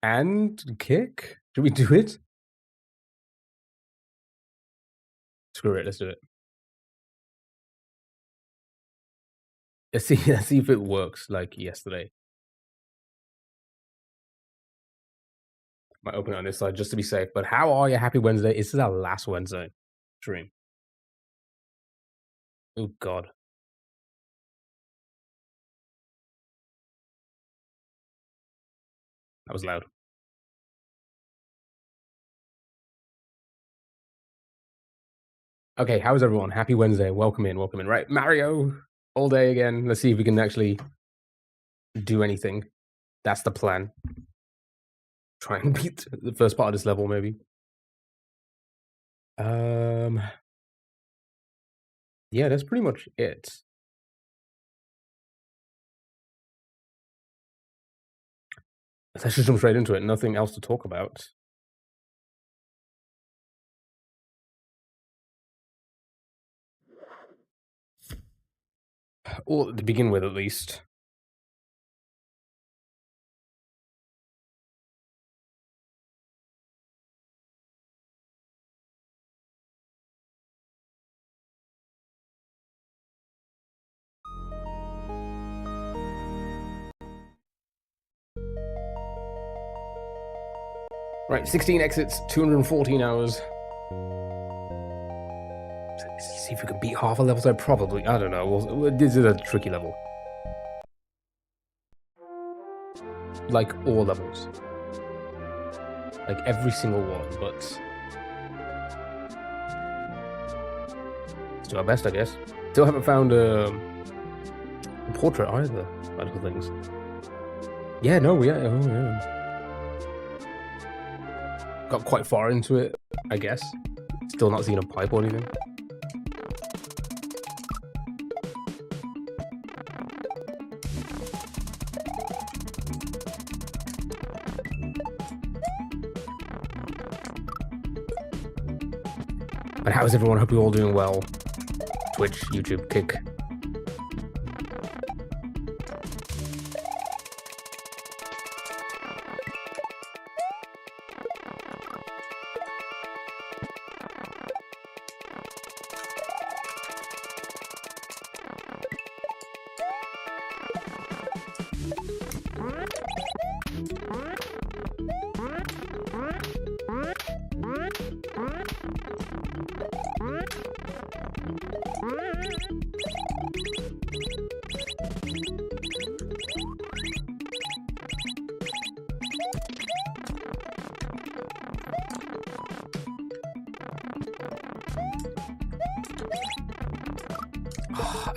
And kick? Should we do it? Screw it, let's do it. Let's see if it works like yesterday. Might open it on this side just to be safe. But how are you? Happy Wednesday. This is our last Wednesday stream. Oh god. That was loud. Okay, how's everyone? Happy Wednesday. Welcome in, welcome in. Right, Mario, all day again. Let's see if we can actually do anything. That's the plan. Try and beat the first part of this level, maybe. Yeah, that's pretty much it. Let's just jump straight into it. Nothing else to talk about. Or to begin with, at least. Right, 16 exits, 214 hours. Let's see if we can beat half a level there. Probably. I don't know. This is a tricky level. Like all levels. Like every single one, but let's do our best, I guess. Still haven't found a portrait either. Radical things. Yeah, no, oh yeah. Got quite far into it, I guess. Still not seeing a pipe or anything. But how's everyone? Hope you're all doing well. Twitch, YouTube, Kick.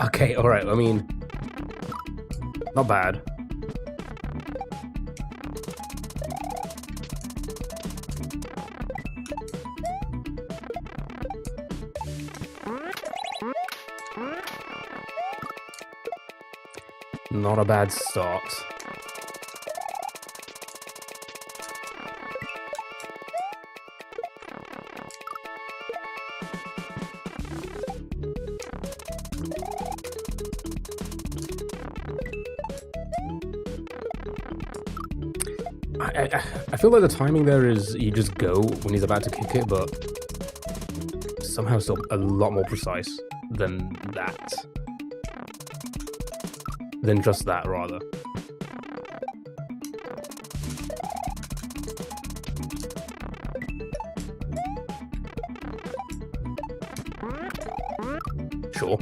Okay, alright, I mean, not bad. Not a bad start. I feel like the timing there is you just go when he's about to kick it, but somehow still a lot more precise than that. Than just that, rather. Sure.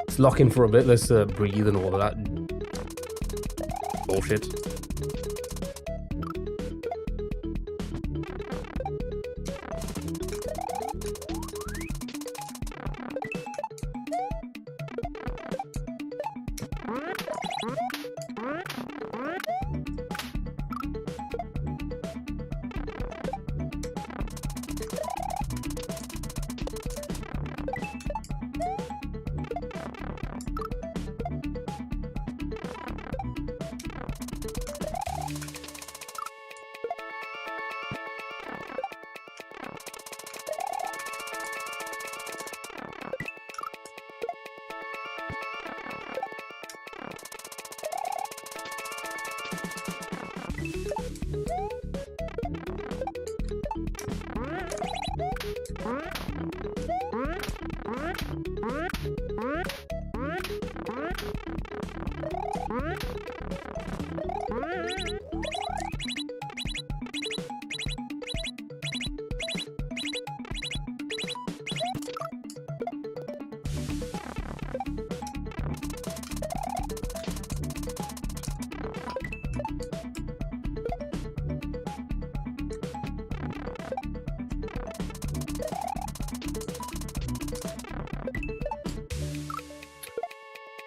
Let's lock in for a bit. Let's breathe and all of that bullshit.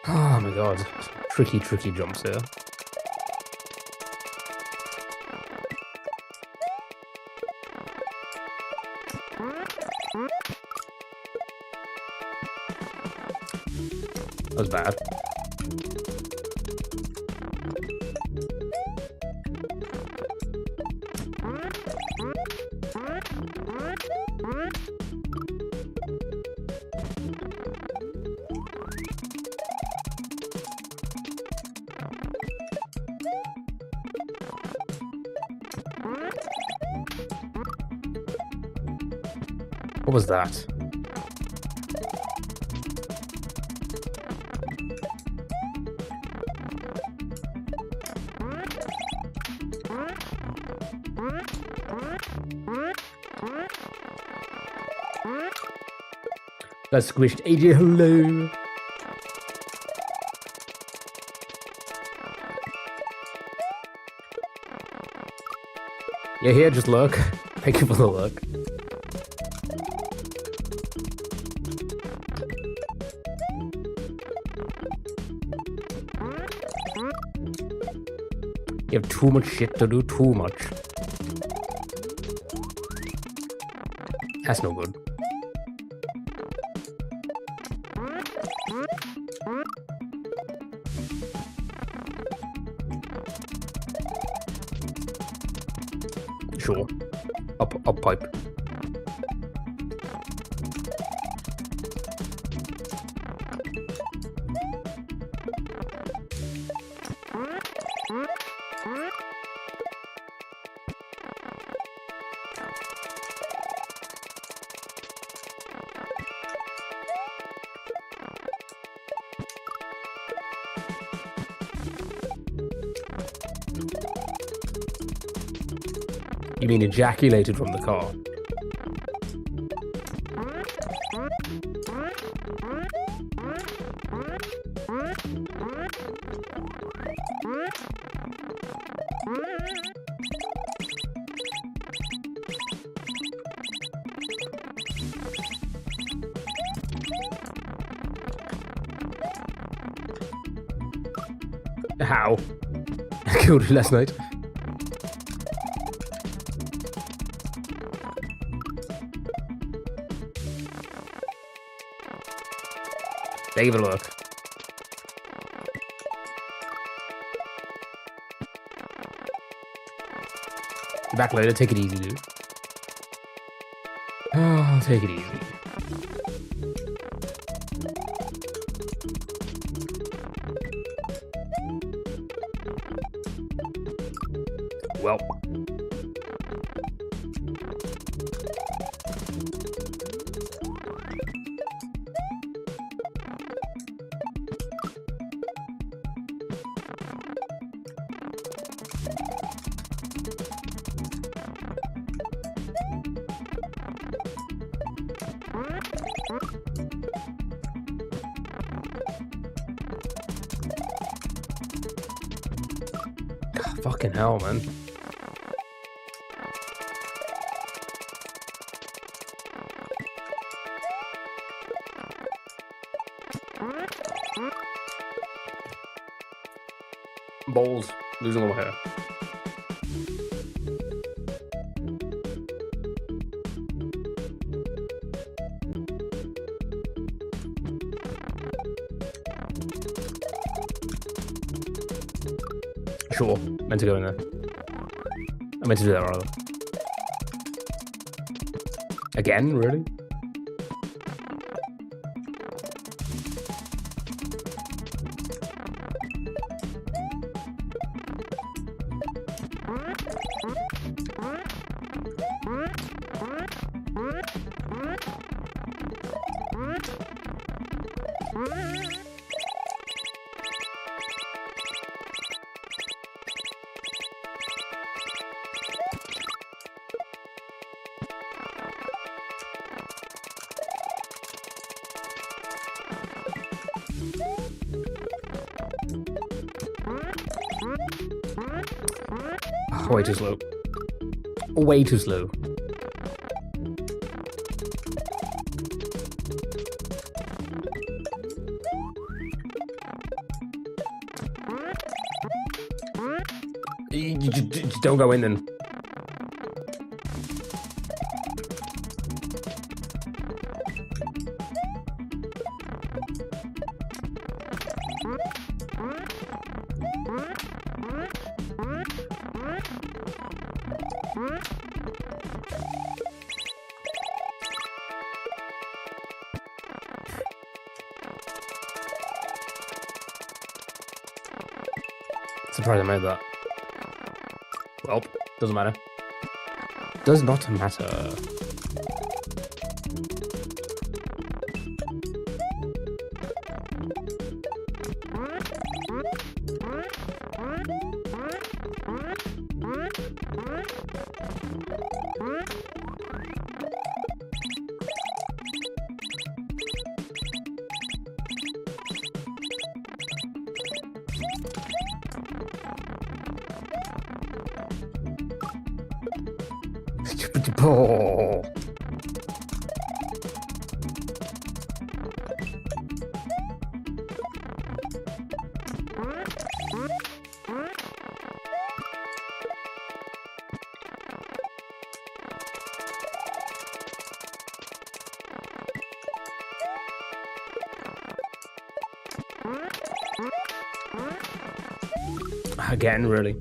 Oh my god. Tricky jumps here. That was bad. What was that? That squished AJ, hello! Yeah, here, just look. Thank you for the look. You have too much shit to do, too much. That's no good. Sure. Up pipe. You mean ejaculated from the car? How? I killed you last night. Take a look. You're back later. Take it easy, dude. Oh, take it easy. Well. Fucking hell, man. Balls. Losing all hair. Sure. Meant to go in there. I meant to do that rather. Again, really? Way too slow. Way too slow. Just don't go in then. Surprised I made that. Well, doesn't matter. Does not matter. Oh. Again, really.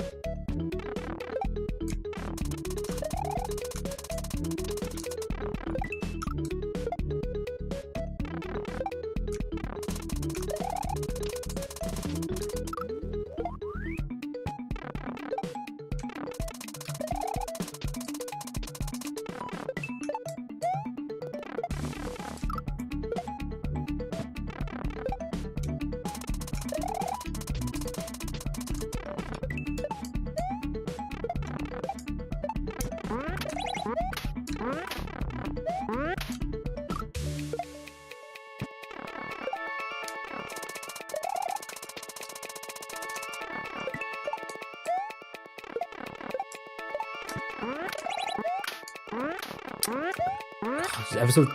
Ever so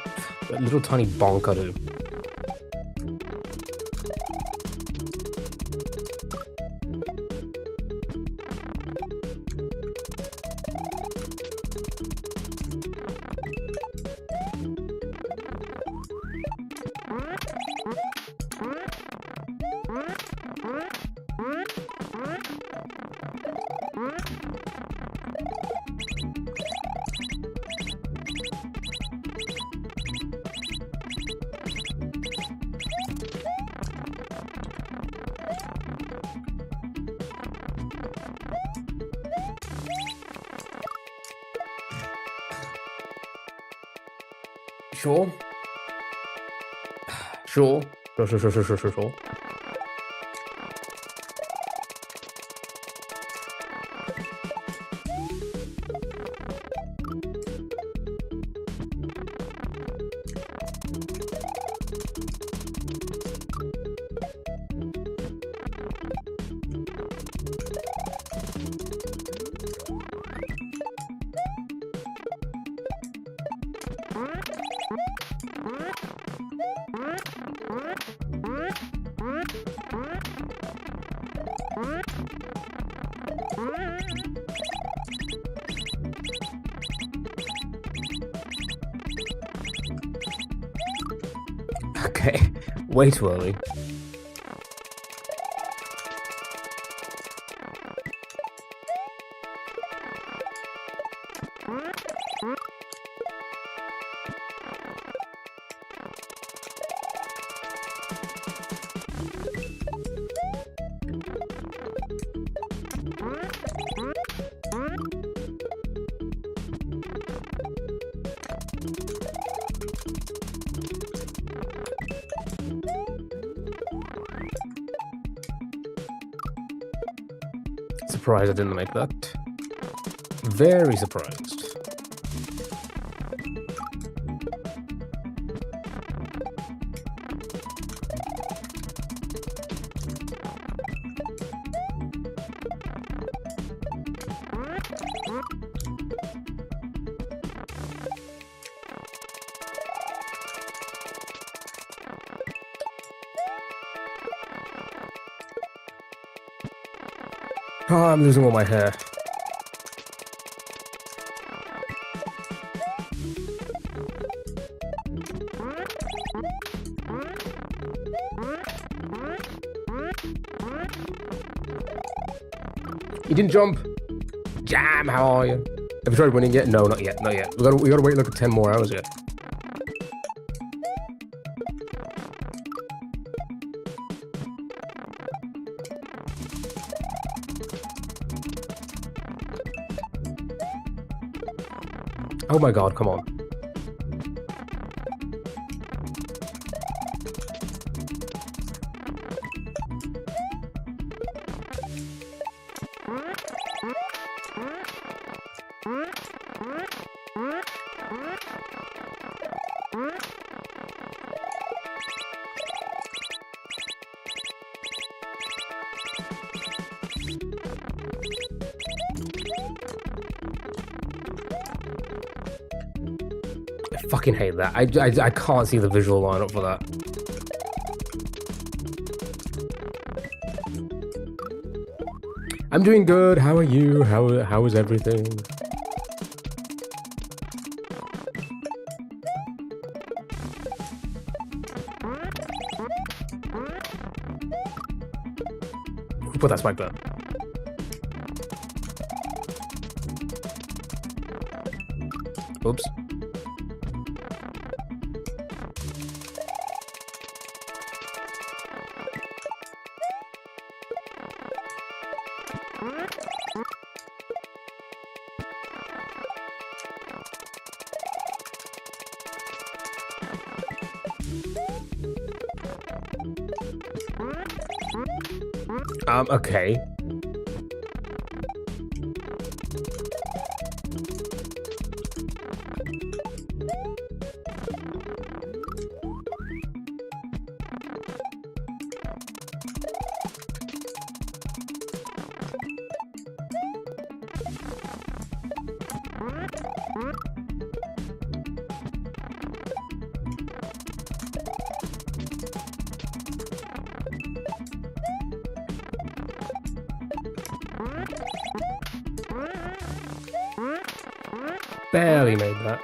little tiny bonk I do. Sure. Sure. Sure. Okay, way too early. surprised I didn't make that. Very surprised. Oh, I'm losing all my hair. You didn't jump. Jam, how are you? Have you tried winning yet? No, not yet, not yet. We gotta wait like 10 more hours yet. Oh my god, come on. I fucking hate that. I can't see the visual lineup for that. I'm doing good. How are you? How is everything? Who put that spike there? Oops. Okay. Barely made that.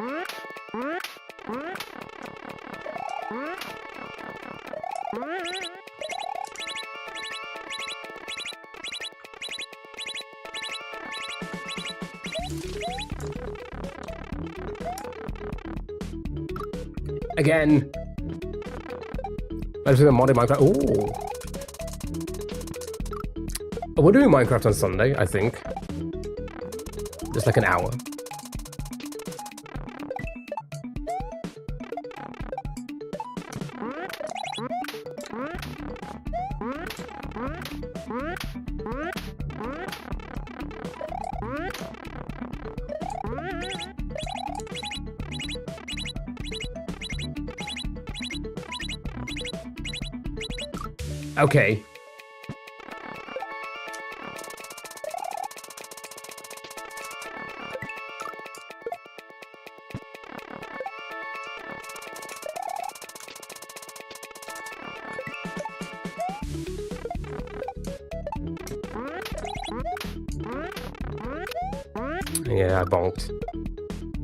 Again. I'm just gonna mod Minecraft. Ooh. We're doing Minecraft on Sunday, I think. Just like an hour. Okay. Yeah, I bonked.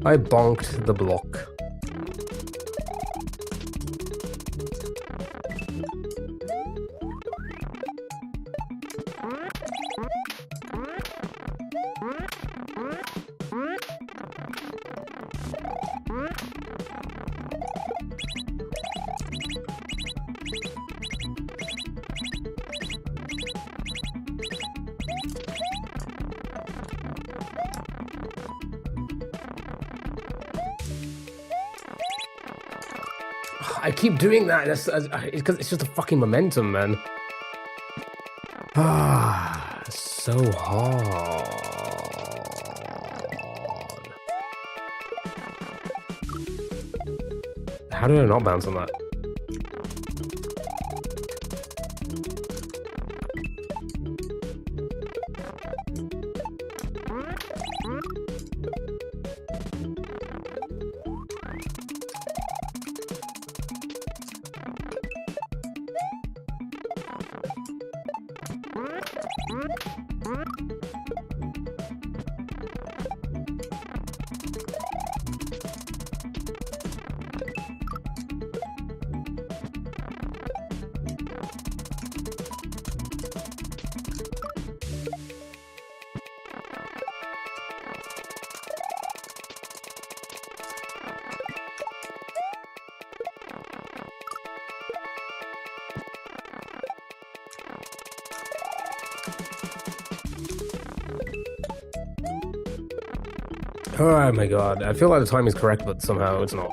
I bonked the block. I keep doing that. Because it's just a fucking momentum, man. Ah, so hard. How did I not bounce on that? Oh my god, I feel like the time is correct, but somehow it's not.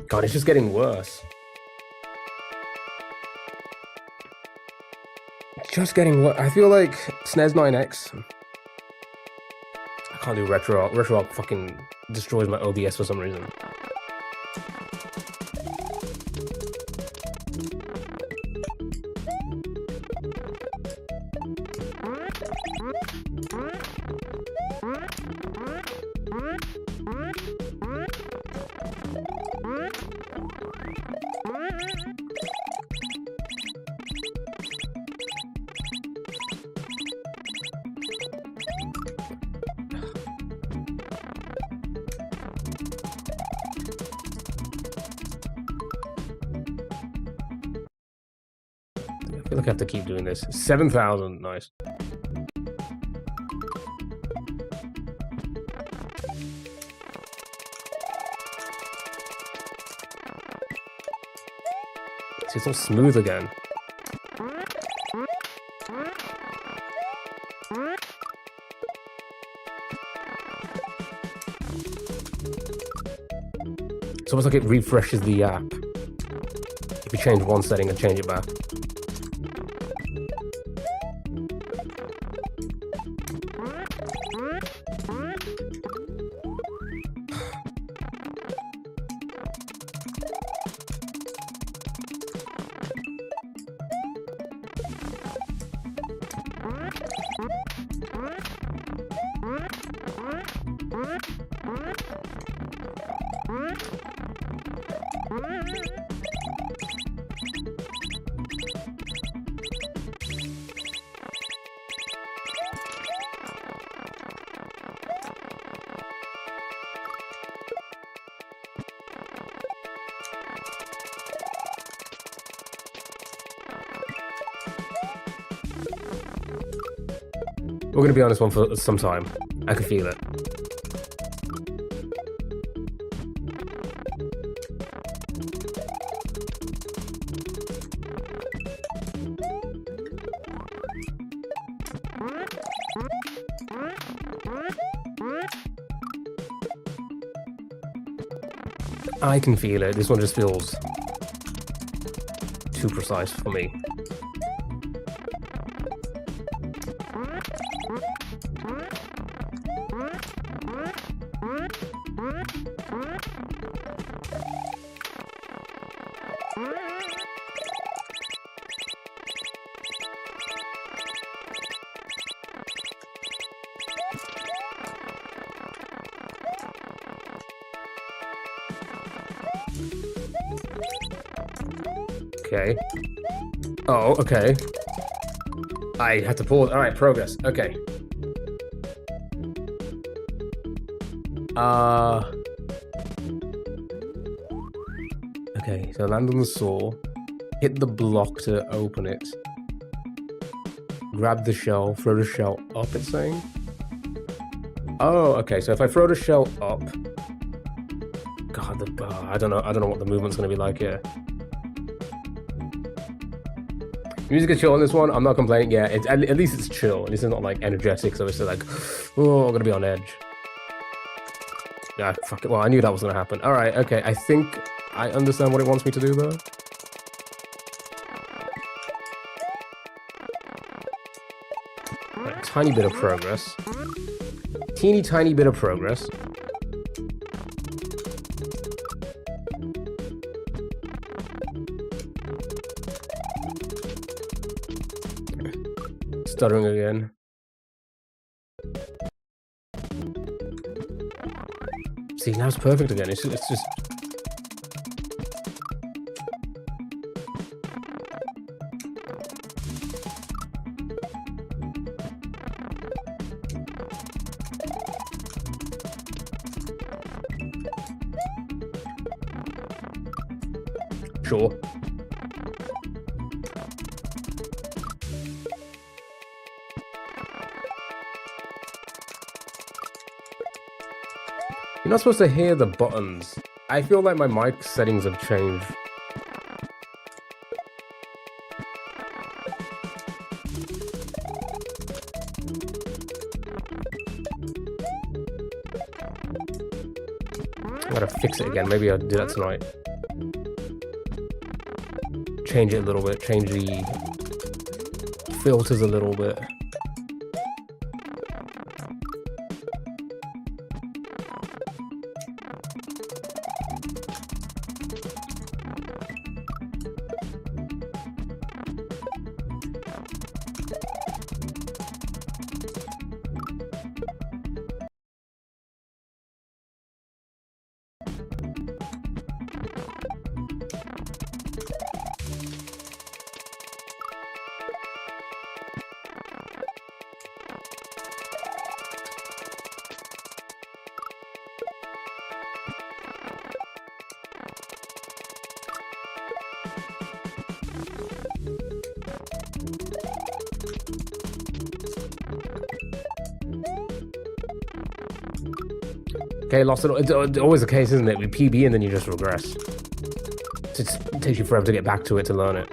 God, it's just getting worse. It's just getting worse. I feel like SNES 9X. I can't do retro art. Retro art fucking destroys my OBS for some reason. I feel like I have to keep doing this. 7,000, nice. See, it's all smooth again. It's almost like it refreshes the app. If you change one setting and change it back. We're going to be on this one for some time. I can feel it. I can feel it. This one just feels too precise for me. Okay. Oh, okay. I had to pause. All right, progress. Okay. Okay, so land on the saw. Hit the block to open it. Grab the shell, throw the shell up, it's saying. Oh, okay, so if I throw the shell up... God, I don't know what the movement's going to be like here. Music is chill on this one. I'm not complaining. Yeah, at least it's chill. At least it's not like energetic, so it's like, oh, I'm gonna be on edge. Yeah, fuck it. Well, I knew that was gonna happen. All right, okay. I think I understand what it wants me to do though. Right, tiny bit of progress. Teeny tiny bit of progress. Stuttering again. See, now it's perfect again. It's just... Sure. You're not supposed to hear the buttons. I feel like my mic settings have changed. I gotta fix it again. Maybe I'll do that tonight. Change it a little bit. Change the filters a little bit. Okay, lost it. It's always the case, isn't it? With PB and then you just regress. It takes you forever to get back to it to learn it.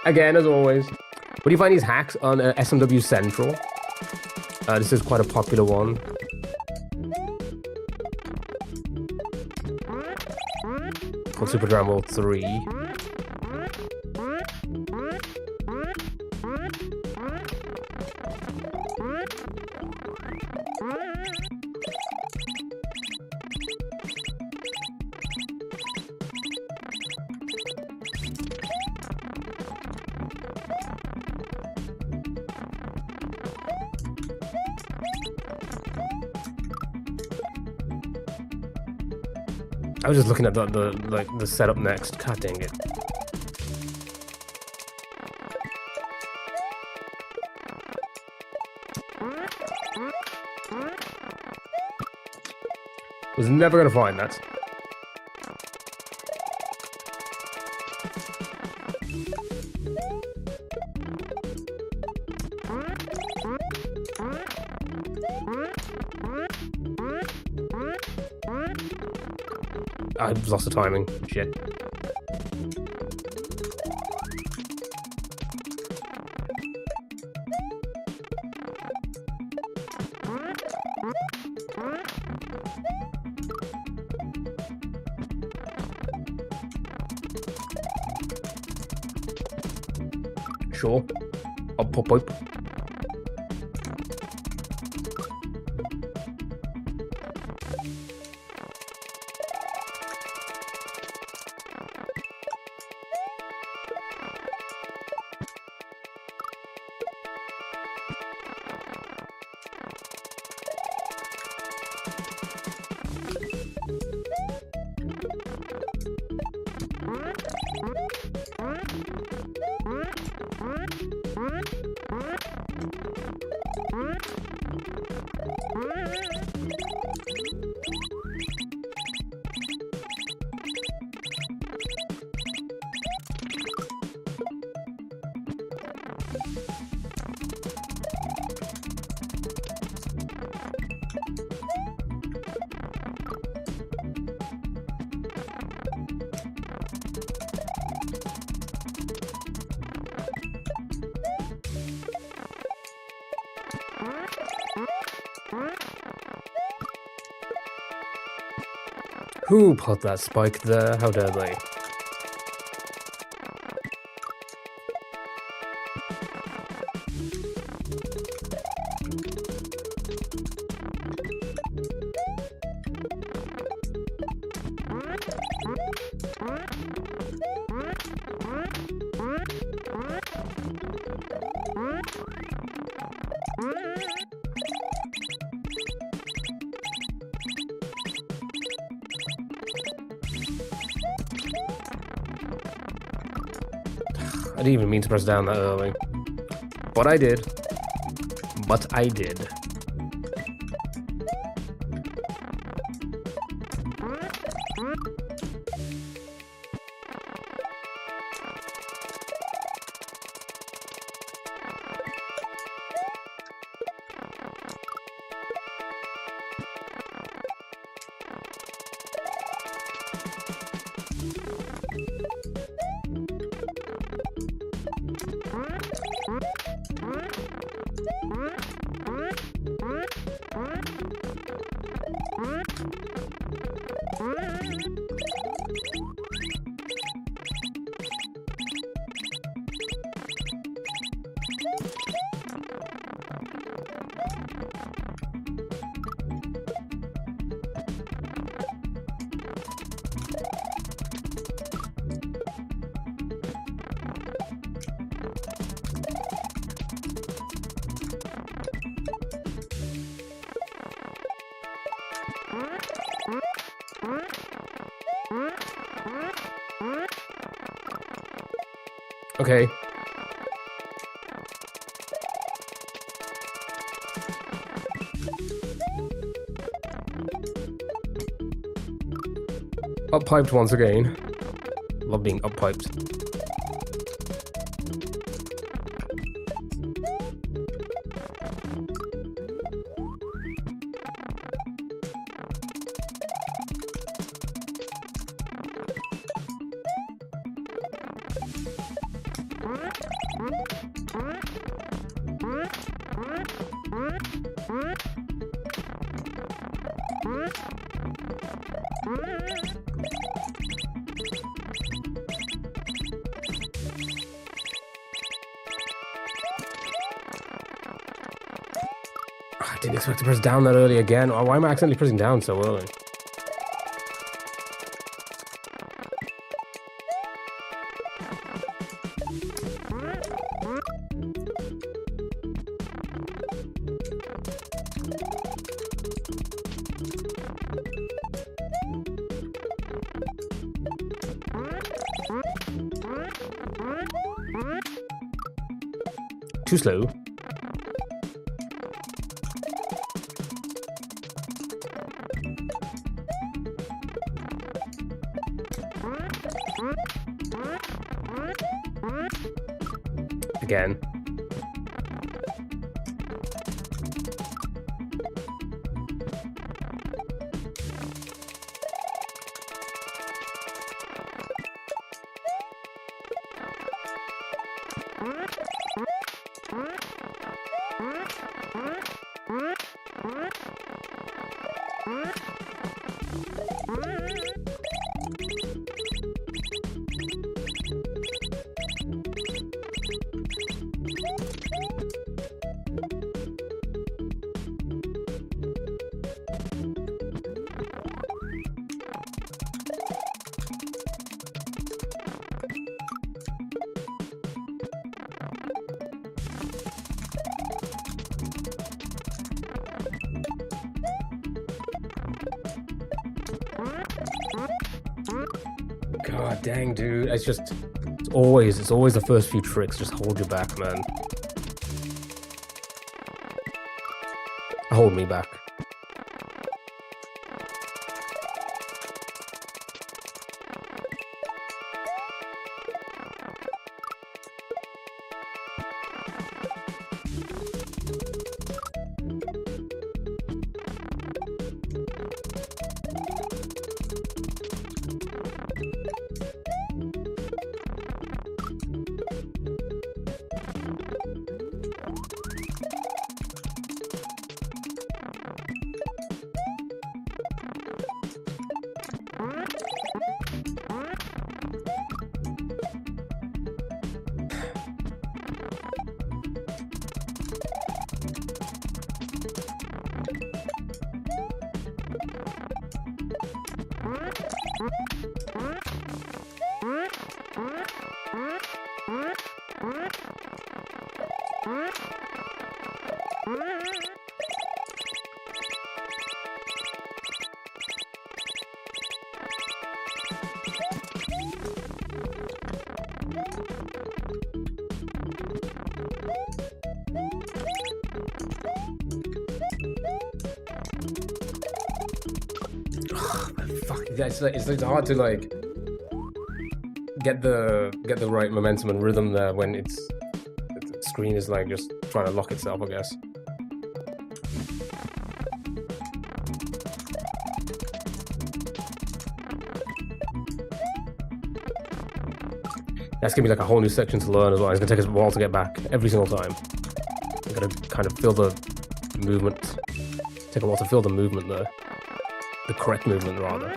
Again, as always, what do you find these hacks on SMW Central? This is quite a popular one. Called Super Dram World 3. I was just looking at the setup next. God dang it. Was never gonna find that. I've lost the timing. Shit. Sure. I'll pop up. Who put that spike there? How dare they? I didn't even mean to press down that early. But I did. But I did. Okay. Up-piped once again. Love being up-piped. I didn't expect to press down that early again. Oh, why am I accidentally pressing down so early? Too slow. Again. God dang, dude. It's always the first few tricks. Just hold you back, man. Hold me back. Fuck, it's hard to like get the right momentum and rhythm there when the screen is like just trying to lock itself, I guess. That's gonna be like a whole new section to learn as well. It's gonna take us a while to get back every single time. I'm gonna kind of feel the movement. Take a while to feel the movement there. The correct movement, rather.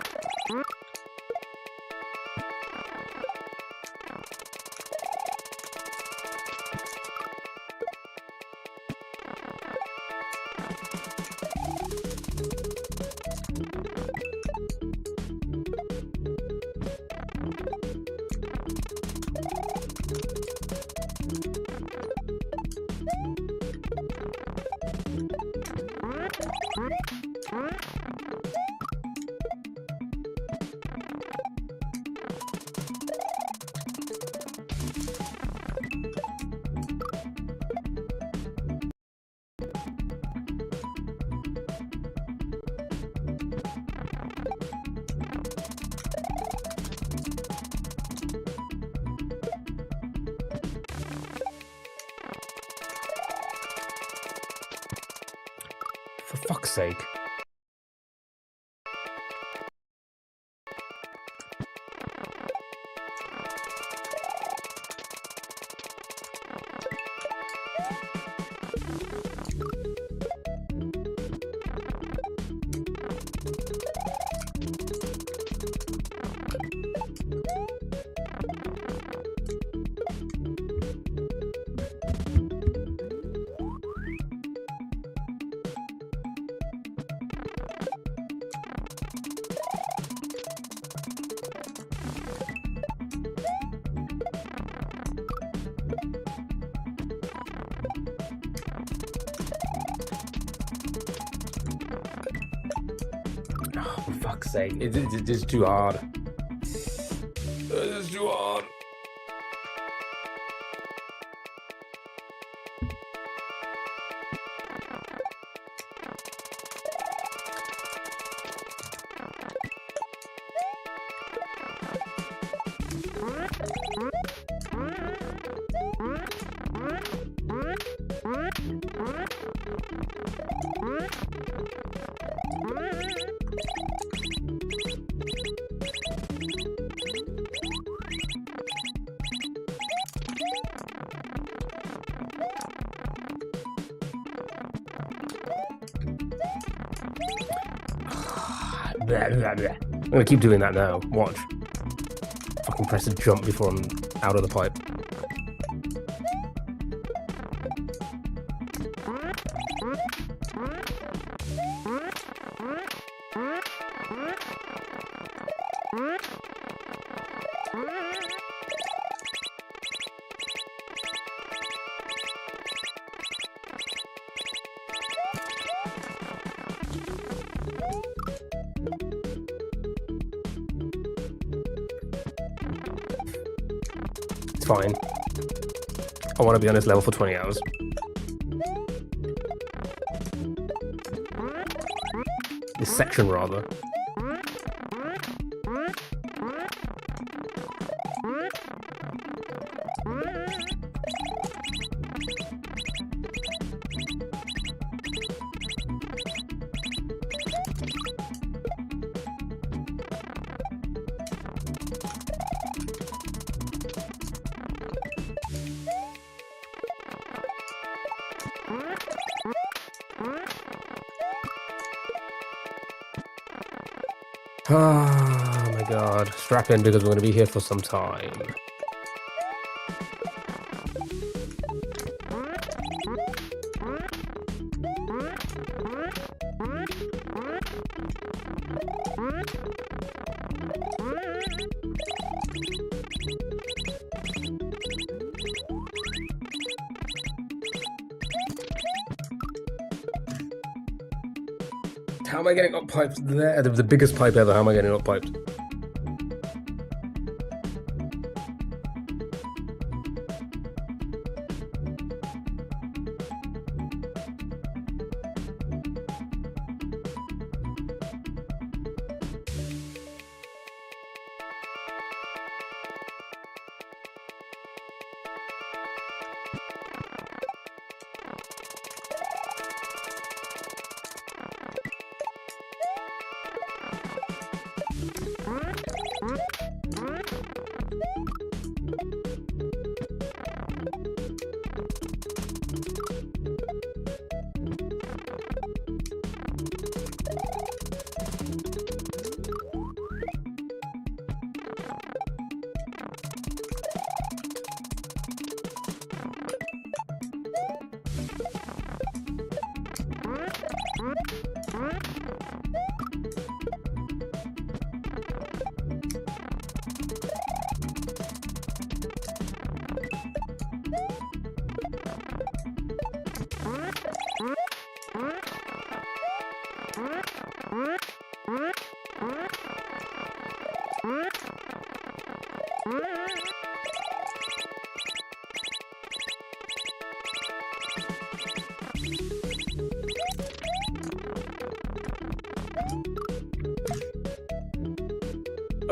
For fuck's sake. For fuck's sake, it's too hard. It's too hard. I'm gonna keep doing that now. Watch. Fucking press the jump before I'm out of the pipe. Fine. I want to be on this level for 20 hours. This section, rather. Oh my god. Strap in because we're going to be here for some time. How am I getting up piped there? The biggest pipe ever. How am I getting up piped?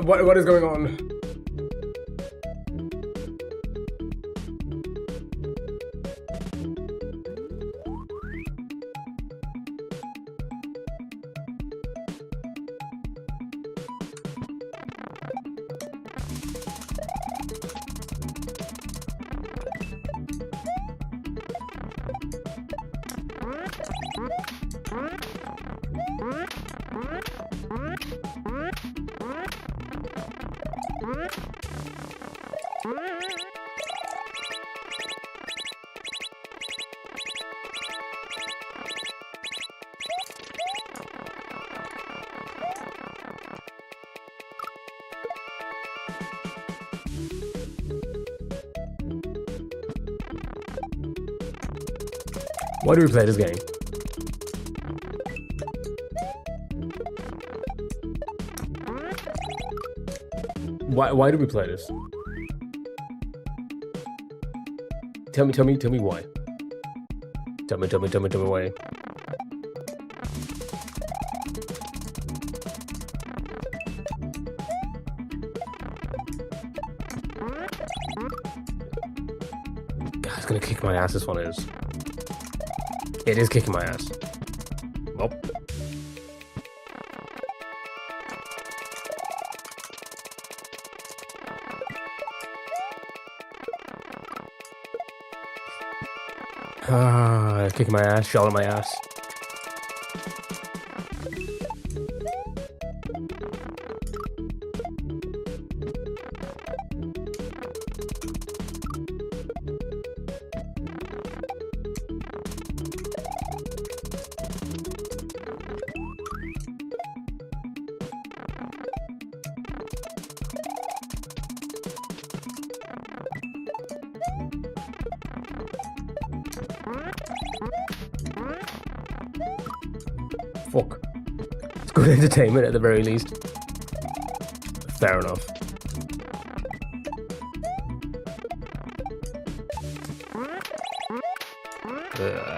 What is going on? Why do we play this game? Why do we play this? Tell me why. Tell me why. God, it's gonna kick my ass, this one is. It is kicking my ass. Well. Kicking my ass, shell on my ass. Fuck. It's good entertainment at the very least. Fair enough.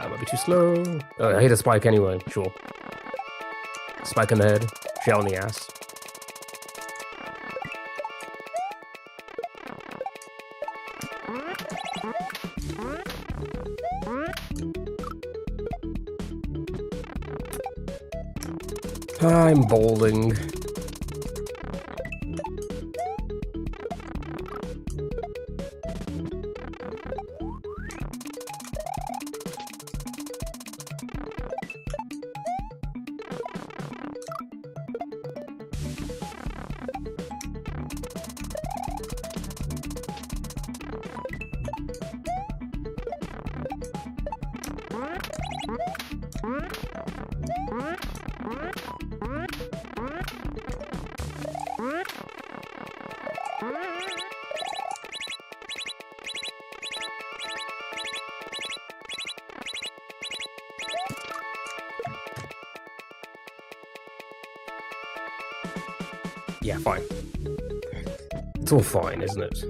Might be too slow. Oh, I hit a spike anyway, sure. Spike in the head, shell in the ass. I'm balding. Yeah, fine. It's all fine, isn't it?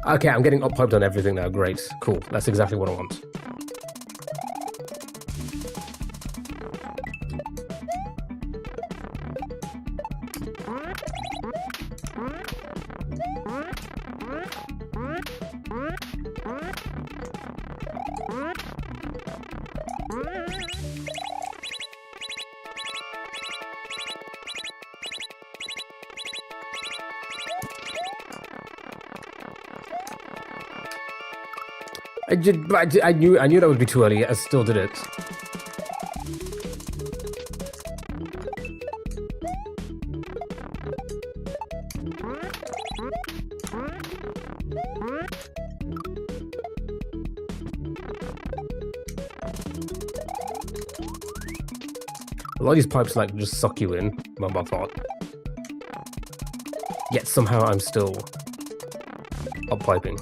Okay, I'm getting up-hyped on everything now. Great. Cool. That's exactly what I want. I knew that would be too early. I still did it. A lot of these pipes like just suck you in, one by thought. Yet somehow I'm still up piping.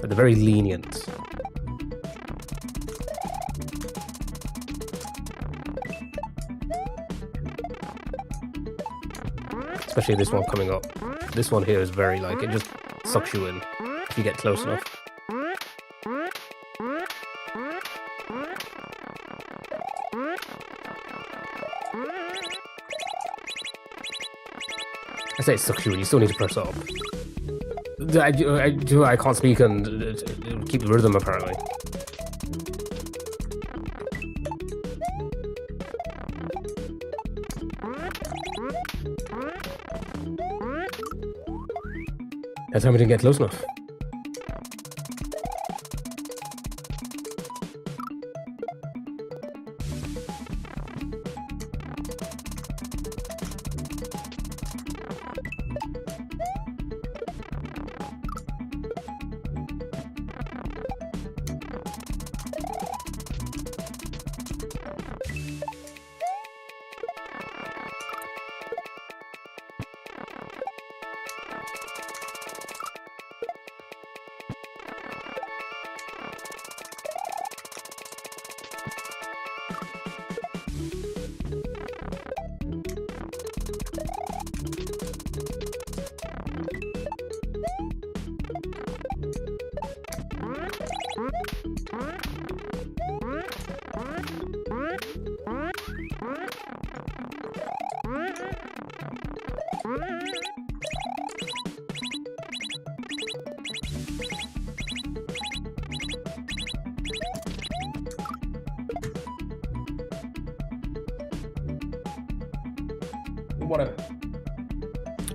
But they're very lenient. especially this one coming up. This one here is very, like, it just sucks you in if you get close enough. I say it sucks you in, you still need to press up. I can't speak and keep the rhythm, apparently. That time we didn't get close enough.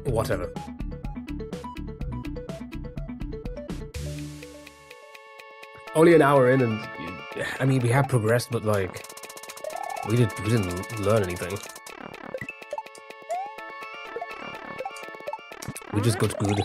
Whatever. Only an hour in, and I mean, we have progressed, but like, we didn't learn anything. We just got good.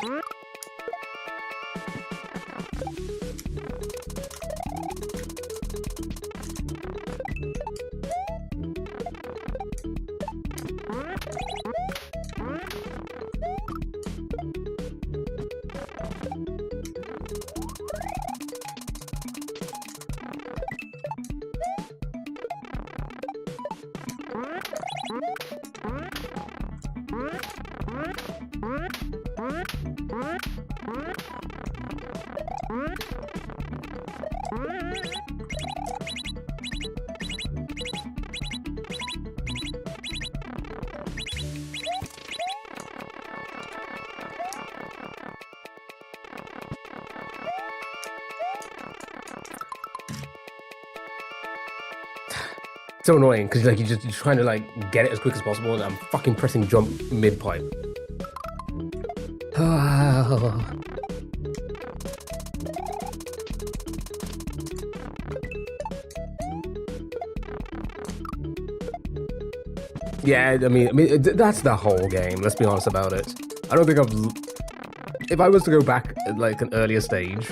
So annoying because like you're trying to like get it as quick as possible, and I'm fucking pressing jump mid pipe. Yeah, I mean, that's the whole game. Let's be honest about it. I don't think if I was to go back at like an earlier stage,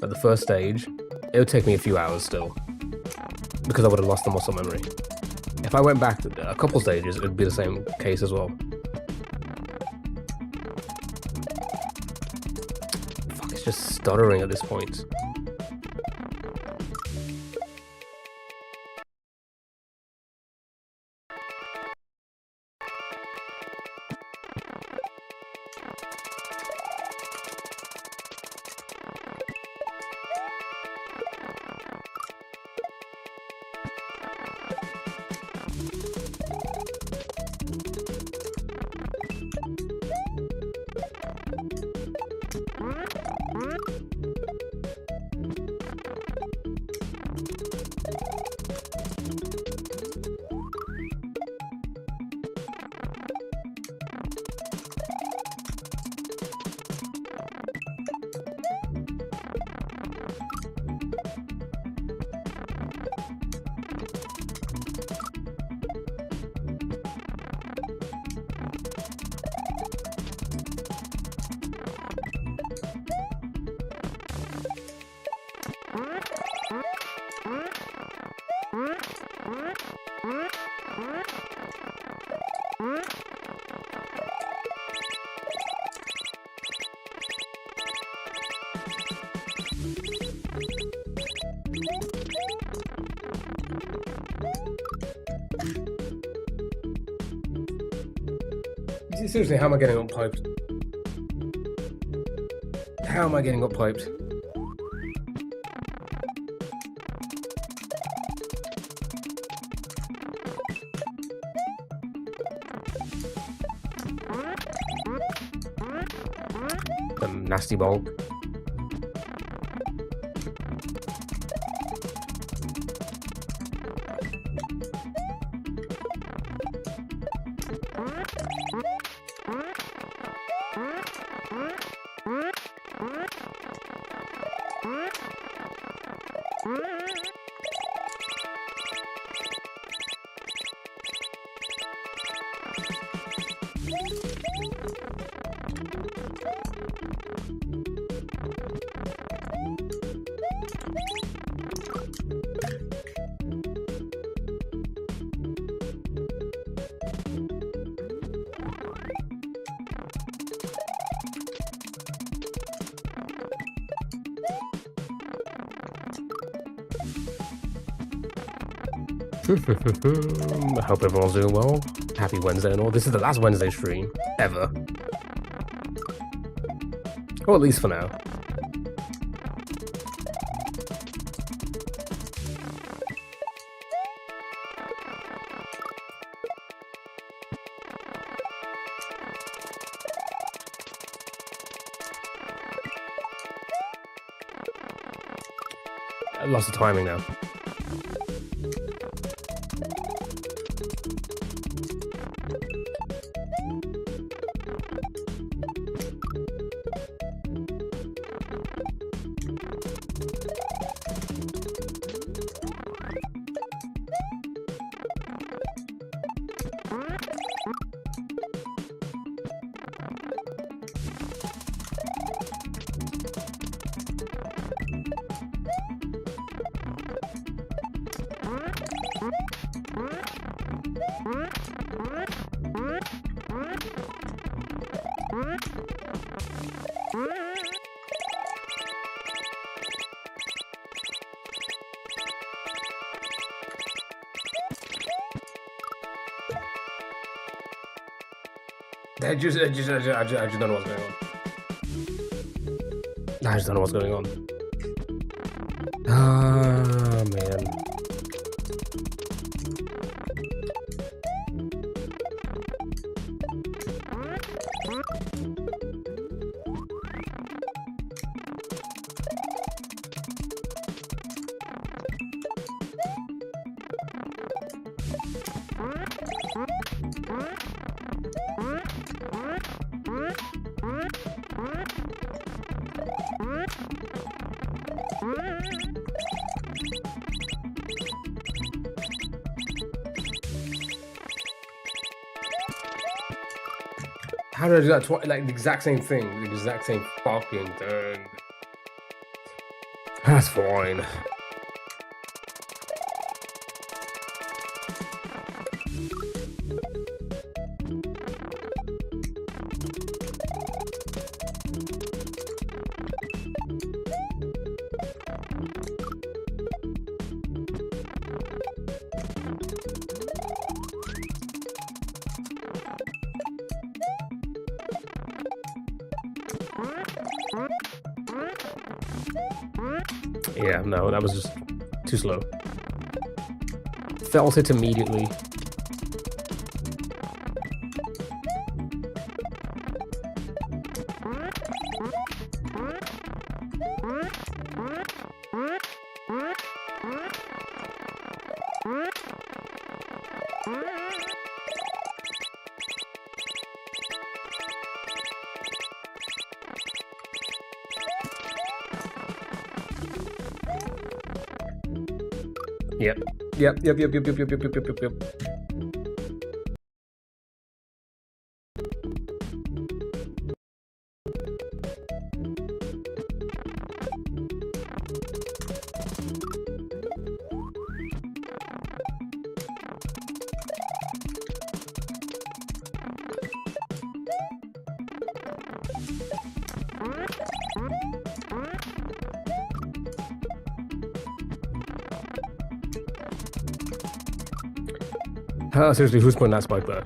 at the first stage, it would take me a few hours still. Because I would have lost the muscle memory. If I went back a couple stages, it would be the same case as well. Fuck, it's just stuttering at this point. Seriously, how am I getting up piped? How am I getting up piped? Nasty bulk. I hope everyone's doing well. Happy Wednesday and all. This is the last Wednesday stream ever. Or at least for now. I lost the timing now. I just don't know what's going on. I just don't know what's going on. Ah, man. How did I do that twice? Like the exact same thing, the exact same fucking thing. That's fine. Yeah, no, that was just too slow. Felt it immediately. Yep. Seriously, who's putting that spike there?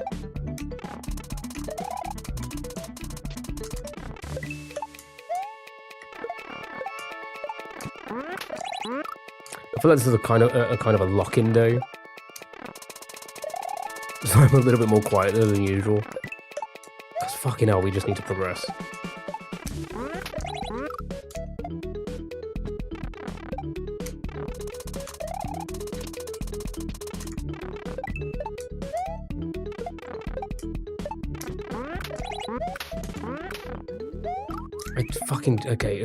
I feel like this is a kind of a lock-in day. So I'm a little bit more quieter than usual. Because fucking hell, we just need to progress. Okay.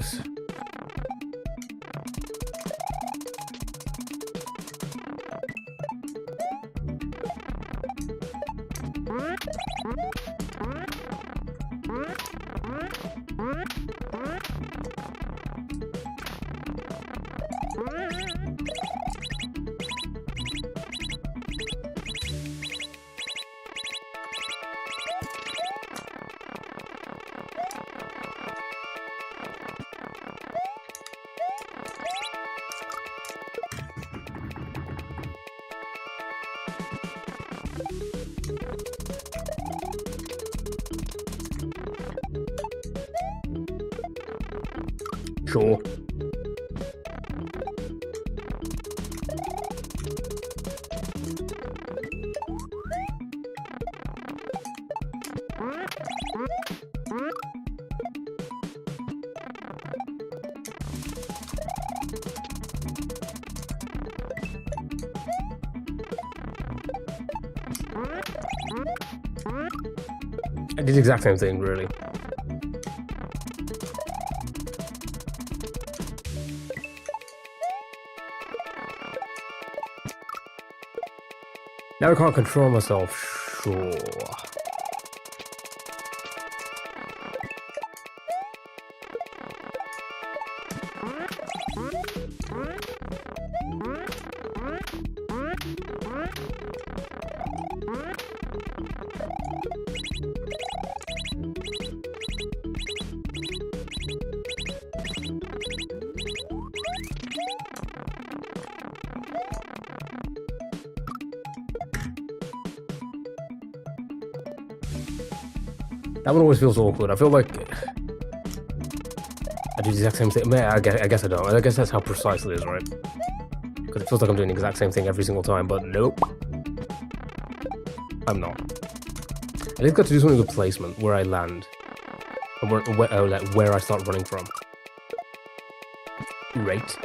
Sure. I did the exact same thing, really. Now I can't control myself, sure. That one always feels awkward. I feel like I do the exact same thing. Man, I guess I don't. I guess that's how precise it is, right? Because it feels like I'm doing the exact same thing every single time, but nope. I'm not. I just got to do something with placement, where I land. And where I start running from. Right.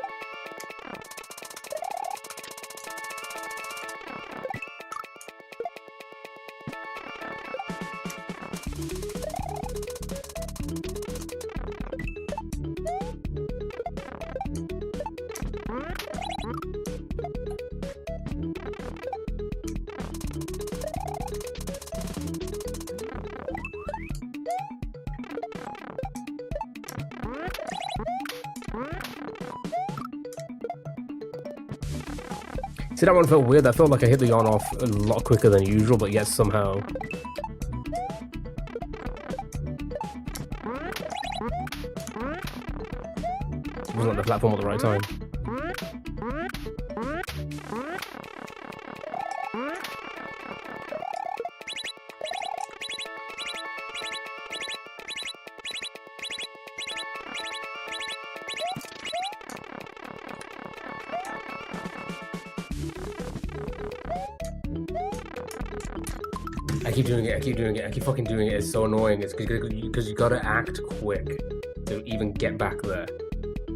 See, that one felt weird. I felt like I hit the on-off a lot quicker than usual, but yet somehow... wasn't on the platform at the right time. I keep doing it, I keep fucking doing it, it's so annoying. It's because you gotta act quick to even get back there.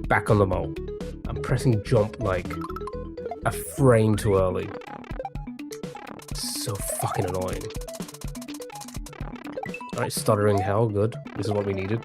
Back on the mole. I'm pressing jump like a frame too early. So fucking annoying. Alright, stuttering hell, good. This is what we needed.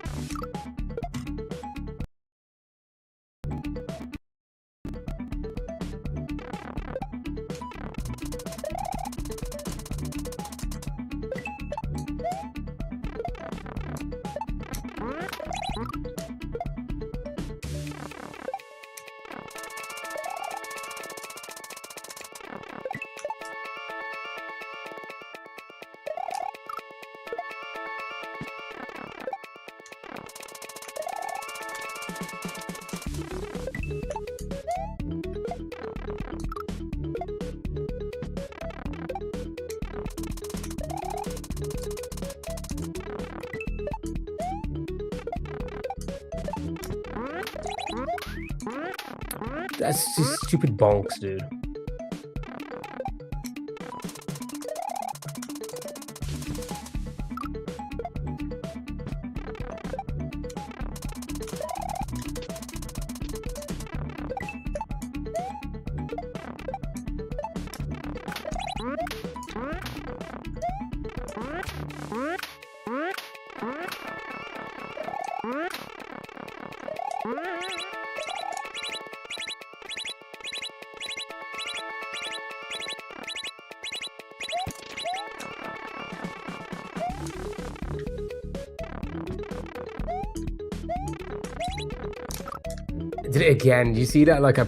That's just stupid bonks, dude. Did it again? Do you see that? Like I'm.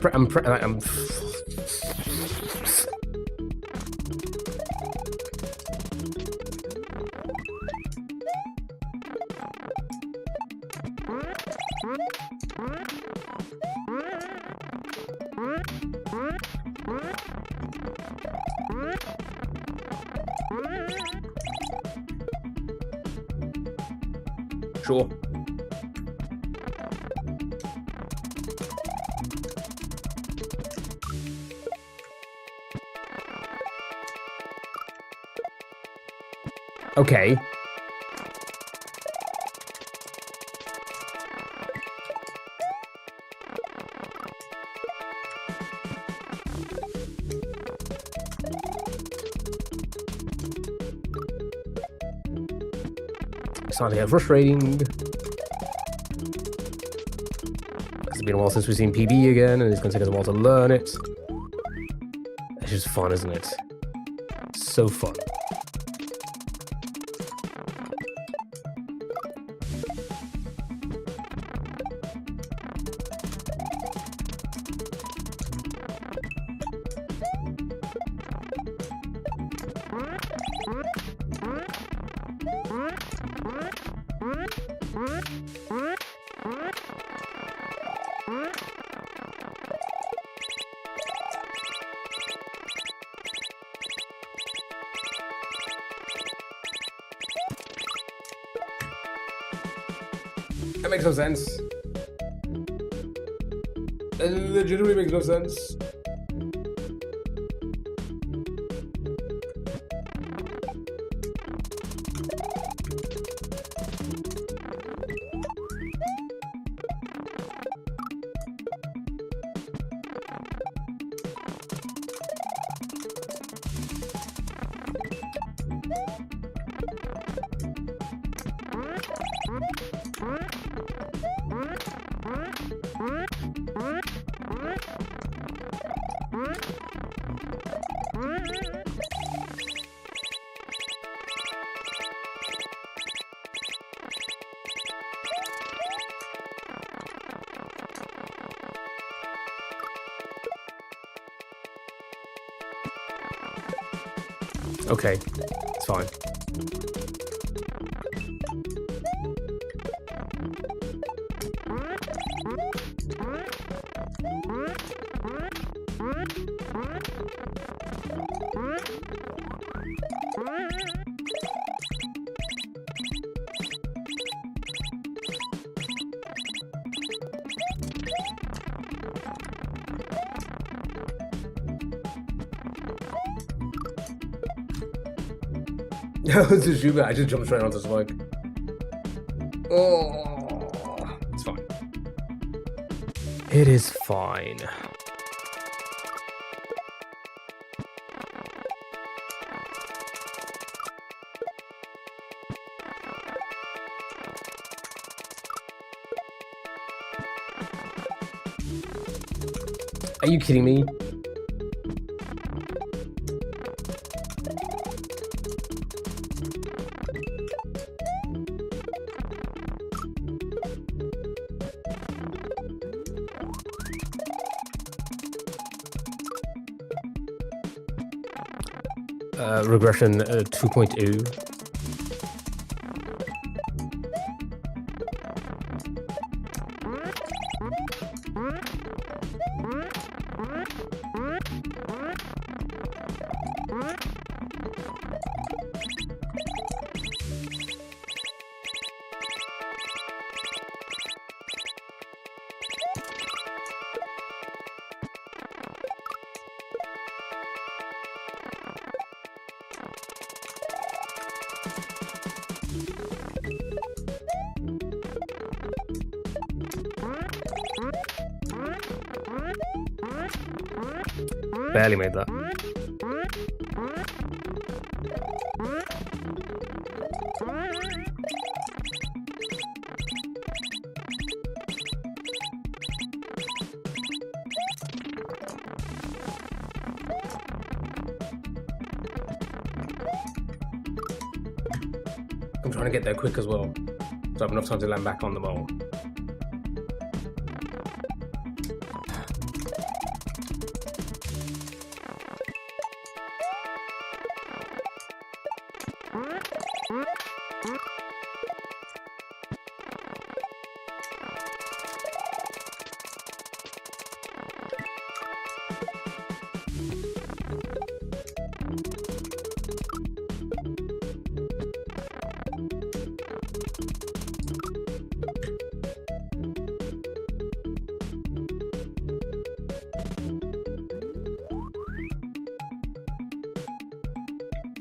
Sure. Okay. It's starting to get frustrating. It's been a while since we've seen PB again, and it's going to take us a while to learn it. It's just fun, isn't it? So fun. That makes no sense. It legitimately makes no sense. Okay, it's fine. It's a shoot, I just jumped straight onto the spike. Oh, it's fine. It is fine. Are you kidding me? Regression 2.0. Barely made that. I'm trying to get there quick as well, so I have enough time to land back on the mole.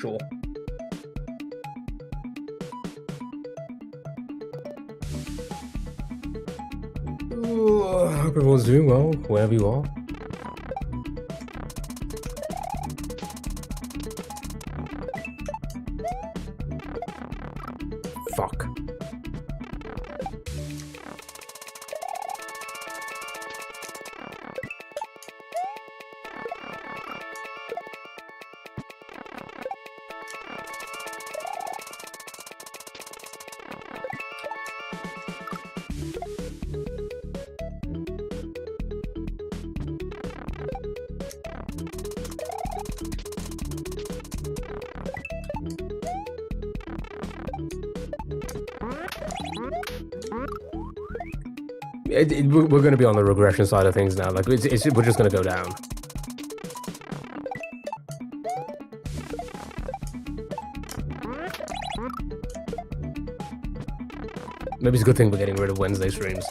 Sure. I hope everyone's doing well, wherever you are. Fuck. We're going to be on the regression side of things now. Like, we're just going to go down. Maybe it's a good thing we're getting rid of Wednesday streams.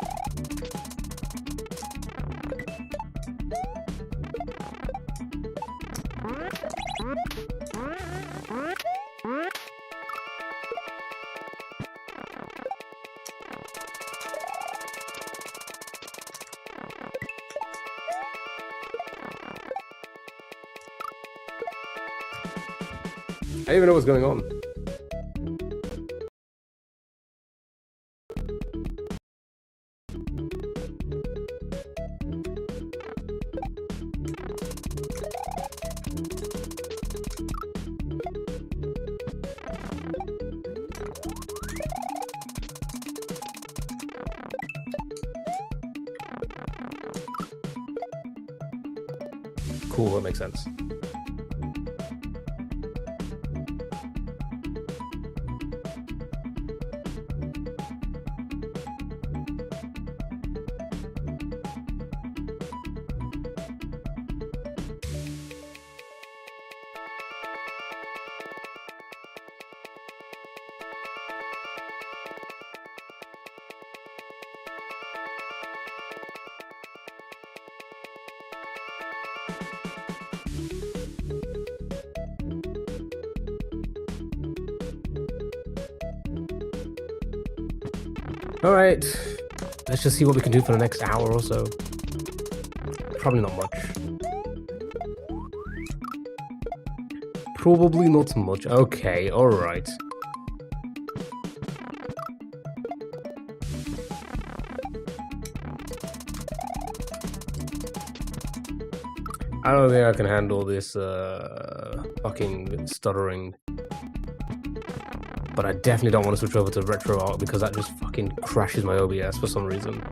I don't even know what's going on. Cool, that makes sense. Alright, let's just see what we can do for the next hour or so. Probably not much. Probably not much. Okay, alright. I don't think I can handle this fucking stuttering. But I definitely don't want to switch over to retro art because that just fucking crashes my OBS for some reason.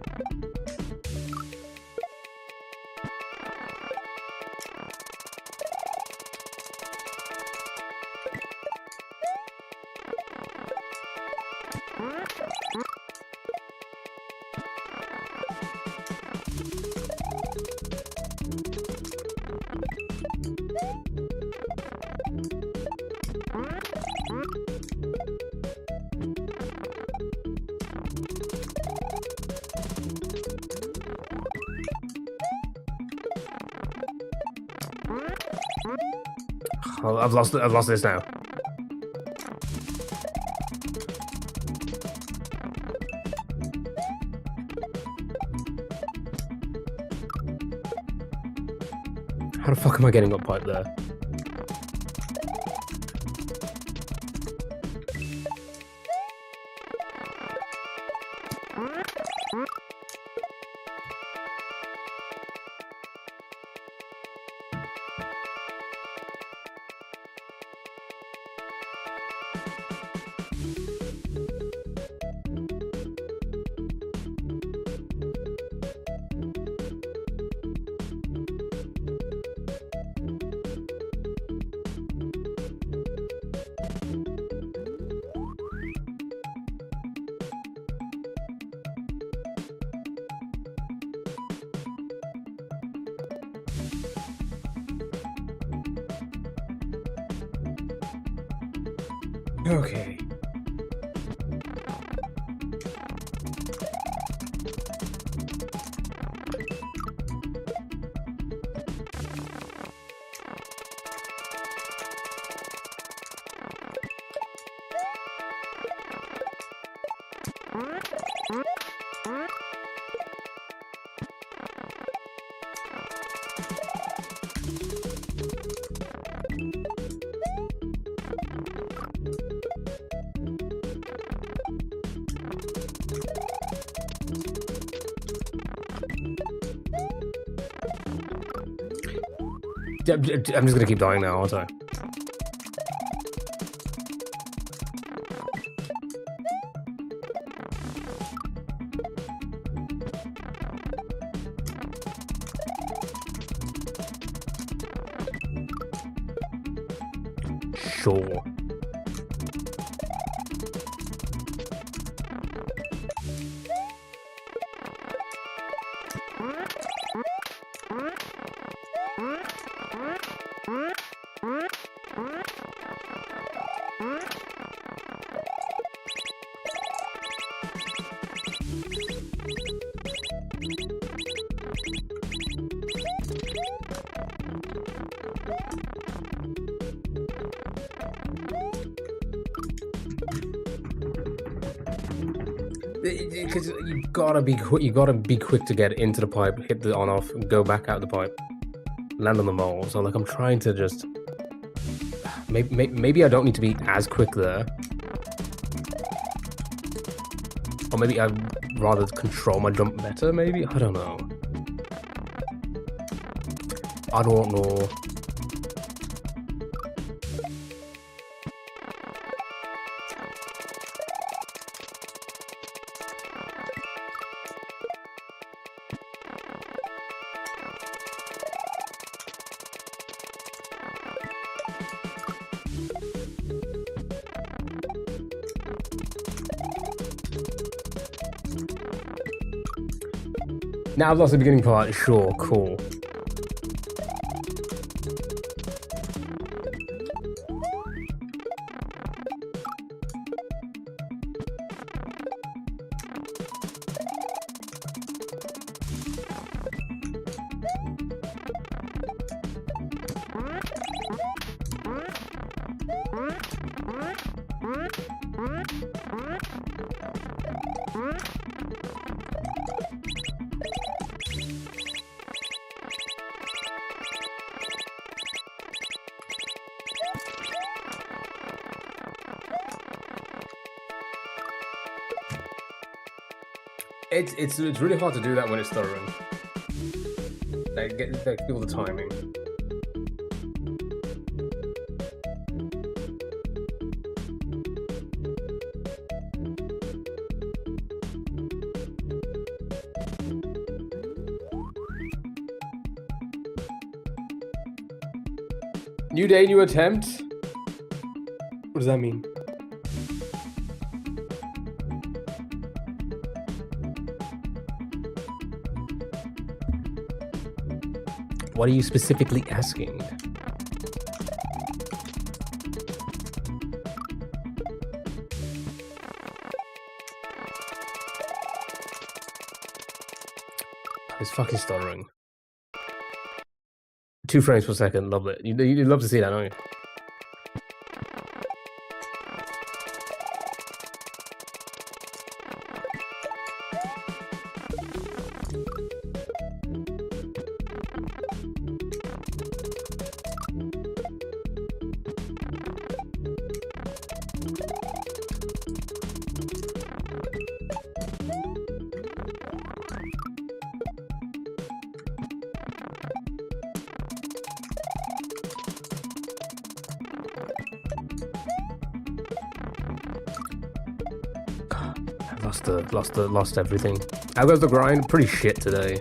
Oh, I've lost this now. How the fuck am I getting up pipe there? Okay. I'm just gonna keep dying now, aren't I? Sure. Because you gotta be quick to get into the pipe, hit the on off, go back out the pipe, land on the mole. So like I'm trying to just maybe I don't need to be as quick there, or maybe I'd rather control my jump better. Maybe I don't know. I don't know. Now I've lost the beginning part, sure, cool. It's really hard to do that when it's stuttering. Like feel the timing. New day, new attempt? What does that mean? What are you specifically asking? It's fucking stuttering. 2 frames per second, love it. You'd love to see that, don't you? Lost everything. How goes the grind? Pretty shit today.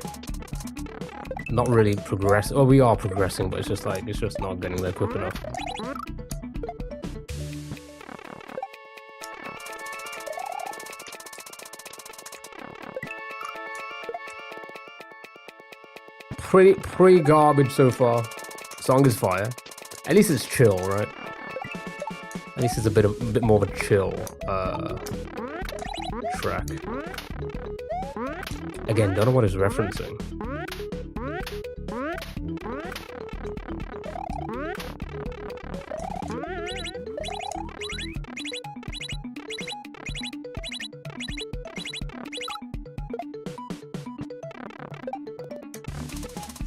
Not really progressing. Well, we are progressing, but it's just not getting there quick enough. Pretty garbage so far. Song is fire. At least it's chill, right? At least it's a bit more of a chill track. Again, don't know what it's referencing.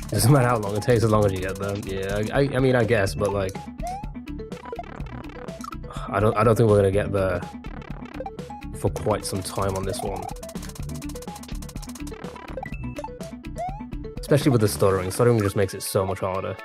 Doesn't matter how long it takes, as long as you get there. Yeah, I mean, I guess, but like, I don't think we're gonna get there for quite some time on this one. Especially with the stuttering. Stuttering just makes it so much harder.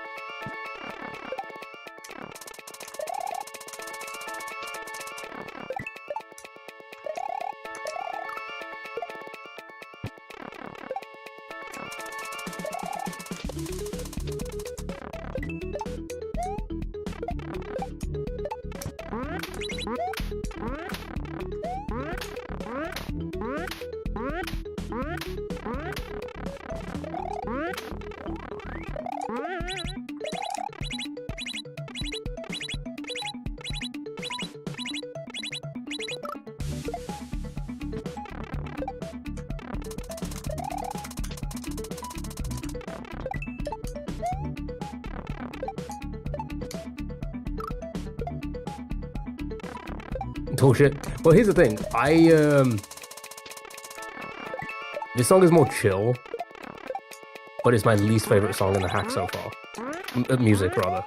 Bullshit. Well, here's the thing. This song is more chill, but it's my least favorite song in the hack so far. Music, rather.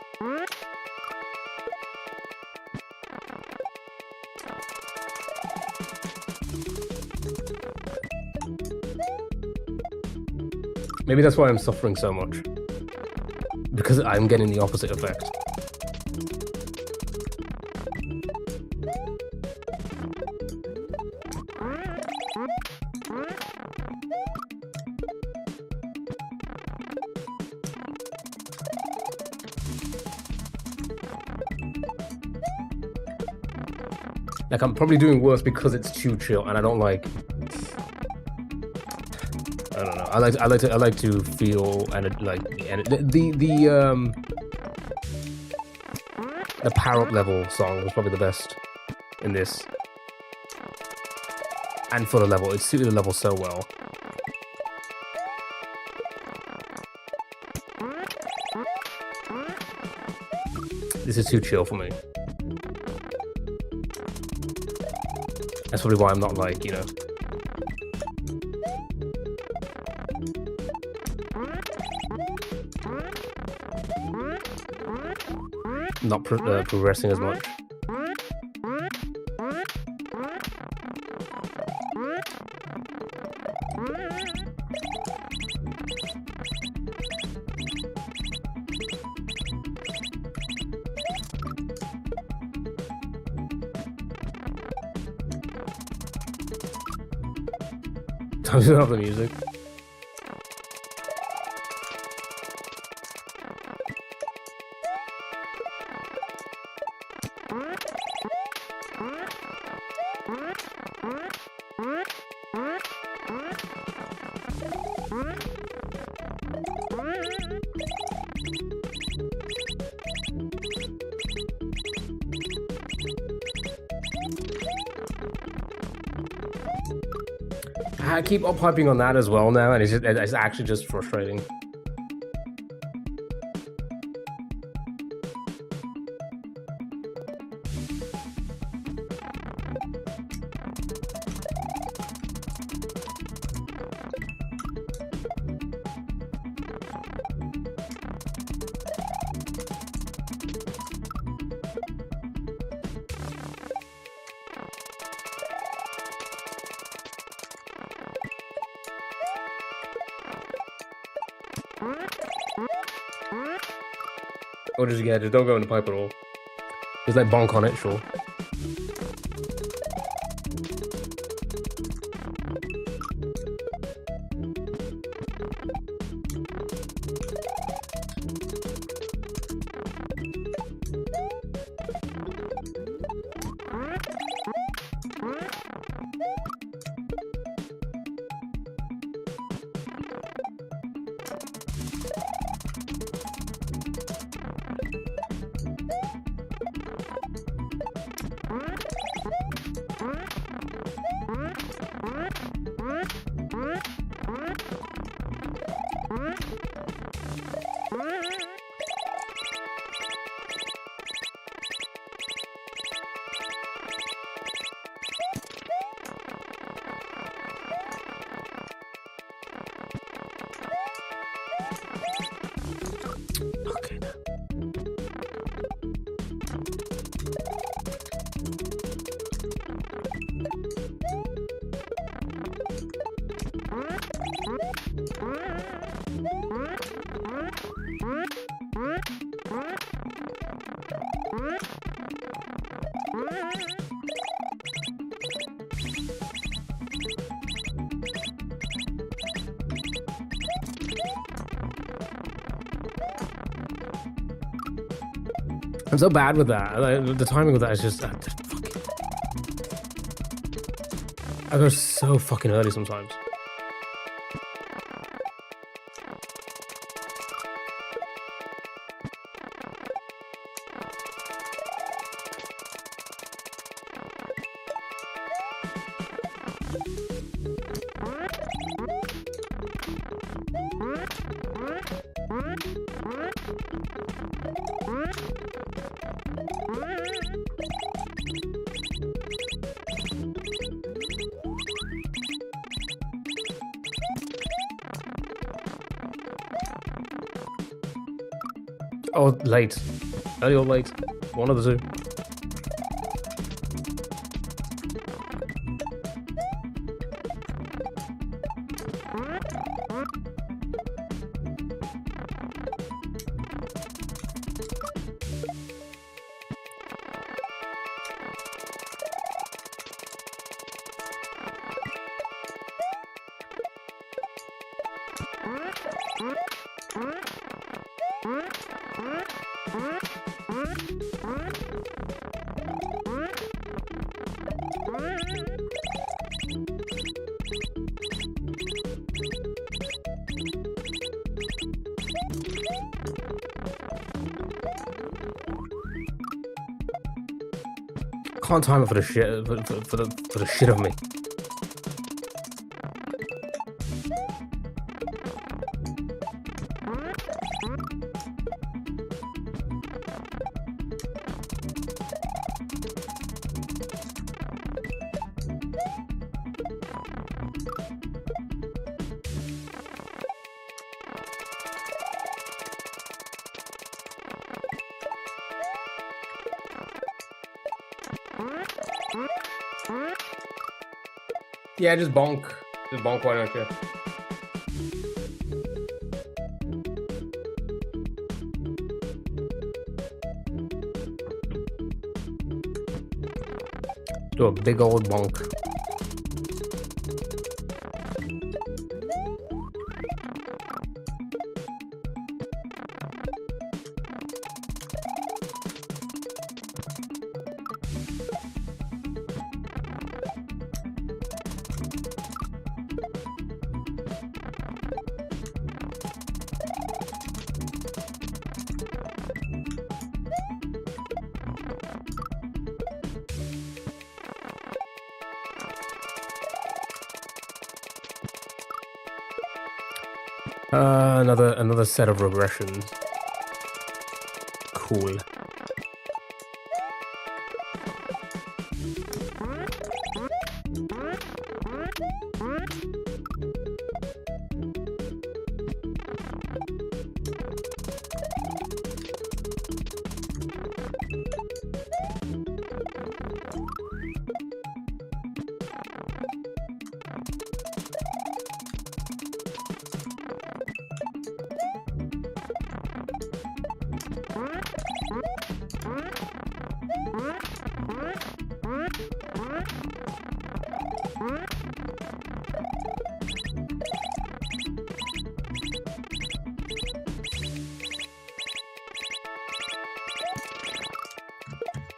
Maybe that's why I'm suffering so much. Because I'm getting the opposite effect. Like, I'm probably doing worse because it's too chill, and I don't like. I don't know. I like to feel and the power up level song was probably the best in this, and for the level, it suited the level so well. This is too chill for me. That's probably why I'm not like, you know. Not progressing as much. Time to turn off the music. I keep up hyping on that as well now, and it's actually just frustrating. Or just don't go in the pipe at all. Just like bonk on it, sure. I'm so bad with that. The timing with that is just I go so fucking early sometimes. Oh, late. Early or late. One of the two. Can't time it for the shit for the shit of me. Yeah, just bonk. Just bonk, why don't you? Do a big old bonk. Another set of regressions. Cool.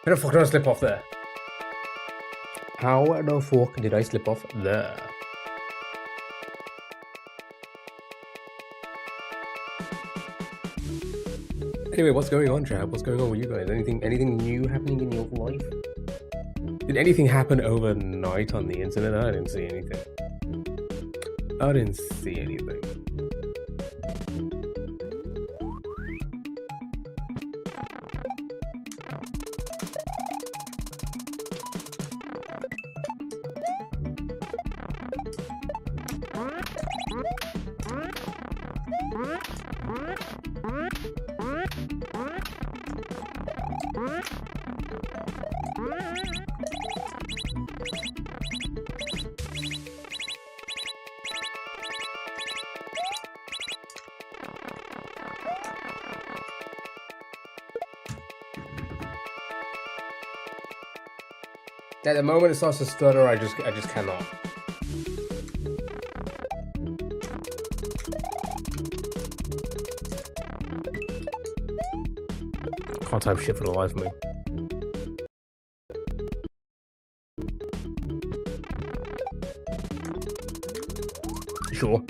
How the fuck did I slip off there? How the fuck did I slip off there? Anyway, what's going on, chat? What's going on with you guys? Anything new happening in your life? Did anything happen overnight on the internet? I didn't see anything. I didn't see anything. At the moment it starts to stutter, I just cannot. Can't type shit for the life of me. Sure.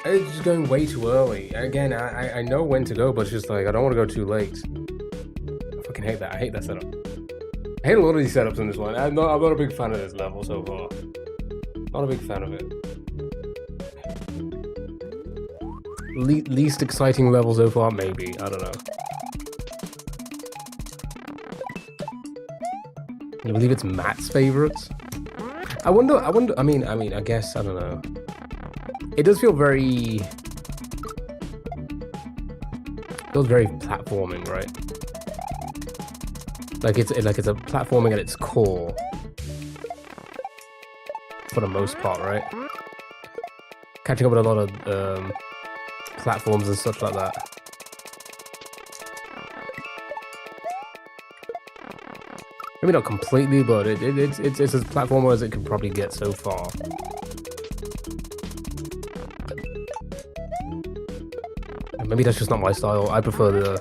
It's just going way too early. Again, I know when to go, but it's just like, I don't want to go too late. I fucking hate that. I hate that setup. I hate a lot of these setups in this one. I'm not a big fan of this level so far. Not a big fan of it. Least exciting level so far, maybe. I don't know. Can you believe it's Matt's favorites? I wonder, I mean, I guess, I don't know. It does feel very... feels very platforming, right? Like it's a platforming at its core. For the most part, right? Catching up with a lot of platforms and such like that. Maybe not completely, but it's as platformer as it can probably get so far. And maybe that's just not my style. I prefer the...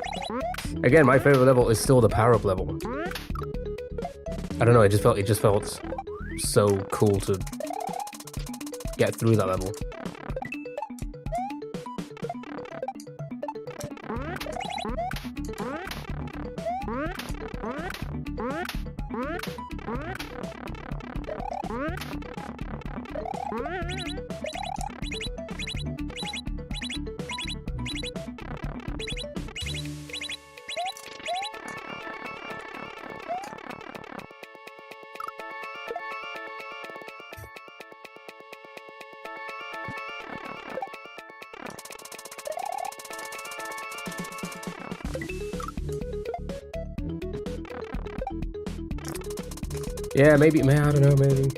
Again, my favorite level is still the power-up level. I don't know, it just felt so cool to get through that level. Yeah, maybe, man, I don't know, maybe.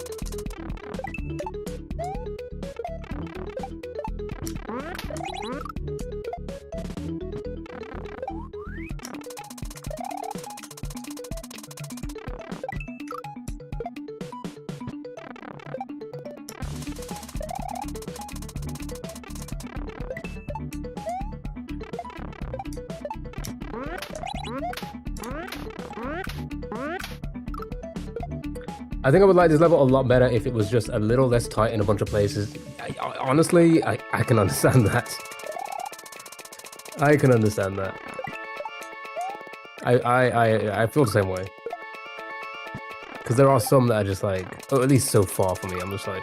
I think I would like this level a lot better if it was just a little less tight in a bunch of places. Honestly, I can understand that. I can understand that. I feel the same way. Because there are some that are just like, or at least so far for me, I'm just like...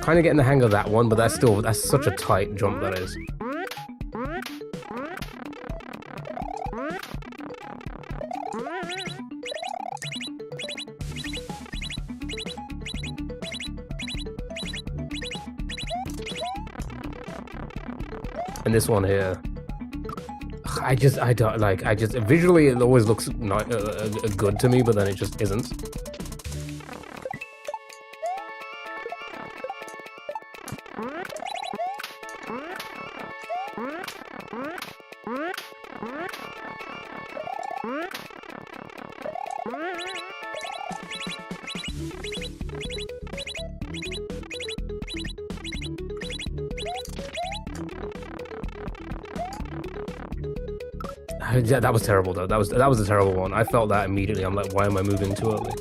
Kind of getting the hang of that one, but that's such a tight jump, that is. And this one here, I don't visually it always looks not good to me, but then it just isn't. Yeah, that was terrible though. That was a terrible one. I felt that immediately. I'm like, why am I moving too early?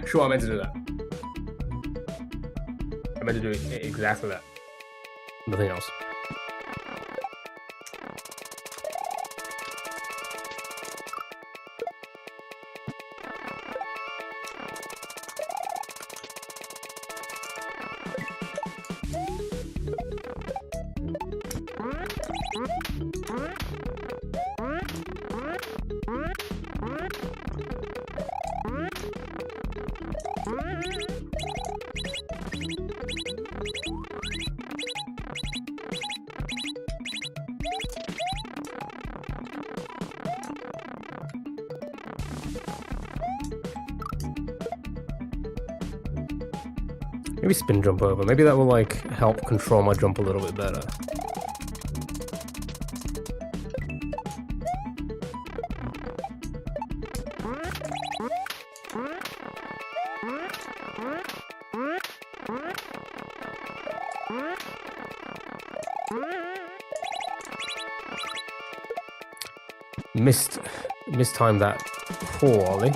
Sure, I meant to do that. I meant to do exactly that. Nothing else. Maybe spin jump over. Maybe that will like help control my jump a little bit better. Mistimed that poorly.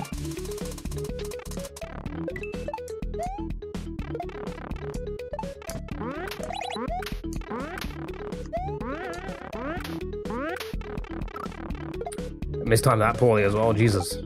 Mistimed that poorly as well, Jesus.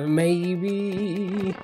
Maybe.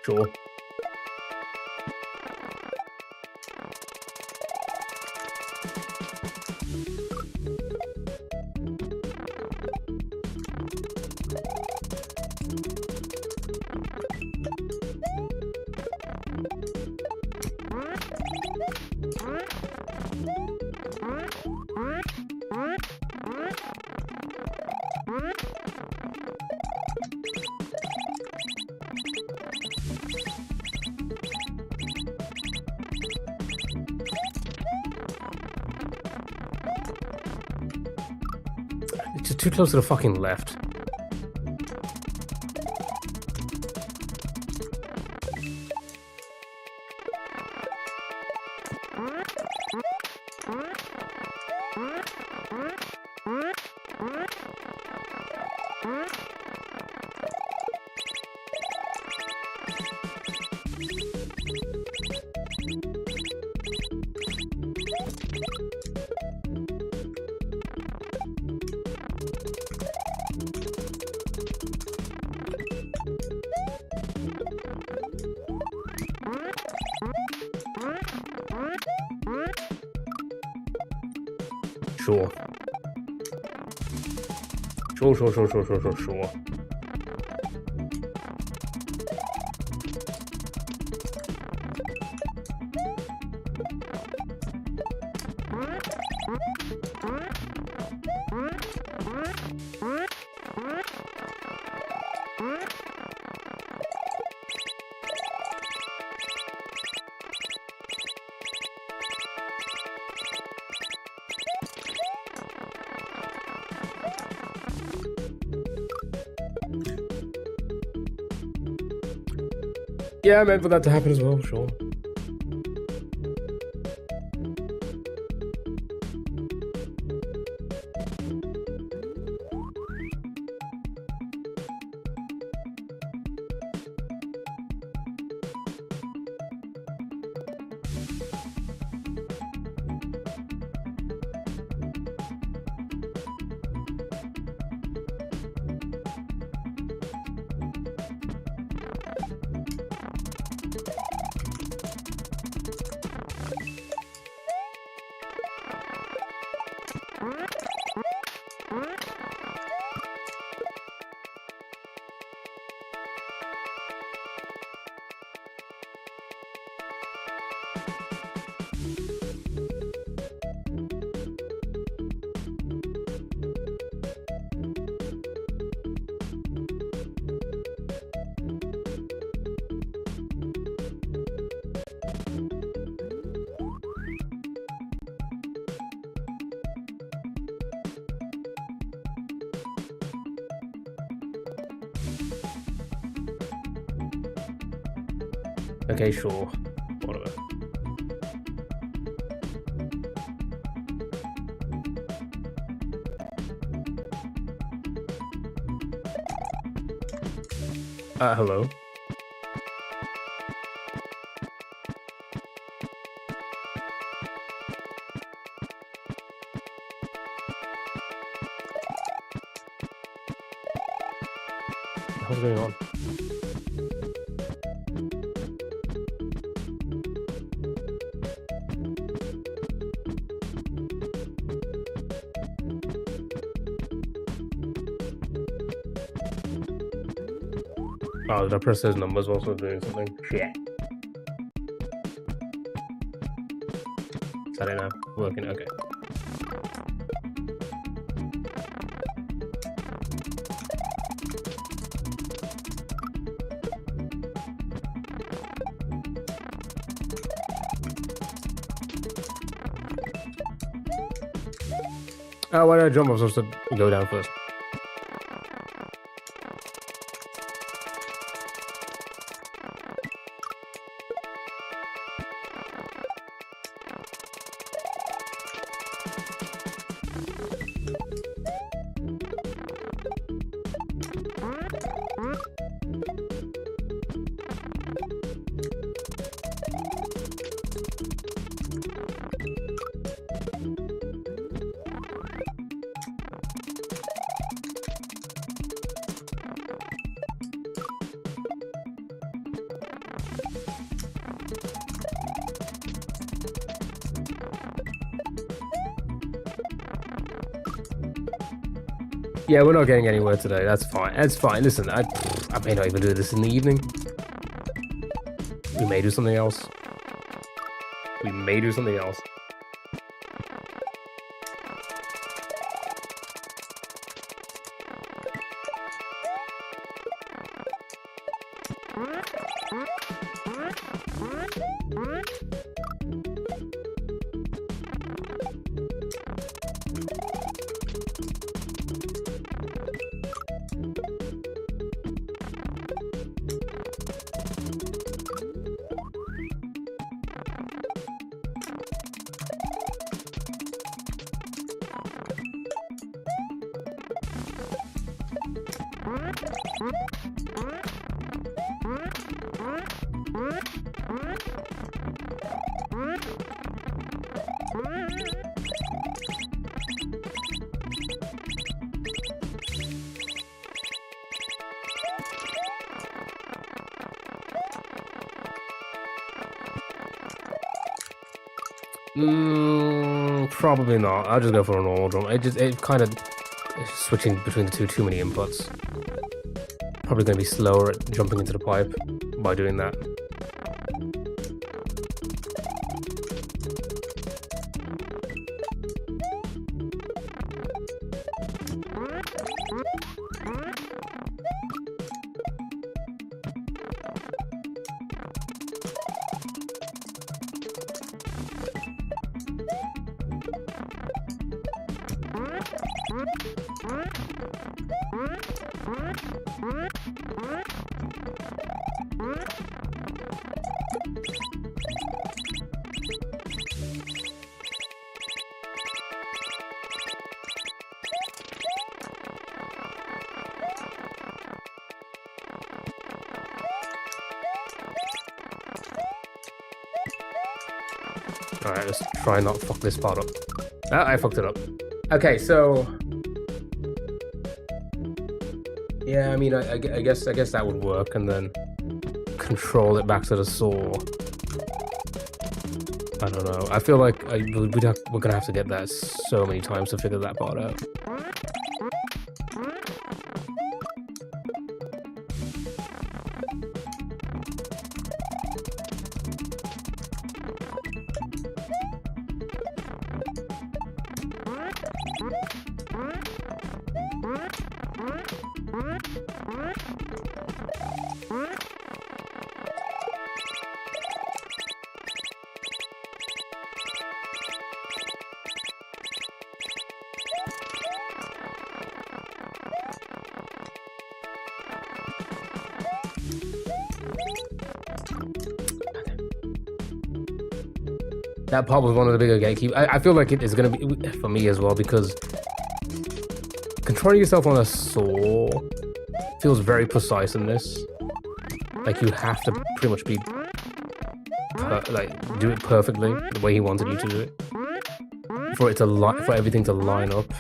Sure. It's too close to the fucking left. Sure. Sure. Yeah, I meant for that to happen as well, sure. Okay, sure. Whatever. Hello? What's going on? Oh, did I press those numbers also doing something? Shit. Is that it now? Working, okay. Oh, why did I jump? I was supposed to go down first. Yeah, we're not getting anywhere today. That's fine. That's fine. Listen, I may not even do this in the evening. We may do something else. We may do something else. Probably not. I'll just go for a normal drum. It kind of switching between the two too many inputs. Probably going to be slower at jumping into the pipe by doing that. Alright, let's try not fuck this part up. Ah, I fucked it up. Okay, so... Yeah, I mean, I guess that would work, and then control it back to the saw. I don't know. I feel like we're gonna have to get that so many times to figure that part out. That part was one of the bigger gatekeepers. I feel like it is going to be for me as well, because controlling yourself on a saw feels very precise in this. Like, you have to pretty much be do it perfectly the way he wanted you to do it for it to for everything to line up.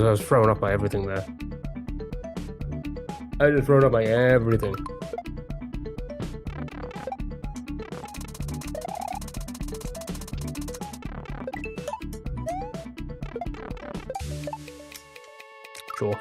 I was thrown up by everything there. I was thrown up by everything. Sure.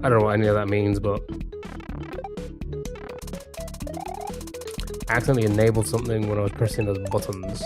I don't know what any of that means, but I accidentally enabled something when I was pressing those buttons.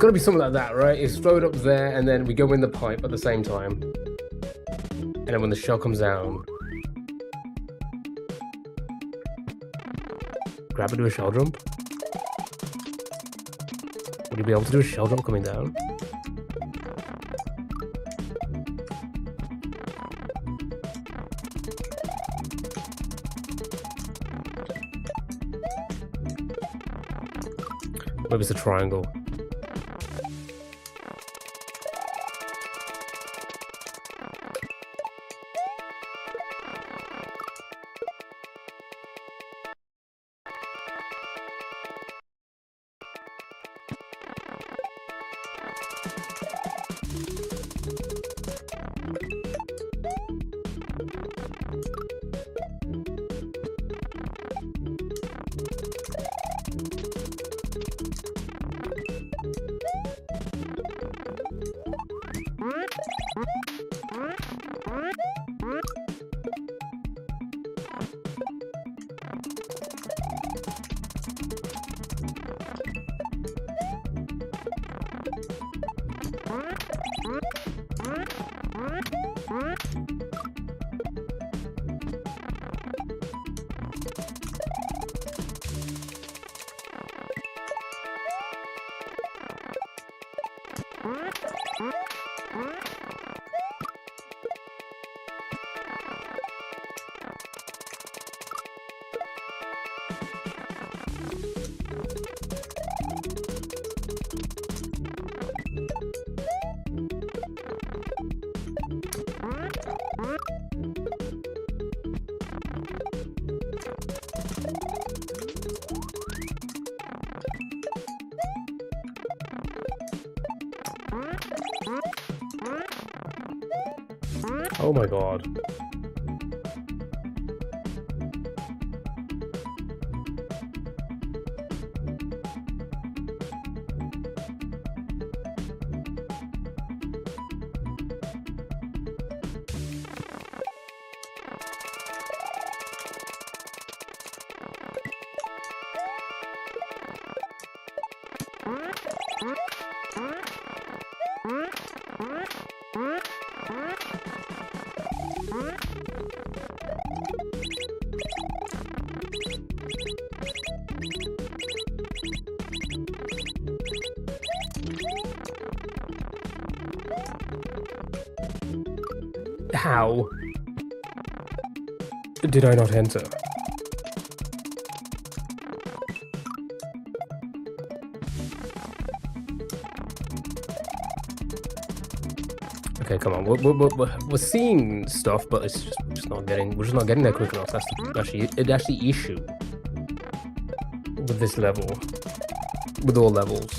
got to be something like that, right? It's throw it up there, and then we go in the pipe at the same time. And then when the shell comes down, grab it, do a shell jump. Would you be able to do a shell jump coming down? Maybe it's a triangle. Oh my god. How did I not enter? Okay, come on. We're seeing stuff, but it's just not getting. We're just not getting there quick enough. That's the issue with this level, with all levels,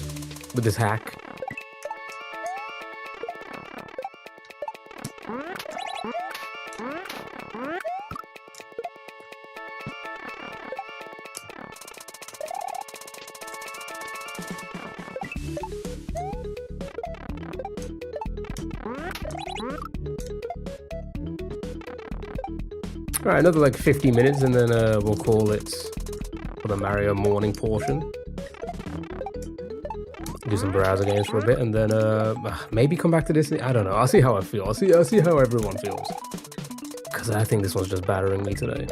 with this hack. Alright, another like 50 minutes and then we'll call it for the Mario morning portion. Do some browser games for a bit and then maybe come back to this. I don't know. I'll see how I feel. I'll see how everyone feels. Because I think this one's just battering me today.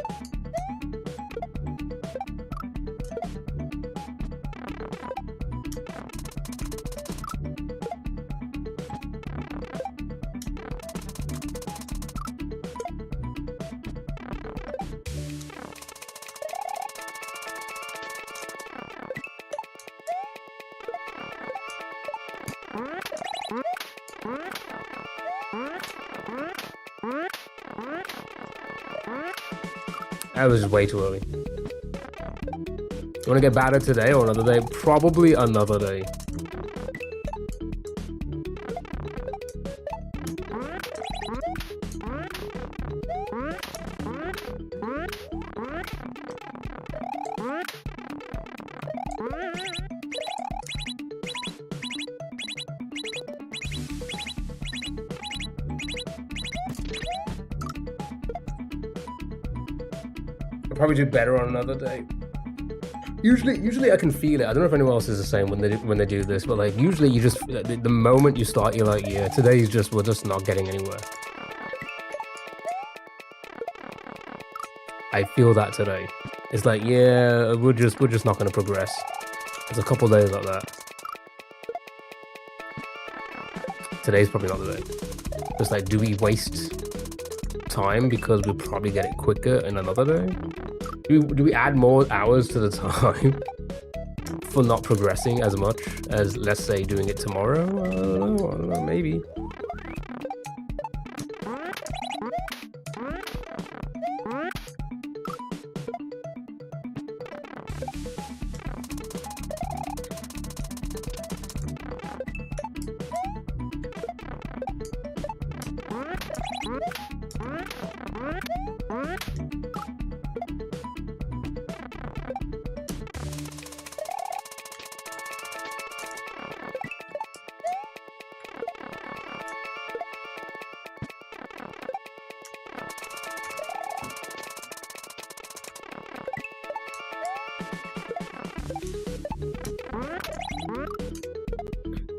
That was way too early. You want to get battered today or another day? Probably another day. I'll probably do better on another day. Usually I can feel it. I don't know if anyone else is the same when they do this, but like usually you just the moment you start, you're like, yeah, today's just we're just not getting anywhere. I feel that today. It's like, yeah, we're just not gonna progress. There's a couple days like that. Today's probably not the day. Just like, do we waste time because we'll probably get it quicker in another day? Do we add more hours to the time for not progressing as much as, let's say, doing it tomorrow? I don't know, maybe.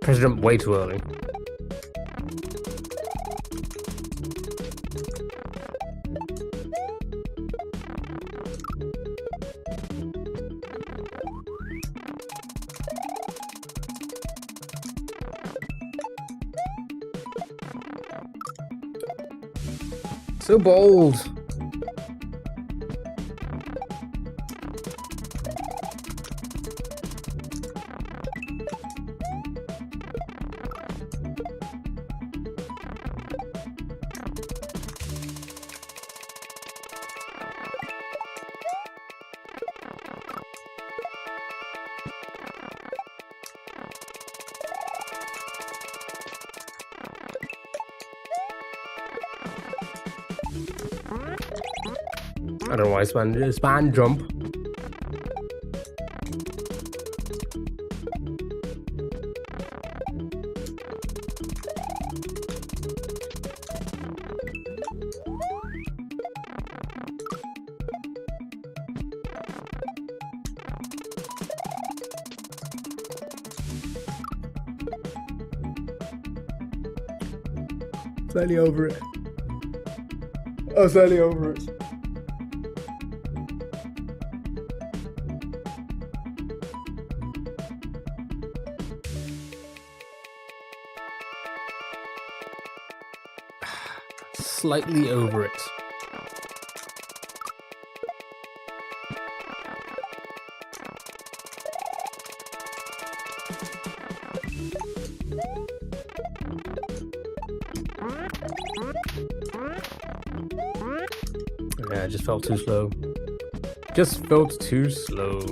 Press jump way too early. So bold. I don't know why span jump. Slightly over it. Oh, slightly over it. Slightly over it. Yeah, it just felt too slow. Just felt too slow.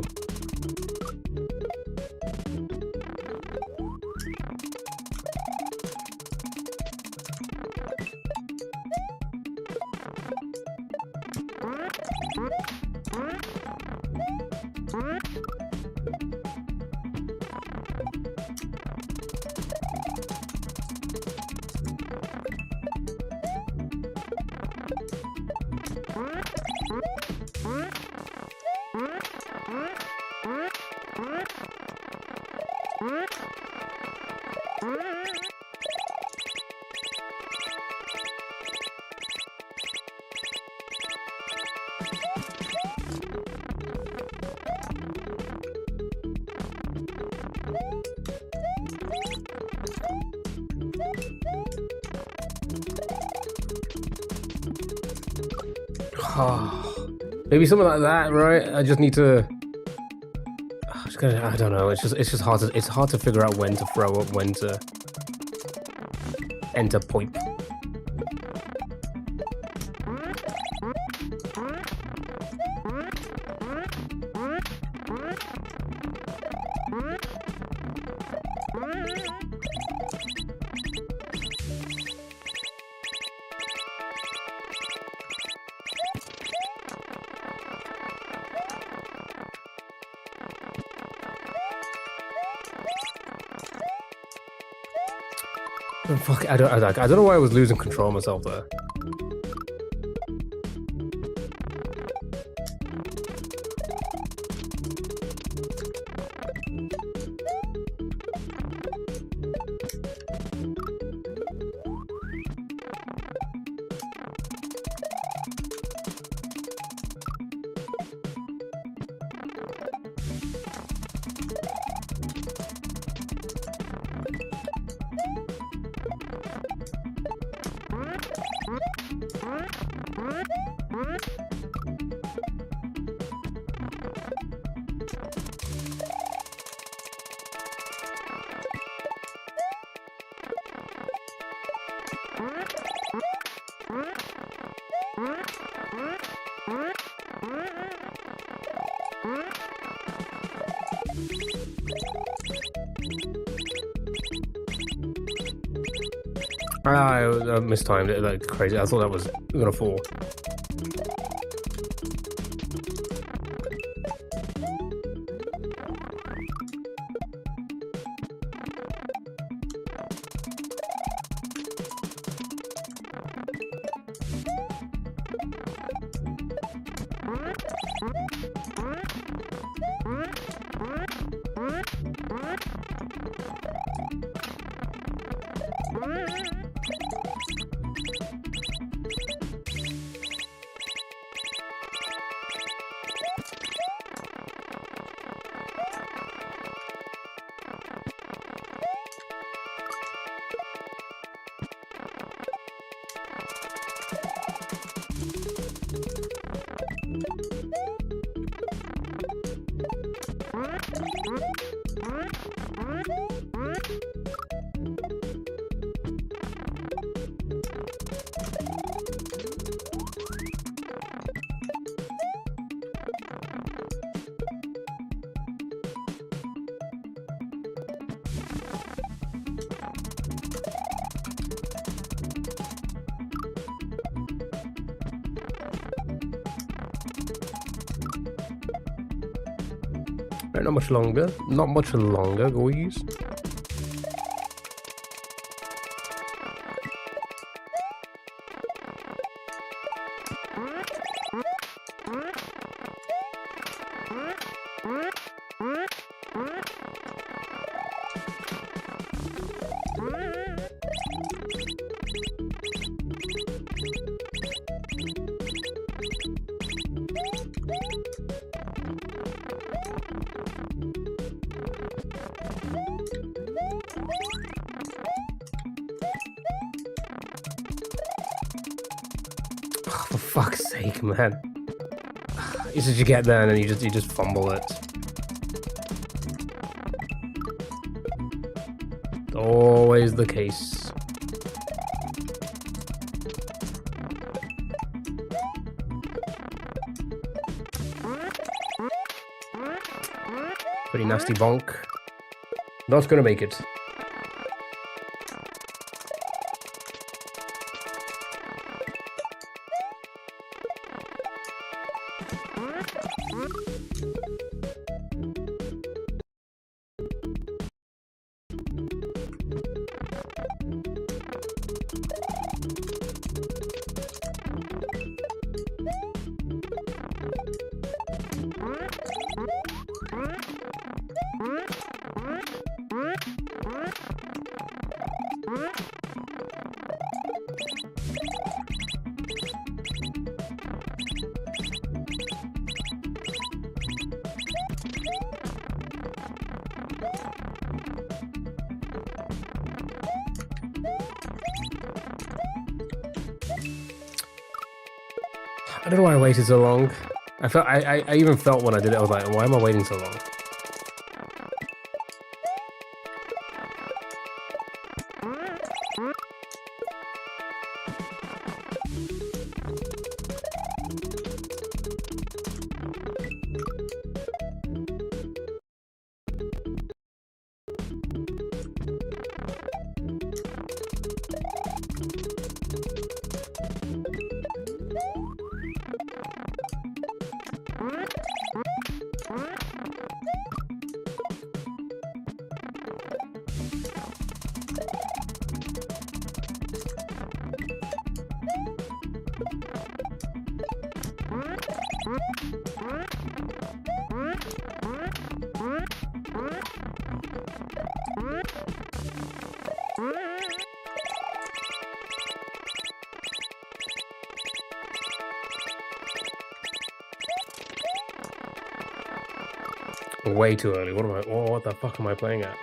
Maybe something like that, right? I just need to. I don't know. It's just hard to. It's hard to figure out when to throw up, when to enter point. Fuck, I don't know why I was losing control of myself there. I mistimed it like crazy. I thought that was gonna fall. Right, not much longer. Not much longer, guys. For fuck's sake, man. It's just you get there and then you just fumble it. Always the case. Pretty nasty bonk. Not gonna make it. I don't know why I waited so long. I even felt when I did it, I was like, why am I waiting so long? Way too early. What am I? Oh, what the fuck am I playing at?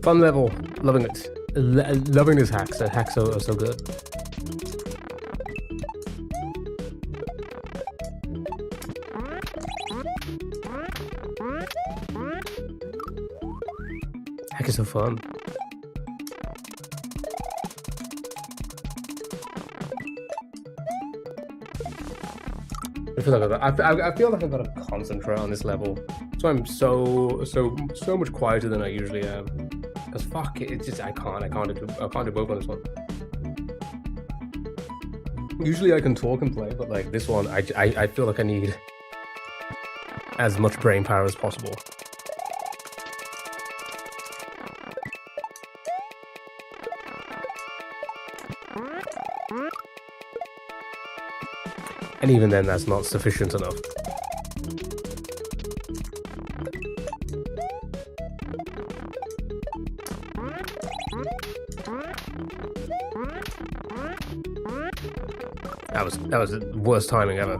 Fun level. Loving it. Loving this hack. The hacks are so good. Hack is so fun. I feel like I've got to concentrate on this level. That's why I'm so much quieter than I usually am. Cause fuck it, it's just I can't do both on this one. Usually I can talk and play, but like this one, I feel like I need as much brain power as possible. And even then, that's not sufficient enough. That was the worst timing ever.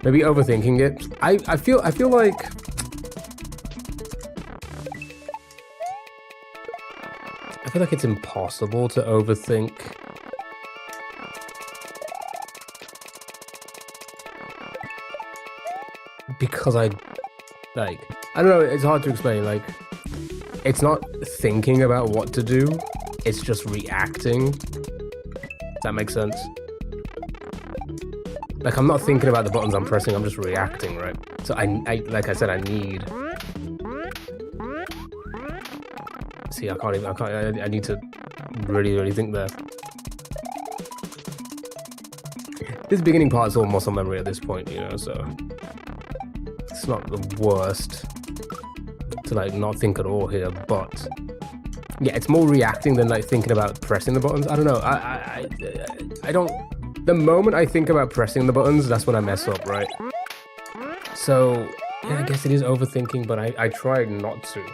Maybe overthinking it. I feel like it's impossible to overthink. Because I don't know, it's hard to explain. Like, it's not thinking about what to do, it's just reacting. Does that make sense? Like, I'm not thinking about the buttons I'm pressing, I'm just reacting, right? So I like I said, I need... See, I need to really think there. This beginning part is all muscle memory at this point, you know, so... It's not the worst to, like, not think at all here, but... Yeah, it's more reacting than, like, thinking about pressing the buttons. I don't know, I don't... The moment I think about pressing the buttons, that's when I mess up, right? So, yeah, I guess it is overthinking, but I try not to.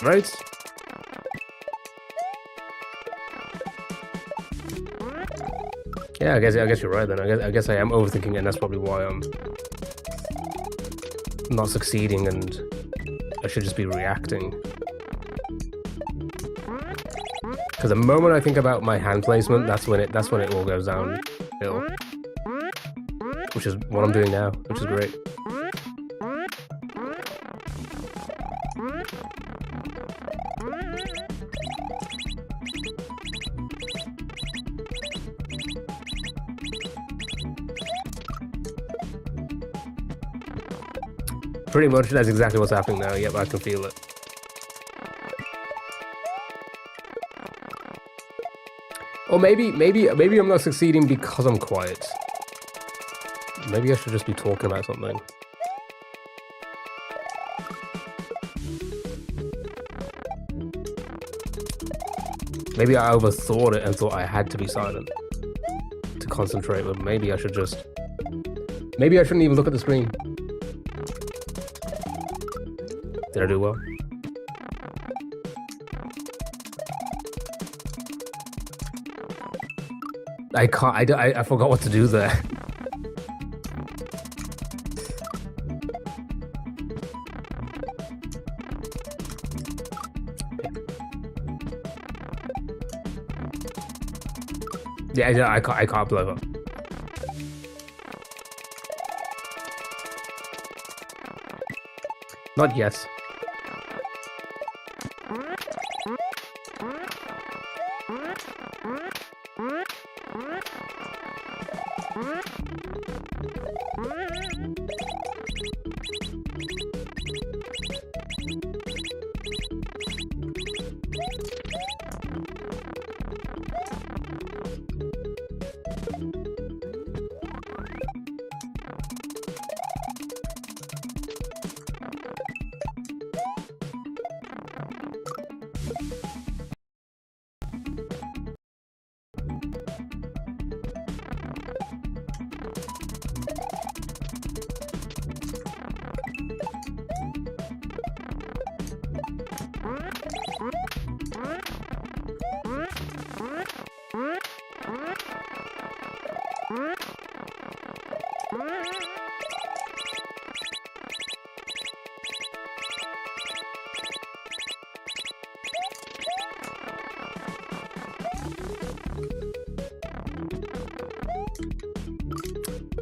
Right? Yeah, I guess you're right then. I guess I am overthinking, and that's probably why I'm not succeeding, and I should just be reacting. Because the moment I think about my hand placement, that's when it all goes downhill. Which is what I'm doing now, which is great. Pretty much, that's exactly what's happening now. Yep, I can feel it. Or maybe I'm not succeeding because I'm quiet. Maybe I should just be talking about something. Maybe I overthought it and thought I had to be silent to concentrate, but maybe I should just... Maybe I shouldn't even look at the screen. Did I do well? I forgot what to do there. Yeah, I can't blow up. Not yet.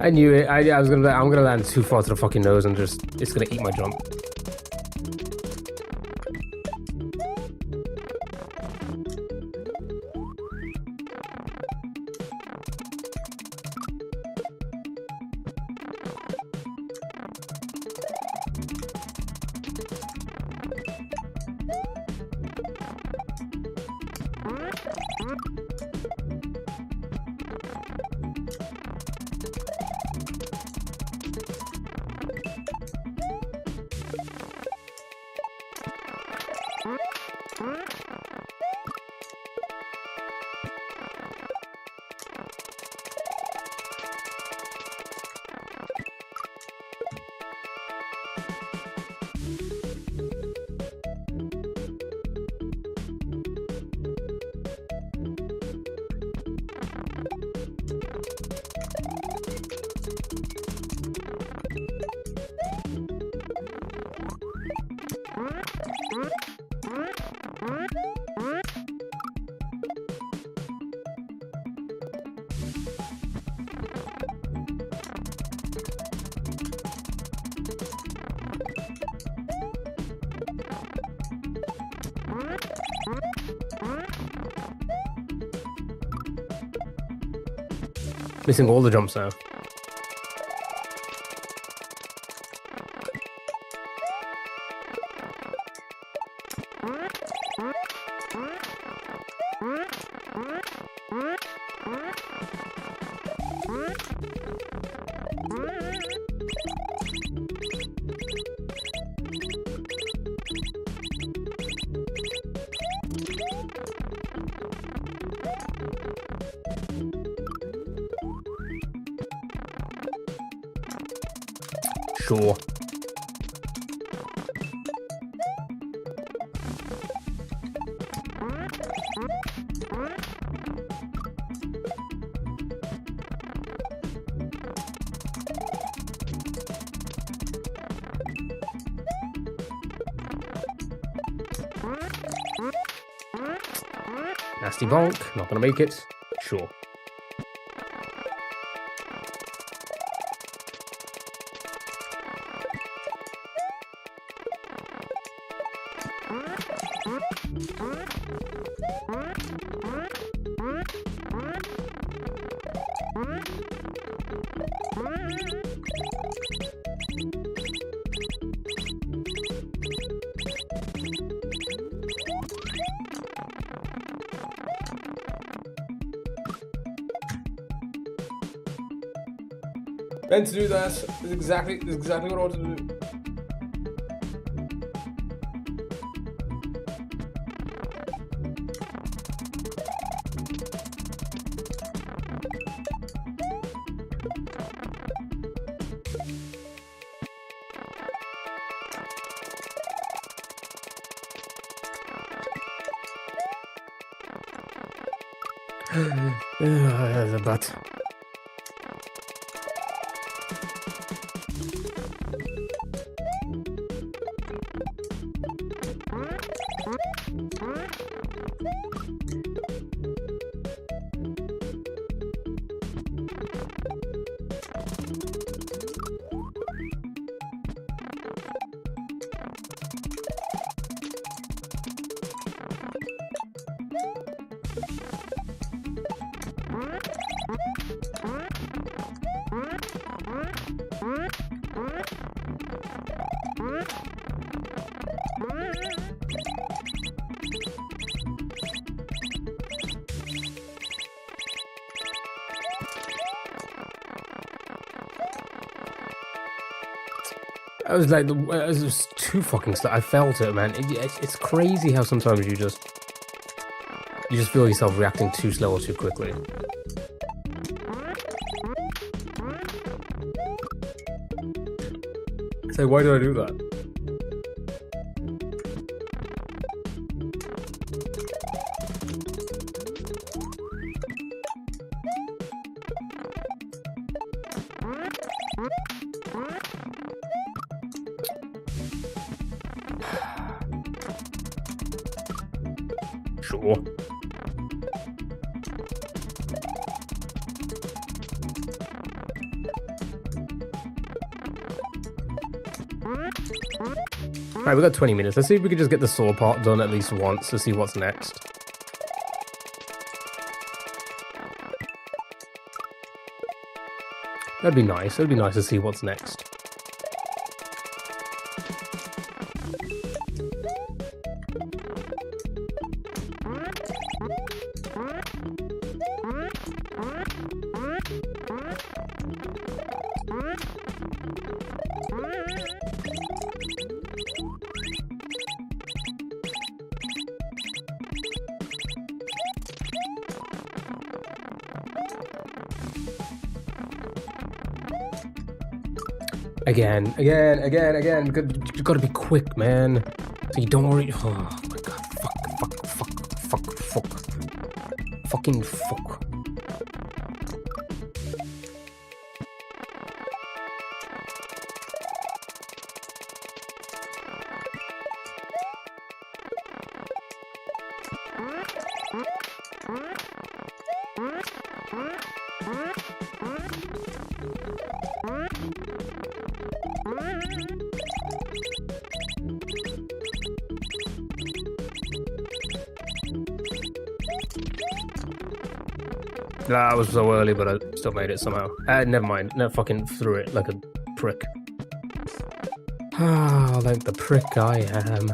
I knew it. I was gonna. I'm gonna land too far to the fucking nose and just. It's gonna eat my jump. Missing all the jumps now. Sure. Nasty bonk, not gonna make it. Sure. Meant to do that. Is exactly what I wanted to do. The butt. I was like, it was too fucking slow. I felt it, man. It's crazy how sometimes you just feel yourself reacting too slow or too quickly. So why do I do that? Sure. Alright, we got 20 minutes. Let's see if we can just get the saw part done at least once to see what's next. That'd be nice. It'd be nice to see what's next. Again. You gotta be quick, man. So you don't worry. Oh my god. Fuck. Fucking fuck. That was so early, but I still made it somehow. Never mind. No, fucking threw it like a prick. Ah, like the prick I am.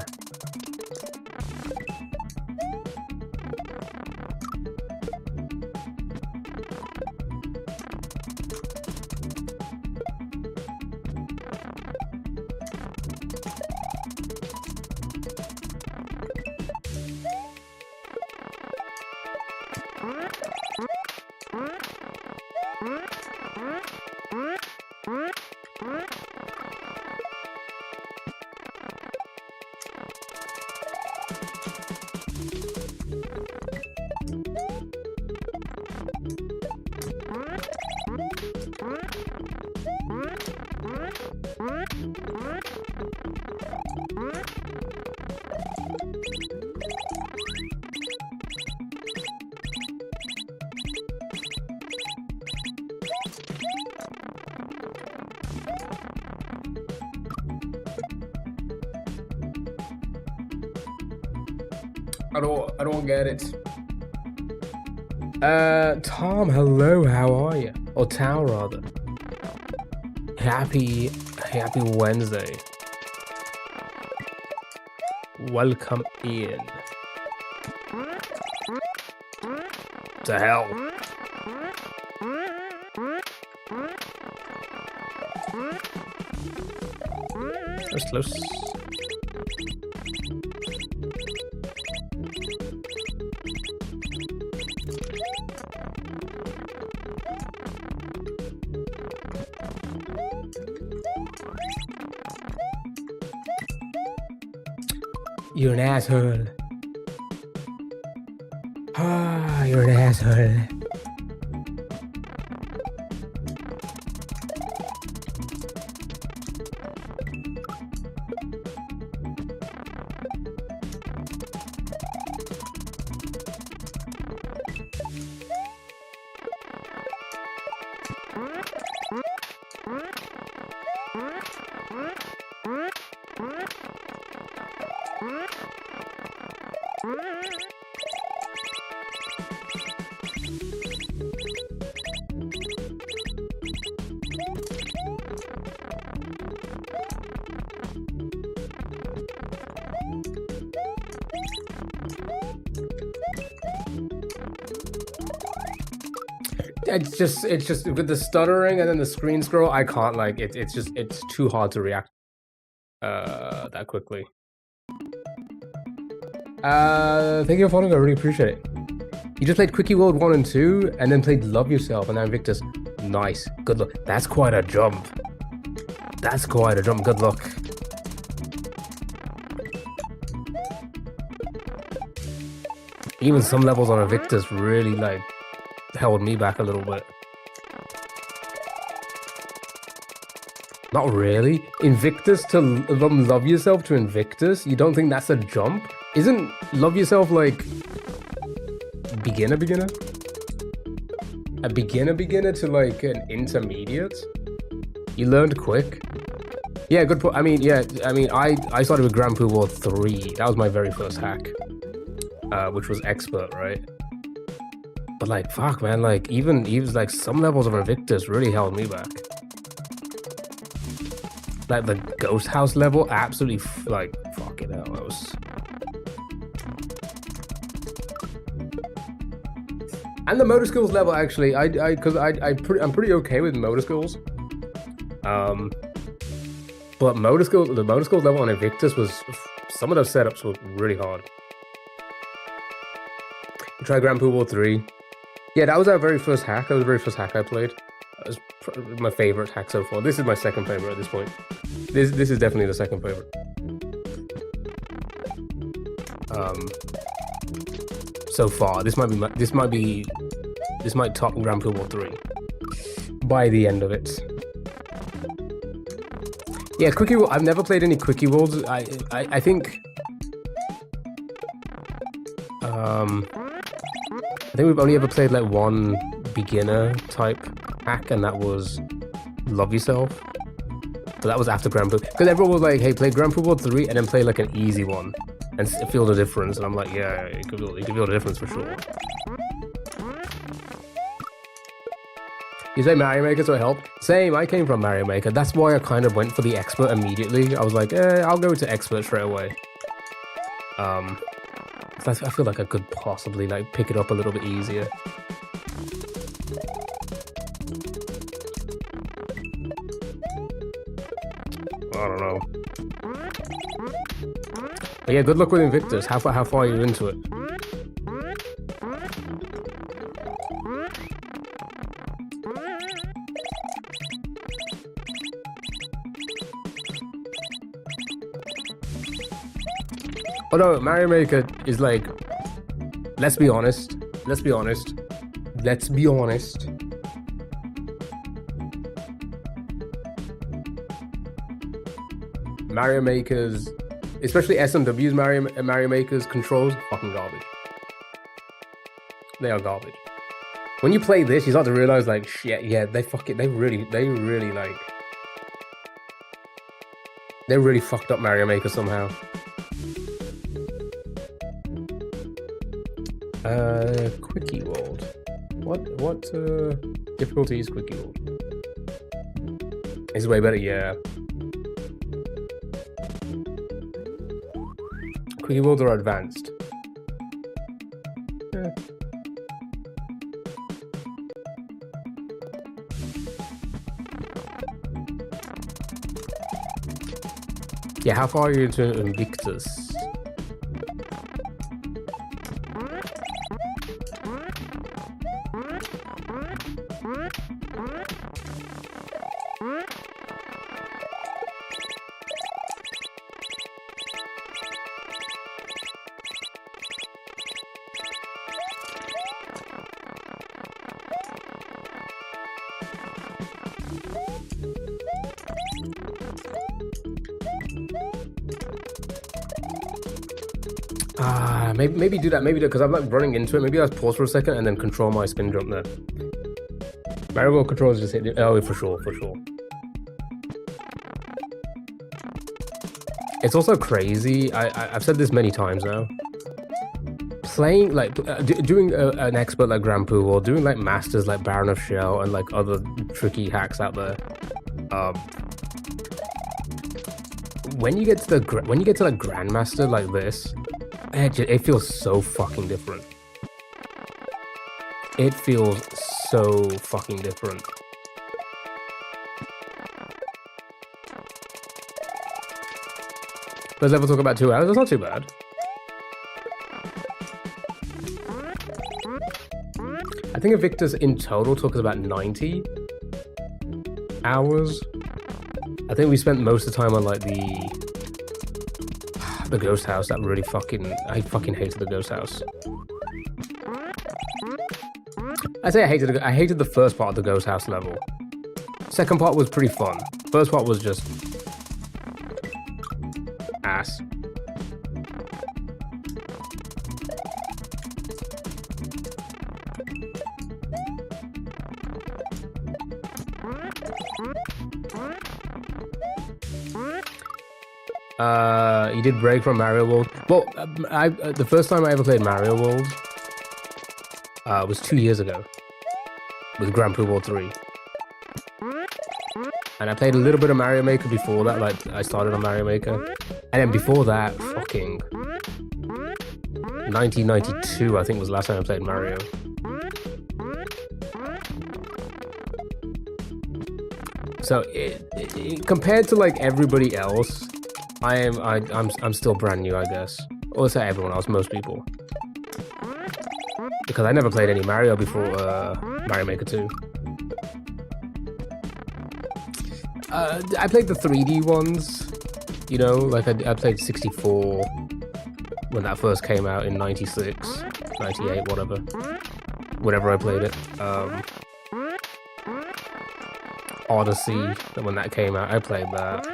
I don't get it. Tom, hello, how are you? Or Tao, rather. Happy Wednesday. Welcome in. To hell. That's close. You're an asshole. Ah, you're an asshole. It's just with the stuttering and then the screen scroll, I can't, like, it's too hard to react that quickly. Thank you for following, I really appreciate it. You just played Quickie World 1 and 2 and then played Love Yourself and now Invictus. Nice, good luck. That's quite a jump. That's quite a jump, good luck. Even some levels on Invictus really, like, held me back a little bit. Not really. Invictus to Love Yourself to Invictus? You don't think that's a jump? Isn't Love Yourself like beginner? A beginner to like an intermediate? You learned quick. Yeah, good point. I mean, yeah, I started with Grand Poo World 3. That was my very first hack, which was expert, right? But like, fuck, man, like even like some levels of Invictus really held me back. Like the Ghost House level, absolutely, like, fucking hell, that was. And the motor skills level, actually, I'm pretty okay with motor skills. But the motor skills level on Invictus was, some of those setups were really hard. You try Grand Poo World 3. Yeah, that was our very first hack. That was the very first hack I played. That was my favorite hack so far. This is my second favorite at this point. This is definitely the second favorite. So far, this might top Grand Poo World 3 by the end of it. Yeah, Quickie. I've never played any Quickie Worlds. I think. I think we've only ever played like one beginner type hack, and that was Love Yourself. But that was after Grand Poo, because everyone was like, "Hey, play Grand Poo World 3 and then play like an easy one and feel the difference." And I'm like, "Yeah, you can feel the difference for sure." You say Mario Maker, so it helped? Same, I came from Mario Maker. That's why I kind of went for the expert immediately. I was like, I'll go to expert straight away. I feel like I could possibly like pick it up a little bit easier. I don't know. But yeah, good luck with Invictus. How far are you into it? Oh no, Mario Maker is like, let's be honest. Mario Maker's, especially SMW's Mario Maker's controls, fucking garbage. They are garbage. When you play this, you start to realize like, shit, yeah, they really fucked up Mario Maker somehow. Quickie World. What difficulty is Quickie World? It's way better, yeah. Quickie Worlds are advanced. Yeah, how far are you into Invictus? Maybe do that. Maybe because I'm like running into it. Maybe I'll pause for a second and then control my spin jump there. Mario World controls just hit. Oh, for sure. It's also crazy. I've said this many times now. Playing like doing an expert like Grand Poo or doing like masters like Baron of Shell and like other tricky hacks out there. When you get to like Grandmaster like this. It feels so fucking different. It feels so fucking different. First level took about 2 hours. That's not too bad. I think Invictus in total took us about 90 hours. I think we spent most of the time on like the Ghost House. That really I fucking hated the Ghost House. I say I hated the first part of the Ghost House level. Second part was pretty fun. First part was just ass. He did break from Mario World. Well, the first time I ever played Mario World was 2 years ago with Grand Prix World 3. And I played a little bit of Mario Maker before that, like I started on Mario Maker. And then before that, fucking 1992, I think was the last time I played Mario. So compared to like everybody else, I'm still brand new, I guess. Or say everyone else, most people. Because I never played any Mario before Mario Maker 2. I played the 3D ones, you know, like I played 64 when that first came out in 96, 98, whatever I played it. Odyssey, when that came out, I played that.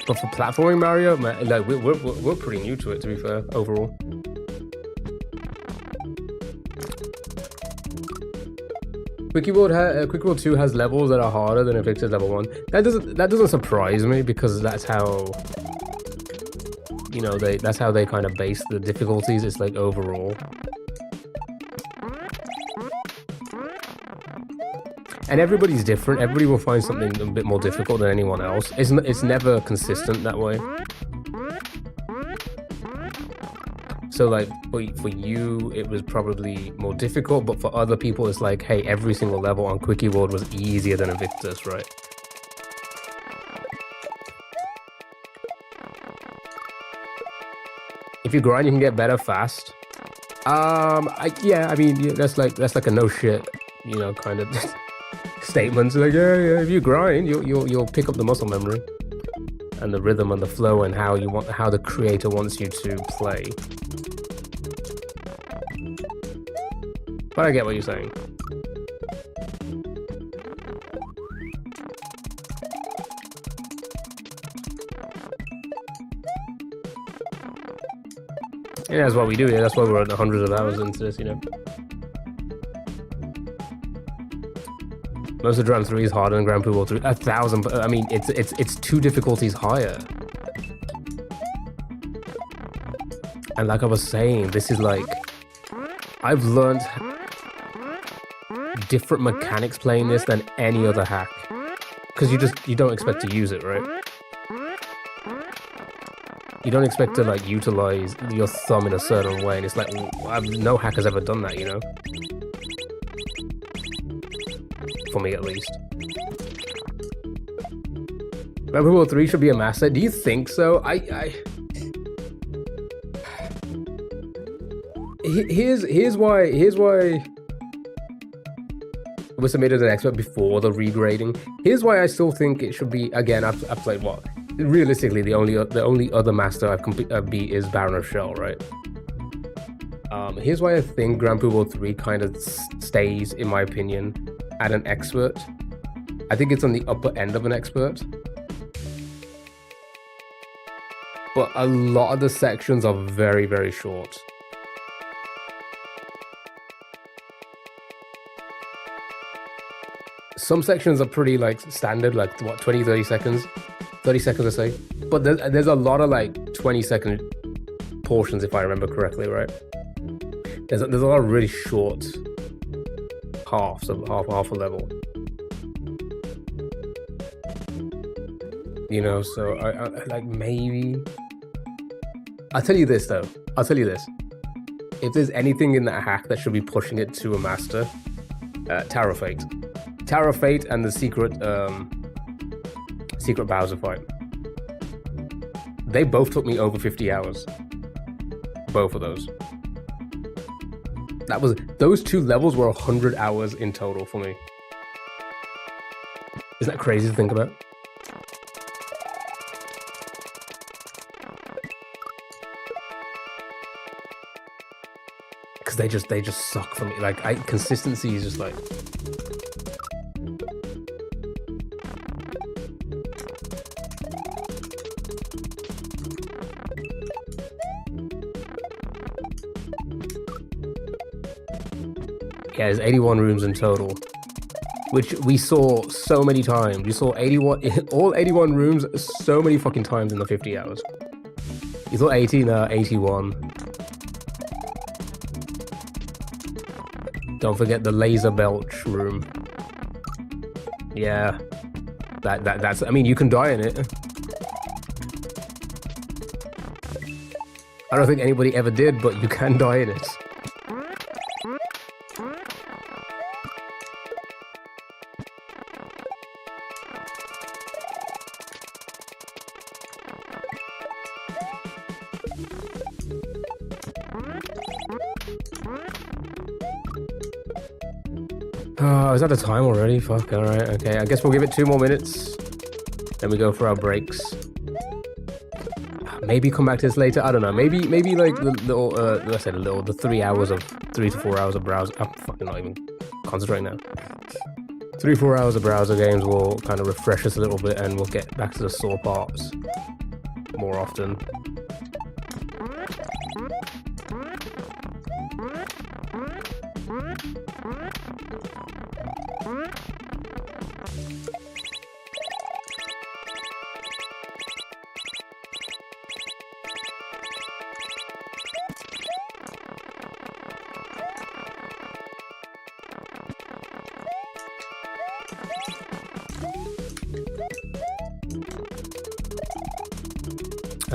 But for platforming Mario, like we're pretty new to it, to be fair, overall. Quickie World 2 has levels that are harder than Invictus level 1. That doesn't surprise me, because that's how, you know, that's how they kind of base the difficulties. It's like overall. And everybody's different. Everybody will find something a bit more difficult than anyone else. It's never consistent that way. So like for you, it was probably more difficult, but for other people, it's like, hey, every single level on Quickie World was easier than Invictus, right? If you grind, you can get better fast. Yeah, I mean, that's like a no shit, you know, kind of statement. Like, yeah, if you grind, you'll pick up the muscle memory and the rhythm and the flow and how the creator wants you to play. But I get what you're saying. Yeah, that's what we do. Yeah, that's why we're at hundreds of hours into this, you know. Most of Dram 3 is harder than Grand Prix World 3. 1,000, but I mean, it's 2 difficulties higher. And like I was saying, this is like, I've learned different mechanics playing this than any other hack, because you don't expect to use it, right? You don't expect to like utilize your thumb in a certain way, and it's like, no hack has ever done that, you know? For me, at least. Grand Prix World 3 should be a master. Do you think so? Here's why it was submitted as an expert before the regrading. Here's why I still think it should be. Again, I've played what? Realistically, the only other master I've beat is Baron of Shell, right? Here's why I think Grand Prix World 3 kind of stays, in my opinion, at an expert. I think it's on the upper end of an expert. But a lot of the sections are very, very short. Some sections are pretty like standard, like what, 20, 30 seconds? 30 seconds, I say. But there's a lot of like 20-second portions, if I remember correctly, right? There's a lot of really short half a level. You know, so I like, maybe. I'll tell you this though. If there's anything in that hack that should be pushing it to a master, Tower of Fate. Tower of Fate and the secret Bowser fight. They both took me over 50 hours. Both of those. Those 2 levels were 100 hours in total for me. Isn't that crazy to think about? Because they just suck for me. Like, consistency is just like. Yeah, there's 81 rooms in total. which we saw so many times. We saw 81, all 81 rooms so many fucking times in the 50 hours. You saw 80, no, 81. Don't forget the laser belch room. Yeah, that's. I mean, you can die in it. I don't think anybody ever did, but you can die in it. Oh, is that the time already? Fuck, alright, okay. I guess we'll give it 2 more minutes. Then we go for our breaks. Maybe come back to this later. I don't know. Maybe like the little, let's say the 3 hours of 3 to 4 hours of browser. I'm fucking not even concentrating now. 3 4 hours of browser games will kind of refresh us a little bit, and we'll get back to the sore parts more often.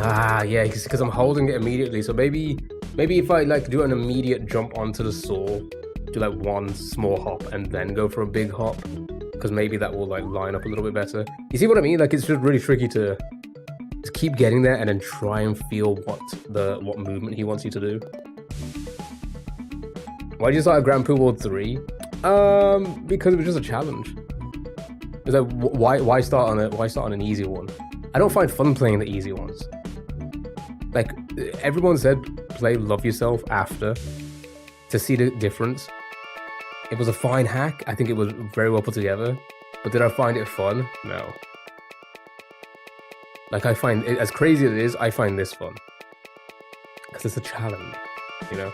Ah, yeah, because I'm holding it immediately. So maybe if I like do an immediate jump onto the saw, do like 1 small hop and then go for a big hop, because maybe that will like line up a little bit better. You see what I mean? Like, it's just really tricky to keep getting there and then try and feel what movement he wants you to do. Why did you start at Grand Prix World 3? Because it was just a challenge. It's like, why start on an easy one? I don't find fun playing the easy ones. Like, everyone said play Love Yourself after to see the difference. It was a fine hack. I think it was very well put together. But did I find it fun? No. Like, I find it, as crazy as it is, I find this fun. Because it's a challenge, you know?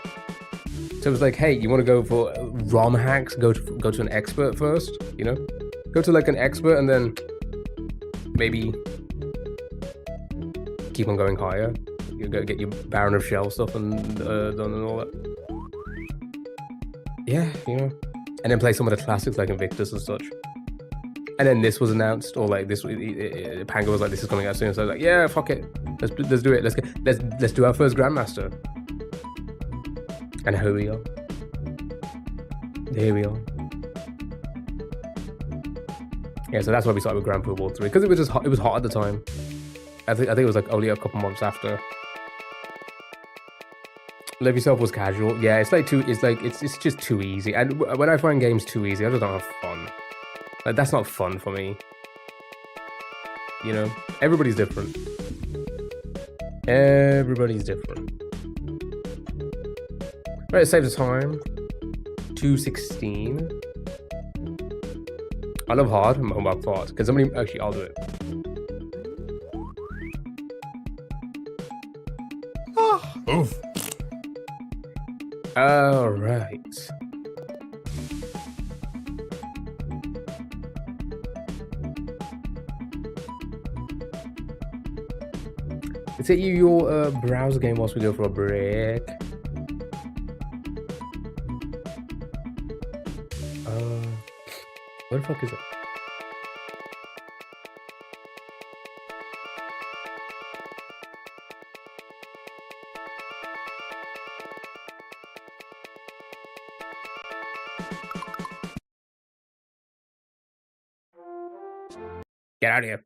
So it was like, hey, you want to go for ROM hacks? Go to an expert first, you know? Go to like an expert and then maybe keep on going higher. You go get your Baron of Shell stuff and done and all that. Yeah, you know. And then play some of the classics like Invictus and such. And then this was announced, or like this, Panga was like, this is coming out soon. So I was like, yeah, fuck it, let's do it. Let's do our first Grandmaster. And here we are. Here we are. Yeah, so that's why we started with Grand Prix World 3, because it was just hot. It was hot at the time. I think it was like only a couple months after. Love Yourself was casual. Yeah, it's just too easy. And when I find games too easy, I just don't have fun. Like, that's not fun for me. You know, everybody's different. Everybody's different. Right, save the time. 2:16. I love hard. I'm back fast. Because somebody actually, I'll do it. Oof. All right. Let's hit your browser game whilst we go for a break. Where the fuck is it? Get out of here.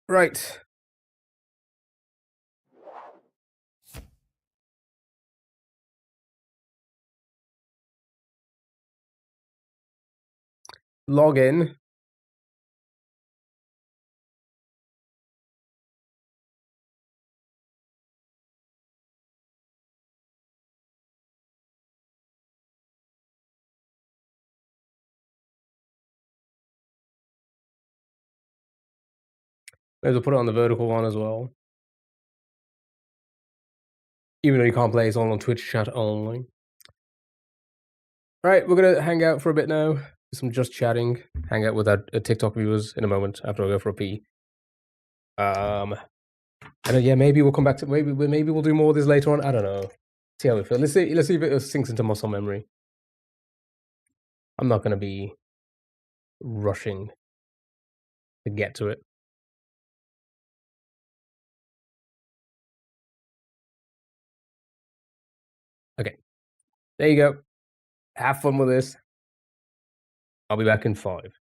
Right. Log in. Maybe we'll put it on the vertical one as well. Even though you can't play, it's all on Twitch chat only. Right, we're gonna hang out for a bit now. Do some just chatting. Hang out with our TikTok viewers in a moment after I go for a pee. And yeah, maybe we'll come back to maybe we'll do more of this later on. I don't know. See how we feel. Let's see if it sinks into muscle memory. I'm not gonna be rushing to get to it. Okay, there you go. Have fun with this. I'll be back in 5.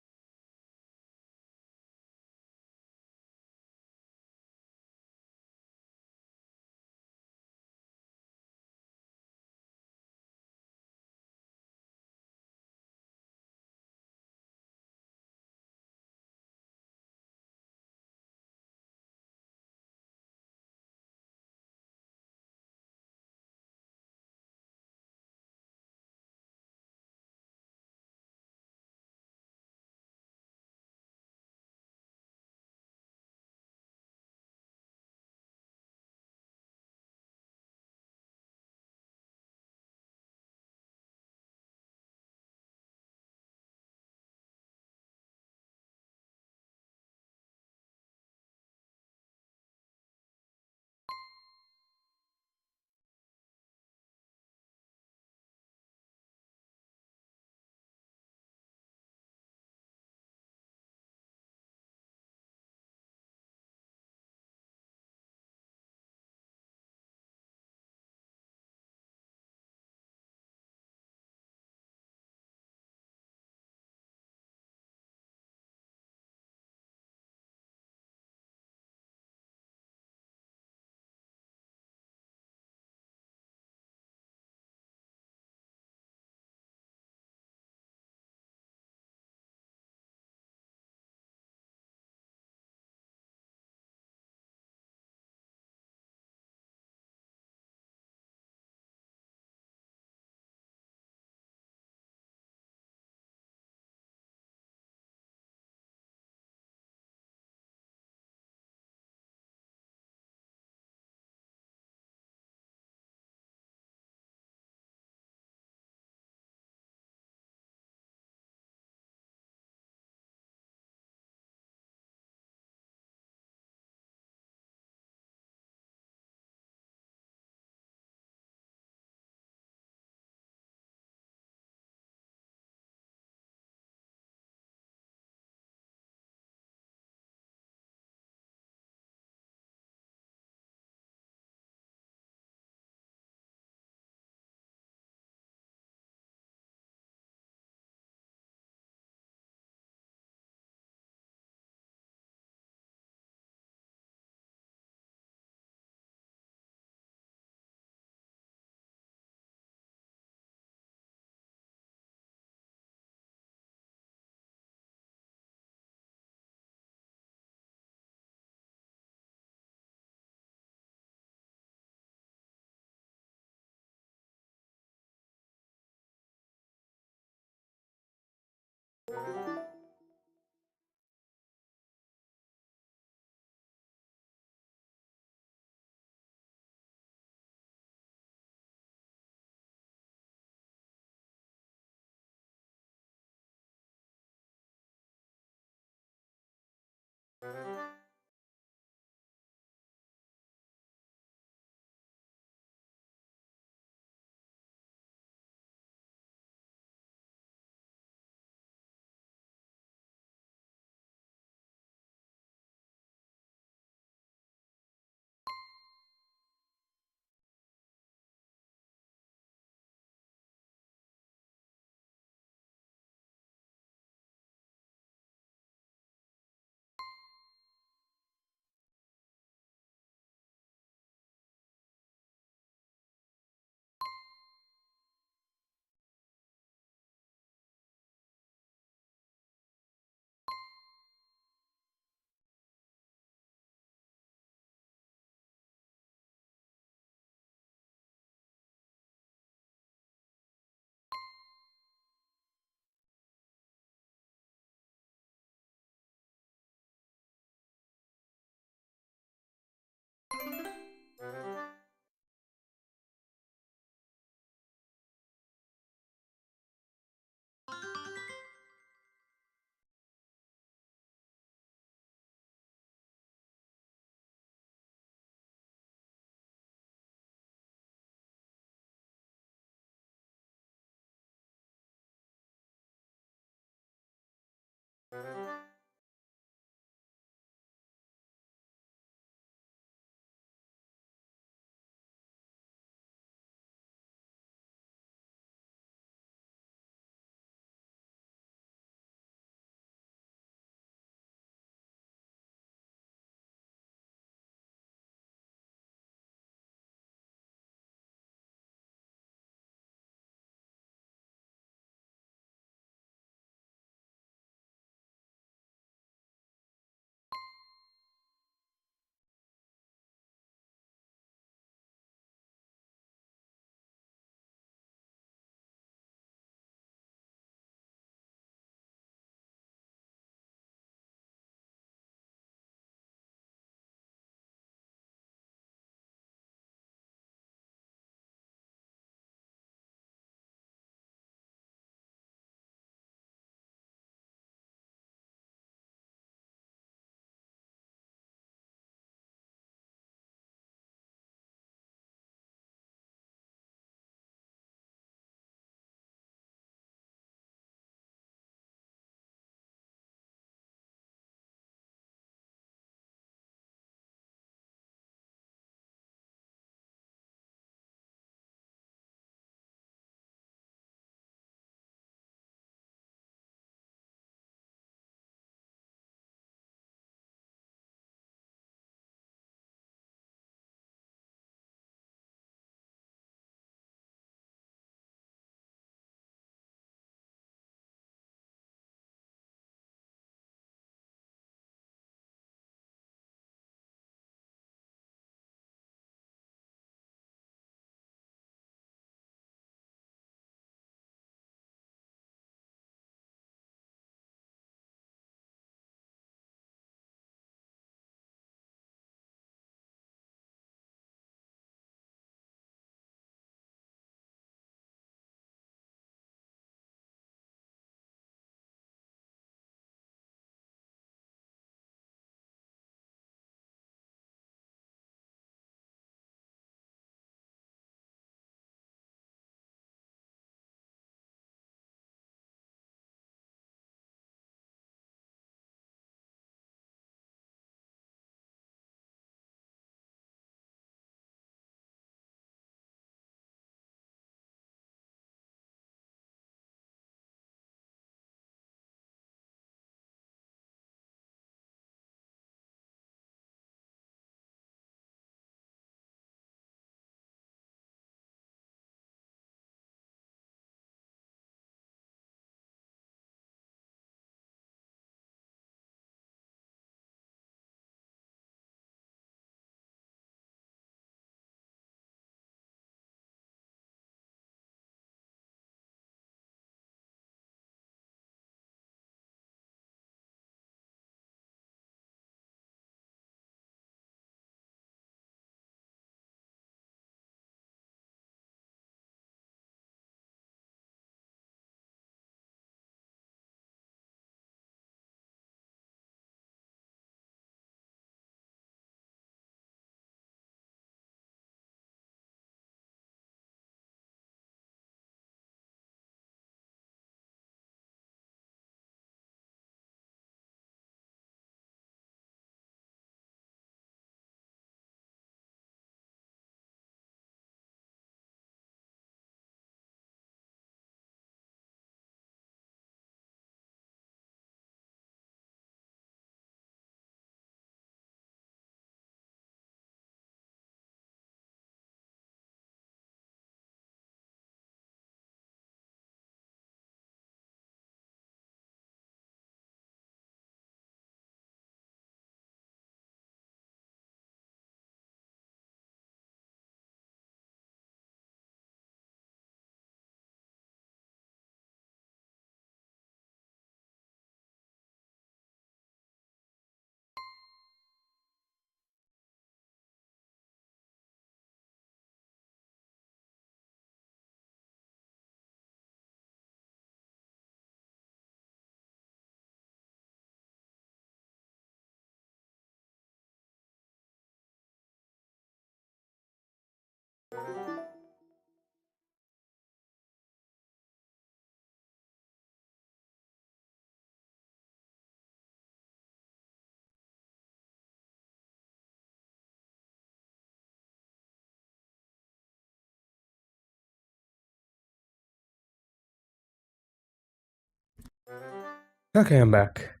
Okay, I'm back.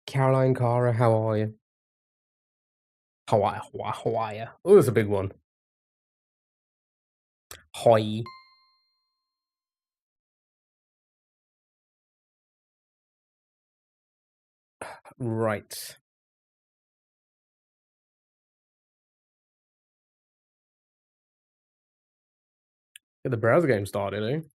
Caroline, Cara, how are you? Hawaii, Hawaii. Oh, that's a big one. Hawaii. Right. Get the browser game started, eh?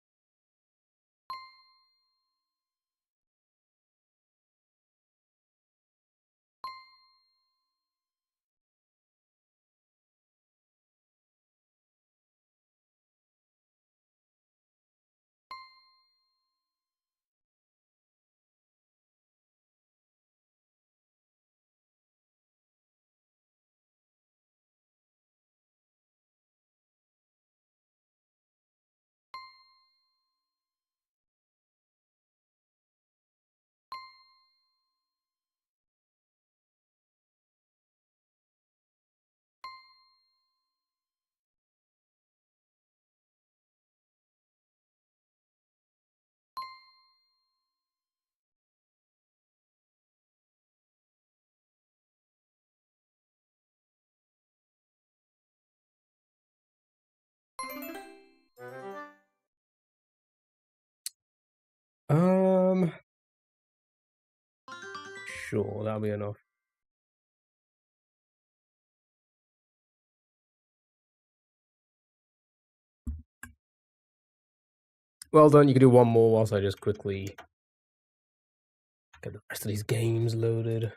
Um, sure, that'll be enough. Well done. You can do one more whilst I just quickly get the rest of these games loaded.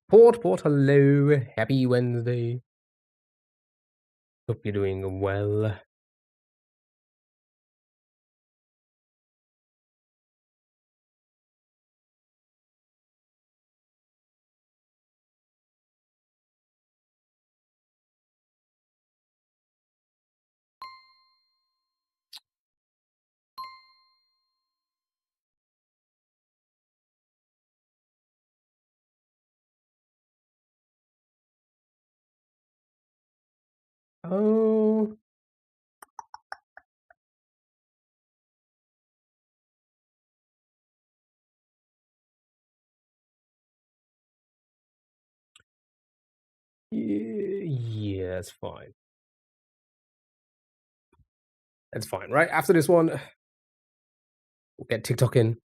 Port, hello. Happy Wednesday. Hope you're doing well. Oh. Yeah, that's fine. That's fine, right? After this one, we'll get TikTok in.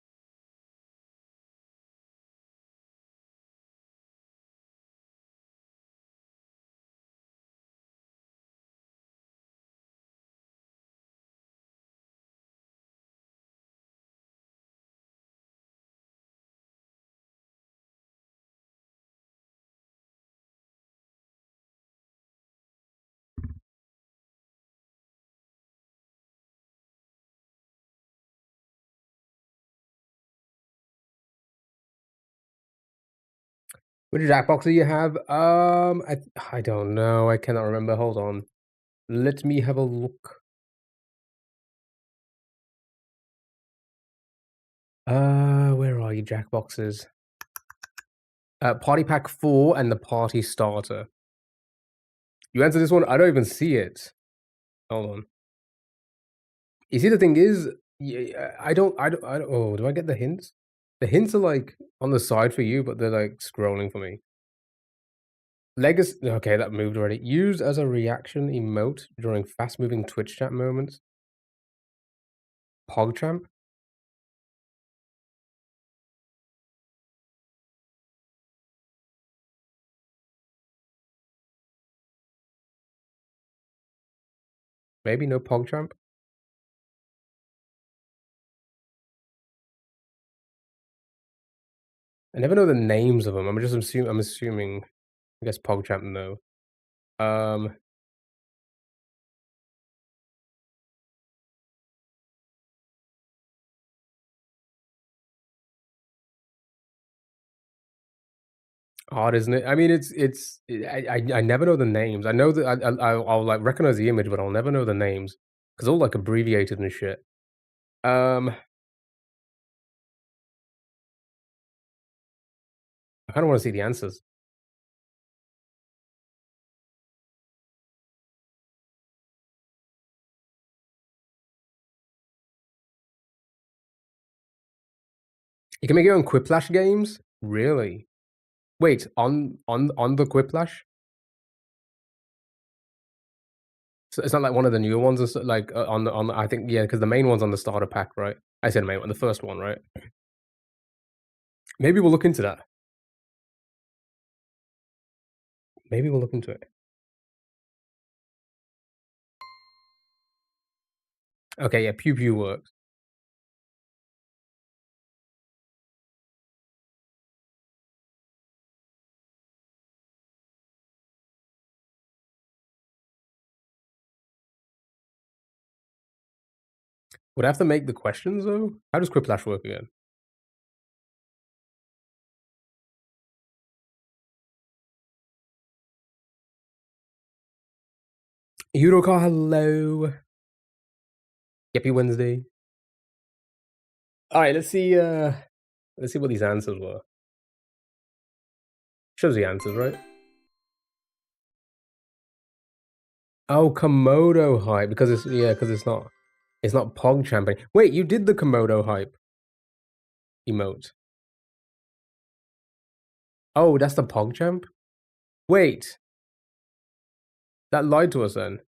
Which Jackbox do you have? I don't know. I cannot remember. Hold on. Let me have a look. Where are you, Jackboxes? Party Pack 4 and the Party Starter. You answer this one? I don't even see it. Hold on. You see, the thing is, I don't. Oh, do I get the hints? The hints are like on the side for you, but they're like scrolling for me. Legacy. Okay, that moved already. Used as a reaction emote during fast-moving Twitch chat moments. PogChamp. Maybe no PogChamp. I never know the names of them. I'm assuming. I guess PogChamp. No. Hard, isn't it? I mean, I never know the names. I know that I'll, like, recognize the image, but I'll never know the names because 'cause they're all, like, abbreviated and shit. I kinda wanna see the answers. You can make your own Quiplash games? Really? Wait, on the Quiplash? So it's not like one of the newer ones or like, on the I think yeah, because the main one's on the starter pack, right? I said main one, the first one, right? Maybe we'll look into that. Maybe we'll look into it. Okay, yeah, Pew Pew works. Would I have to make the questions, though? How does Quiplash work again? Yudoka, hello. Happy Wednesday. Alright, let's see what these answers were. Shows the answers, right? Oh, Komodo hype, because it's yeah, because it's not PogChamp. Wait, you did the Komodo hype emote. Oh, that's the PogChamp? Wait, that lied to us then.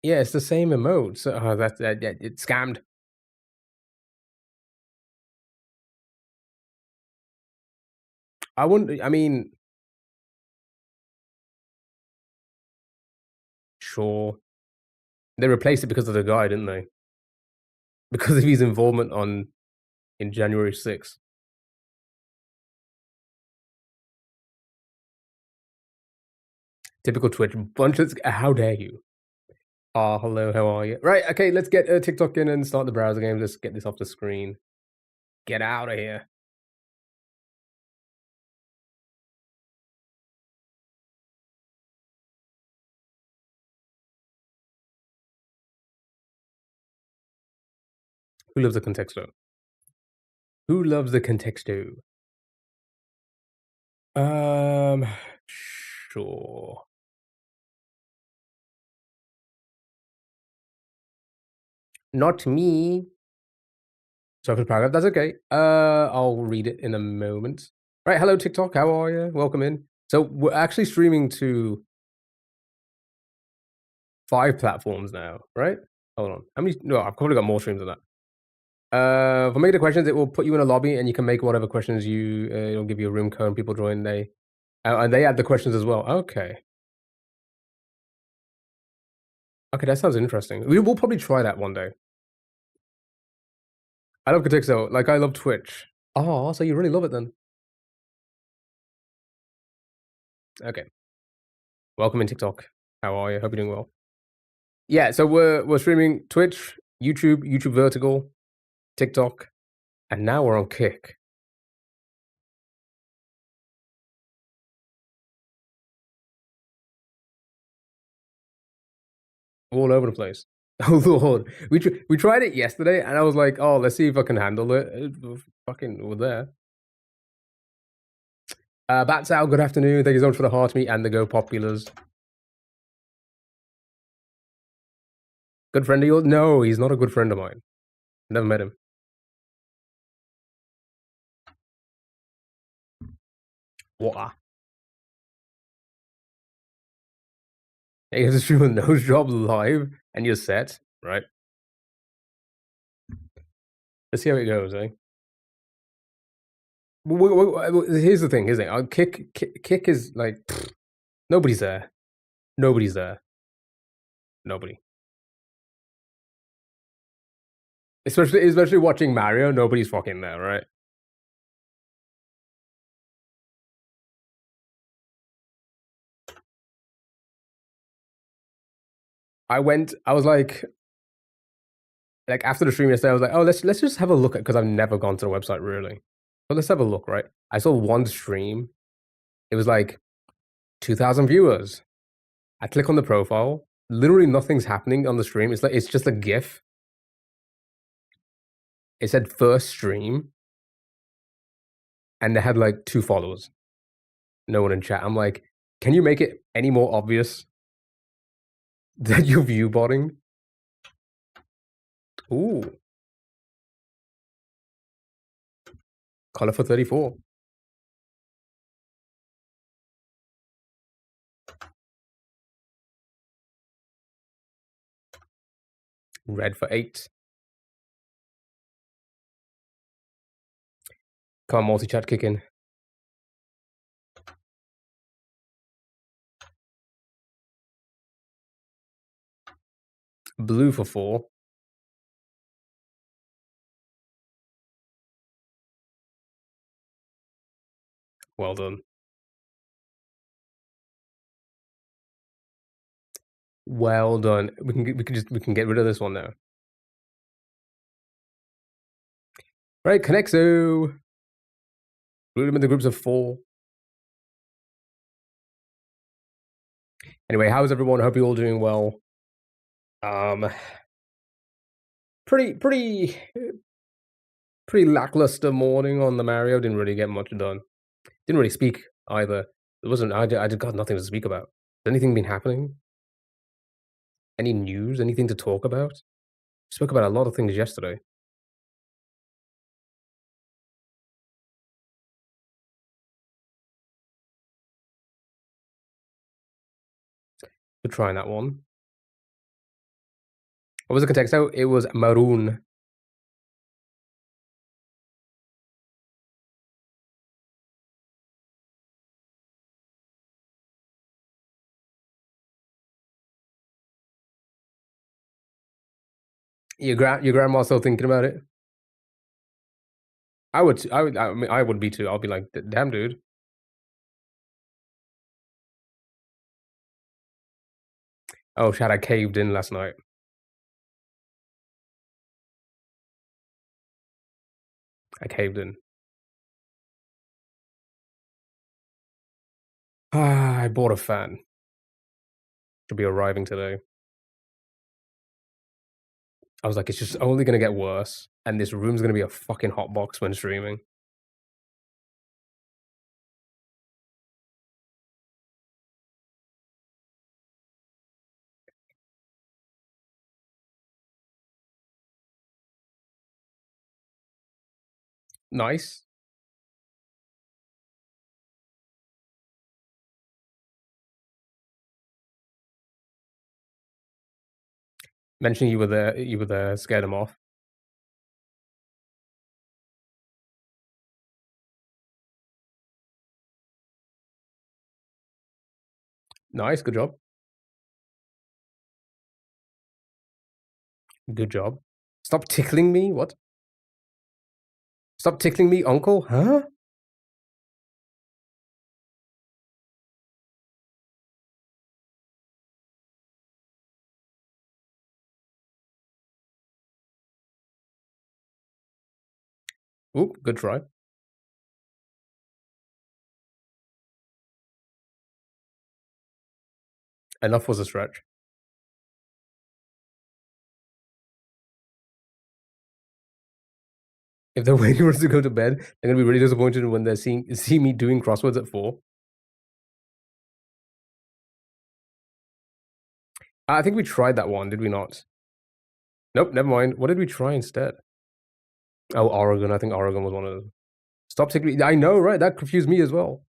Yeah, it's the same emote. So that it's scammed. I wouldn't. I mean, sure. They replaced it because of the guy, didn't they? Because of his involvement on in January 6th. Typical Twitch. Bunch of how dare you? Ah, hello, how are you? Right, okay, let's get TikTok in and start the browser game. Let's get this off the screen. Get out of here. Who loves the contexto? Who loves the contexto? Um, sure. Not me. Surface paragraph. That's okay. I'll read it in a moment. Right. Hello, TikTok. How are you? Welcome in. So we're actually streaming to 5 platforms now, right? Hold on. How many? No, I've probably got more streams than that. For making the questions, it will put you in a lobby, and you can make whatever questions you. It'll give you a room code. People join. And they add the questions as well. Okay. Okay, that sounds interesting. We'll probably try that one day. I love Contexto. Like I love Twitch. Oh, so you really love it then? Okay. Welcome in TikTok. How are you? Hope you're doing well. Yeah, so we're streaming Twitch, YouTube, YouTube Vertical, TikTok, and now we're on Kick. All over the place. Oh lord, we tried it yesterday, and I was like, oh, let's see if I can handle it. Fucking, we're there. Batsal, good afternoon. Thank you so much for the heart meet and the Go Populars. Good friend of yours? No, he's not a good friend of mine. Never met him. What? You have to stream a nose job live, and you're set, right? Let's see how it goes, eh? Here's the thing. Kick is like nobody's there. Nobody's there. Nobody. Especially watching Mario. Nobody's fucking there, right? I was like after the stream yesterday, I was like, oh, let's just have a look at, because I've never gone to the website really. So let's have a look, right? I saw one stream. It was like 2,000 viewers. I click on the profile. Literally nothing's happening on the stream. It's just a GIF. It said first stream, and they had like 2 followers. No one in chat. I'm like, can you make it any more obvious that you're view botting? Ooh. Color for 34. Red for 8. Come on, multi-chat kick in. Blue for 4. Well done. Well done. We can get rid of this one now. Right, Connexo. Group them in the groups of 4. Anyway, how's everyone? I hope you're all doing well. Pretty lackluster morning on the Mario. Didn't really get much done. Didn't really speak either. It wasn't. I just got nothing to speak about. Has anything been happening? Any news? Anything to talk about? Spoke about a lot of things yesterday. We're trying that one. What was the context? Oh, it was maroon. Your grandma's still thinking about it? I mean, I would be too. I'll be like, damn, dude. Oh, shit, I caved in last night. I caved in. I bought a fan. Should be arriving today. I was like, it's just only going to get worse. And this room's going to be a fucking hotbox when streaming. Nice. Mentioning you were there, scared him off. Nice, good job. Good job. Stop tickling me? What? Stop tickling me, uncle? Huh? Ooh, good try. Enough was a stretch. If they're waiting for us to go to bed, they're gonna be really disappointed when they see me doing crosswords at 4. I think we tried that one, did we not? Nope, never mind. What did we try instead? Oh, Oregon. I think Oregon was one of them. Stop tickling me. I know, right? That confused me as well.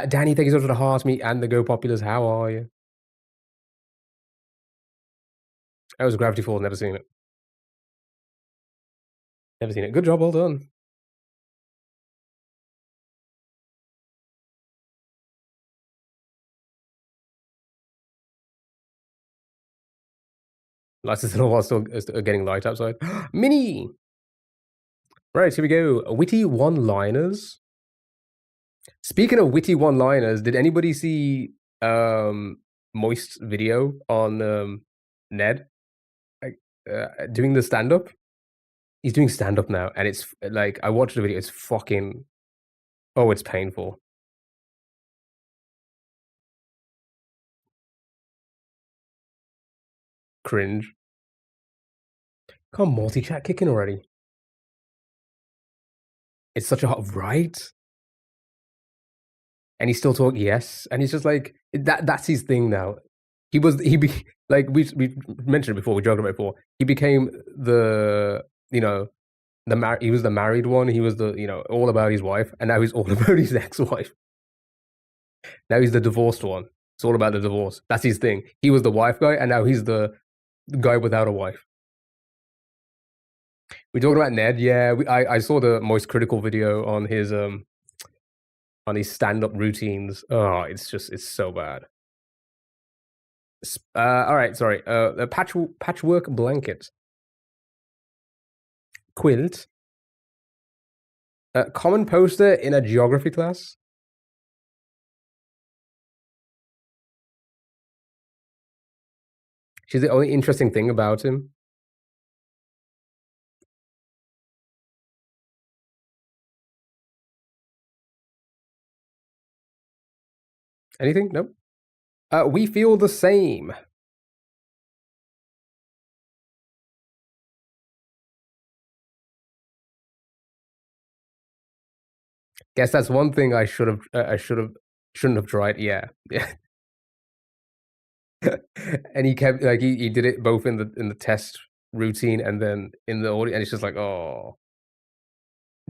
Danny, thank you so much for the heart, me and the Go Populars. How are you? That was Gravity Falls. Never seen it. Never seen it. Good job. Well done. Lights is still still getting light outside. Mini! Right, here we go. Witty one-liners. Speaking of witty one-liners, did anybody see Moist's video on Ned, like, doing the stand-up. He's doing stand-up now, and it's like, I watched the video, it's fucking oh, it's painful. Cringe. Come on, multi-chat kicking already. It's such a hot right? And he's still talking, yes, and he's just like that's his thing now. He be like we mentioned it before, we joked about it before. He became the he was the married one. He was the all about his wife, and now he's all about his ex-wife. Now he's the divorced one. It's all about the divorce. That's his thing. He was the wife guy, and now he's the guy without a wife. We talked about Ned. Yeah, I saw the most critical video on his stand-up routines. Oh, it's so bad. All right, sorry. A patchwork blanket, quilt, common poster in a geography class. She's the only interesting thing about him. Anything? Nope. We feel the same. Guess that's one thing I shouldn't have tried. Yeah, yeah. And he kept like he did it both in the test routine and then in the audience, and it's just like, oh,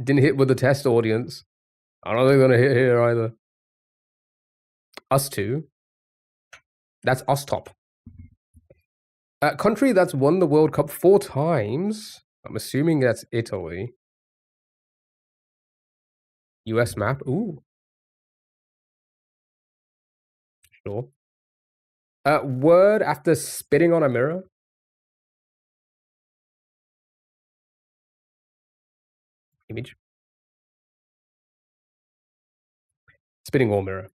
didn't hit with the test audience. I don't think they're gonna hit here either. Us two. That's us top. Country that's won the World Cup 4 times. I'm assuming that's Italy. US map. Ooh. Sure. Word after spitting on a mirror. Image. Spitting or mirror.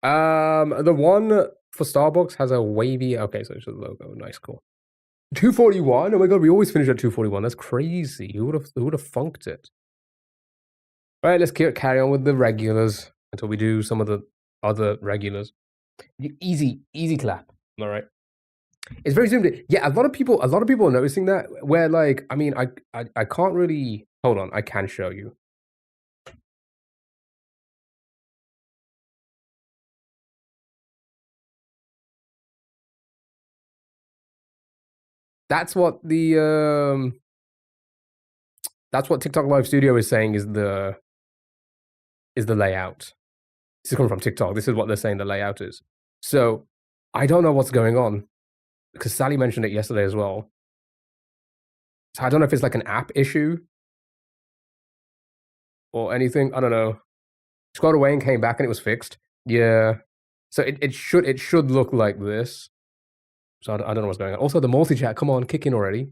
The one for Starbucks has a wavy. Okay, so it's just a logo. Nice, cool. 241. Oh my god, we always finish at 241. That's crazy. Who would have funked it? All right, let's carry on with the regulars until we do some of the other regulars. Easy clap. All right. It's very simple. Yeah, a lot of people are noticing that. Where like, I mean, I can't really. Hold on, I can show you. That's what the that's what TikTok Live Studio is saying is the layout. This is coming from TikTok. This is what they're saying the layout is. So I don't know what's going on because Sally mentioned it yesterday as well. So I don't know if it's like an app issue or anything. I don't know. Scrolled away and came back and it was fixed. Yeah. So it should look like this. So I don't know what's going on. Also, the multi-chat, come on, kick in already.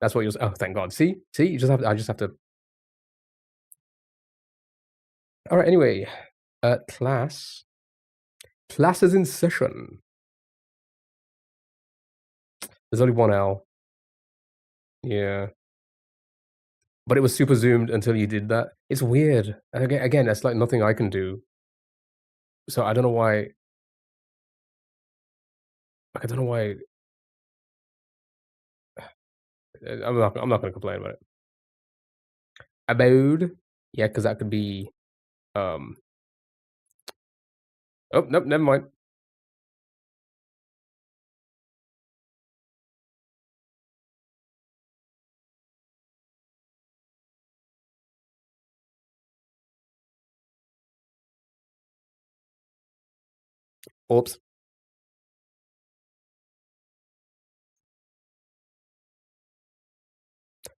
That's what you're. Oh, thank God. See, you just have. I just have to. All right. Anyway, class is in session. There's only one L. Yeah. But it was super zoomed until you did that. It's weird. Again, that's like nothing I can do. So I don't know why. I don't know why. I'm not going to complain about it. Abode, yeah, because that could be. Oh nope, never mind. Oops.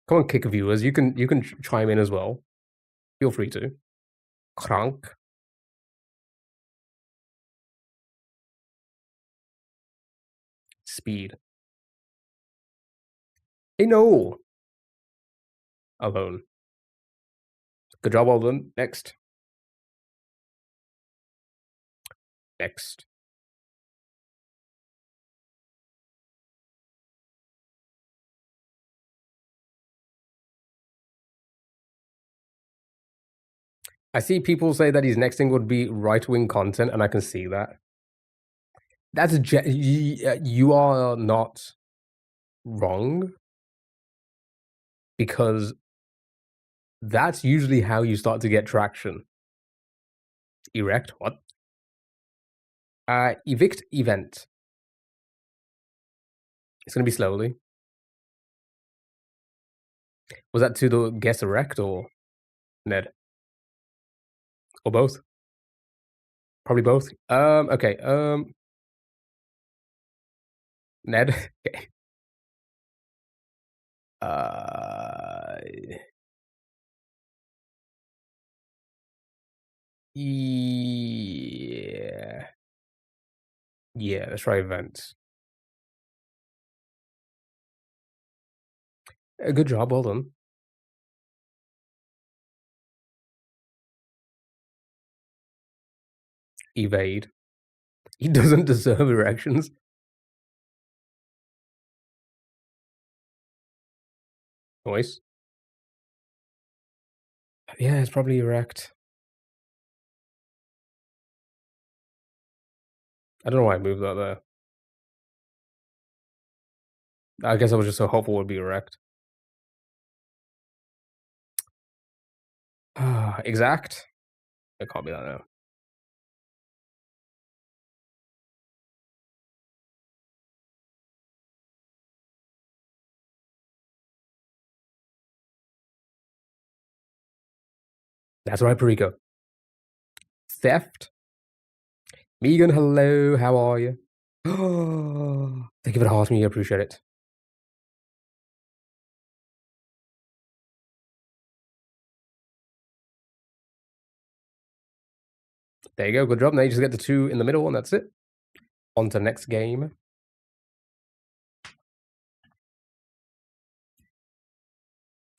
Come on, kick viewers. You can chime in as well. Feel free to. Krank. Speed. Hey, no. Alone. Good job, Alden. Next. I see people say that his next thing would be right-wing content, and I can see that. That's you are not wrong, because that's usually how you start to get traction. Erect? What? Evict event. It's gonna be slowly. Was that to the guess erect or Ned? Or both? Probably both. Okay. Ned. Okay. Yeah. Yeah, let's try events. Good job, well done. Evade. He doesn't deserve erections. Noise. Yeah, it's probably erect. I don't know why I moved that there. I guess I was just so hopeful it would be erect. Exact? It can't be that now. That's right, Perico. Theft? Megan, hello, how are you? Thank you for the heart me, I appreciate it. There you go, good job. Now you just get the 2 in the middle, and that's it. On to next game.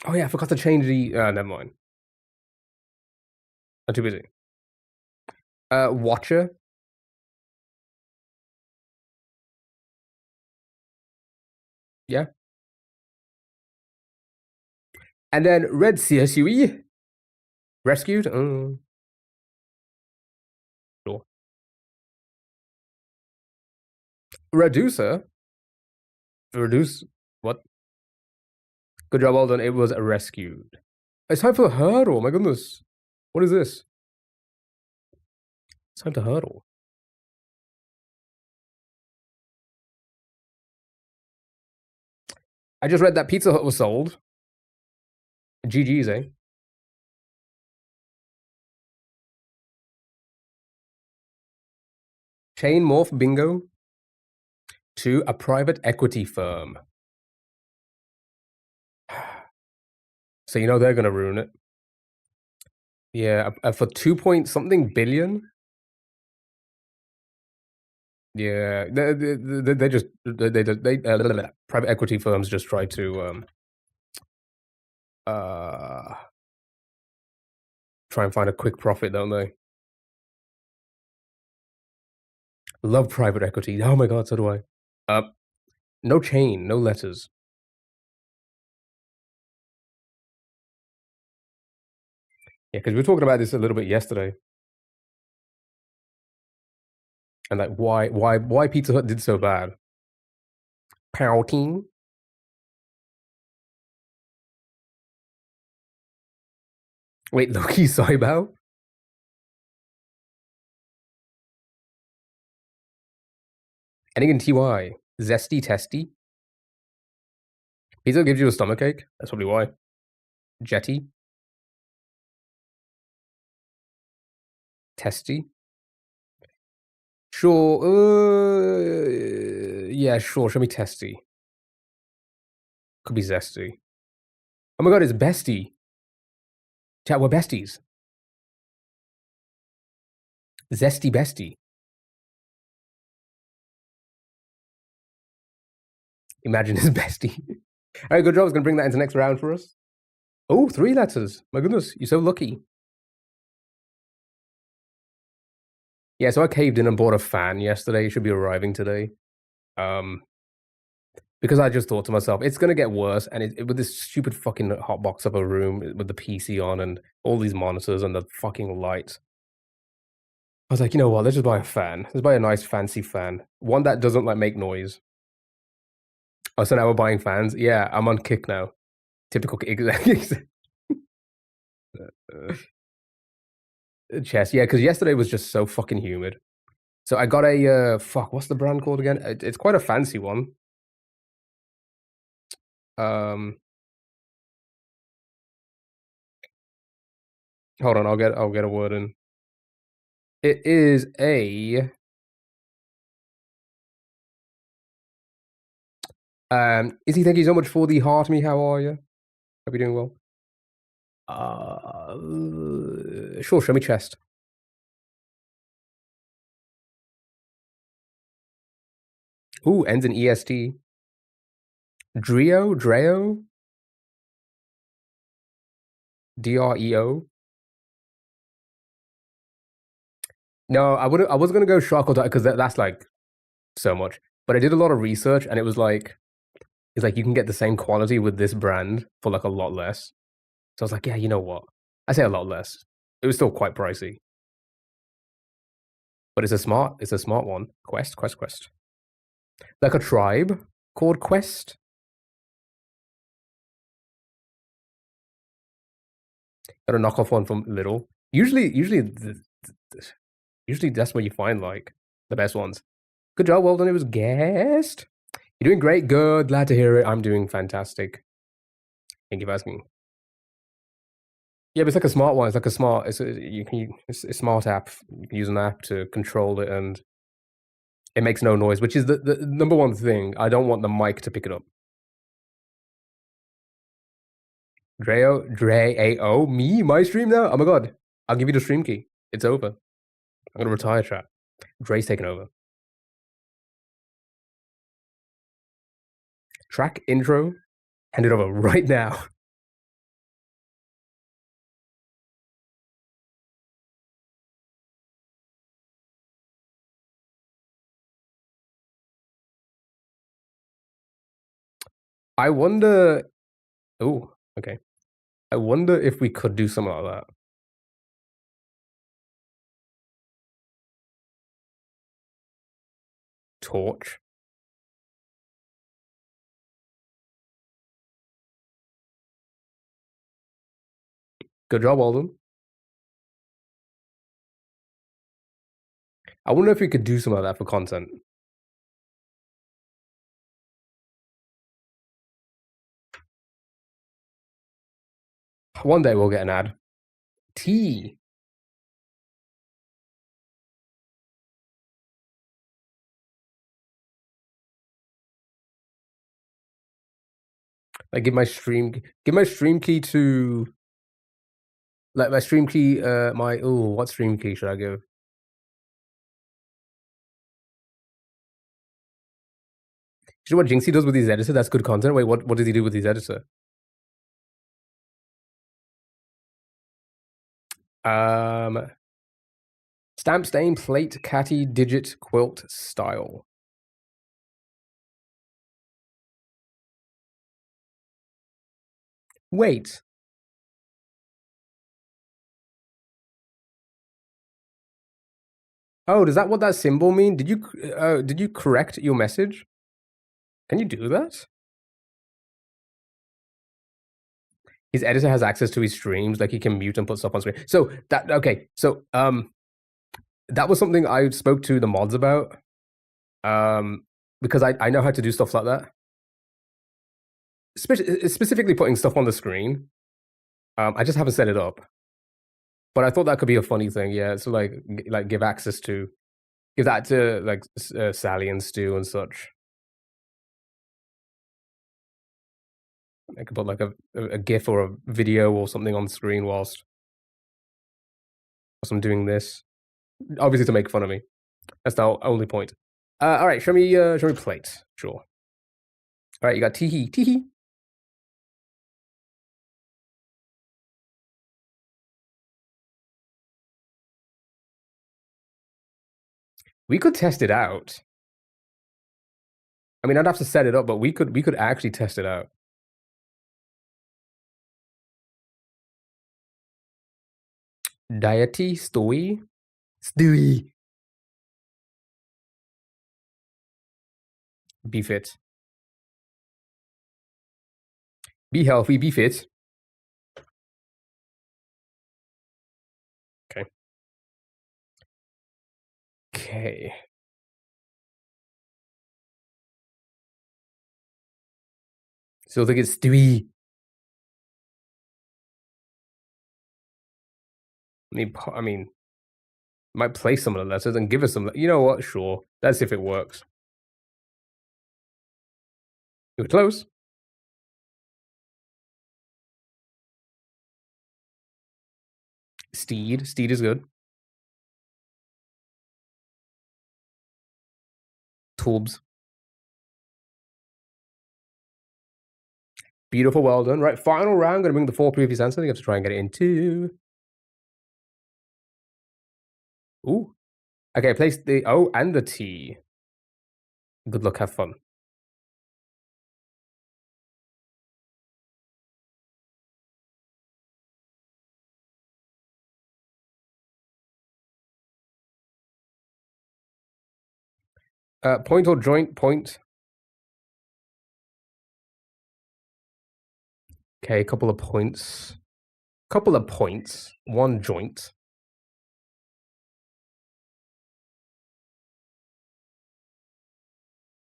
Oh yeah, I forgot to change the. Never mind. I'm too busy. Watcher. Yeah. And then Red CSUE. Rescued. Sure. Reducer. Reduce. What? Good job, well done. It was rescued. It's time for the hurdle. My goodness. What is this? It's time to hurdle. I just read that Pizza Hut was sold. GG's, eh? Chain morph bingo to a private equity firm. So you know they're gonna ruin it. Yeah, for 2 point something billion. Yeah, they just private equity firms just try to try and find a quick profit, don't they? Love private equity. Oh my god, so do I. No chain, no letters. Yeah, because we were talking about this a little bit yesterday, and like why Pizza Hut did so bad. Pouting. Wait, Loki Saibao? Ending in TY. Zesty Testy. Pizza gives you a stomachache. That's probably why. Jetty. Testy. Sure. Yeah, sure. Show me Testy. Could be Zesty. Oh my god, it's Bestie. Chat, we're besties. Zesty Bestie. Imagine his bestie. All right, good job. I was going to bring that into next round for us. Oh, 3 letters. My goodness, you're so lucky. Yeah, so I caved in and bought a fan yesterday. It should be arriving today. But because I just thought to myself, it's gonna get worse, and with this stupid fucking hotbox of a room with the PC on and all these monitors and the fucking lights. I was like, you know what? Let's just buy a fan. Let's buy a nice fancy fan, one that doesn't like make noise. Oh, so now we're buying fans. Yeah, I'm on kick now. Typical exactly. Chess. Yeah, because yesterday was just so fucking humid. So I got a fuck. What's the brand called again? It's quite a fancy one. Um, hold on. I'll get a word in. It is a Izzy, thank you so much for the heart me. How are you? Hope you're doing well. Sure, show me chest. Ooh, ends in EST. Dreo? DREO? No, I was gonna go shock or because that's like so much. But I did a lot of research and it was like it's like you can get the same quality with this brand for like a lot less. So I was like, yeah, you know what? I say a lot less. It was still quite pricey. But it's a smart one. Quest. Like a tribe called Quest. Got a knockoff one from Little. Usually that's where you find like the best ones. Good job, well done. It was guest. You're doing great. Good. Glad to hear it. I'm doing fantastic. Thank you for asking. Yeah, but it's like a smart one. It's like a smart. It's a smart app. You can use an app to control it, and it makes no noise, which is the number one thing. I don't want the mic to pick it up. Dreo, me, my stream now. Oh my god, I'll give you the stream key. It's over. I'm gonna retire, chat. Dre's taking over. Track intro. Hand it over right now. I wonder. Oh, okay. I wonder if we could do something like that. Torch. Good job, Alden. I wonder if we could do something like that for content. One day we'll get an ad. T. Like give my stream key to like my stream key. What stream key should I give? You know what Jinxie does with his editor? That's good content. Wait, what does he do with his editor? Stamp, stain, plate, catty, digit, quilt, style. Wait. Oh, does that what that symbol mean? Did you correct your message? Can you do that? His editor has access to his streams, like he can mute and put stuff on screen. So that okay. So that was something I spoke to the mods about. Because I know how to do stuff like that. Specifically putting stuff on the screen. I just haven't set it up. But I thought that could be a funny thing, yeah. So like give access to give that to like Sally and Stu and such. I could put like a GIF or a video or something on the screen whilst I'm doing this. Obviously to make fun of me. That's the only point. All right, show me plate. Sure. All right, you got teehee. We could test it out. I mean, I'd have to set it up, but we could actually test it out. Deity, Stewie. Be fit. Be healthy, be fit. Okay. Okay. So I think it's Stewie. I mean, might play some of the letters and give us some. You know what? Sure. Let's see if it works. It was close. Steed. Steed is good. Torbs. Beautiful, well done. Right, final round. Gonna bring the 4 previous answers. You have to try and get it in 2. Ooh. Okay, place the O and the T. Good luck, have fun. Point or joint, point. Okay, couple of points. Couple of points. 1 joint.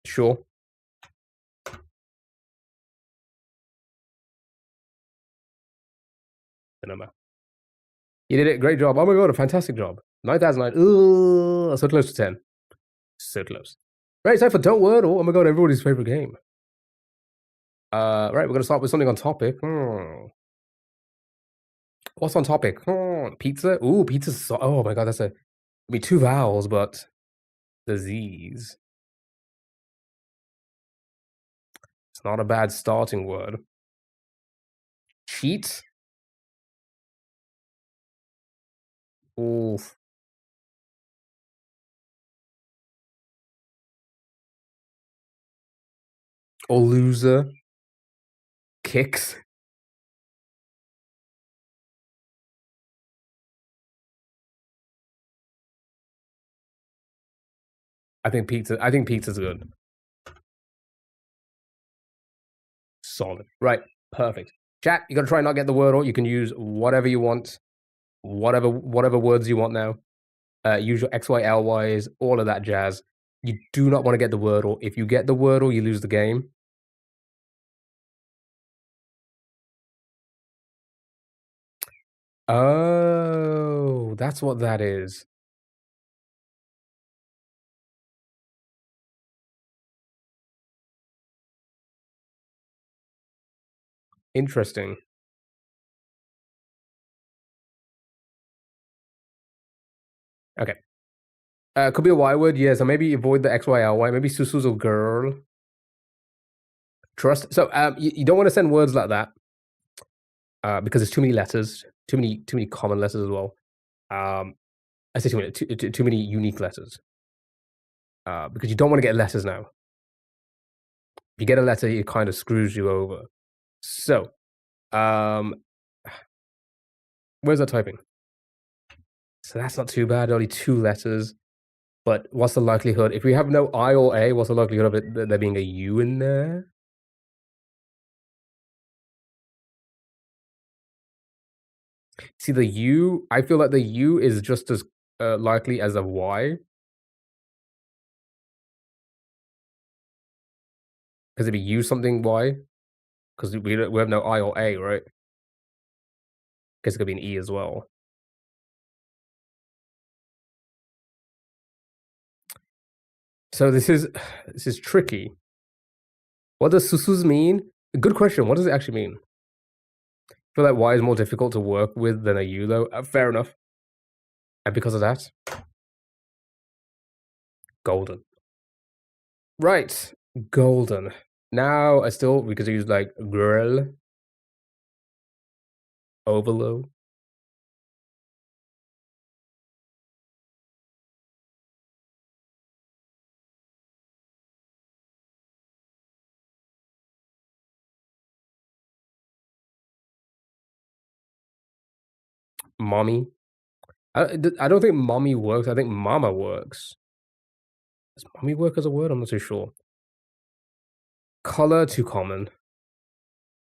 Sure. The number. You did it. Great job. Oh my god, a fantastic job. 9,009. Ooh, so close to 10. So close. Right, it's time for Don't Wordle. Oh my god, everybody's favorite game. Right, we're gonna start with something on topic. What's on topic? Pizza? Ooh, pizza. Oh my god, that's a. I mean, 2 vowels, but the Z's. It's not a bad starting word. Cheat? Oof. Or loser? Kicks? I think pizza's good. Solid. Right. Perfect. Chat, you gotta try and not get the word, or you can use whatever you want. Whatever words you want now. Use your X, Y, L, Ys, all of that jazz. You do not want to get the word, or if you get the word, or you lose the game. Oh, that's what that is. Interesting. Okay. Could be a Y word, yeah. So maybe avoid the X, Y, L, Y. Maybe Susu's a girl. Trust. So you don't want to send words like that because there's too many letters, too many common letters as well. I say too many unique letters because you don't want to get letters now. If you get a letter, it kind of screws you over. So, where's that typing? So that's not too bad. Only 2 letters. But what's the likelihood? If we have no I or A, what's the likelihood of it there being a U in there? See, the U, I feel like the U is just as likely as a Y. Because it'd be U something Y. Because we have no I or A, right? Guess it could be an E as well. So this is tricky. What does susus mean? Good question. What does it actually mean? I feel like Y is more difficult to work with than a U, though. Fair enough. And because of that, golden. Right, golden. Now I still we could use like girl, overload. Mommy. I don't think mommy works. I think mama works. Does mommy work as a word? I'm not too sure. Color too common.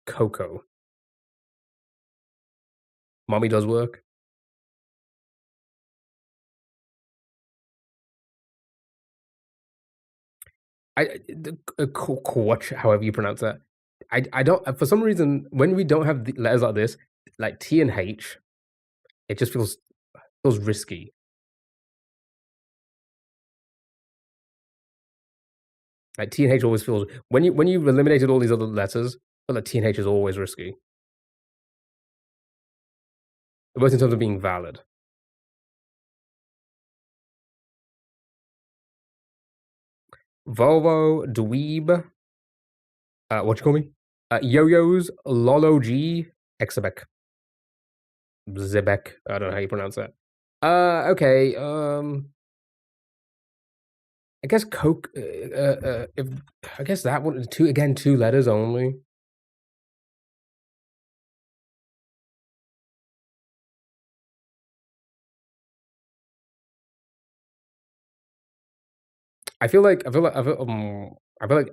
Cocoa. Mommy does work. Quach, however you pronounce that. I don't for some reason when we don't have the letters like this, like T and H, it just feels risky. Like T and H always feels when you've eliminated all these other letters, but like T and H is always risky. Both in terms of being valid. Volvo, dweeb, what you call me? Yo-yos, Lolo G, Exabek. Zebek. I don't know how you pronounce that. Okay. I guess Coke. If I guess that one two letters only. I feel like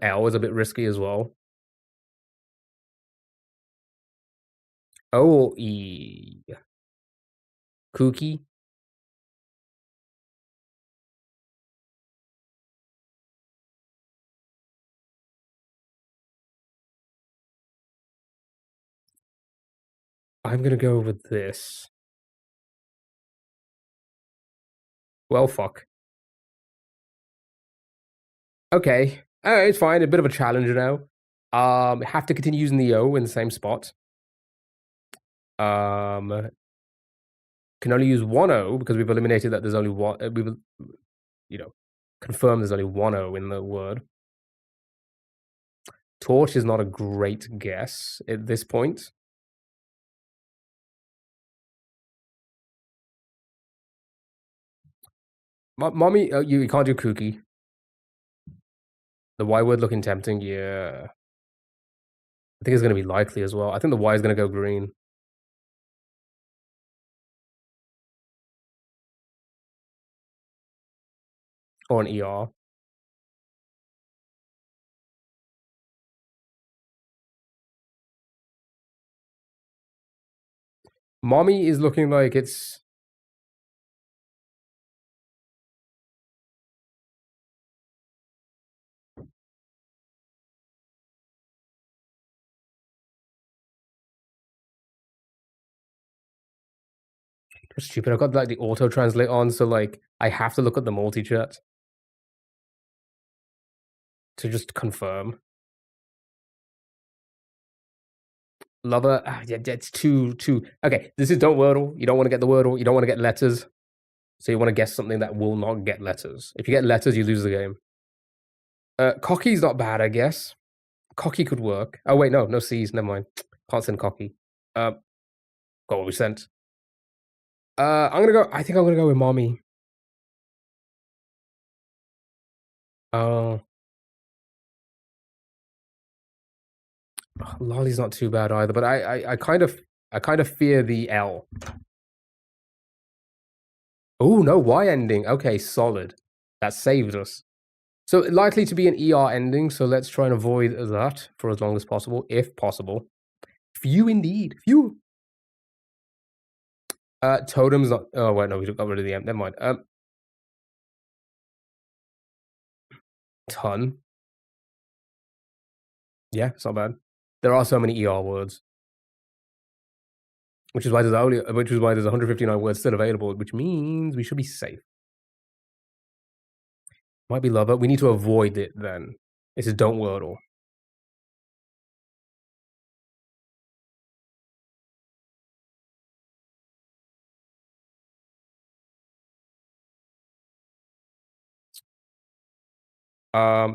L is a bit risky as well. O E. Cookie. I'm gonna go with this. Well, fuck. Okay. It's fine. A bit of a challenge now. Have to continue using the O in the same spot. Can only use one O because we've eliminated that there's only one. We've, confirmed there's only one O in the word. Torch is not a great guess at this point. Mommy, you can't do cookie. The Y word looking tempting, yeah. I think it's going to be likely as well. I think the Y is going to go green. Or an ER. Mommy is looking like it's... Stupid. I've got like the auto translate on, so like I have to look at the multi chat to just confirm. Lover, yeah, it's too. Okay, this is don't wordle. You don't want to get the wordle. You don't want to get letters. So you want to guess something that will not get letters. If you get letters, you lose the game. Cocky's not bad, I guess. Cocky could work. Oh wait, no C's. Never mind. Can't send cocky. Got what we sent. I'm gonna go. I think I'm gonna go with mommy. Oh, Lolly's not too bad either, but I kind of fear the L. Oh no, Y ending. Okay, solid. That saved us. So likely to be an ER ending. So let's try and avoid that for as long as possible, if possible. Few indeed. Few. Totem's not. Oh wait, no, we got rid of the M. Never mind. Ton. Yeah, it's not bad. There are so many ER words, which is why there's 159 words still available, which means we should be safe. Might be lover. We need to avoid it then. This is don't wordle.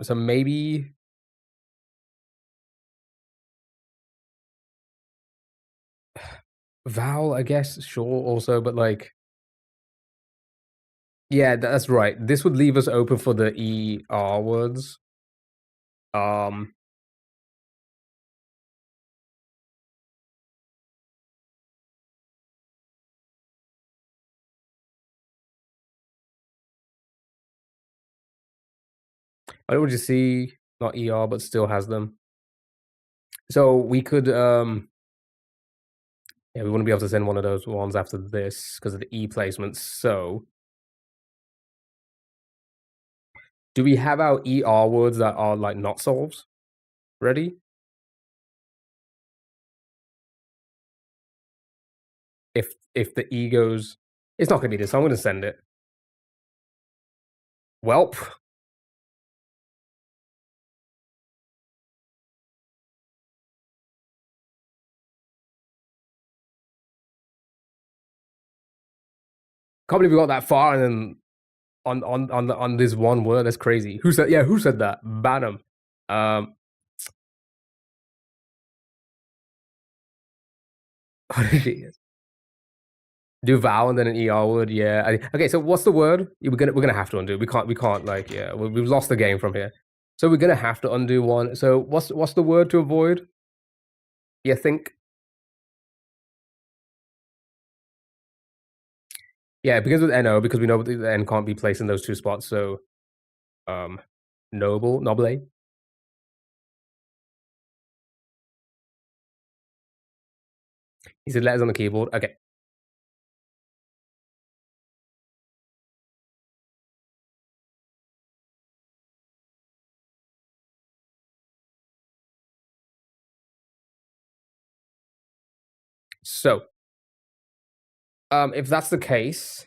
So maybe vowel, I guess. Sure, also, but like, yeah, that's right. This would leave us open for the ER words. I would just see not ER, but still has them. So we could yeah, we wouldn't be able to send one of those ones after this because of the E placements. So do we have our ER words that are like not solves ready? If the E goes, it's not gonna be this. I'm gonna send it. Welp. Can't believe we got that far and then on this one word. That's crazy. Who said? Yeah, who said that? Banham. What did she do? Vowel and then an ER word. Yeah. Okay. So what's the word? We're gonna have to undo. We can't like yeah. We've lost the game from here. So we're gonna have to undo one. So what's the word to avoid? You think? Yeah, it begins with NO because we know the N can't be placed in those two spots. So noble. He said letters on the keyboard. Okay. So, if that's the case,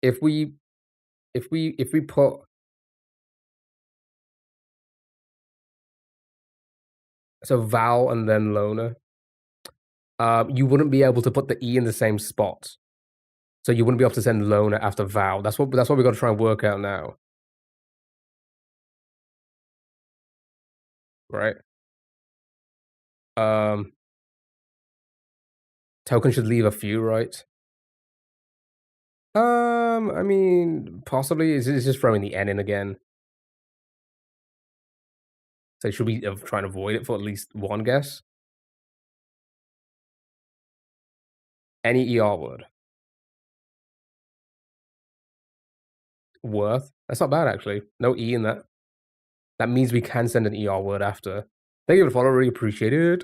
if we put so vowel and then loner, you wouldn't be able to put the E in the same spot. So you wouldn't be able to send loner after vowel. That's what we got to try and work out now, right? Token should leave a few, right? I mean, possibly. It's just throwing the N in again. So should we try and avoid it for at least one guess? Any ER word. Worth. That's not bad, actually. No E in that. That means we can send an ER word after. Thank you for the follow. Really appreciate it.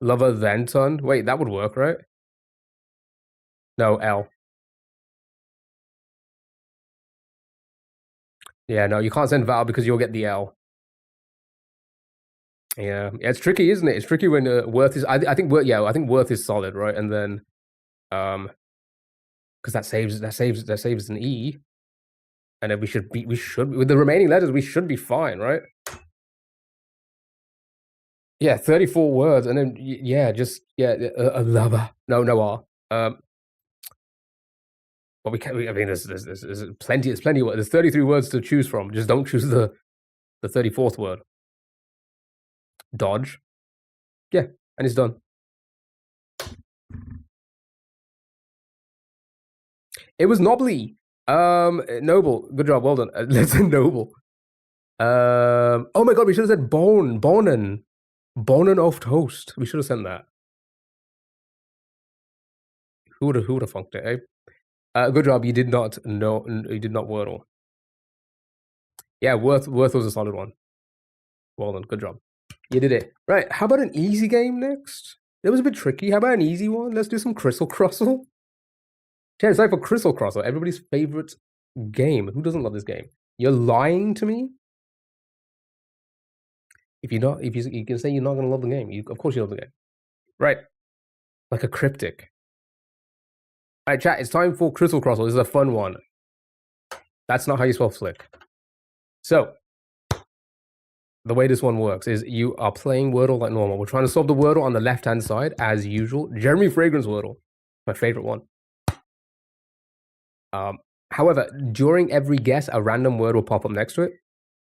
Lover then ton. Wait, that would work, right? No, L. Yeah, no, you can't send Val because you'll get the L. Yeah, it's tricky, isn't it? It's tricky when worth is. I think worth. Yeah, I think worth is solid, right? And then, because that saves an E, and then we should with the remaining letters we should be fine, right? Yeah, 34 words, and then yeah, just yeah, a lover. No R. But we can. I mean, there's plenty. There's plenty. There's 33 words to choose from. Just don't choose the 34th word. Dodge. Yeah, and it's done. It was Nobly. Noble. Good job. Well done. Let's say Noble. Oh my god, we should have said Bonen auf Toast. We should have sent that. Who would have funked it, eh? Good job. You did not know. You did not wordle. Yeah, Worth was a solid one. Well done. Good job. You did it. Right. How about an easy game next? It was a bit tricky. How about an easy one? Let's do some Crystal Crossle. Yeah, it's like for Crystal Crossle, everybody's favorite game. Who doesn't love this game? You're lying to me? If you can say you're not gonna love the game, of course you love the game. Right. Like a cryptic. Alright, chat, it's time for Crystal Crossle. This is a fun one. That's not how you spell flick. So, the way this one works is you are playing Wordle like normal. We're trying to solve the Wordle on the left-hand side, as usual. Jeremy Fragrance Wordle. My favorite one. However, during every guess, a random word will pop up next to it,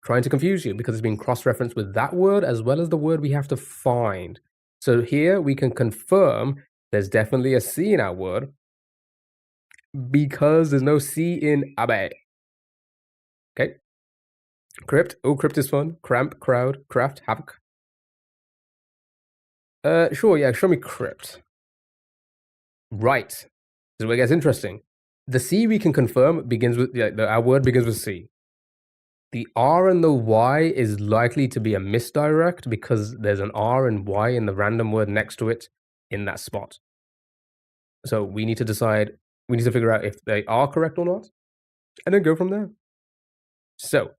trying to confuse you because it's being cross-referenced with that word as well as the word we have to find. So here we can confirm there's definitely a C in our word because there's no C in abe. Okay. Crypt. Oh, crypt is fun. Cramp, crowd, craft, havoc. Sure, yeah, show me crypt. Right. This is where it gets interesting. The C we can confirm begins with, our word begins with C. The R and the Y is likely to be a misdirect because there's an R and Y in the random word next to it in that spot. So we need to figure out if they are correct or not, and then go from there. So,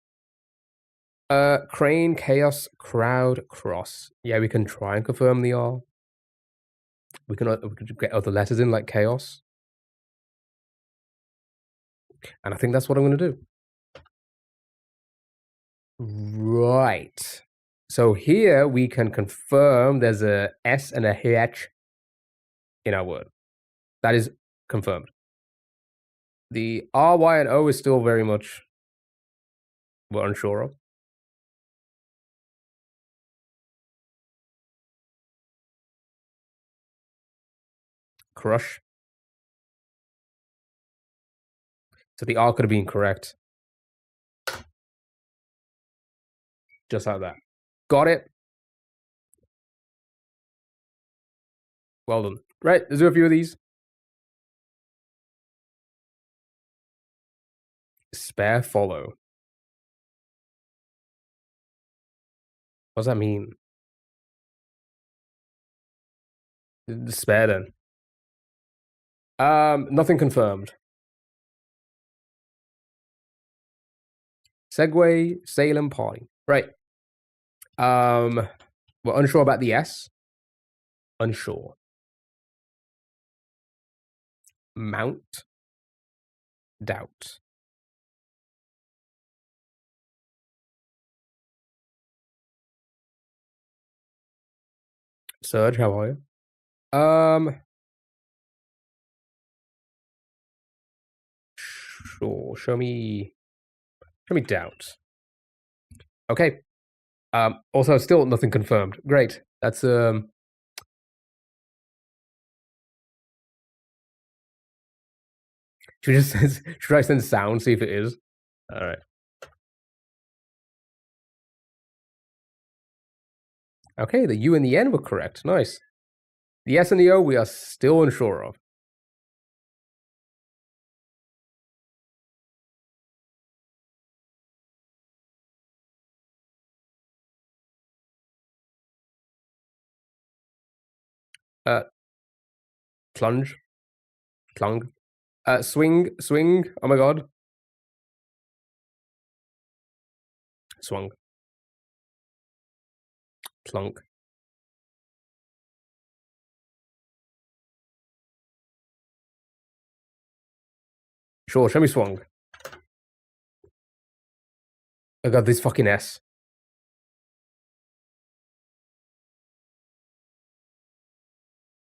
crane, chaos, crowd, cross. Yeah, we can try and confirm the R. We can get other letters in like chaos. And I think that's what I'm going to do. Right. So here we can confirm there's a S and a H in our word. That is confirmed. The R, Y, and O is still very much we're unsure of. Crush. So the R could have been correct. Just like that. Got it. Well done. Right, let's do a few of these. Spare follow. What does that mean? The spare then. Nothing confirmed. Segway, Salem, party. Right. We're unsure about the S. Unsure. Mount. Doubt. Surge, how are you? Sure. Show me doubt. Okay. Also still nothing confirmed. Great. That's should I send sound, see if it is? Alright. Okay, the U and the N were correct. Nice. The S and the O we are still unsure of. Plunge. Clung. Swing. Oh my god. Swung. Clunk. Sure, show me swung. I got this fucking S.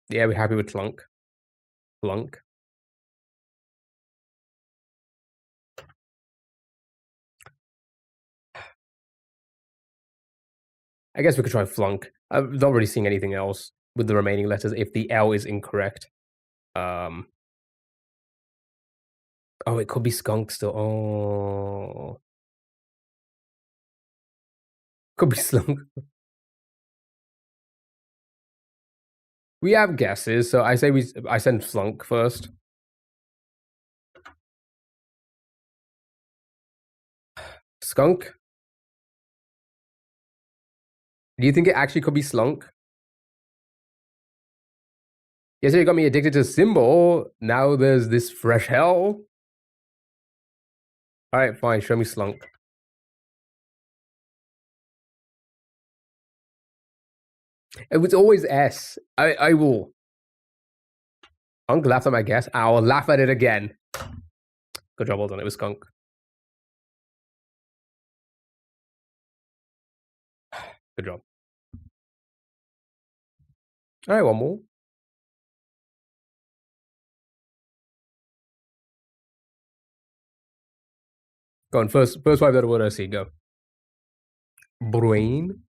Yeah, we're happy with clunk. Clunk. I guess we could try flunk. I'm not really seeing anything else with the remaining letters if the L is incorrect. Oh, it could be skunk still. Oh. Could be slunk. We have guesses, so I say I send flunk first. Skunk? Do you think it actually could be slunk? Yes, you got me addicted to symbol. Now there's this fresh hell. Alright, fine, show me slunk. It was always S. I will. Skunk laughed at my guess. I'll laugh at it again. Good job, well done. It was skunk. Good job. Alright, one more. Go on, first 5 letter word I see, go. Brain.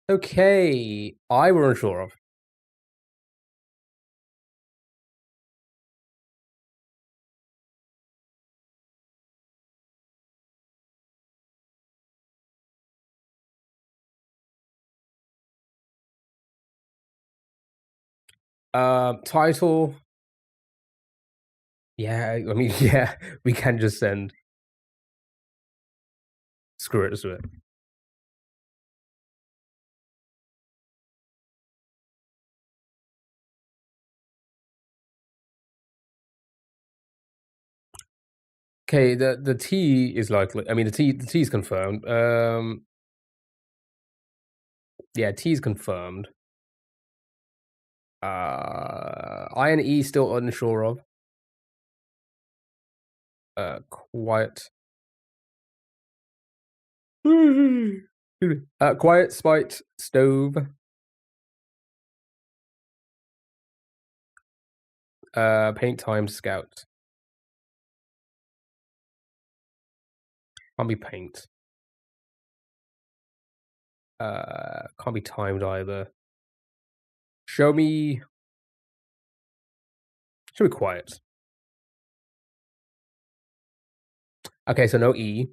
Okay, I were unsure of. Title. Yeah, I mean, yeah, we can just send. Screw it, let's do it. Okay, the T is likely. I mean, the T is confirmed. Yeah, T is confirmed. I and E still unsure of. Quiet. Quiet, spite, stove. Paint time, scout. Can't be paint. Can't be timed either. Show me. Show me quiet. Okay, so no E.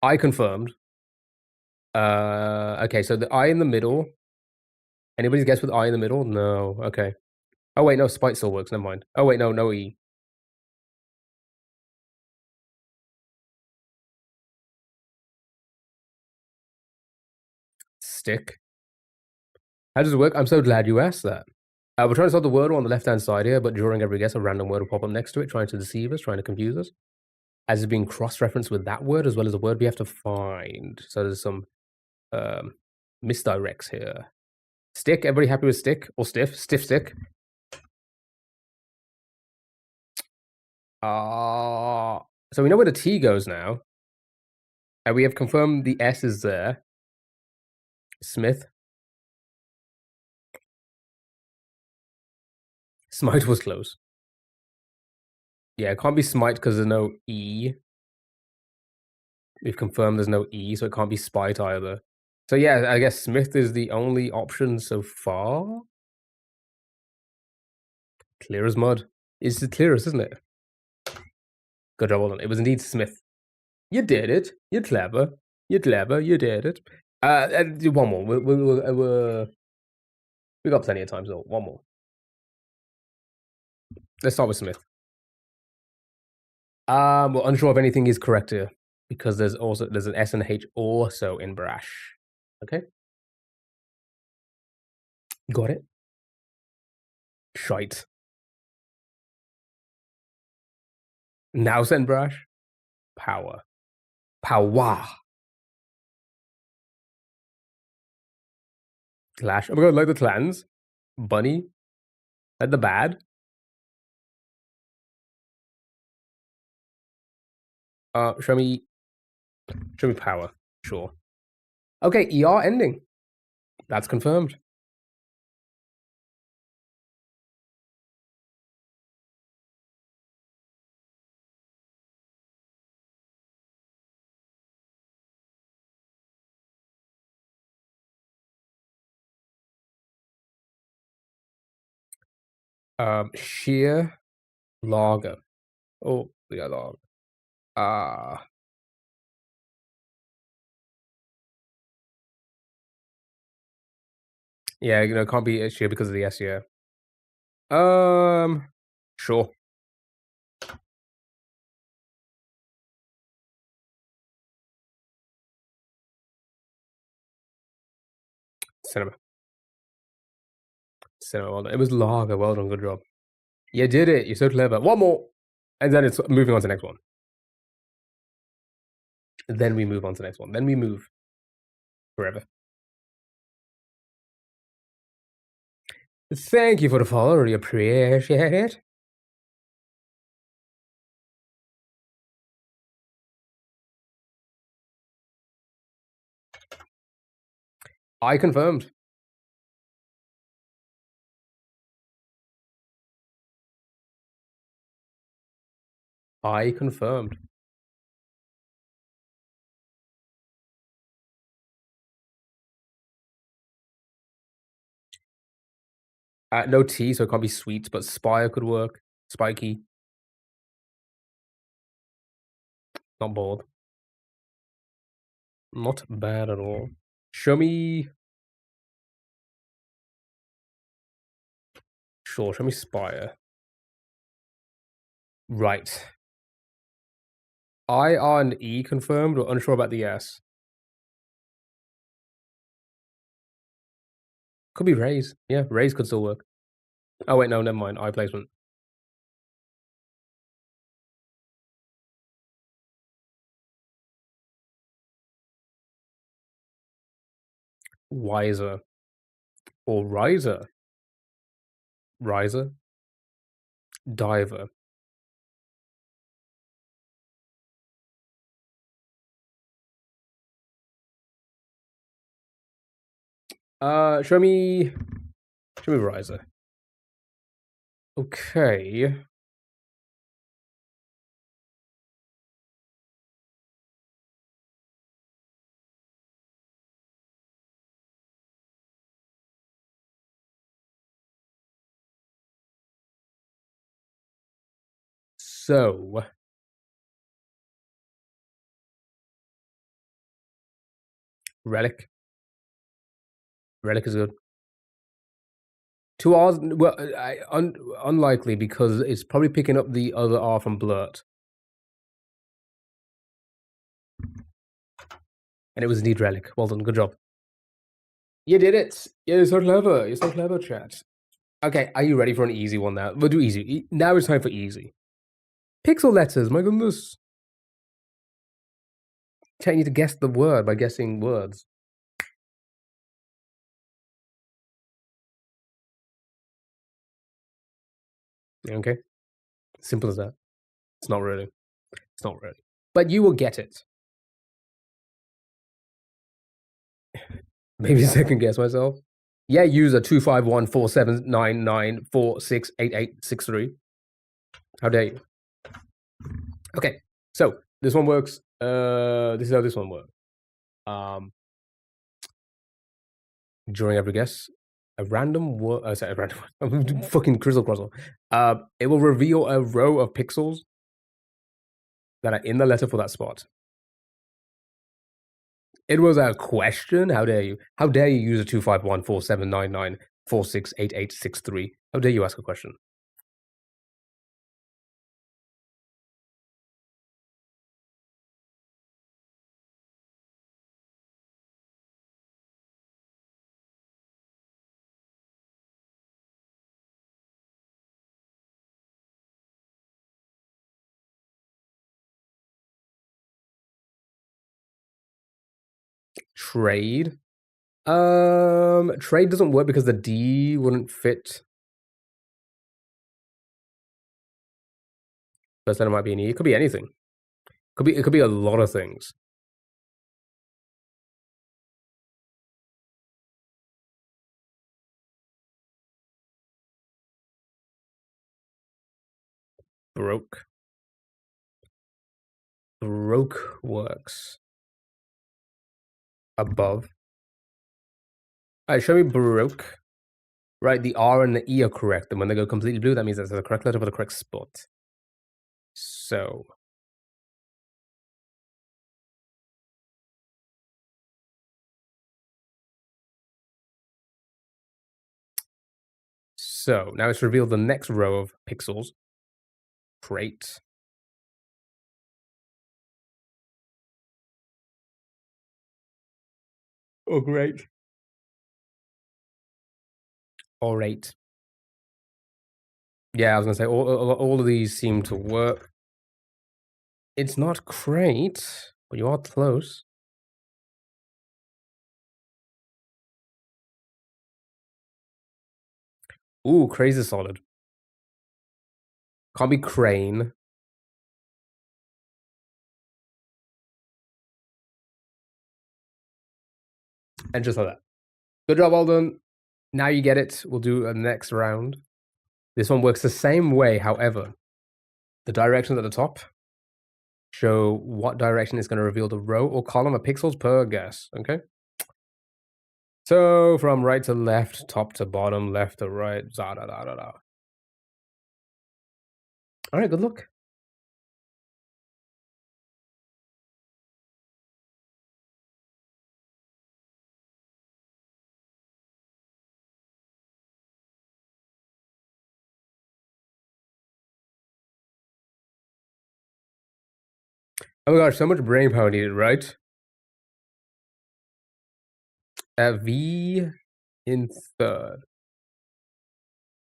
I confirmed. Okay, so the I in the middle. Anybody's guess with I in the middle? No. Okay. Oh wait, no, spite still works. Never mind. Oh wait, no, no E. Stick. How does it work? I'm so glad you asked that. We're trying to solve the wordle on the left-hand side here, but during every guess, a random word will pop up next to it, trying to deceive us, trying to confuse us, as it's being cross-referenced with that word as well as a word we have to find. So there's some misdirects here. Stick. Everybody happy with stick or stiff? Stiff stick. So we know where the T goes now, and we have confirmed the S is there. Smith. Smite was close. Yeah, it can't be smite because there's no E. We've confirmed there's no E, so it can't be spite either. So yeah, I guess Smith is the only option so far. Clear as mud. It's the clearest, isn't it? Good job, well done. It was indeed Smith. You did it. You're clever. You're clever. You did it. One more. We got plenty of time, so one more. Let's start with Smith. We're unsure if anything is correct here because there's an S and H also in brash. Okay. Got it. Shite. Now send brash. Power. Power. Clash. Oh my god, like the clans. Bunny. Like the bad. Show me power. Sure. Okay, ER ending. That's confirmed. Sheer lager. Oh, we got log. Yeah, it can't be sheer because of the S, yeah. Sure. Cinema. Cinema, well done. It was lager, well done, good job. You did it, you're so clever. One more! And then it's moving on to the next one. Then we move on to the next one. Then we move forever. Thank you for the follow, really appreciate it. I confirmed. I confirmed. No T, so it can't be sweet, but Spire could work. Spiky. Not bored. Not bad at all. Show me Sure, show me Spire. Right. I, R, and E confirmed, or unsure about the S. Could be Rays. Yeah, Rays could still work. Oh, wait, no, never mind. I placement. Wiser. Or Riser. Riser. Diver. Show me Riser. Okay. So, Relic. Relic is good. 2 R's, well, unlikely because it's probably picking up the other R from Blurt. And it was indeed Relic. Well done, good job. You did it. You're so clever. You're so clever, chat. Okay, are you ready for an easy one now? We'll do easy. Now it's time for easy. Pixel letters, my goodness. Chat, you need to guess the word by guessing words. Okay? Simple as that. It's not really. It's not really. But you will get it. Maybe second guess myself. Yeah, user 2514799468863. How dare you? Okay, so this one works. This is how this one works. During every guess, a random word. Sorry, a random word. Fucking Crystal Crossel. It will reveal a row of pixels that are in the letter for that spot. It was a question. How dare you? How dare you use a 2514799468863? How dare you ask a question? Trade. Trade doesn't work because the D wouldn't fit. First letter might be an E. It could be anything. It could be a lot of things. Broke. Broke works. Above. Alright, show me broke. Right, the R and the E are correct, and when they go completely blue, that means that's the correct letter for the correct spot. So. So, now it's revealed the next row of pixels. Great. Oh, great. Alright. Yeah, I was gonna say, all of these seem to work. It's not great, but you are close. Ooh, crazy solid. Can't be crane. And just like that. Good job, Alden. Now you get it. We'll do a next round. This one works the same way, however. The directions at the top show what direction is going to reveal the row or column of pixels per guess, okay? So from right to left, top to bottom, left to right, da da da da da. All right, good luck. Oh my gosh, so much brain power needed, right? V in third.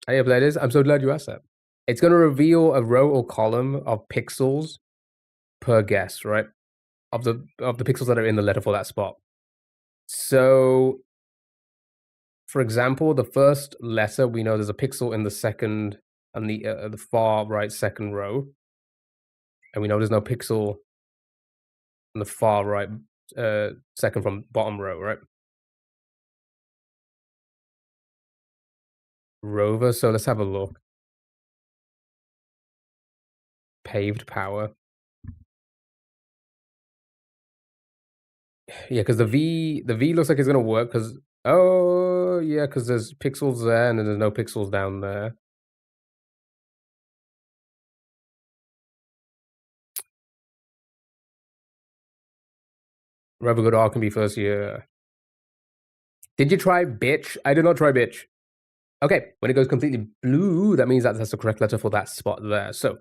How do you play this? I'm so glad you asked that. It's going to reveal a row or column of pixels per guess, right? Of the pixels that are in the letter for that spot. So, for example, the first letter, we know there's a pixel in the second and the far right second row, and we know there's no pixel in the far right second from bottom row, right? Rover. So let's have a look. Paved power. Yeah, because the V looks like it's gonna work. Because oh yeah, because there's pixels there and then there's no pixels down there. Rather good R can be first year. Did you try bitch? I did not try bitch. Okay, when it goes completely blue, that means that that's the correct letter for that spot there. So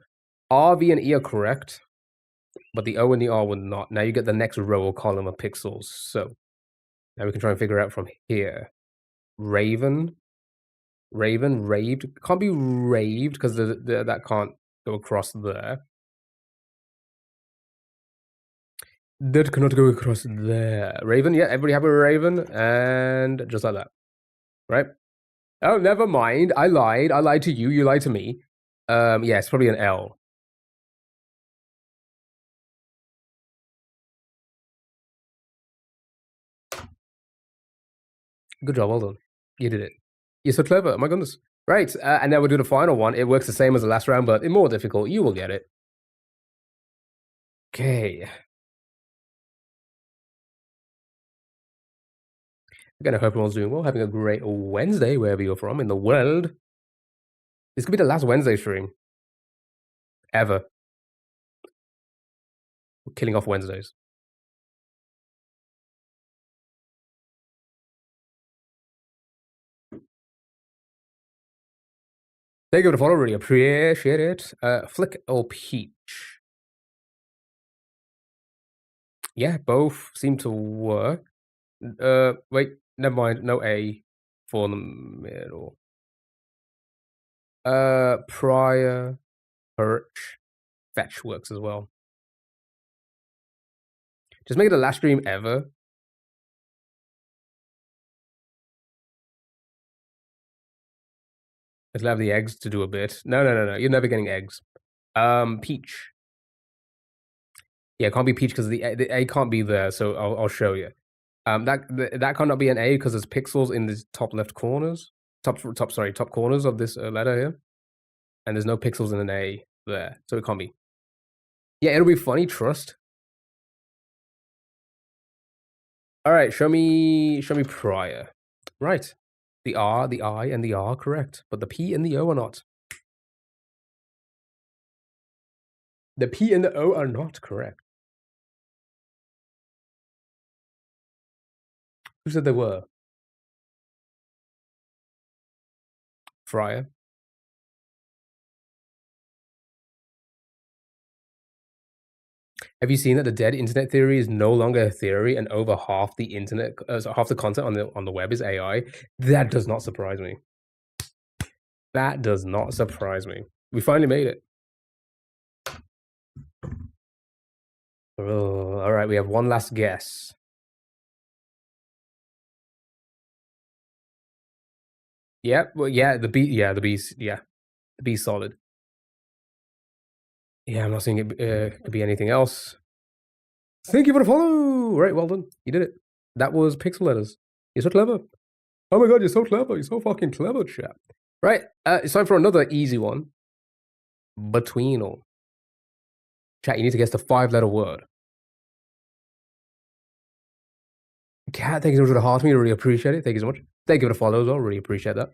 R, V, and E are correct, but the O and the R were not. Now you get the next row or column of pixels. So now we can try and figure out from here. Raven, raved. Can't be raved because that can't go across there. That cannot go across there. Raven, yeah, everybody have a raven, and just like that. Right? Oh, never mind. I lied. I lied to you. You lied to me. Yeah, it's probably an L. Good job, well done. You did it. You're so clever. Oh my goodness. Right, and now we'll do the final one. It works the same as the last round, but more difficult. You will get it. Okay. Again, I hope everyone's doing well, having a great Wednesday, wherever you're from in the world. This could be the last Wednesday stream. Ever. We're killing off Wednesdays. Thank you for the follow, really appreciate it. Flick or Peach? Yeah, both seem to work. Wait, never mind. No A for the middle. Prior, Perch, Fetch works as well. Just make it the last stream ever. Let's have the eggs to do a bit. No. You're never getting eggs. Peach. Yeah, it can't be Peach because the A can't be there. So I'll show you. That cannot be an A because there's pixels in the top left corners. Top corners of this letter here, and there's no pixels in an A there, so it can't be. Yeah, it'll be funny. Trust. All right, show me prior. Right, the R, the I, and the R are correct, but the P and the O are not. The P and the O are not correct. Who said they were? Friar. Have you seen that the dead internet theory is no longer a theory, and over half the internet, half the content on the web is AI? That does not surprise me. That does not surprise me. We finally made it. Oh, all right, we have one last guess. Yeah, well, yeah, the B, yeah, the B's, yeah, the B's solid. Yeah, I'm not seeing it could be anything else. Thank you for the follow. Right, well done. You did it. That was pixel letters. You're so clever. Oh my god, you're so clever. You're so fucking clever, chap. Right, it's time for another easy one. Between all. Chat, you need to guess the 5-letter word. Cat, thank you so much for the heart to me. I really appreciate it. Thank you so much. Thank you for the follow as well. Really appreciate that.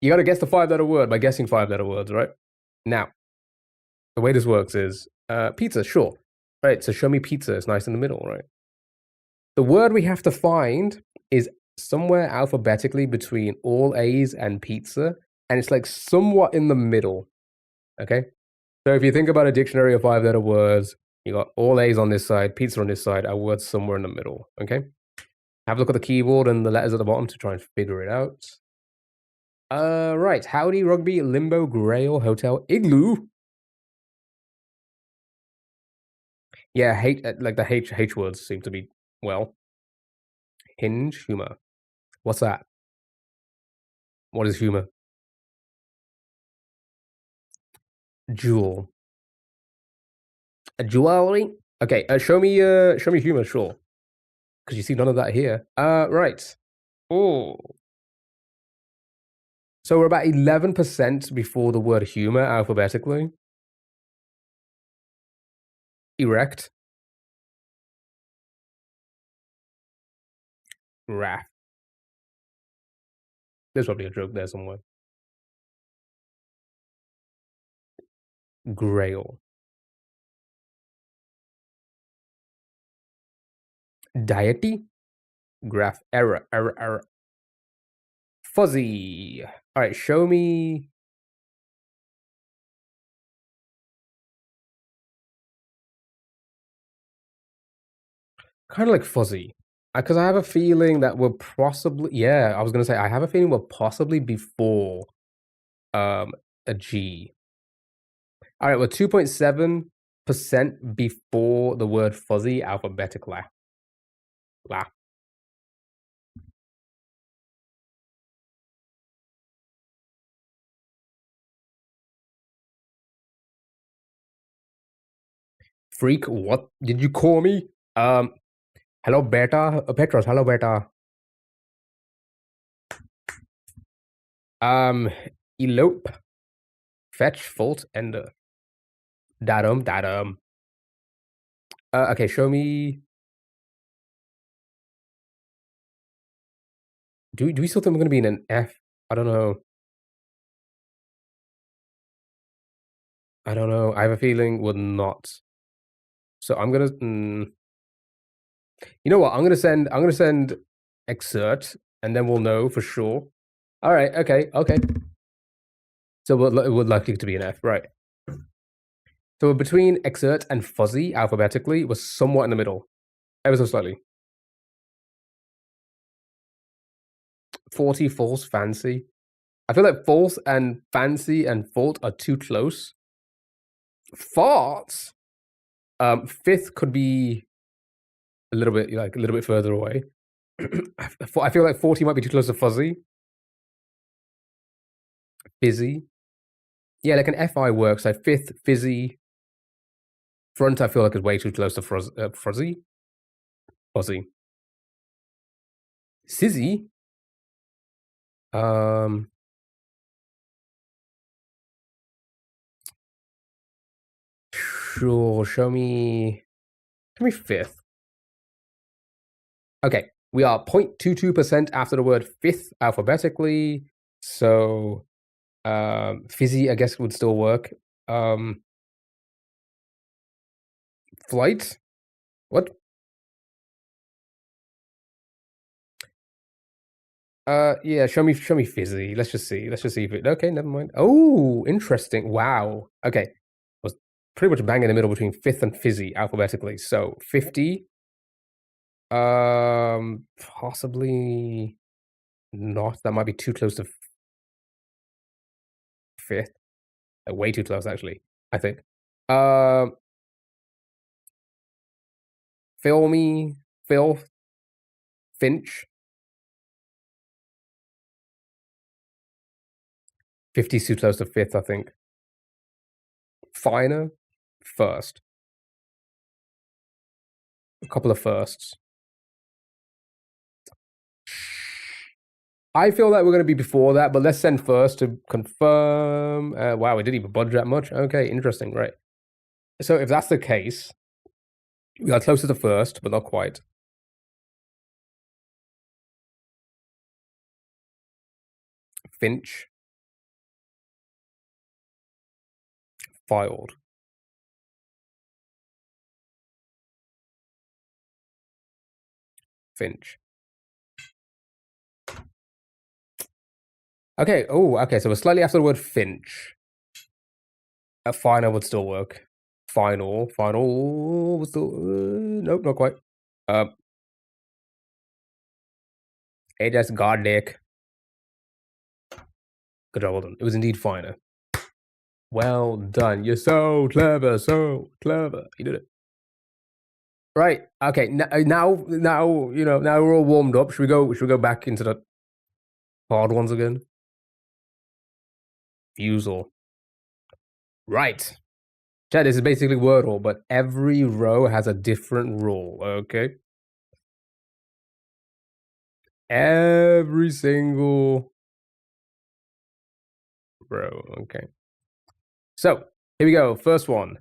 You gotta guess the 5-letter word by guessing 5-letter words, right? Now, the way this works is pizza, sure. Right, so show me pizza. It's nice in the middle, right? The word we have to find is somewhere alphabetically between all A's and pizza, and it's like somewhat in the middle. Okay? So if you think about a dictionary of 5-letter words, You got all A's on this side, pizza on this side, our words somewhere in the middle. Okay. Have a look at the keyboard and the letters at the bottom to try and figure it out. Right. Howdy, Rugby, Limbo, Grail, Hotel, Igloo. Yeah, like the H words seem to be, well. Hinge, humor. What's that? What is humor? Jewel. A jewelry? Okay, show me humor, sure. Because you see none of that here. Right. Oh. So we're about 11% before the word humor alphabetically. Erect. Raff. There's probably a joke there somewhere. Grail. Deity? Graph. Error. Fuzzy. Alright, show me. Kind of like fuzzy. Because I have a feeling that we're possibly. Yeah, I was going to say, I have a feeling we're possibly before a G. Alright, we're 2.7% before the word fuzzy alphabetically. La. Freak, what did you call me? Hello, beta. Petros, hello, beta. Elope. Fetch, fault, ender. Datum. Okay, show me. Do we still think we're gonna be in an F? I don't know. I have a feeling we're not. So I'm gonna. You know what? I'm gonna send exert, and then we'll know for sure. All right. Okay. So we're likely to be an F, right? So we're between exert and fuzzy alphabetically. We're somewhat in the middle, ever so slightly. 40 false fancy. I feel like false and fancy and fault are too close. Farts. Fifth could be a little bit further away. I feel like 40 might be too close to fuzzy. Fizzy. Yeah, like an FI works. Like fifth, fizzy. Front, I feel like is way too close to fuzzy. Fuzzy. Sizzy. Sure. Show me fifth. Okay, we are 0.22% after the word fifth alphabetically. So, fizzy, I guess, would still work. Flight. What? Yeah, show me fizzy. Let's just see if it. Okay, never mind. Oh, interesting. Wow. Okay, was pretty much bang in the middle between fifth and fizzy alphabetically. So 50. Possibly not. That might be too close to fifth. Way too close, actually. I think. Phil, Finch. 50 too close to fifth, I think. Finer, first. A couple of firsts. I feel like we're going to be before that, but let's send first to confirm. Wow, we didn't even budge that much. Okay, interesting, right. So if that's the case, we are closer to first, but not quite. Finch. Filed. Finch. Okay, okay, so we're slightly after the word Finch. A finer would still work. Final. What's the... nope, not quite. It just got dick. Good job, well done. It was indeed finer. Well done. You're so clever, so clever. You did it. Right. Okay. Now, you know, now we're all warmed up. Should we go back into the hard ones again? Fusel. Right. Chat, this is basically Wordle, but every row has a different rule, okay? Every single row, okay. So, here we go. First one.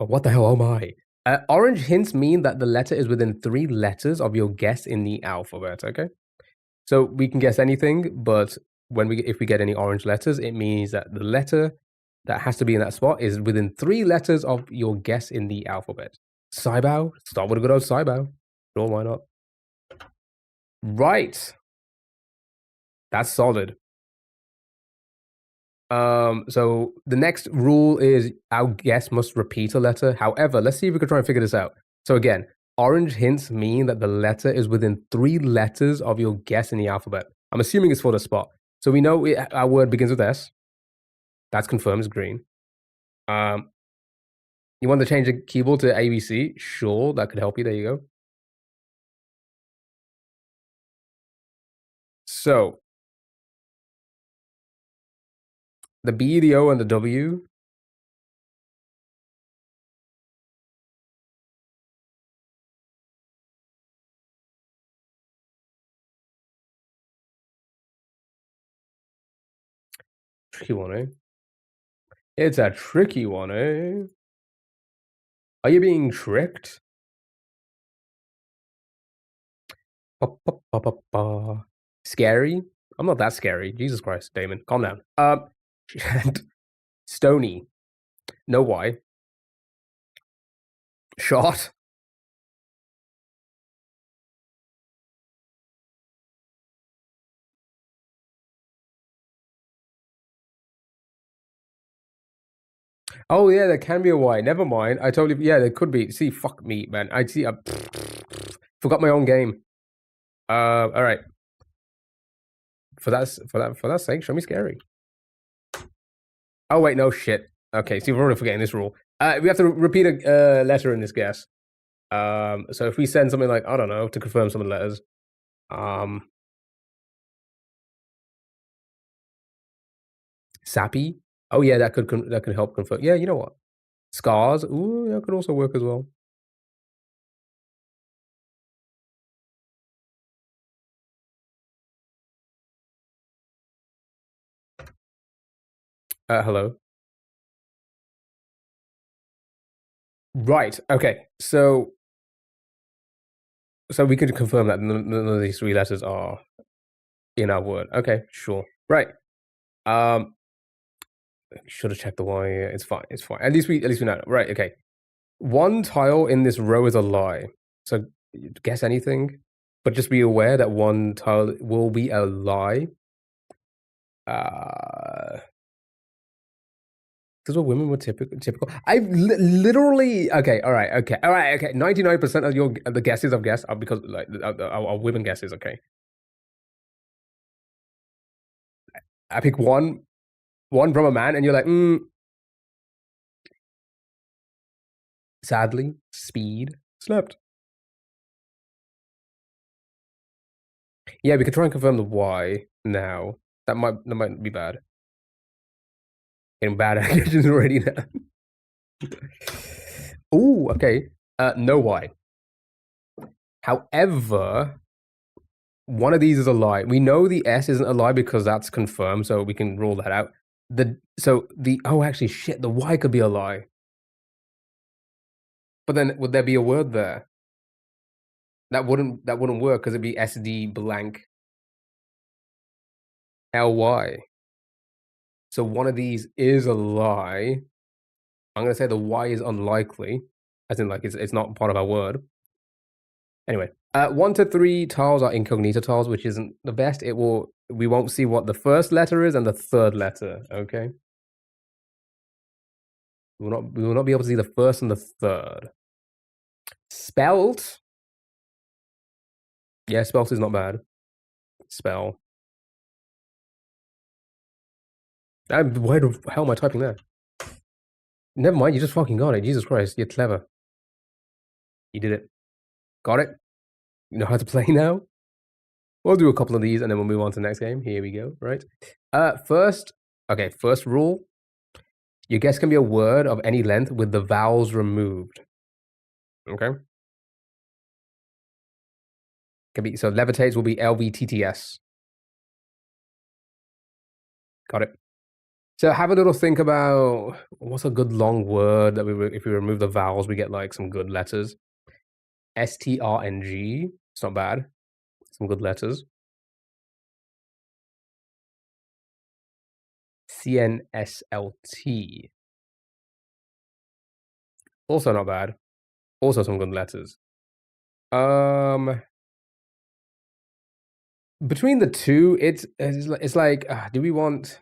Oh, what the hell am I? Orange hints mean that the letter is within 3 letters of your guess in the alphabet, okay? So we can guess anything, but if we get any orange letters, it means that the letter that has to be in that spot is within 3 letters of your guess in the alphabet. Saibao, start with a good old Saibao. Sure, why not? Right. That's solid. So the next rule is our guess must repeat a letter. However, let's see if we can try and figure this out. So again, orange hints mean that the letter is within 3 letters of your guess in the alphabet. I'm assuming it's for the spot. So we know our word begins with S. That's confirmed, it's green. You want to change the keyboard to ABC? Sure, that could help you. There you go. So the B, the O, and the W. Tricky one, eh? It's a tricky one, eh? Are you being tricked? Scary? I'm not that scary. Jesus Christ, Damon. Calm down. Stony. No why. Shot. Oh yeah, there can be a Y. Never mind. I totally yeah, there could be. See, fuck me, man. I see. Forgot my own game. All right. For that sake, show me scary. Oh wait, no shit. Okay, see, we're already forgetting this rule. We have to repeat a letter in this guess. So if we send something like I don't know to confirm some of the letters, sappy. Oh yeah, that could help confirm. Yeah, you know what? Scars. Ooh, that could also work as well. Hello. Right. Okay. So we could confirm that none of these 3 letters are in our word. Okay. Sure. Right. Should have checked the Y. It's fine. It's fine. At least we know. Right. Okay. One tile in this row is a lie. So guess anything, but just be aware that one tile will be a lie. Because what women were typical. I literally okay. All right. 99% of the guesses I've guessed are because like are women guesses. Okay. I pick one from a man, and you're like, sadly, speed slept. Yeah, we could try and confirm the Y now. That might be bad. Getting bad actions already now. Ooh, okay. No Y. However, one of these is a lie. We know the S isn't a lie because that's confirmed, so we can rule that out. Actually shit, the Y could be a lie. But then would there be a word there? That wouldn't work because it'd be SD blank LY. So one of these is a lie. I'm gonna say the Y is unlikely, as in like it's not part of our word. Anyway, 1 to 3 tiles are incognito tiles, which isn't the best. We won't see what the first letter is and the third letter. Okay. We will not be able to see the first and the third. Spelt. Yeah, spelt is not bad. Spell. Why the hell am I typing there? Never mind, you just fucking got it. Jesus Christ, you're clever. You did it. Got it? You know how to play now? We'll do a couple of these and then we'll move on to the next game. Here we go, right? First rule. Your guess can be a word of any length with the vowels removed. Okay? Can be so levitates will be LVTTS. Got it. So have a little think about what's a good long word that if we remove the vowels, we get like some good letters. STRNG. It's not bad. Some good letters. CNSLT. Also not bad. Also some good letters. Between the two, it's like, do we want?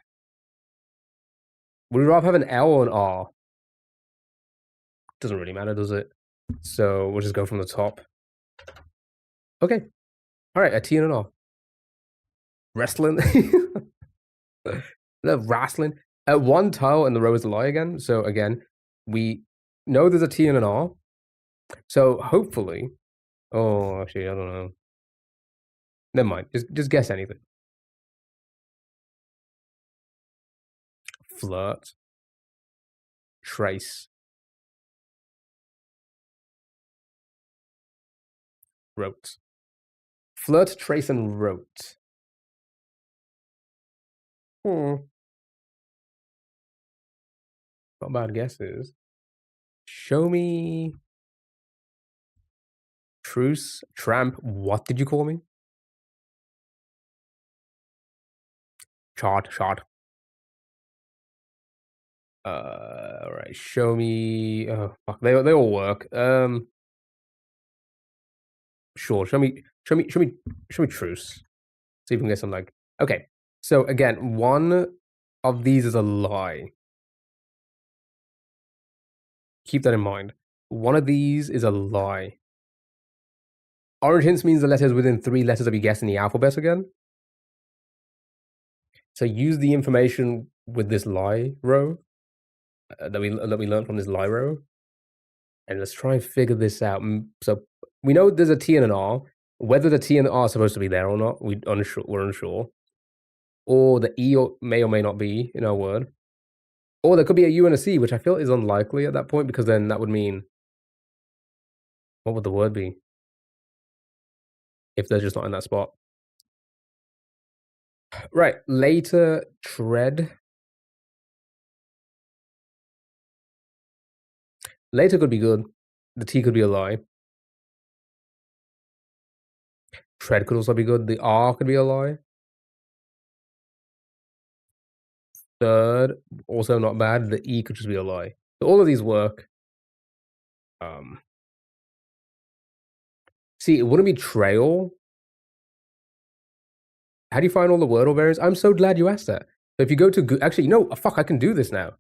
Would we rather have an L or an R? Doesn't really matter, does it? So we'll just go from the top. Okay. All right, a T and an R. Wrestling. The wrestling. One tile and the row is a lie again. So again, we know there's a T and an R. So hopefully, oh, actually, I don't know. Never mind. Just guess anything. Flirt. Trace. Wrote. Flirt, trace, and wrote. Not bad guesses. Show me. Truce. Tramp. What did you call me? Chart. All right. Show me. Oh, fuck. They all work. Sure. Show me. Truce. See if we can get some like. Okay. So again, one of these is a lie. Keep that in mind. One of these is a lie. Orange hints means the letter is within 3 letters that we guess in the alphabet again. So use the information with this lie row that we learned from this lie row, and let's try and figure this out. So we know there's a T and an R. Whether the T and the R are supposed to be there or not, we're unsure. Or the E may or may not be in our word. Or there could be a U and a C, which I feel is unlikely at that point, because then that would mean, what would the word be if they're just not in that spot? Right, later, tread. Later could be good. The T could be a lie. Tread could also be good. The R could be a lie. Third, also not bad. The E could just be a lie. So all of these work. See, it wouldn't be trail. How do you find all the wordle variants? I'm so glad you asked that. So if you go to actually, no, fuck, I can do this now.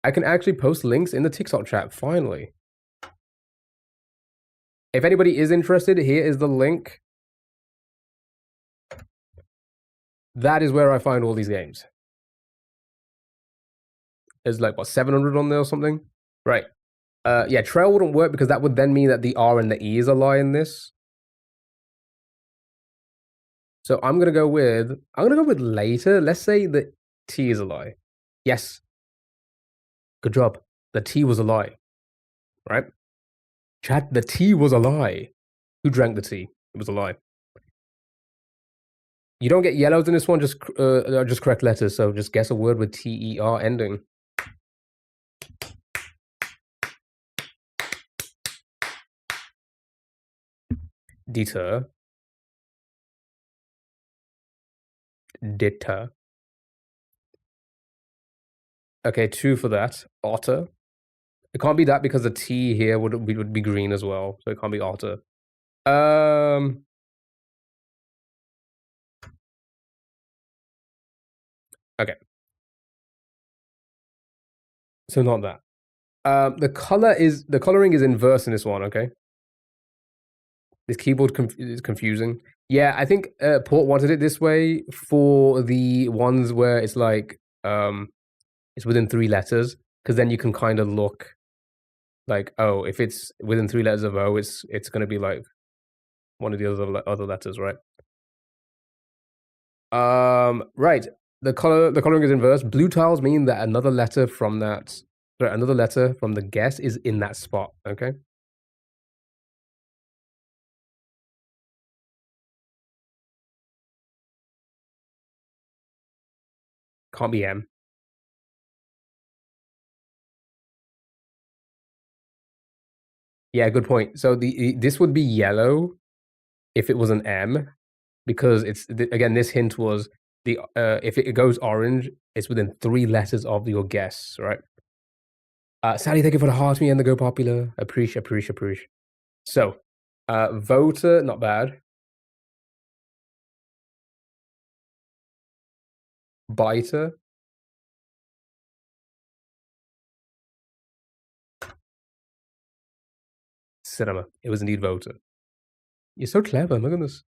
I can actually post links in the TikTok chat, finally. If anybody is interested, here is the link. That is where I find all these games. There's like, what, 700 on there or something? Right. Yeah, trail wouldn't work because that would then mean that the R and the E is a lie in this. So I'm gonna go with later. Let's say the T is a lie. Yes. Good job. The T was a lie. Right? Chat, the T was a lie. Who drank the tea? It was a lie. You don't get yellows in this one, just correct letters, so just guess a word with T-E-R ending. Deter. Deter. Okay, 2 for that. Otter. It can't be that because the T here would be green as well, so it can't be otter. Okay. So not that. The coloring is inverse in this one. Okay. This keyboard is confusing. Yeah, I think Port wanted it this way for the ones where it's like it's within 3 letters, because then you can kind of look like, oh, if it's within 3 letters of O, it's gonna be like one of the other letters, right? Right. The coloring is inverse. Blue tiles mean that another letter from the guess is in that spot. Okay. Can't be M. Yeah, good point. So this would be yellow if it was an M, because again, this hint was if it goes orange, it's within 3 letters of your guess, right? Sally, thank you for the heart me and the go popular. Appreciate. So, voter, not bad. Biter. Cinema. It was indeed voter. You're so clever. Look at this.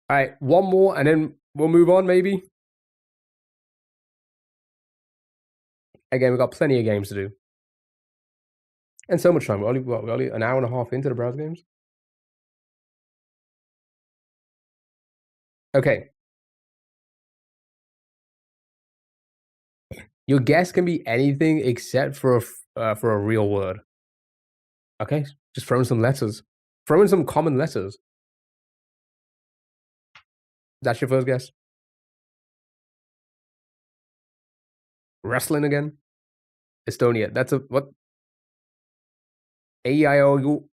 All right, one more, and then we'll move on, maybe. Again, we've got plenty of games to do, and so much time. We're only an hour and a half into the browser games. Okay. Your guess can be anything except for a real word. Okay, just throw in some letters. Throw in some common letters. That's your first guess. Wrestling again. Estonia. That's a what? A-I-O-U.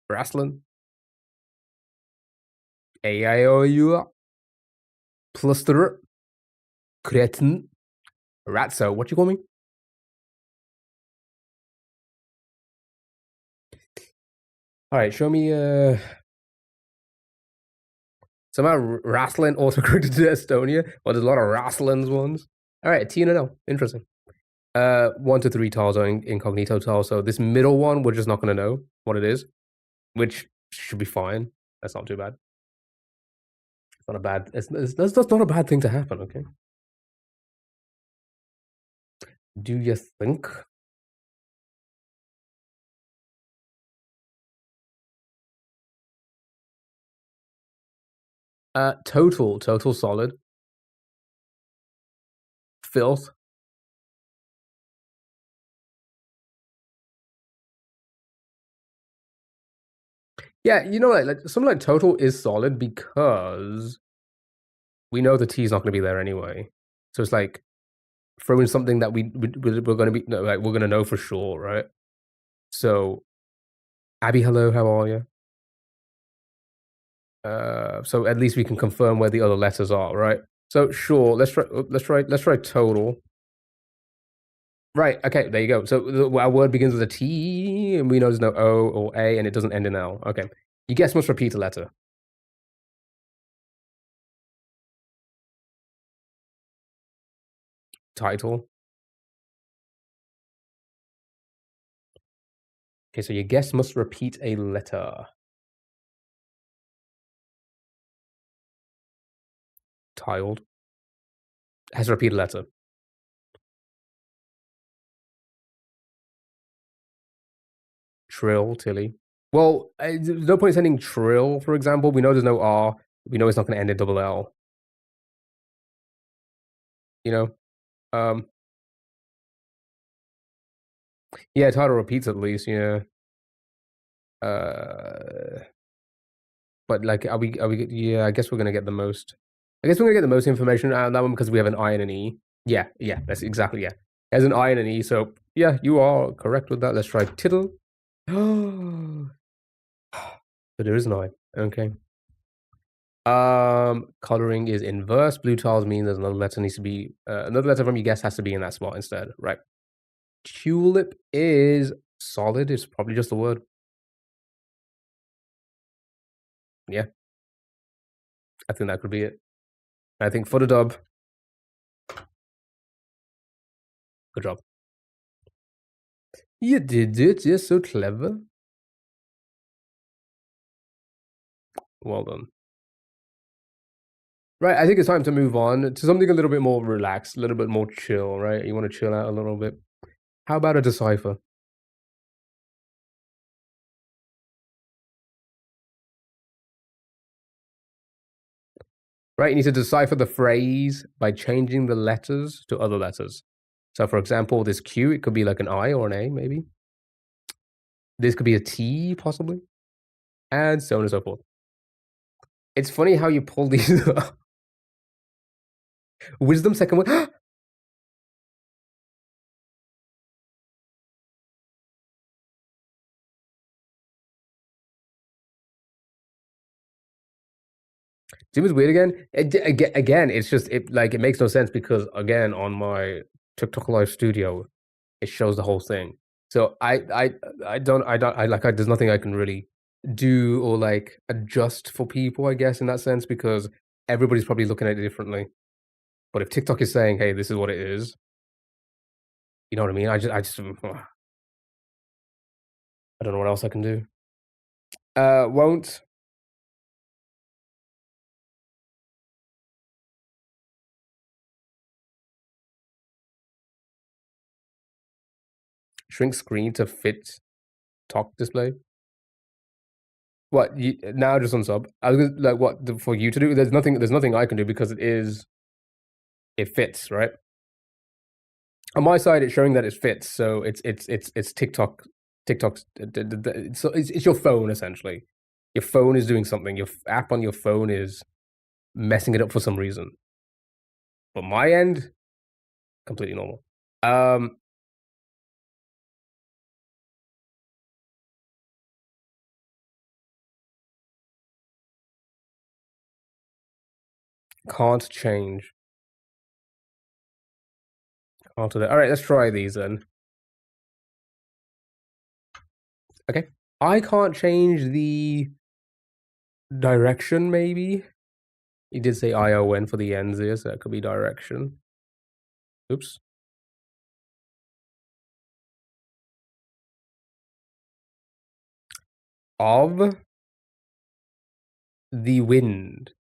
Wrestling. A-I-O-U. Pluster. Cretin. Ratso. What you call me? All right, show me. Somehow wrestling also corrected to Estonia. Well, there's a lot of wrestlings ones. All right, T and an L. Interesting. 1 to 3 tiles are incognito tiles. So this middle one, we're just not going to know what it is, which should be fine. That's not too bad. It's not a bad. That's not a bad thing to happen. Okay. Do you think? Total solid. Filth. Yeah, you know, like something like total is solid because we know the T is not going to be there anyway. So it's like throwing something that we're going to be like we're going to know for sure, right? So, Abby, hello, how are you? So at least we can confirm where the other letters are, right? So sure, let's try total. Right. Okay. There you go. So our word begins with a T, and we know there's no O or A, and it doesn't end in L. Okay. You guess must repeat a letter. Title. Okay. So your guess must repeat a letter. Tiled. Has to repeat a letter. Trill. Tilly. Well, there's no point in sending trill, for example. We know there's no R. We know it's not going to end in double L. You know. Yeah, title repeats at least. Yeah. But like, are we? Yeah, I guess we're gonna get the most. I guess we're gonna get the most information out of that one because we have an I and an E. Yeah, that's exactly There's an I and an E, so yeah, you are correct with that. Let's try tittle. But there is an I. Okay. Coloring is inverse. Blue tiles mean there's another letter needs to be another letter from your guess has to be in that spot instead, right? Tulip is solid. It's probably just a word. Yeah, I think that could be it. I think for the dub. Good job. You did it. You're so clever. Well done. Right, I think it's time to move on to something a little bit more relaxed, a little bit more chill, right? You want to chill out a little bit. How about a decipher? Right, you need to decipher the phrase by changing the letters to other letters. So, for example, this Q, it could be like an I or an A, maybe. This could be a T, possibly, and so on and so forth. It's funny how you pull these. Wisdom, second one. Jim is weird again. Again, it's just it makes no sense because again on my TikTok Live Studio, it shows the whole thing. So there's nothing I can really do or like adjust for people, I guess, in that sense, because everybody's probably looking at it differently. But if TikTok is saying, "Hey, this is what it is," you know what I mean? I just I don't know what else I can do. Won't shrink screen to fit talk display. What you now just unsub? I was like, what for you to do? There's nothing I can do because it fits, right? On my side, it's showing that it fits, so it's TikTok's. It's your phone essentially. Your phone is doing something. Your app on your phone is messing it up for some reason. But my end, completely normal. Can't change. Can't do that. All right, let's try these then. Okay, I can't change the direction. Maybe you did say ION for the ends here, so that could be direction. Oops. Of the wind.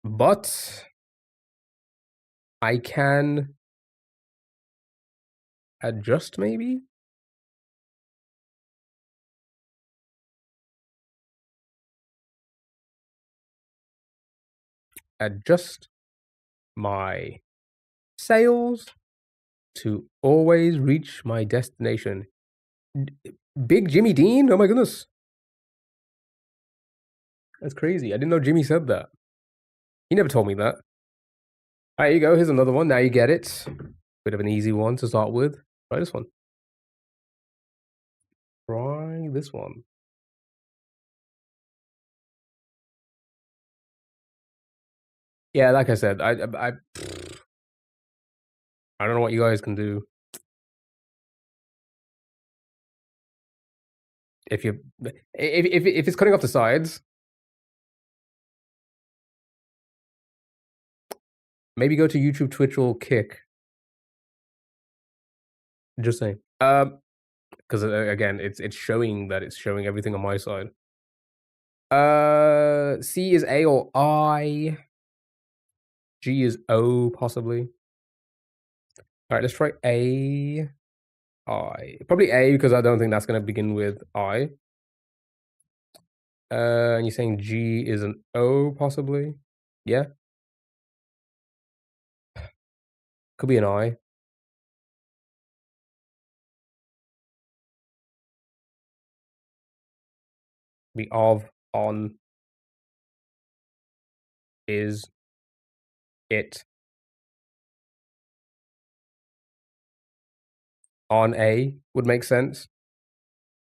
But I can adjust maybe? Adjust my sails to always reach my destination. Big Jimmy Dean? Oh my goodness. That's crazy. I didn't know Jimmy said that. He never told me that. There you go. Here's another one. Now you get it. Bit of an easy one to start with. Try this one. Try this one. Yeah, like I said, I don't know what you guys can do. If it's cutting off the sides, maybe go to YouTube, Twitch, or Kick. Just saying. Because again, it's showing that it's showing everything on my side. C is A or I. G is O, possibly. All right, let's try A. I. Probably A because I don't think that's going to begin with I. And you're saying G is an O, possibly? Yeah. Could be an I. Be of, on, is, it. On A would make sense.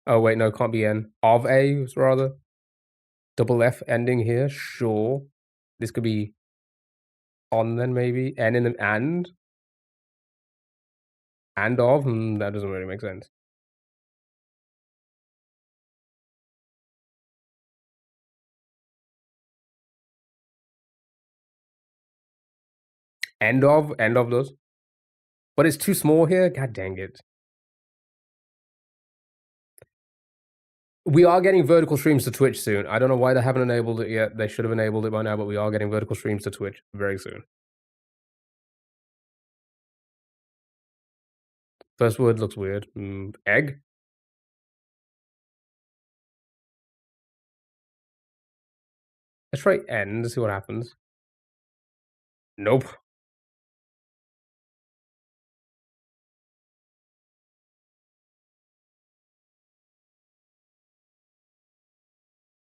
Oh, wait, no, can't be N. Of A, rather. Double F ending here, sure. This could be on then, maybe. N in an and of? That doesn't really make sense. End of does. But it's too small here. God dang it. We are getting vertical streams to Twitch soon. I don't know why they haven't enabled it yet. They should have enabled it by now, but we are getting vertical streams to Twitch very soon. First word looks weird. Egg? Let's try N to see what happens. Nope.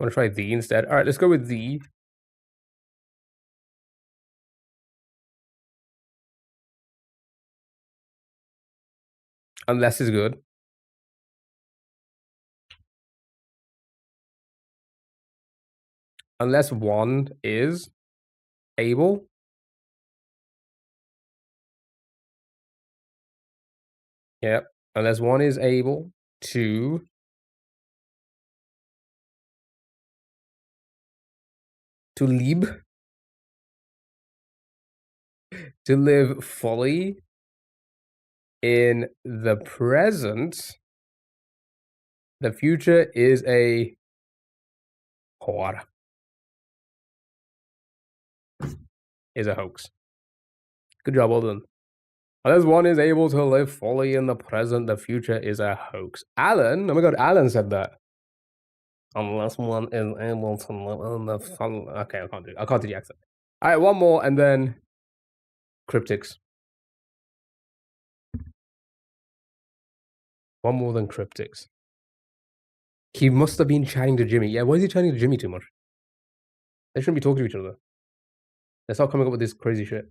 I want to try the instead. All right, let's go with the. Unless is good. Unless one is able. Yep. Unless one is able to live, to live fully in the present. The future is a whore. Is a hoax. Good job, well done. Unless one is able to live fully in the present, the future is a hoax. Alan, oh my god, Alan said that. Unless one is able to live in the fun. Okay, I can't do the accent. All right, one more, and then cryptics. One more than cryptics. He must have been chatting to Jimmy. Yeah, why is he chatting to Jimmy too much? They shouldn't be talking to each other. They start coming up with this crazy shit.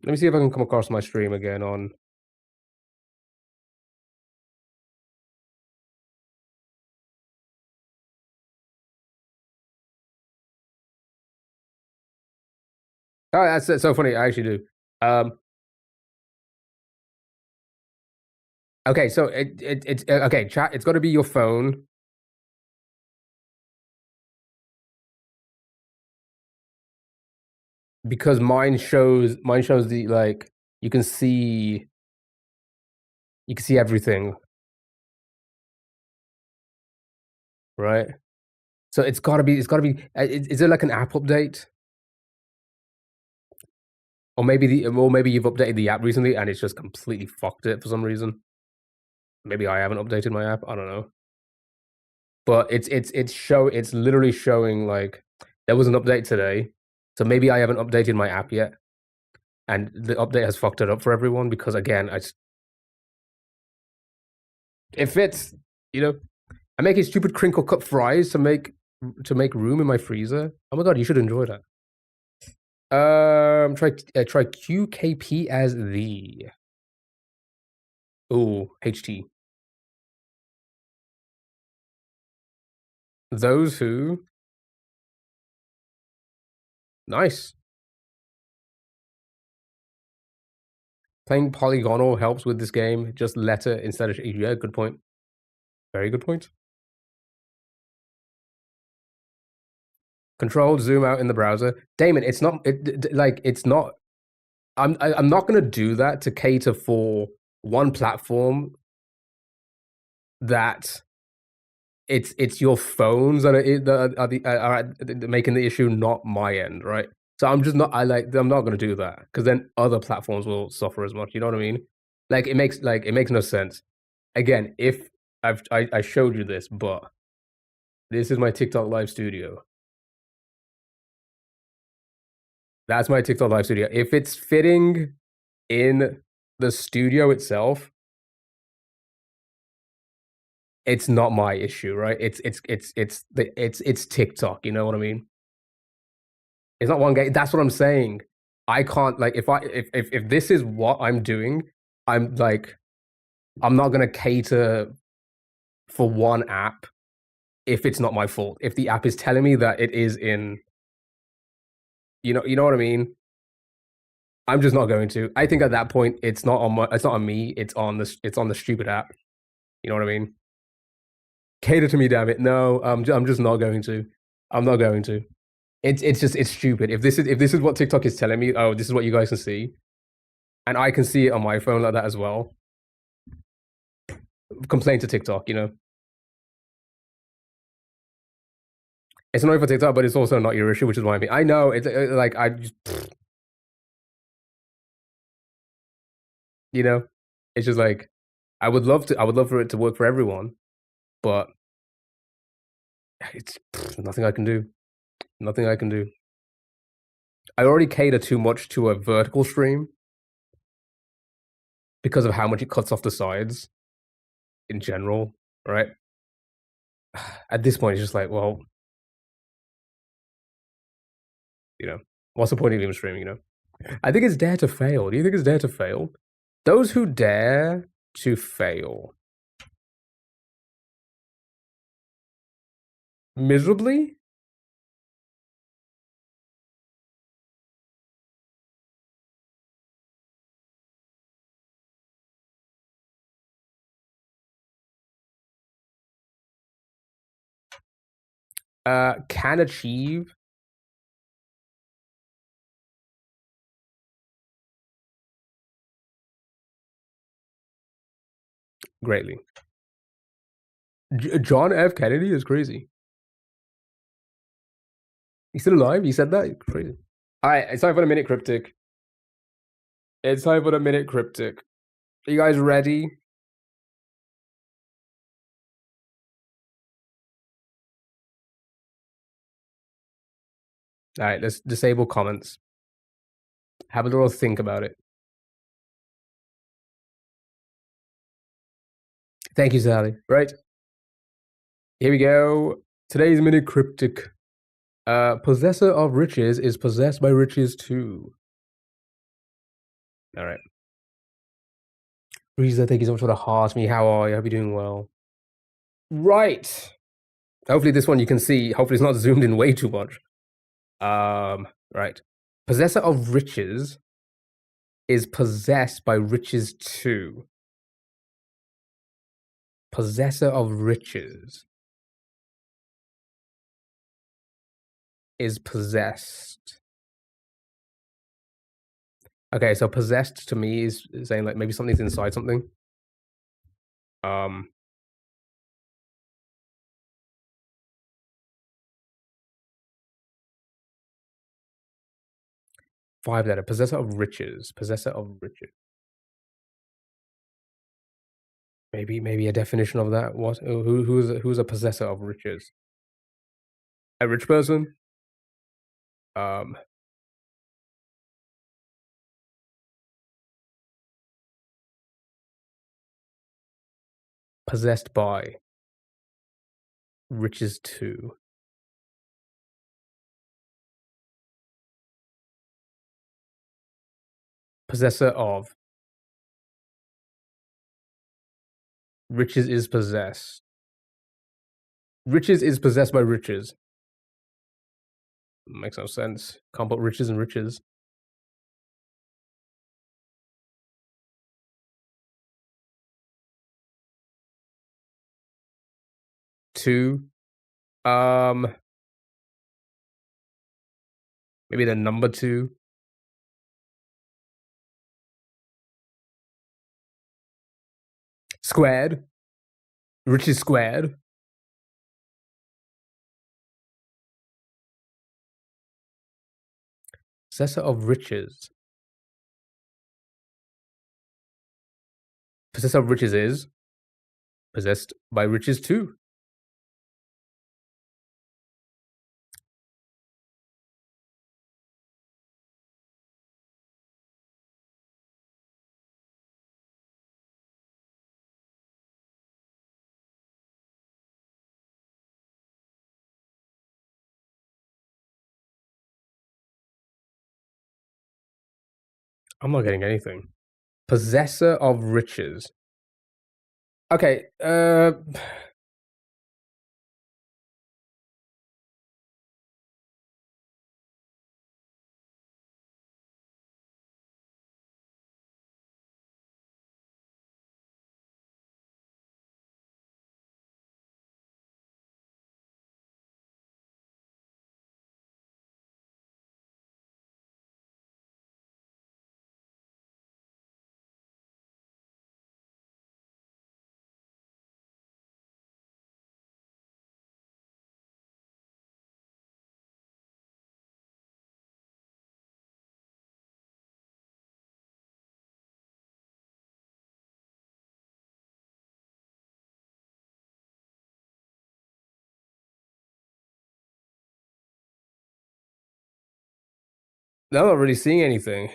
Let me see if I can come across my stream again on. Oh, that's so funny. I actually do. Okay, so it's okay. Chat. It's got to be your phone. Because mine shows the like you can see everything, right? So it's gotta be. Is there like an app update? Or maybe you've updated the app recently and it's just completely fucked it for some reason. Maybe I haven't updated my app. I don't know. But it's literally showing like there was an update today. So maybe I haven't updated my app yet. And the update has fucked it up for everyone because again, it fits, you know. I'm making stupid crinkle cut fries to make room in my freezer. Oh my god, you should enjoy that. Try QKP as the. Ooh, HT. Those who. Nice. Playing polygonal helps with this game. Just letter instead of. Yeah, good point. Very good point. Control zoom out in the browser. Damon, it's not. It's not. I'm not gonna do that to cater for one platform that it's your phones that are making the issue, not my end, right? So I'm just not. I'm not gonna do that because then other platforms will suffer as much. You know what I mean? Like it makes no sense. Again, if I showed you this, but this is my TikTok live studio. That's my TikTok live studio. If it's fitting in the studio itself, it's not my issue, right? It's TikTok. You know what I mean? It's not one game. That's what I'm saying. I can't like if this is what I'm doing, I'm not gonna cater for one app if it's not my fault. If the app is telling me that it is in, you know what I mean? I'm just not going to. I think at that point it's not on me. It's on the stupid app. You know what I mean? Cater to me, damn it. No, I'm just not going to. I'm not going to. It's stupid. If this is what TikTok is telling me, oh, this is what you guys can see, and I can see it on my phone like that as well. Complain to TikTok, you know. It's not for TikTok, but it's also not your issue, which is why I know it's like I just, you know, it's just like I would love for it to work for everyone, but it's nothing I can do. Nothing I can do. I already cater too much to a vertical stream because of how much it cuts off the sides in general, right? At this point, it's just like, well, you know, what's the point of even streaming, you know? I think it's dare to fail. Do you think it's dare to fail? Those who dare to fail miserably? Can achieve greatly. John F. Kennedy is crazy. He's still alive? He said that? Crazy. Alright, it's time for the minute cryptic. It's time for the minute cryptic. Are you guys ready? Alright, let's disable comments. Have a little think about it. Thank you, Sally. Right. Here we go. Today's minute cryptic. Possessor of riches is possessed by riches too. Alright. Reza, thank you so much for the heart. Me, how are you? I hope you're doing well. Right. Hopefully this one you can see. Hopefully it's not zoomed in way too much. Right. Possessor of riches is possessed by riches too. Possessor of riches is possessed. Okay, so possessed to me is saying like maybe something's inside something. 5-letter. Possessor of riches. Possessor of riches. Maybe a definition of that. What? Who's a possessor of riches? A rich person. Possessed by riches too. Possessor of riches is possessed. Riches is possessed by riches. Makes no sense. Can't put riches and riches. Two. Maybe the number 2. Squared. Riches squared. Possessor of riches. Possessor of riches is possessed by riches too. I'm not getting anything. Possessor of riches. Okay, No, I'm not really seeing anything.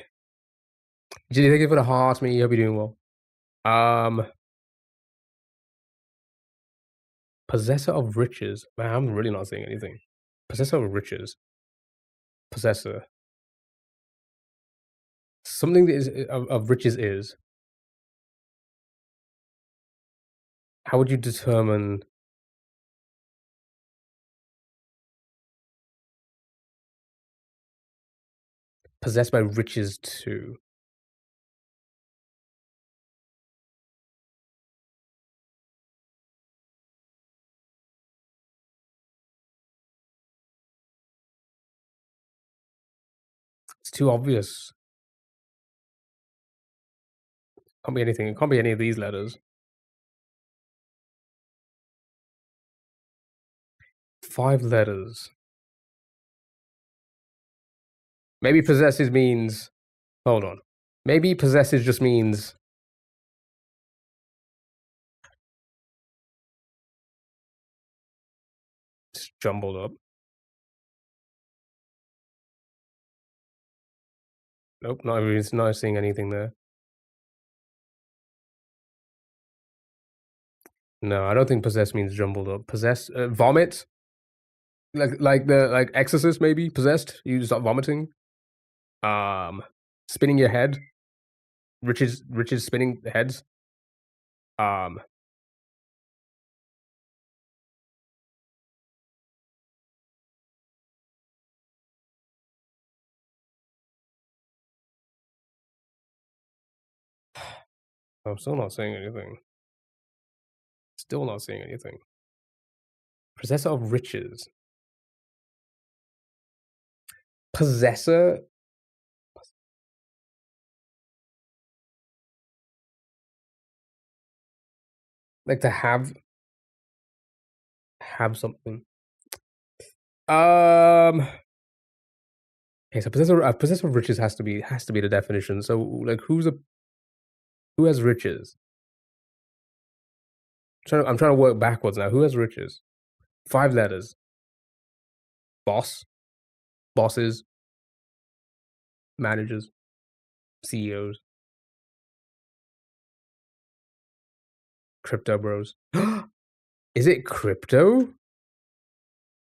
Ginny, thank you for the heart, me. Hope you're doing well. Possessor of riches. Man, I'm really not seeing anything. Possessor of riches. Possessor. Something that is of riches is. How would you determine possessed by riches too? It's too obvious. Can't be anything. It can't be any of these letters. 5 letters. Maybe possesses means. Hold on. Maybe possesses just means. It's jumbled up. Nope, not seeing anything there. No, I don't think possess means jumbled up. Possess, vomit, like exorcist maybe possessed. You start vomiting. Spinning your head. Rich's spinning heads. I'm still not seeing anything. Still not seeing anything. Possessor of riches. Possessor. Like to have something. Okay, so possessor of riches has to be the definition. So like, who has riches? I'm trying to work backwards now. Who has riches? 5 letters. Boss, bosses, managers, CEOs, crypto bros. Is it crypto,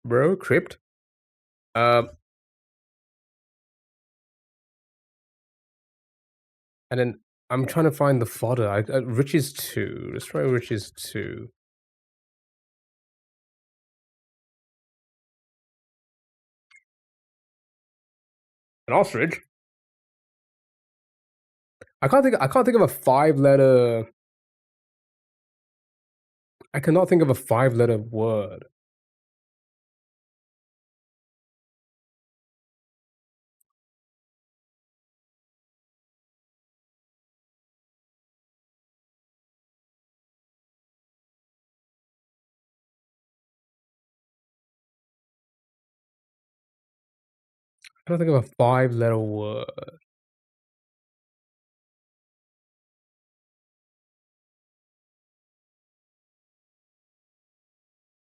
bro? Crypt. And then I'm trying to find the fodder. Riches 2. Let's try riches 2. An ostrich. I can't think of a 5-letter. I cannot think of a 5-letter word. I don't think of a 5-letter word.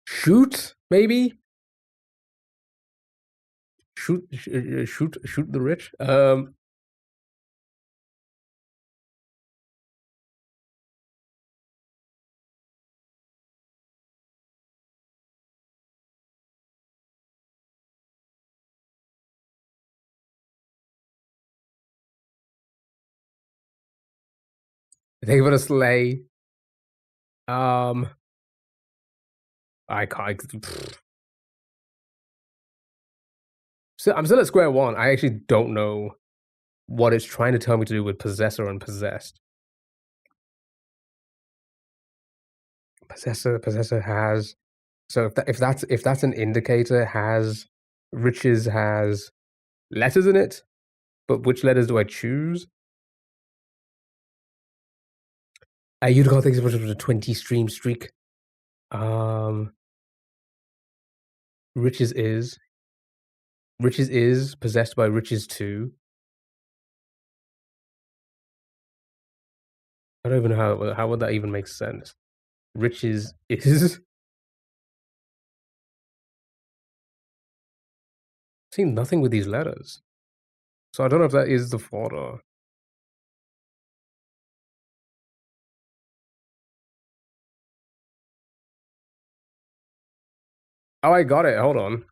Shoot, maybe. Shoot the rich. Think of it a sleigh. I can't. So I'm still at square one. I actually don't know what it's trying to tell me to do with possessor and possessed. Possessor has. So if that's an indicator, has riches has letters in it, but which letters do I choose? You can't think so much of a 20 stream streak. Riches is possessed by riches 2. I don't even know how would that even make sense. Riches is. Seeing nothing with these letters. So I don't know if that is the fodder. Oh, I got it. Hold on.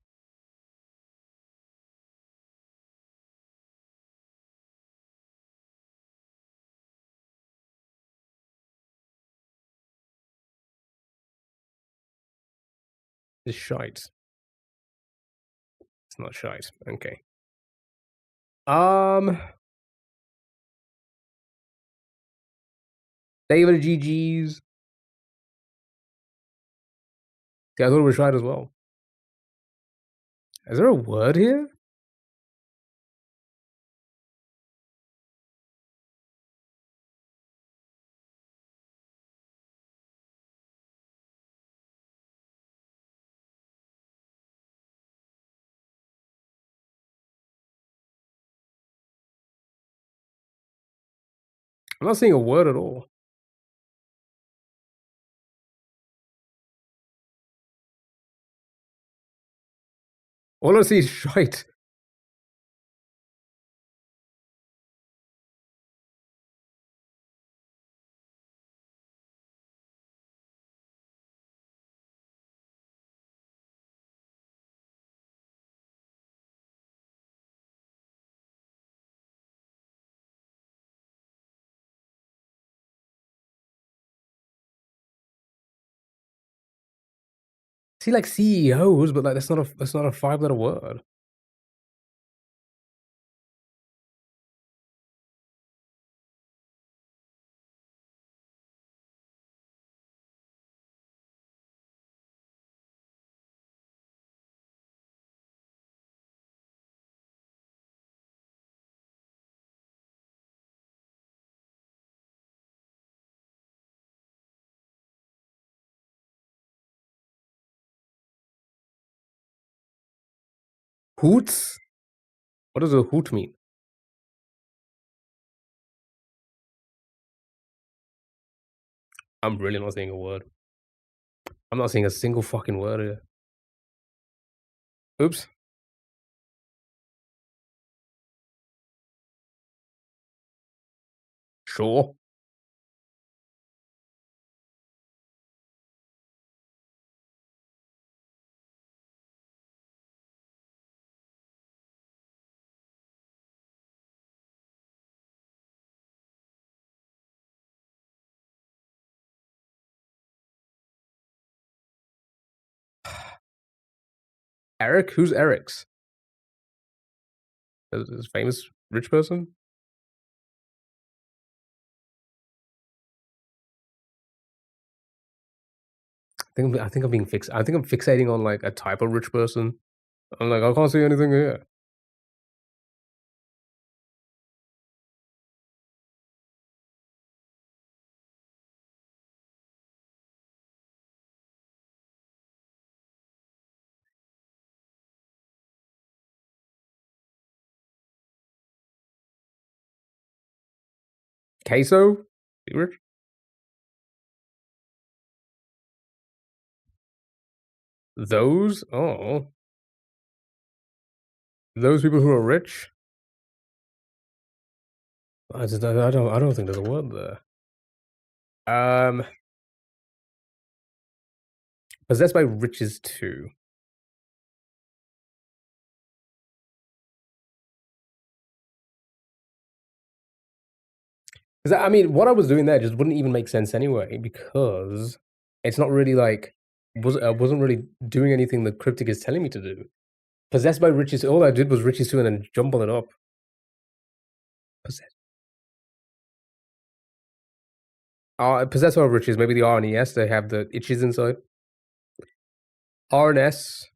It's shite. It's not shite. Okay. David GG's. Yeah, I thought it was shite as well. Is there a word here? I'm not seeing a word at all. All I see is shite. I see like CEOs, but like that's not a 5-letter word. Hoots? What does a hoot mean? I'm really not seeing a word. I'm not seeing a single fucking word here. Oops. Sure. Eric? Who's Eric's? Is this famous rich person? I think I'm being I think I'm fixating on like a type of rich person. I'm like, I can't see anything here. Queso? You rich? Those? Oh. Those people who are rich? I don't think there's a word there. Possessed by riches too. Because I mean, what I was doing there just wouldn't even make sense anyway, because it's not really like I wasn't really doing anything the cryptic is telling me to do. Possessed by riches, all I did was riches too, and then jumble it up. Possessed. Possessed by riches, maybe the R and ES, they have the itches inside. R and S.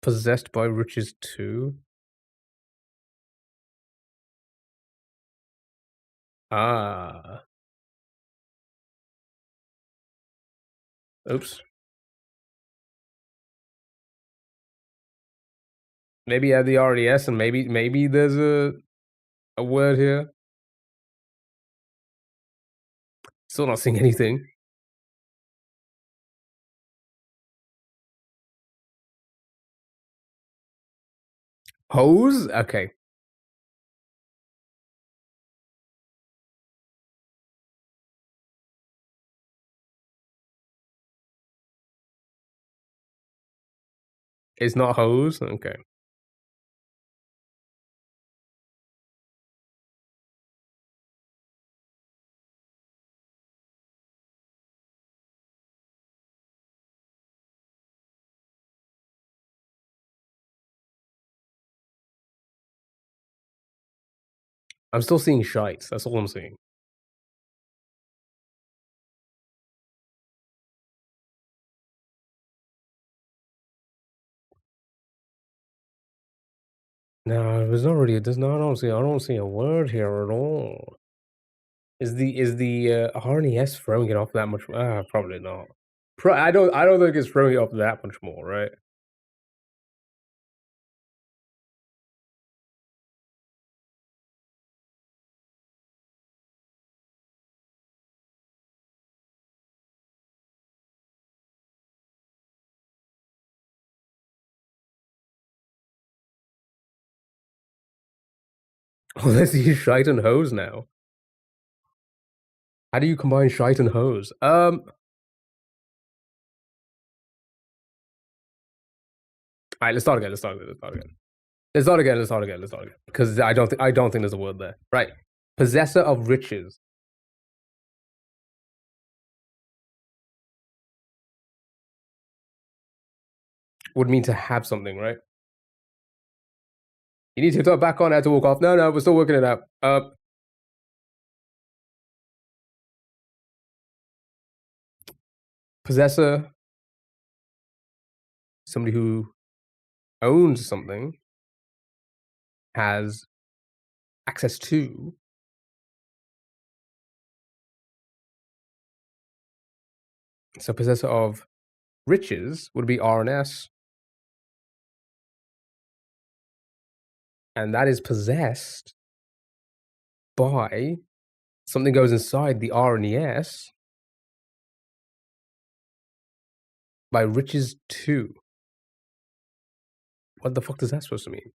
Possessed by riches too. Ah. Oops. Maybe add the RDS and maybe there's a word here. Still not seeing anything. Hose? Okay. It's not hose? Okay. I'm still seeing shites. That's all I'm seeing. No, there's not really. There's not. I don't see a word here at all. Is the RNES throwing it off that much? Probably not. I don't think it's throwing it off that much more, right? Oh, let's use shite and hose now. How do you combine shite and hose? Alright, let's start again. Let's start again. Let's start again. Let's start again. Let's start again. Let's start again. Because I don't think there's a word there. Right. Possessor of riches. Would mean to have something, right? You need to turn back on. I had to walk off. No, we're still working it out. Possessor. Somebody who owns something. Has access to. So possessor of riches would be RNS. And that is possessed by something goes inside the RNES by riches 2. What the fuck does that supposed to mean?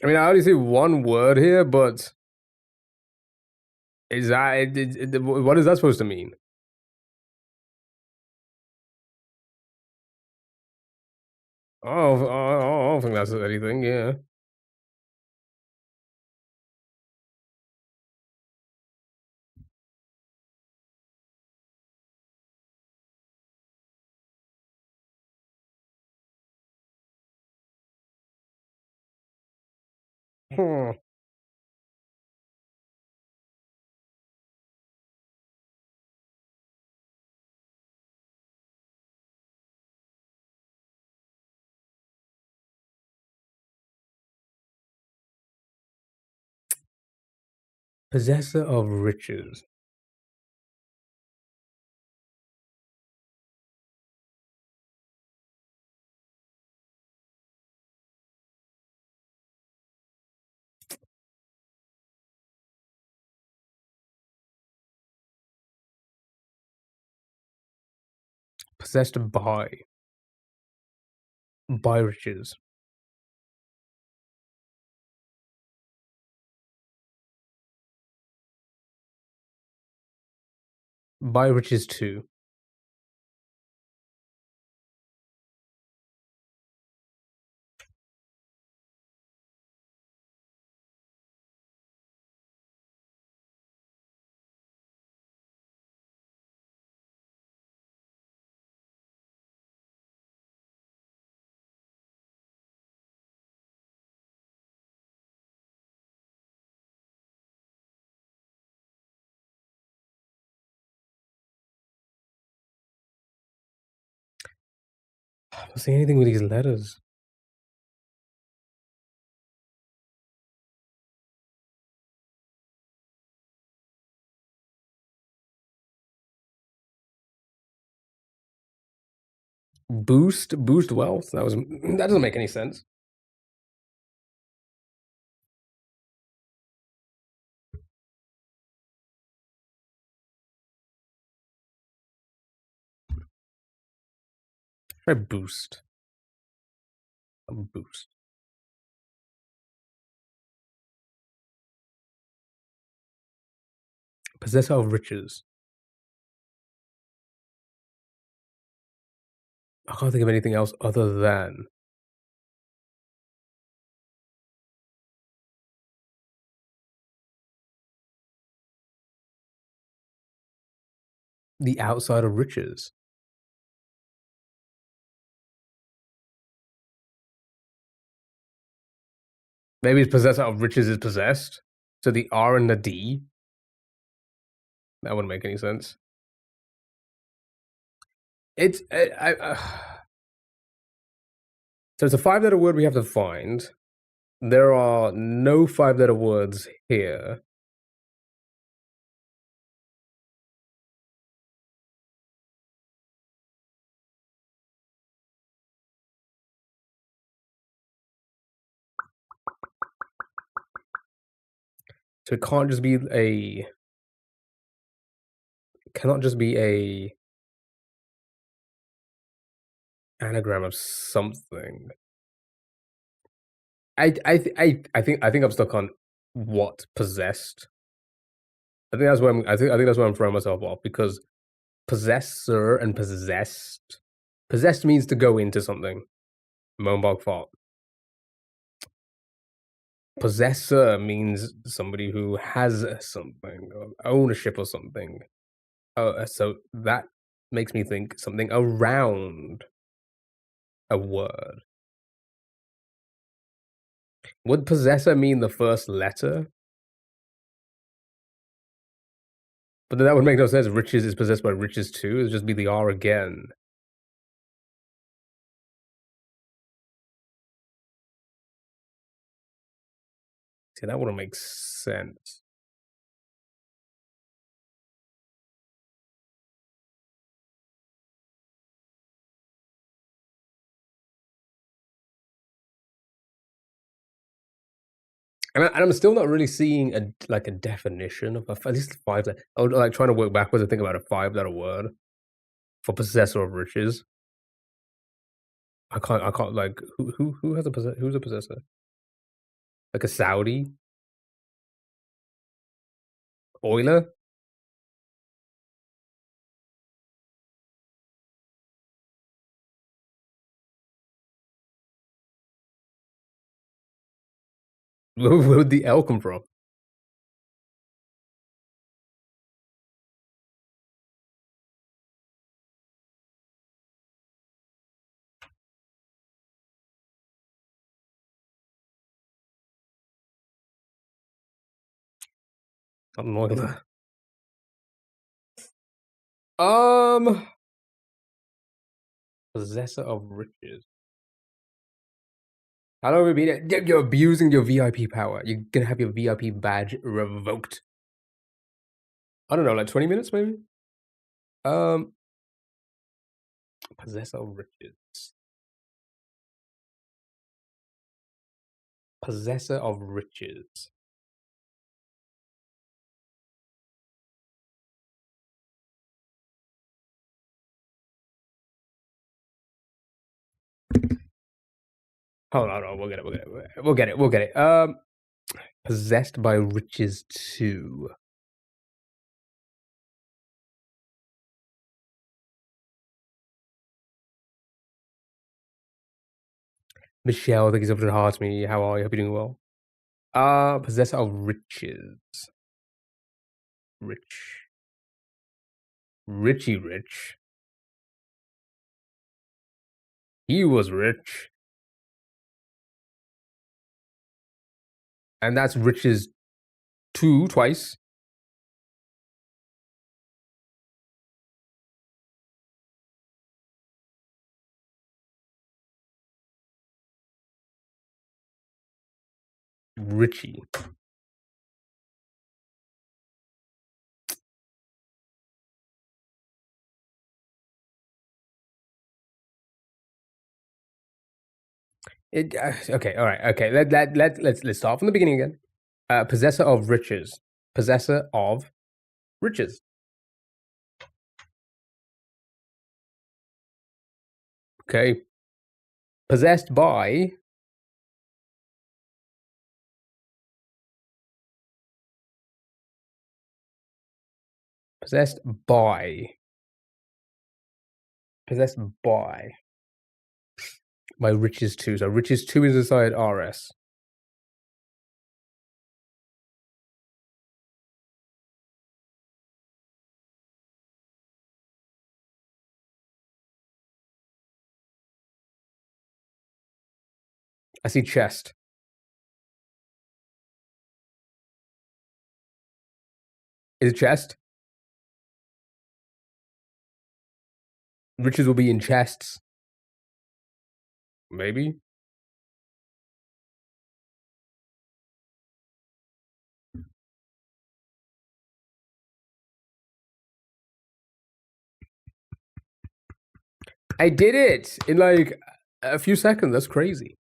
I mean, I only see one word here, but is that what is that supposed to mean? Oh, I don't think that's anything. Yeah. Hmm. Possessor of riches. Possessed by riches. By riches 2. I don't see anything with these letters. Boost wealth. That doesn't make any sense. Try boost. Boost. Possessor of riches. I can't think of anything else other than the outside of riches. Maybe it's possessor of riches is possessed. So the R and the D. That wouldn't make any sense. It's so it's a 5-letter word we have to find. There are no 5-letter words here. So it can't just be a. Cannot just be a anagram of something. I think I'm stuck on what possessed. I think that's where I think that's where I'm throwing myself off because possessor and possessed. Possessed means to go into something. Moanbog fart. Possessor means somebody who has something, or ownership of something. So that makes me think something around a word. Would possessor mean the first letter? But then that would make no sense. Riches is possessed by riches too. It'd just be the R again. See, that wouldn't make sense. And I'm still not really seeing a definition of at least 5 letter. I was like trying to work backwards and think about a 5-letter word for possessor of riches. I can't like who has a who's a possessor? Like a Saudi? Euler? Where would the L come from? Not an Euler. Possessor of riches. How long have we been? You're abusing your VIP power. You're gonna have your VIP badge revoked. I don't know, like 20 minutes maybe. Possessor of riches. Possessor of riches. Hold on, we'll get it. Possessed by riches too. Michelle, thank you so much for heart me. How are you? Hope you're doing well. Possessor of riches. Rich. Richie rich. He was rich. And that's riches two twice. Richie. Okay, all right, okay. Let's start from the beginning again. Possessor of riches. Possessor of riches. Okay. Possessed by. Possessed by. Possessed by. By riches 2. So riches 2 is inside RS. I see chest. Is it chest? Riches will be in chests. Maybe. I did it in like a few seconds. That's crazy.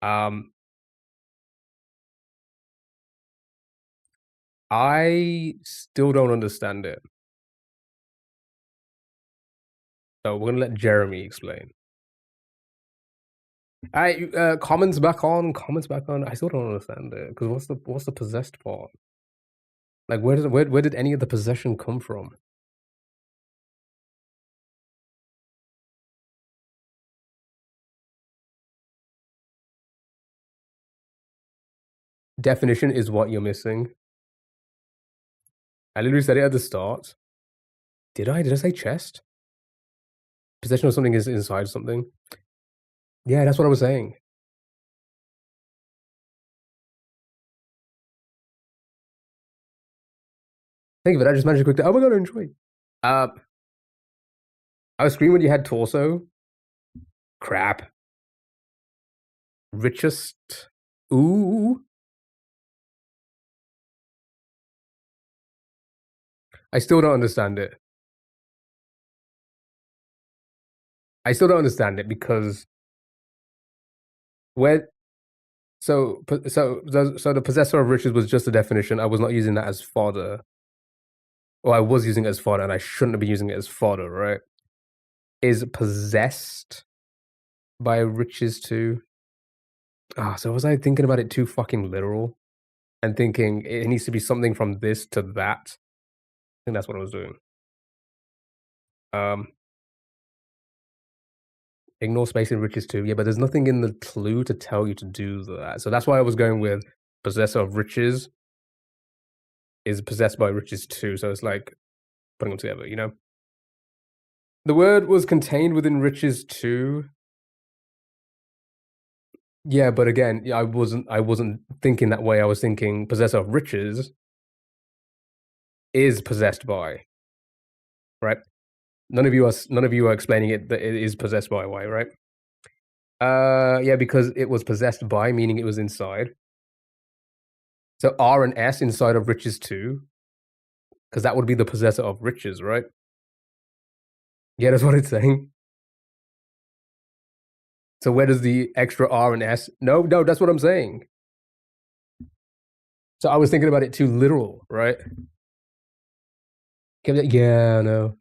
I still don't understand it. So we're gonna let Jeremy explain. Comments back on. I still don't understand it because what's the possessed part? Like where did any of the possession come from? Definition is what you're missing. I literally said it at the start. Did I say chest? Possession of something is inside something. Yeah, that's what I was saying. Think of it. I just managed to quick. Oh my god, I enjoy. I was screaming when you had torso. Crap. Richest. Ooh. I still don't understand it. I still don't understand it because where so the possessor of riches was just a definition. I was not using that as fodder. Or I was using it as fodder and I shouldn't have been using it as fodder, right? Is possessed by riches too. So was I thinking about it too fucking literal? And thinking it needs to be something from this to that? I think that's what I was doing. Ignore space in riches too. Yeah, but there's nothing in the clue to tell you to do that. So that's why I was going with possessor of riches is possessed by riches too. So it's like putting them together, you know? The word was contained within riches too. Yeah, but again, I wasn't thinking that way. I was thinking possessor of riches is possessed by, right? None of you are explaining it that it is possessed by why, right? Yeah, because it was possessed by, meaning it was inside. So R and S inside of riches too, because that would be the possessor of riches, right? Yeah, that's what it's saying. So where does the extra R and S? No, that's what I'm saying. So I was thinking about it too literal, right? Yeah, no.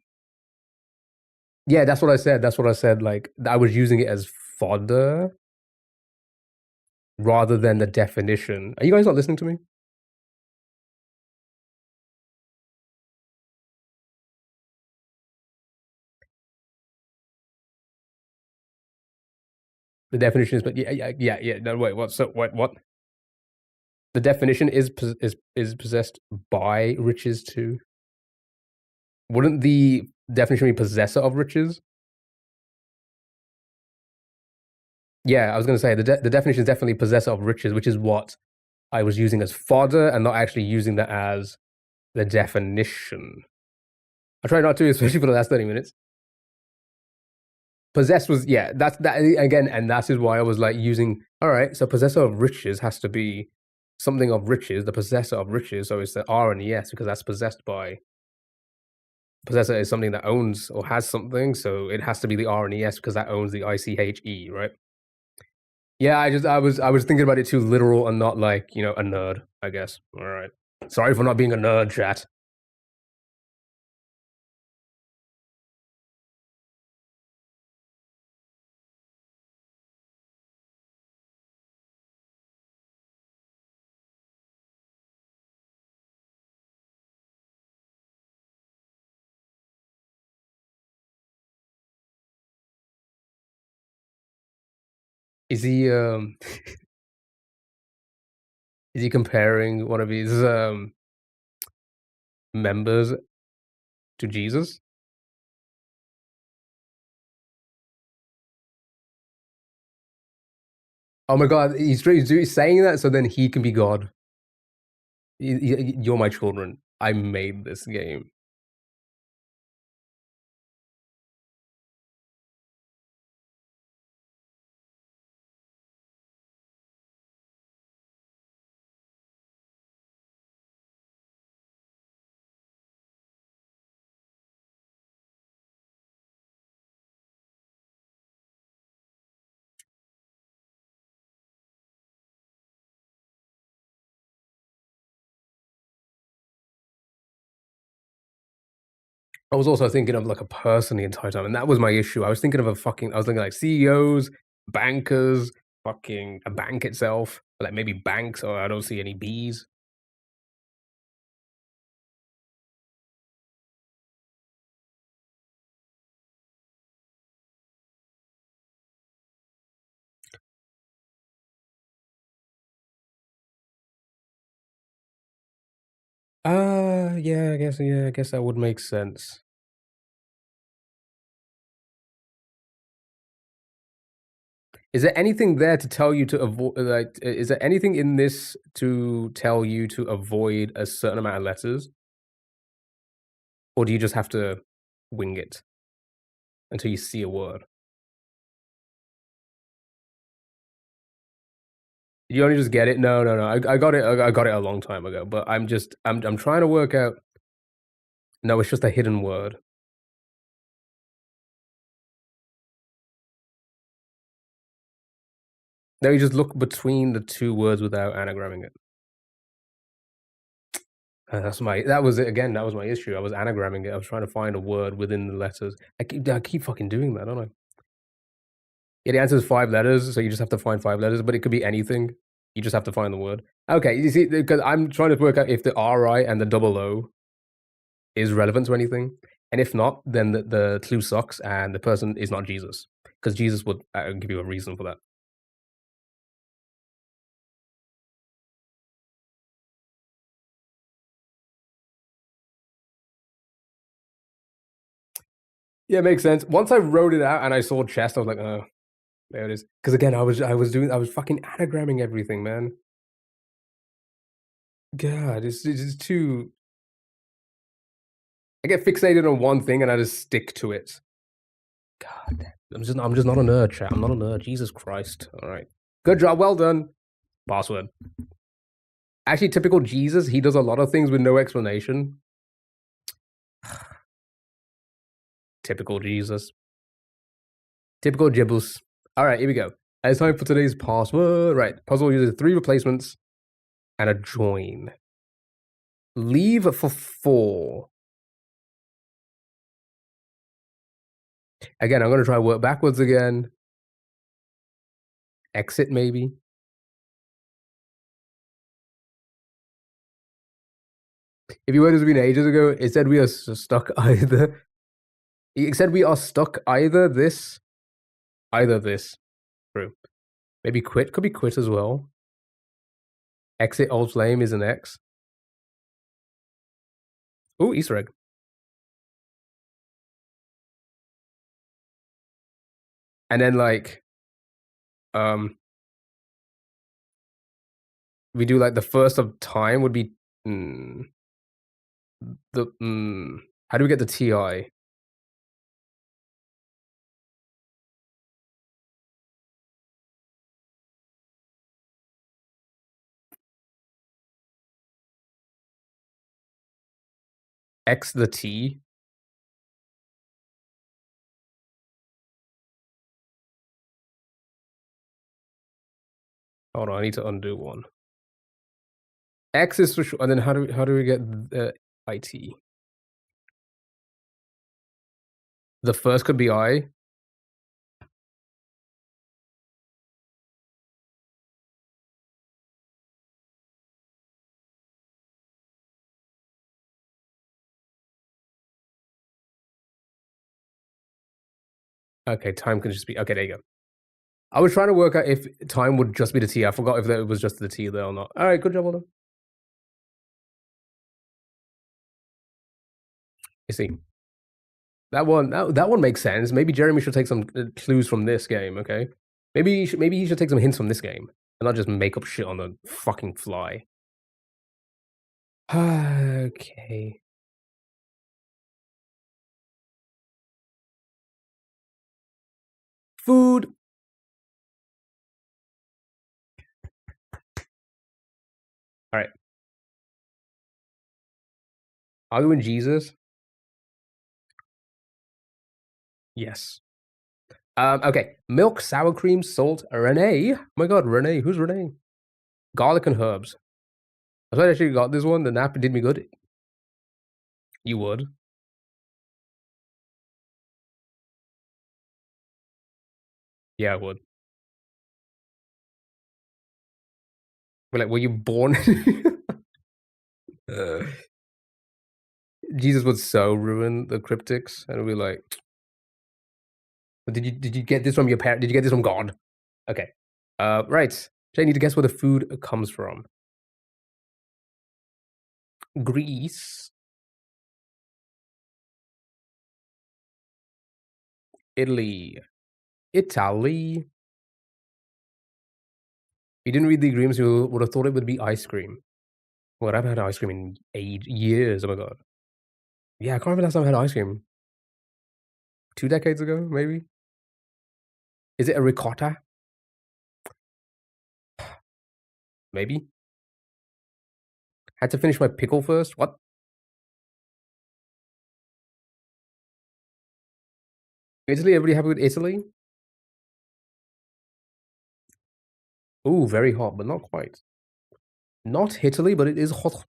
Yeah, that's what I said. That's what I said. Like I was using it as fodder rather than the definition. Are you guys not listening to me? The definition is, but yeah. No, wait, what? So what? The definition is possessed by riches too. Wouldn't the definition be possessor of riches? Yeah, I was going to say the definition is definitely possessor of riches, which is what I was using as fodder and not actually using that as the definition. I try not to, especially for the last 30 minutes. Possessed was, yeah, that's that again, and that is why I was like using, all right, so possessor of riches has to be something of riches, the possessor of riches, so it's the R and the S because that's possessed by. Possessor is something that owns or has something, so it has to be the R and the S because that owns the ICHE, right? Yeah, I was thinking about it too literal and not like, you know, a nerd, I guess. All right. Sorry for not being a nerd, chat. Is he is he comparing one of his members to Jesus? Oh my god, he's saying that so then he can be God. You're my children. I made this game. I was also thinking of like a person the entire time, and that was my issue. I was thinking like CEOs, bankers, fucking a bank itself, like maybe banks, or I don't see any bees. Yeah, I guess that would make sense. Is there anything there to tell you to avoid? Like, is there anything in this to tell you to avoid a certain amount of letters, or do you just have to wing it until you see a word? You only just get it? No, no, no. I got it. I got it a long time ago. But I'm trying to work out. No, it's just a hidden word. No, you just look between the two words without anagramming it. That was it again. That was my issue. I was anagramming it. I was trying to find a word within the letters. I keep fucking doing that, don't I? Yeah, the answer is 5 letters, so you just have to find 5 letters, but it could be anything. You just have to find the word. Okay, you see, because I'm trying to work out if the RI and the double O is relevant to anything. And if not, then the clue sucks and the person is not Jesus. Because Jesus would give you a reason for that. Yeah, makes sense. Once I wrote it out and I saw chest, I was like, oh, there it is. Because again, I was fucking anagramming everything, man. God, it's too. I get fixated on one thing and I just stick to it. God, I'm just not a nerd, chat. I'm not a nerd. Jesus Christ. All right, good job, well done. Password. Actually, typical Jesus. He does a lot of things with no explanation. Typical Jesus. Typical Gibbous. All right, here we go. It's time for today's password. Right, puzzle uses 3 replacements and a join. Leave for 4. Again, I'm going to try work backwards again. Exit, maybe. If you were this been ages ago, it said we are stuck either. It said we are stuck either this. True. Maybe quit. Could be quit as well. Exit old flame is an X. Ooh, Easter egg. And then like, um, we do like the first of time would be the how do we get the TI? X the T. Hold on, I need to undo one. X is for sure, and then how do we get the IT? The first could be I. Okay, time can just be okay. There you go. I was trying to work out if time would just be the T. I forgot if it was just the T there or not. All right, good job, well done. You see, that one makes sense. Maybe Jeremy should take some clues from this game. Okay, maybe he should take some hints from this game and not just make up shit on the fucking fly. Okay. Food. All right. Are you in Jesus? Yes. Okay. Milk, sour cream, salt, Renee. Oh my god, Renee. Who's Renee? Garlic and herbs. I thought I actually got this one. The nap did me good. You would. Yeah, I would. We're like, were you born? Jesus would so ruin the cryptics, and we'd be like, did you get this from your parent? Did you get this from God? Okay. Right. So I need to guess where the food comes from. Greece, Italy, Italy. You didn't read the agreements, you would have thought it would be ice cream. Well, I've had ice cream in years. Oh my god. Yeah, I can't remember last time I had ice cream. 2 decades ago, maybe. Is it a ricotta? Maybe. Had to finish my pickle first. What? Italy? Everybody happy with Italy? Ooh, very hot, but not quite. Not Italy, but it is hot.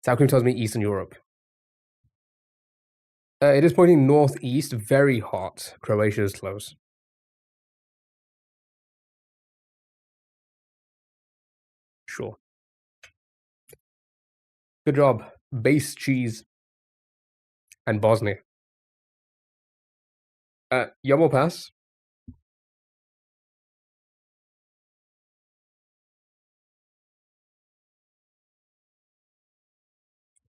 Sour cream tells me Eastern Europe. It is pointing northeast, very hot. Croatia is close. Sure. Good job. Base cheese and Bosnia. Yum or pass?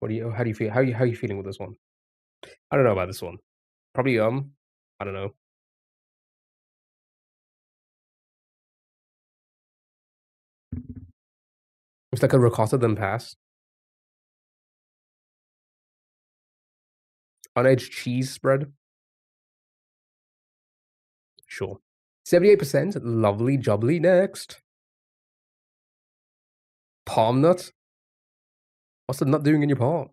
How do you feel? How are you feeling with this one? I don't know about this one. Probably yum. I don't know. It's like a ricotta then pass. Unaged cheese spread. Sure. 78%. Lovely jubbly. Next. Palm nut. What's the nut doing in your palm?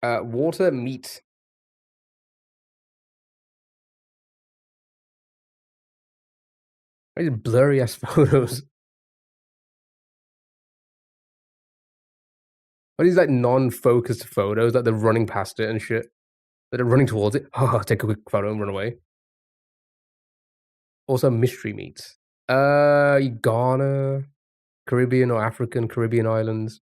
Water, meat. These blurry ass photos. Are these like non-focused photos that they're running past it and shit? That are running towards it. Oh, take a quick photo and run away. Also, mystery meat. Ghana, Caribbean or African Caribbean islands.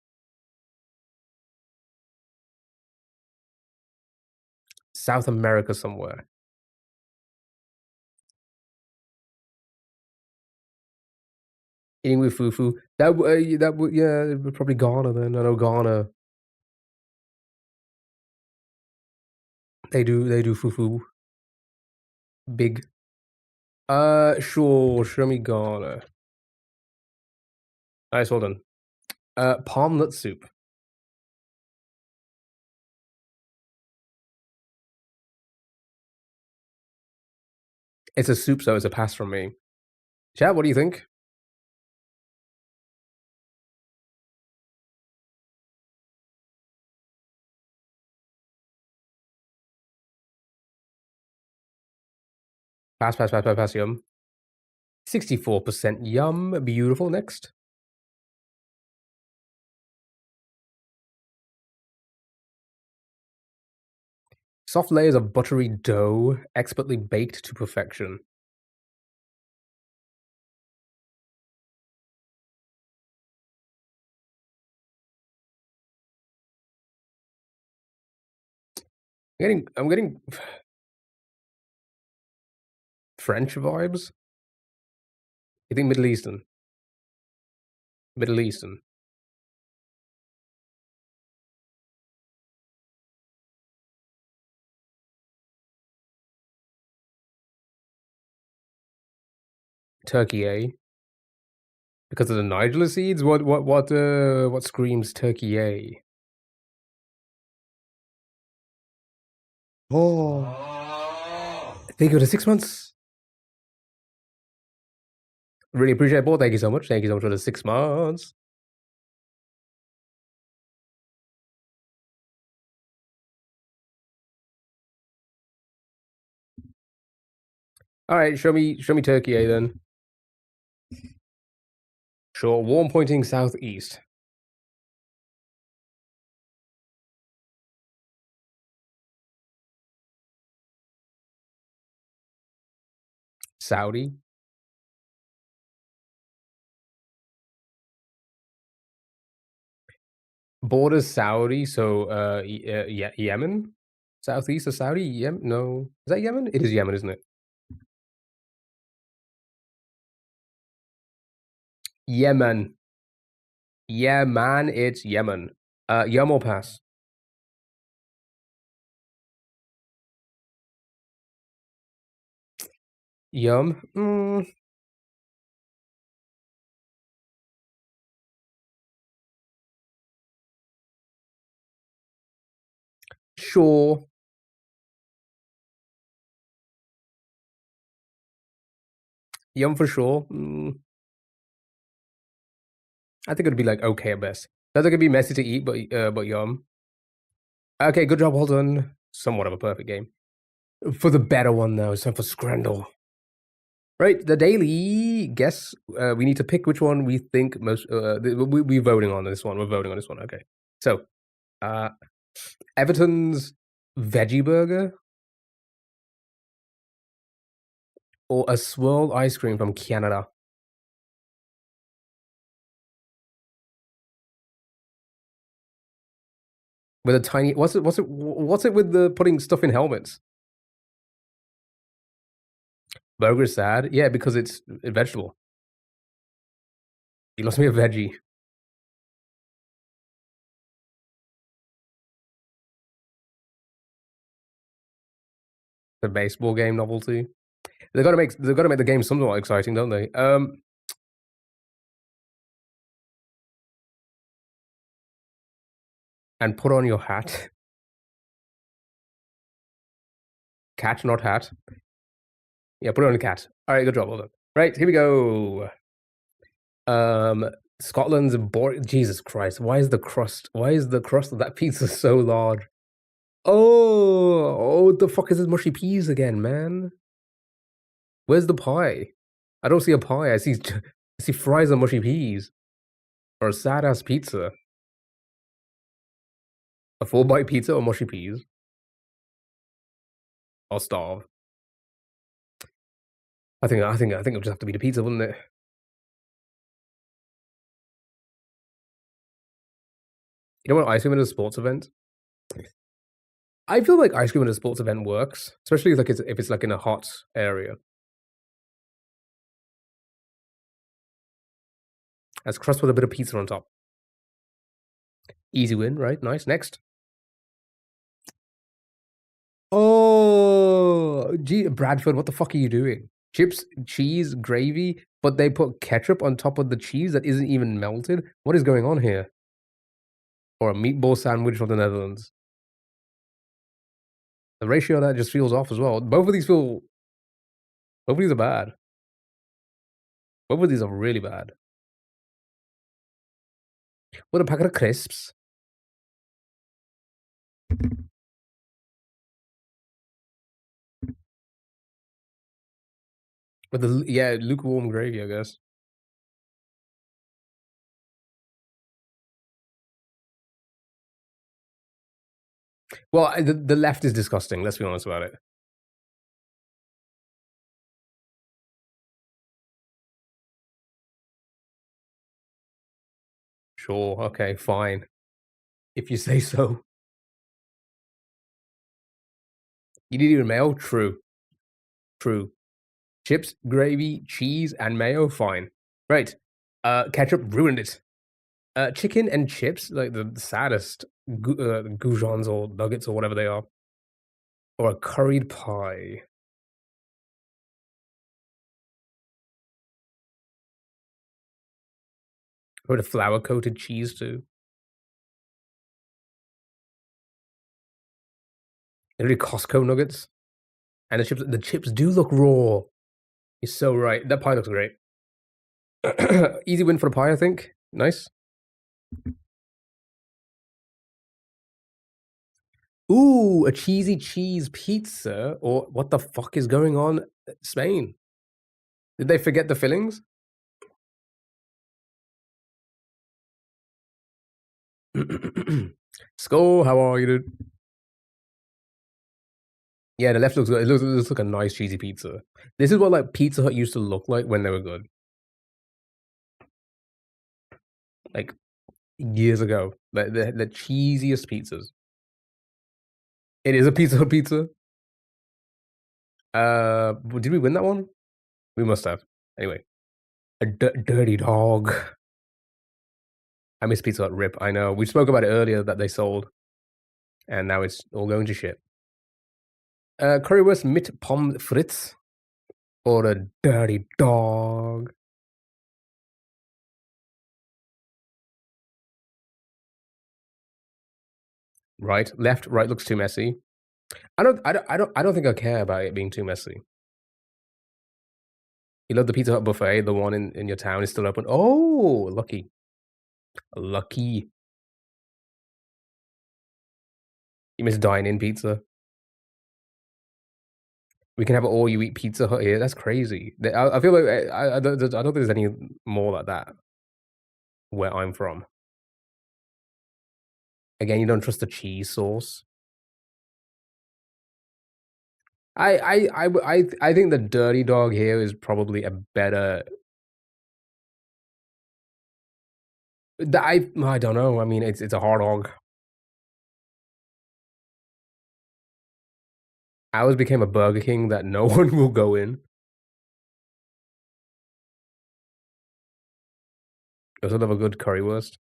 South America somewhere. Eating with fufu. That would yeah, probably Ghana then. I know Ghana. They do fufu. Big. Sure. Show me Ghana. Nice, well done. Palm nut soup. It's a soup, so it's a pass from me. Chat, what do you think? Pass, yum. 64% yum. Beautiful. Next. Soft layers of buttery dough, expertly baked to perfection. I'm getting French vibes. You think Middle Eastern? Middle Eastern. Turkey, eh? Because of the Nigella seeds? What screams Turkey, eh? Oh. Thank you for the 6 months. Really appreciate it, Paul. Thank you so much. Thank you so much for the 6 months. All right, show me Turkey, eh, then. Sure, warm pointing southeast. Saudi. Borders Saudi, so Yemen? Southeast of Saudi? Yemen? No. Is that Yemen? It is Yemen, isn't it? Yemen. Yeah, man, it's Yemen. Yum or pass? Yum. Sure. Yum for sure. I think it'd be like okay at best. That's gonna be messy to eat, but yum. Okay, good job, well done. Somewhat of a perfect game. For the better one though, it's time for Scrandle. Right, the daily guess. We need to pick which one we think most. We're voting on this one. We're voting on this one. Okay, so Everton's veggie burger or a swirl ice cream from Canada with a tiny. What's it with the putting stuff in helmets? Burger is sad. Yeah, because it's a vegetable. You lost me a veggie. The baseball game novelty. They've got to make the game somewhat exciting, don't they? And put on your hat. Cat, not hat. Yeah, put it on a cat. All right, good job, well done. Right, here we go. Scotland's Jesus Christ! Why is the crust of that pizza so large? Oh, what the fuck is this mushy peas again, man? Where's the pie? I don't see a pie. I see fries and mushy peas. Or a sad ass pizza. A 4-bite pizza or mushy peas? I'll starve. I think it'll just have to be the pizza, wouldn't it? You know what ice cream at a sports event? I feel like ice cream at a sports event works, especially if it's like in a hot area. As crust with a bit of pizza on top. Easy win, right? Nice. Next. Oh, gee, Bradford, what the fuck are you doing? Chips, cheese, gravy, but they put ketchup on top of the cheese that isn't even melted? What is going on here? Or a meatball sandwich from the Netherlands. The ratio of that just feels off as well. Both of these are bad. Both of these are really bad. With a packet of crisps. With the lukewarm gravy, I guess. Well, the left is disgusting. Let's be honest about it. Sure. Okay. Fine. If you say so. You need even mayo. True. True. Chips, gravy, cheese, and mayo. Fine. Right. Ketchup ruined it. Chicken and chips, like the saddest goujons or nuggets or whatever they are, or a curried pie. Or the flour coated cheese too. Literally Costco nuggets. And the chips do look raw. You're so right. That pie looks great. Easy win for the pie, I think. Nice. Ooh, a cheesy cheese pizza. Or what the fuck is going on? Spain. Did they forget the fillings? Skull, how are you, dude? Yeah, the left looks good. It looks like a nice cheesy pizza. This is what like Pizza Hut used to look like when they were good. Like years ago. Like the cheesiest pizzas. It is a Pizza Hut pizza. Did we win that one? We must have. Anyway, a dirty dog. I miss Pizza Hut. Rip. I know. We spoke about it earlier that they sold, and now it's all going to shit. Currywurst mit pommes frites or a dirty dog. Right, left, right looks too messy. I don't think I care about it being too messy. You love the Pizza Hut buffet, the one in your town is still open. Oh, lucky. Lucky. You miss dine-in pizza. We can have an all-you-eat Pizza Hut here. That's crazy. I feel like I don't think there's any more like that where I'm from. Again, you don't trust the cheese sauce. I think the dirty dog here is probably a better. I don't know. I mean, it's a hard dog. Ours became a Burger King that no one will go in. You also love a good currywurst.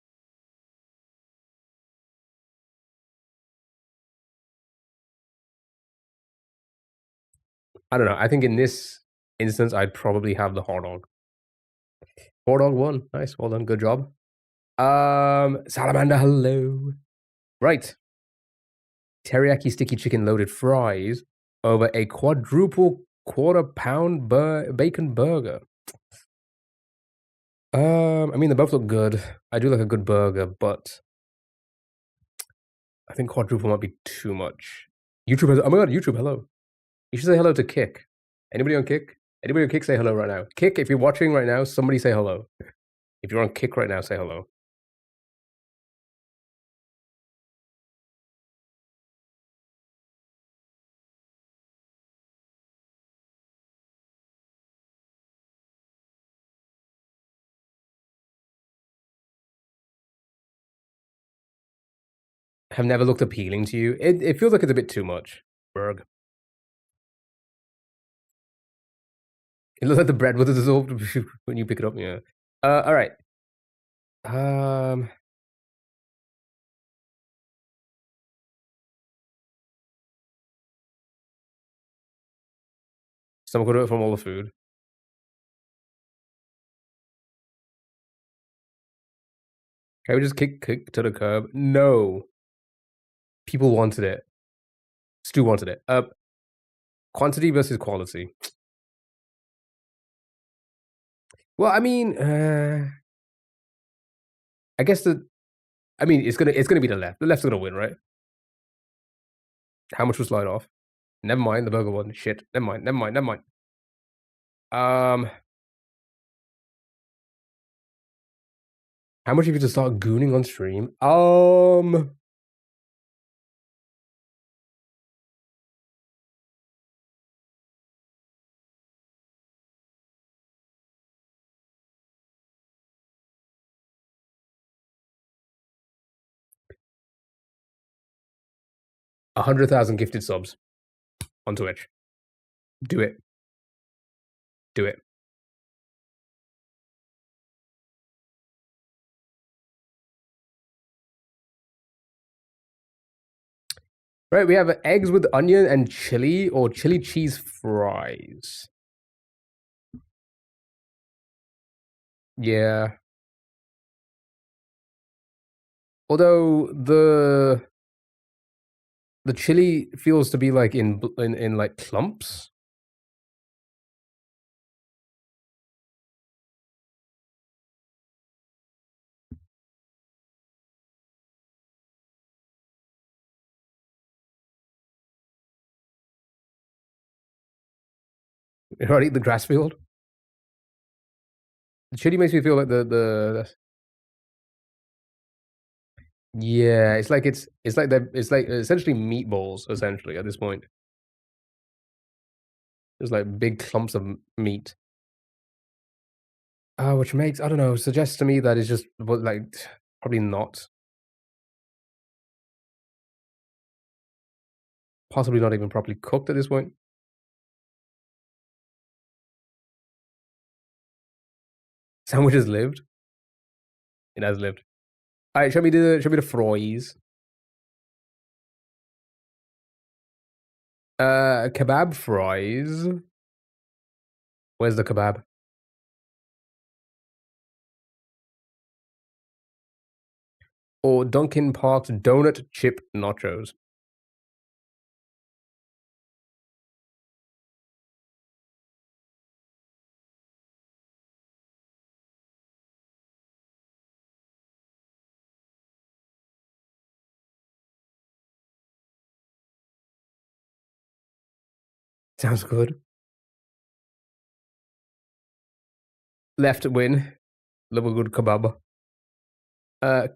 I don't know. I think in this instance, I'd probably have the hot dog. Hot dog won. Nice. Well done. Good job. Salamander, hello. Right. Teriyaki sticky chicken loaded fries over a quadruple quarter-pound bacon burger. I mean, they both look good. I do like a good burger, but I think quadruple might be too much. YouTube has, oh my god, YouTube, hello. You should say hello to Kick. Anybody on Kick? Anybody on Kick, say hello right now. Kick, if you're watching right now, somebody say hello. If you're on Kick right now, say hello. Have never looked appealing to you. It feels like it's a bit too much. Berg. It looks like the bread was dissolved when you pick it up. Yeah. All right. Someone could do it from all the food. Can we just kick to the curb? No. People wanted it. Stu wanted it. Quantity versus quality. Well, I mean, I guess I mean, it's gonna be the left. The left's gonna win, right? How much will slide off? Never mind, the burger one. Shit. Never mind. Um, how much of you to start gooning on stream? 100,000 gifted subs on Twitch. Do it. Do it. Right, we have eggs with onion and chili or chili cheese fries. Yeah. Although the chili feels to be like in like clumps. You already eat the grass field? The chili makes me feel like the yeah, it's like it's like essentially meatballs essentially at this point. There's like big clumps of meat. Which makes I don't know, suggests to me that it's just like probably not. Possibly not even properly cooked at this point. Sandwich has lived. It has lived. Alright, show me the fries. Kebab fries. Where's the kebab? Or Dunkin' Park's donut chip nachos. Sounds good. Left win. Love a good kebab.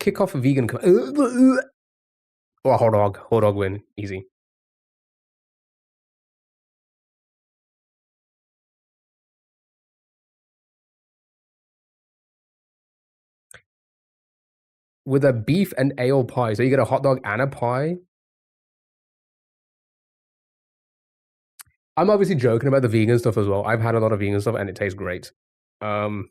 Kick off vegan kebab. Or hot dog. Hot dog win. Easy. With a beef and ale pie. So you get a hot dog and a pie? I'm obviously joking about the vegan stuff as well. I've had a lot of vegan stuff and it tastes great. But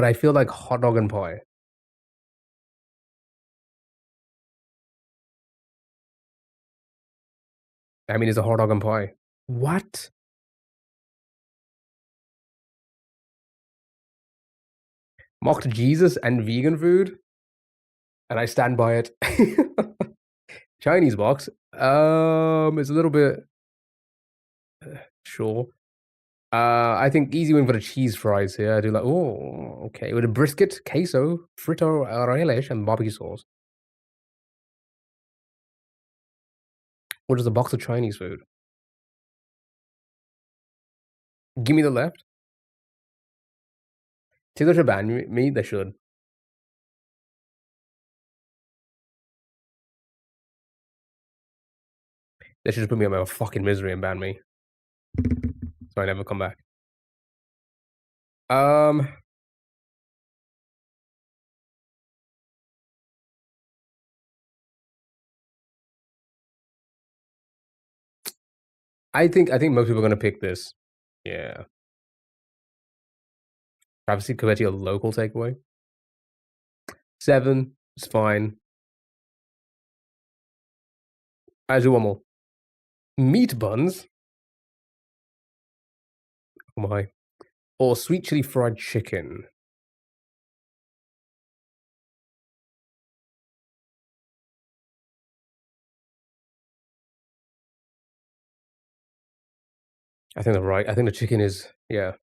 I feel like hot dog and pie. I mean, it's a hot dog and pie. What? Mocked Jesus and vegan food? And I stand by it. Chinese box. It's a little bit sure. I think easy win for the cheese fries here. I do like, oh, okay. With a brisket, queso, frito relish, and barbecue sauce. Or just a box of Chinese food. Give me the left. See, they should ban me. They should. They should just put me on my fucking misery and ban me. So I never come back. I think most people are gonna pick this. Yeah. Privacy compared to your local takeaway. 7. It's fine. I do one more. Meat buns. Oh my. Or sweet chili fried chicken. I think they're right. I think the chicken is, yeah.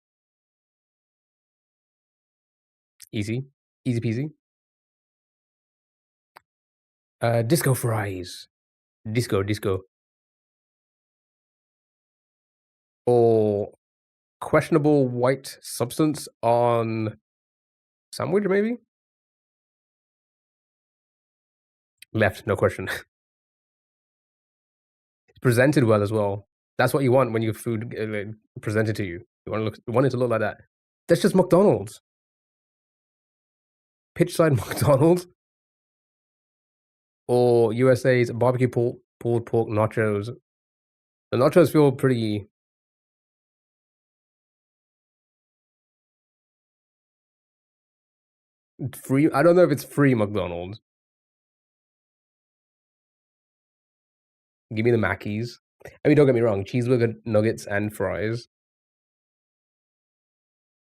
Easy. Easy peasy. Disco fries. Disco. or questionable white substance on sandwich, maybe? Left, no question. Presented well as well. That's what you want when your food presented to you. You want it to look like that. That's just McDonald's. Pitch side McDonald's or USA's barbecue pulled pork nachos. The nachos feel pretty free. I don't know if it's free McDonald's. Give me the Mackies. I mean, don't get me wrong, cheeseburger, nuggets, and fries.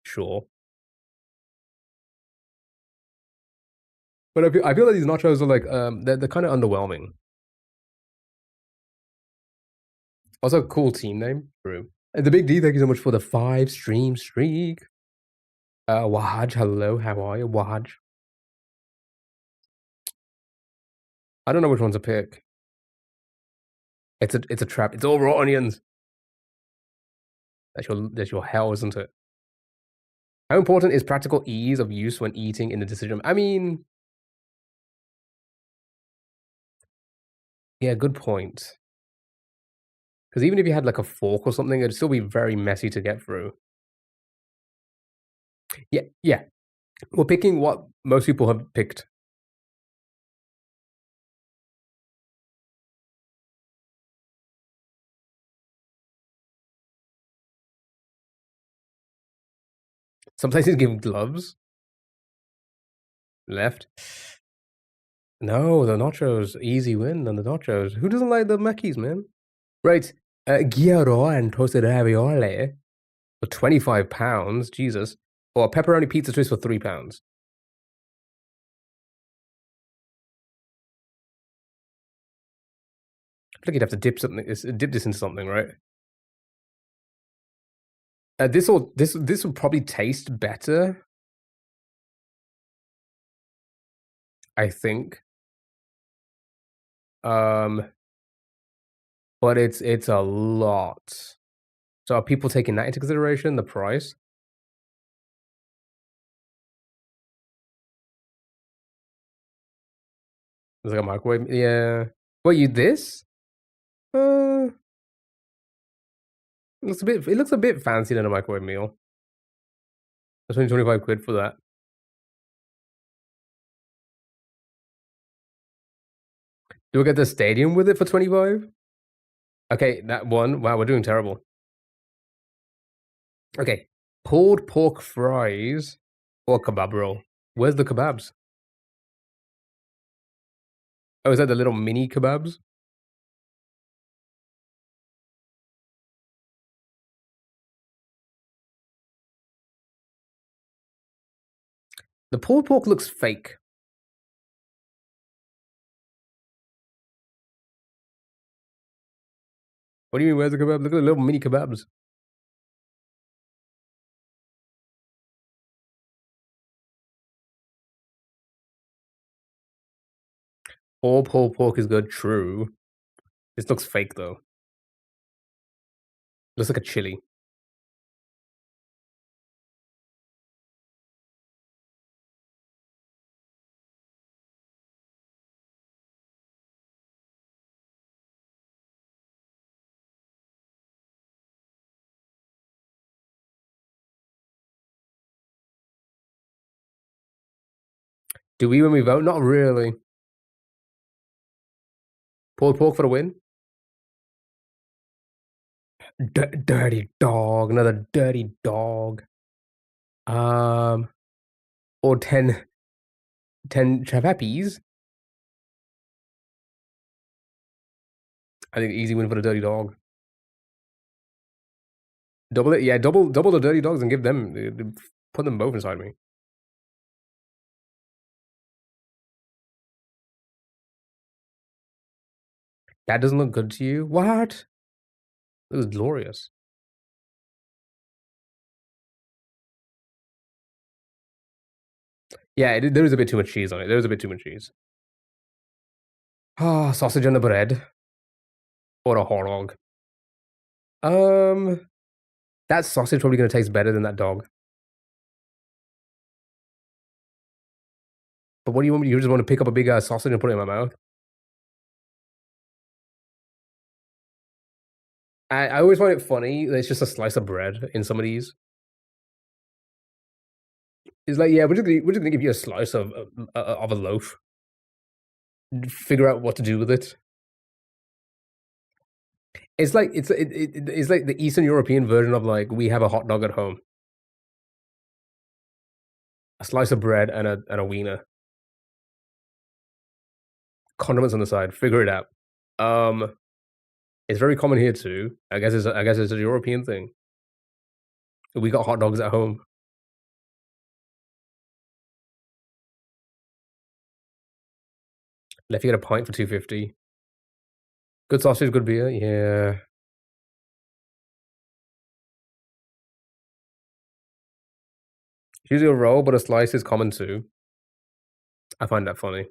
Sure. But I feel like these nachos are like they're kind of underwhelming. Also, cool team name. True. And the Big D, thank you so much for the 5-stream streak. Wahaj, hello, how are you, Wahaj? I don't know which one to pick. It's a trap. It's all raw onions. That's your hell, isn't it? How important is practical ease of use when eating in the decision? I mean, yeah, good point. Because even if you had like a fork or something, it'd still be very messy to get through. Yeah. We're picking what most people have picked. Some places give gloves. Left. No, the nachos. Easy win on the nachos. Who doesn't like the Mackies, man? Right. Gyro and toasted ravioli for £25. Jesus. Or a pepperoni pizza twist for £3. I feel like you'd have to dip this into something, right? This will probably taste better, I think. But it's a lot. So are people taking that into consideration? The price? It's like a microwave. Yeah. What you this? It looks a bit fancy than a microwave meal. That's only 25 quid for that. Do we get the stadium with it for 25? Okay, that one. Wow, we're doing terrible. Okay. Pulled pork fries or kebab roll. Where's the kebabs? Oh, is that the little mini kebabs? The pulled pork looks fake. What do you mean, where's the kebab? Look at the little mini kebabs. All pulled pork is good, true. This looks fake, though. Looks like a chili. Do we when we vote? Not really. Pulled pork for the win? Dirty dog. Another dirty dog. Or 10 chavappies. I think easy win for the dirty dog. Double it, yeah. Double the dirty dogs and give them, put them both inside me. That doesn't look good to you. What? It was glorious. Yeah, there was a bit too much cheese on it. There was a bit too much cheese. Ah, sausage on the bread or a hot dog. That sausage probably going to taste better than that dog. But what do you want me to do? You just want to pick up a big ass sausage and put it in my mouth? I always find it funny that it's just a slice of bread in some of these. It's like, yeah, we're just gonna give you a slice of a loaf. Figure out what to do with it. It's like it's like the Eastern European version of like we have a hot dog at home, a slice of bread and a wiener, condiments on the side. Figure it out. Um, it's very common here too. I guess it's a European thing. We got hot dogs at home. Left you get a pint for $2.50. Good sausage, good beer. Yeah, it's usually a roll, but a slice is common too. I find that funny.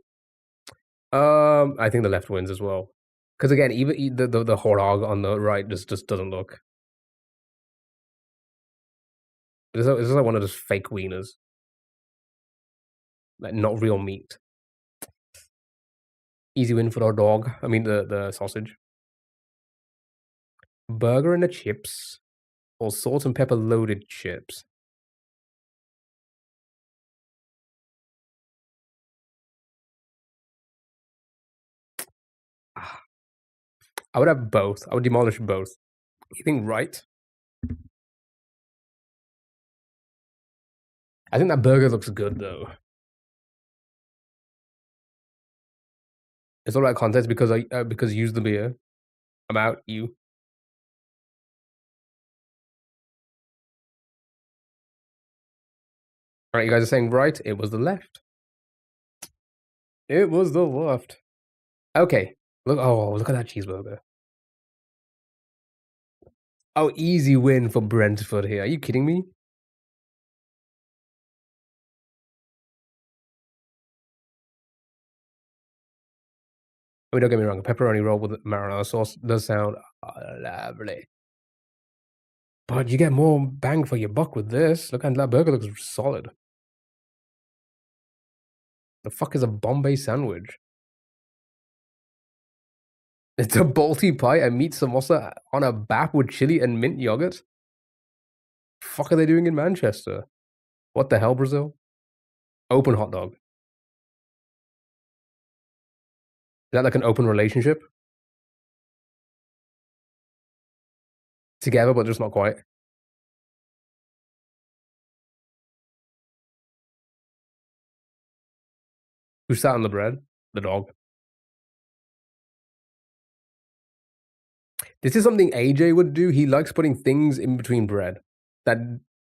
I think the left wins as well. Because again, even the hot dog on the right just doesn't look. It's like one of those fake wieners, like not real meat. Easy win for our dog. I mean the sausage. Burger and the chips, or salt and pepper loaded chips. Ah, I would have both. I would demolish both. You think right? I think that burger looks good though. It's all about context because use the beer. About you. All right, you guys are saying right. It was the left. It was the left. Okay. Look. Oh, look at that cheeseburger. Oh, easy win for Brentford here. Are you kidding me? I mean, don't get me wrong. A pepperoni roll with marinara sauce does sound lovely. But you get more bang for your buck with this. Look at that burger looks solid. The fuck is a Bombay sandwich? It's a balti pie and meat samosa on a bap with chili and mint yogurt? Fuck are they doing in Manchester? What the hell, Brazil? Open hot dog. Is that like an open relationship? Together, but just not quite. Who sat on the bread? The dog. This is something AJ would do. He likes putting things in between bread that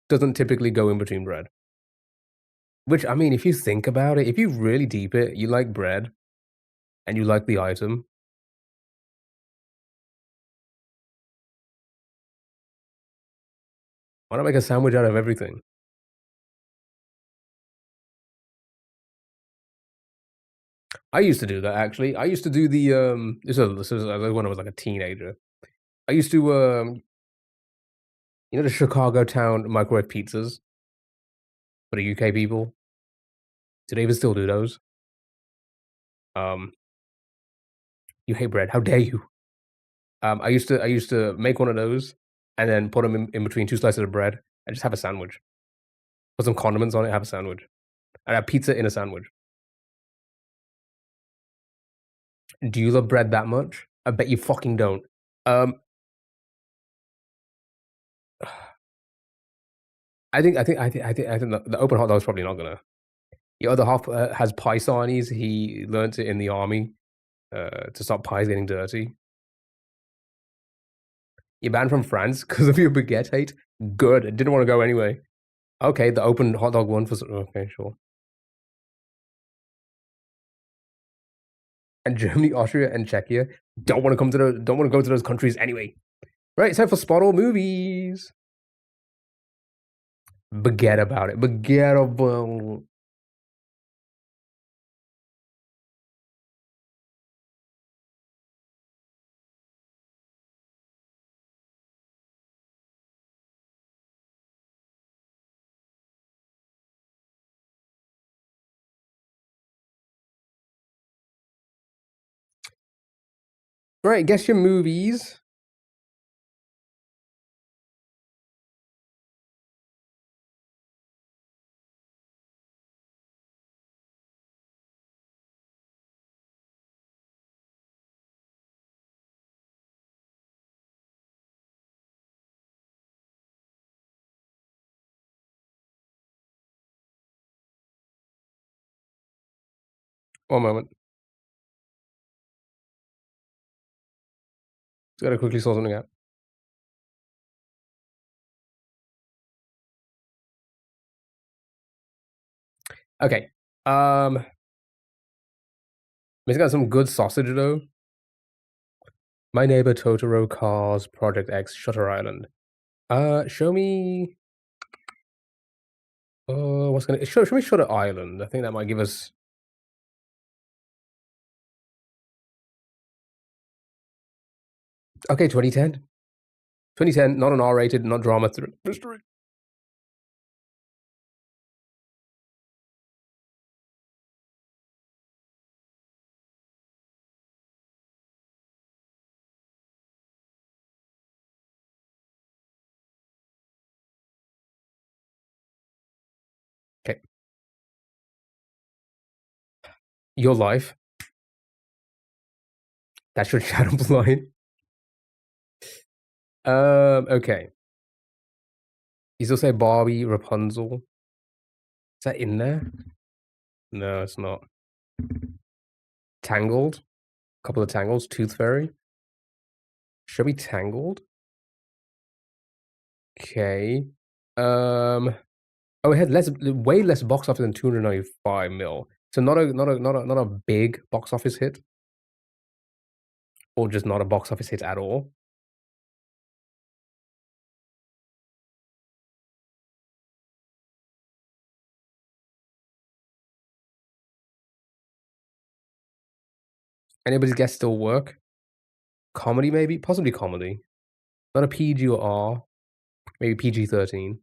doesn't typically go in between bread. Which, I mean, if you think about it, if you really deep it, you like bread and you like the item. Why not make a sandwich out of everything? I used to do that actually. I used to do the this is when I was like a teenager. I used to you know the Chicago town microwave pizzas for the UK people? Do they even still do those? Um, you hate bread. How dare you? I used to make one of those and then put them in between two slices of bread and just have a sandwich. Put some condiments on it, have a sandwich. And have pizza in a sandwich. Do you love bread that much? I bet you fucking don't. Um, I think the open hot dog is probably not gonna. The other half has paisanis. He learnt it in the army to stop pies getting dirty. You're banned from France because of your baguette hate. Good. I didn't want to go anyway. Okay, the open hot dog one for okay, sure. And Germany, Austria, and Czechia don't want to go to those countries anyway. Right, it's time for spot all movies. Forget about it. Forget about Right, guess your movies. One moment. Just gotta quickly sort something out. Okay. It's got some good sausage though. My Neighbor Totoro, Cars, Project X, Shutter Island. Show me. What's gonna show me Shutter Island? I think that might give us. Okay, 2010. 2010, not an R-rated, not drama mystery. Okay. Your Life. That should shadow blind. Okay. You still say Barbie, Rapunzel. Is that in there? No, it's not. Tangled. A couple of Tangles. Tooth Fairy. Should be Tangled. Okay. Oh, it had way less box office than 295 mil. So not a big box office hit, or just not a box office hit at all. Anybody's guess still work? Comedy maybe, possibly comedy. Not a PG or R. Maybe PG-13.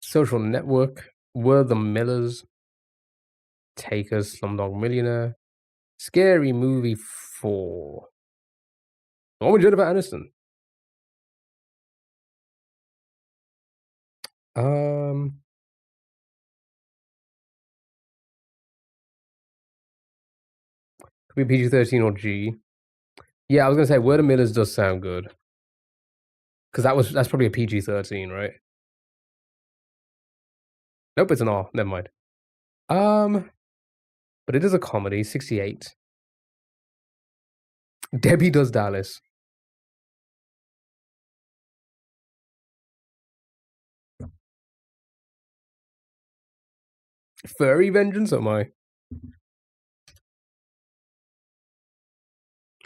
Social Network. Were the Millers. Takers. Slumdog Millionaire. Scary Movie 4. The one with Jennifer Aniston. Could be PG-13 or G. Yeah, I was gonna say Were the Millers does sound good. Because that's probably a PG-13, right? Nope, it's an R. Never mind. But it is a comedy. 68. Debbie Does Dallas. Furry Vengeance. Am I?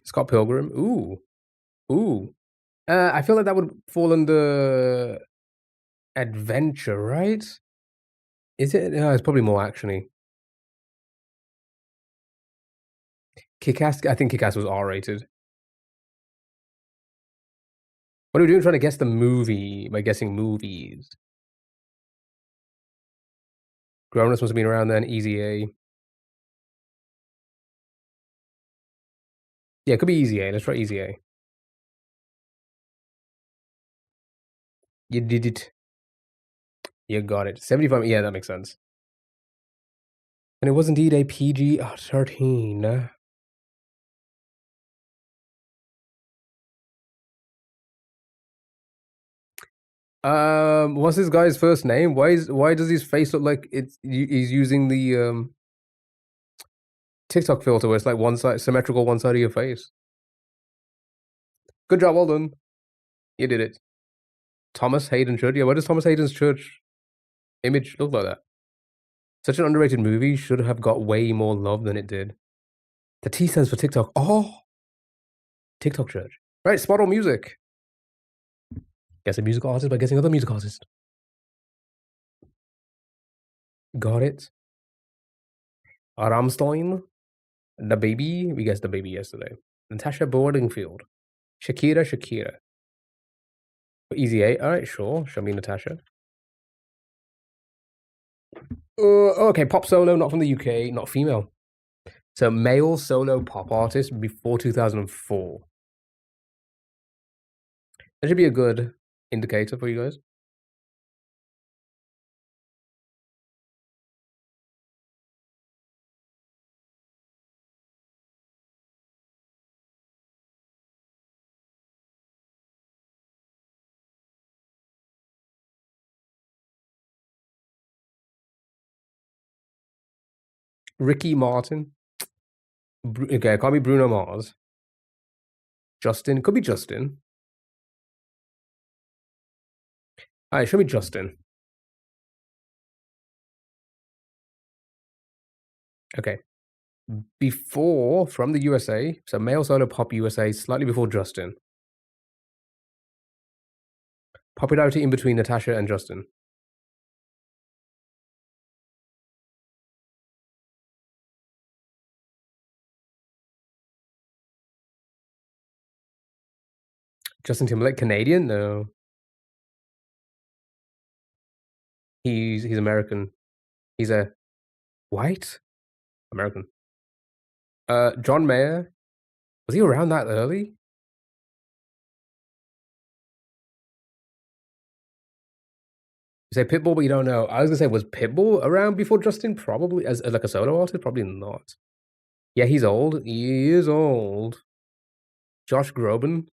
Scott Pilgrim. Ooh. I feel like that would fall under adventure, right? Is it? No, it's probably more actiony. Kick-Ass. I think Kick-Ass was R-rated. What are we doing? Trying to guess the movie by guessing movies. Grown-Ups must have been around then. Easy A. Yeah, it could be Easy A. Let's try Easy A. You did it. You got it. 75. Yeah, that makes sense. And it was indeed a PG-13. What's this guy's first name? Why does his face look like he's using the TikTok filter where it's like one side symmetrical, one side of your face? Good job, well done. You did it. Thomas Hayden Church. Yeah, why does Thomas Hayden's church image look like that? Such an underrated movie should have got way more love than it did. The T stands for TikTok. Oh, TikTok Church. Right, spot on music. Guess a musical artist by guessing other music artists. Got it. Rammstein. The Baby. We guessed The Baby yesterday. Natasha Boardingfield. Shakira. Easy A. All right, sure. Show me Natasha. Okay, pop solo, not from the UK, not female. So male solo pop artist before 2004. That should be a good indicator for you guys. Ricky Martin. Okay, it can't be Bruno Mars. Justin. Could be Justin. Alright, show me Justin. Okay. Before, from the USA, so male solo pop USA, slightly before Justin. Popularity in between Natasha and Justin. Justin Timberlake, Canadian? No. He's American. He's a white American. John Mayer. Was he around that early? You say Pitbull, but you don't know. I was gonna say, was Pitbull around before Justin? Probably as like a solo artist. Probably not. Yeah, he's old. He is old. Josh Groban.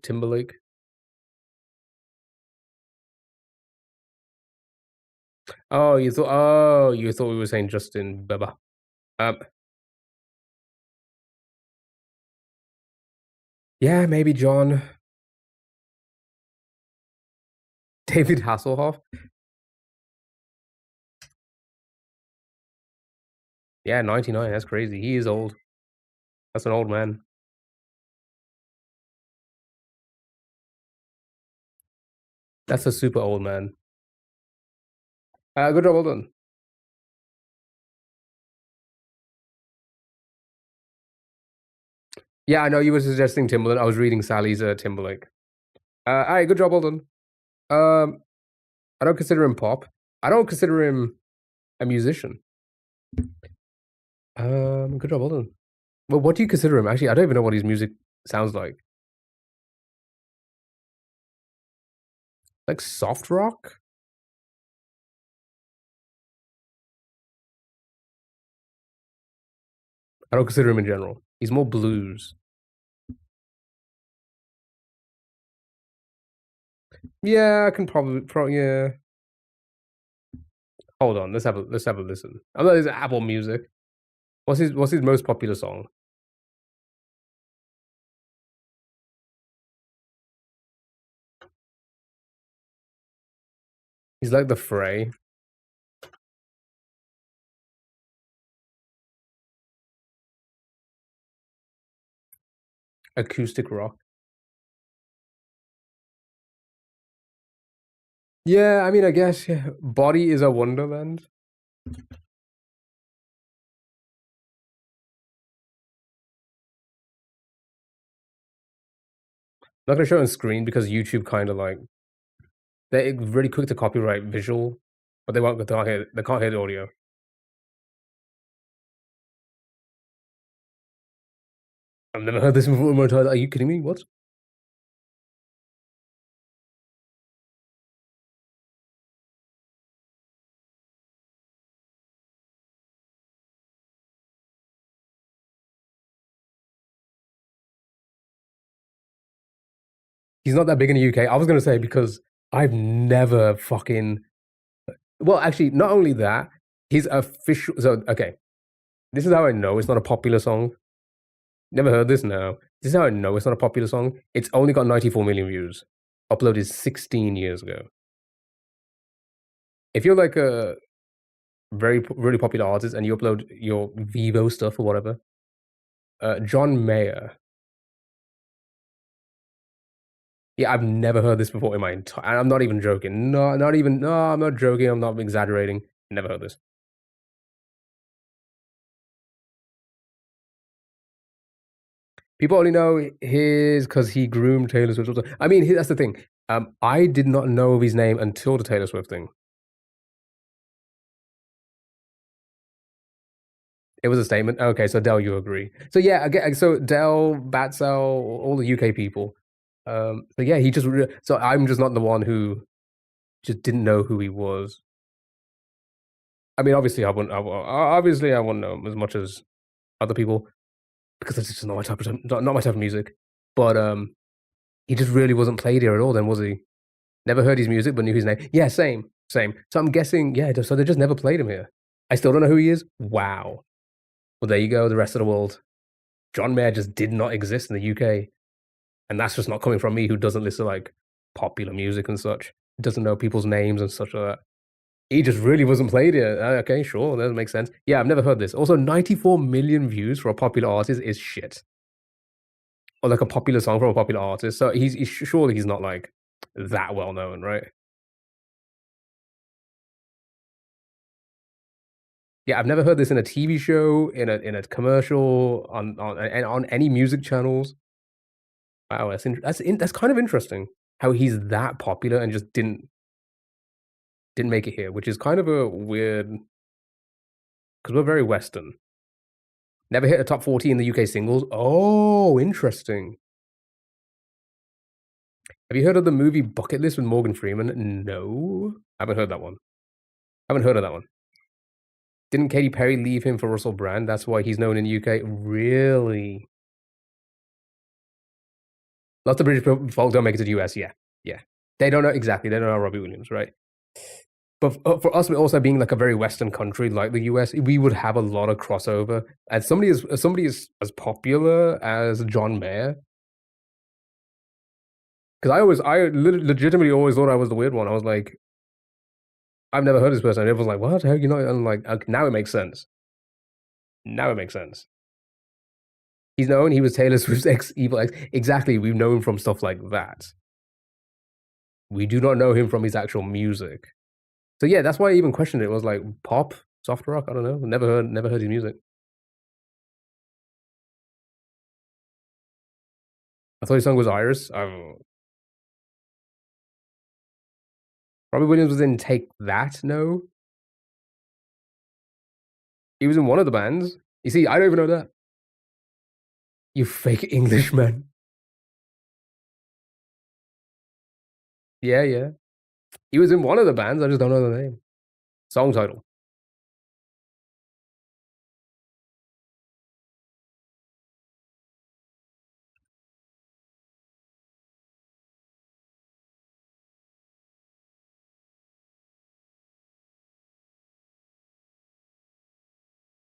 Timberlake. Oh, you thought we were saying Justin Bieber. Yeah, maybe John. David Hasselhoff. Yeah, 99. That's crazy. He is old. That's an old man. That's a super old man. Good job, well done. Yeah, I know you were suggesting Timberland. I was reading Sally's Timberlake. Alright, good job, well done. I don't consider him pop. I don't consider him a musician. Good job, well done. Well, what do you consider him? Actually, I don't even know what his music sounds like. Like soft rock? I don't consider him in general. He's more blues. Yeah, I can probably yeah. Hold on, let's have a listen. I know there's Apple Music. What's his most popular song? He's like the Fray. Acoustic rock. Yeah, I mean, I guess yeah. Body is a Wonderland. I'm not gonna show it on screen because YouTube kind of like they're really quick to copyright visual, but they can't hear the audio. I've never heard this before in my entire life. Are you kidding me? What? He's not that big in the UK. I was gonna say because I've never fucking. Well, actually, not only that, his official. So okay, this is how I know it's not a popular song. Never heard this now. This is how I know it's not a popular song. It's only got 94 million views. Uploaded 16 years ago. If you're like a really popular artist, and you upload your Vivo stuff or whatever. John Mayer. Yeah, I've never heard this before in my entire. I'm not even joking. No, not even. No, I'm not joking. I'm not exaggerating. Never heard this. People only know his because he groomed Taylor Swift. I mean, that's the thing. I did not know of his name until the Taylor Swift thing. It was a statement. Okay, so Dell, you agree? So yeah, again, so Dell, Batsell, all the UK people. So yeah, he just. So I'm just not the one who just didn't know who he was. I mean, obviously, I wouldn't. Obviously, I wouldn't know him as much as other people because that's just not my type of not my type of music. But he just really wasn't played here at all. Then was he? Never heard his music, but knew his name. Yeah, same, same. So I'm guessing, yeah. So they just never played him here. I still don't know who he is. Wow. Well, there you go. The rest of the world. John Mayer just did not exist in the UK, and that's just not coming from me, who doesn't listen to like popular music and such. Doesn't know people's names and such like that. He just really wasn't played here. Okay, sure, that makes sense. Yeah, I've never heard this. Also, 94 million views for a popular artist is shit. Or like a popular song from a popular artist. So he's surely he's not like that well known, right? Yeah, I've never heard this in a TV show, in a commercial, on any music channels. Wow, that's kind of interesting how he's that popular and just didn't make it here, which is kind of a weird because we're very Western. Never hit a top 40 in the UK singles. Oh, interesting. Have you heard of the movie Bucket List with Morgan Freeman? No, I haven't heard that one. I haven't heard of that one. Didn't Katy Perry leave him for Russell Brand? That's why he's known in the UK. Really? Lots of British folk don't make it to the US. Yeah, yeah. They don't know exactly. They don't know Robbie Williams, right? But for us, also being like a very Western country like the US, we would have a lot of crossover. And somebody is as popular as John Mayer, because legitimately always thought I was the weird one. I was like, I've never heard this person. And everyone's like, what? How you know? And I'm like, okay, now it makes sense. Now it makes sense. He's known. He was Taylor Swift's ex evil ex. Exactly. We've known from stuff like that. We do not know him from his actual music. So yeah, that's why I even questioned it. It was like pop, soft rock. I don't know. Never heard his music. I thought his song was Iris. Robbie Williams was in Take That. No, he was in one of the bands. You see, I don't even know that. You fake Englishman. Yeah, yeah. He was in one of the bands. I just don't know the name. Song title.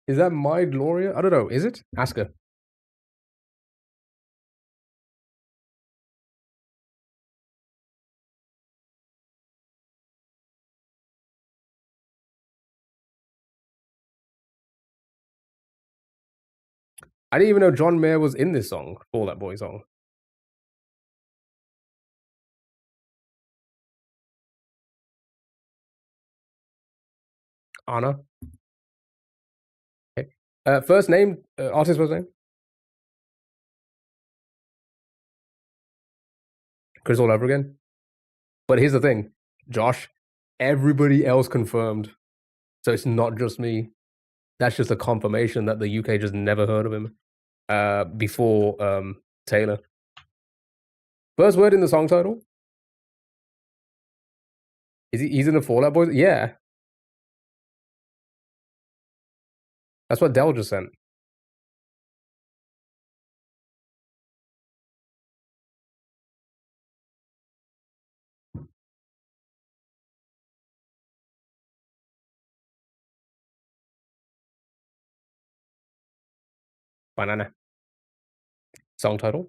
Is that My Gloria? I don't know. Is it? Ask her. I didn't even know John Mayer was in this song, Fall Out Boy song. Anna. Okay. First name, artist first name? Chris all over again. But here's the thing, Josh, everybody else confirmed. So it's not just me. That's just a confirmation that the UK just never heard of him before Taylor. First word in the song title? He's in the Fall Out Boys? Yeah. That's what Dell just sent. Banana. Song title?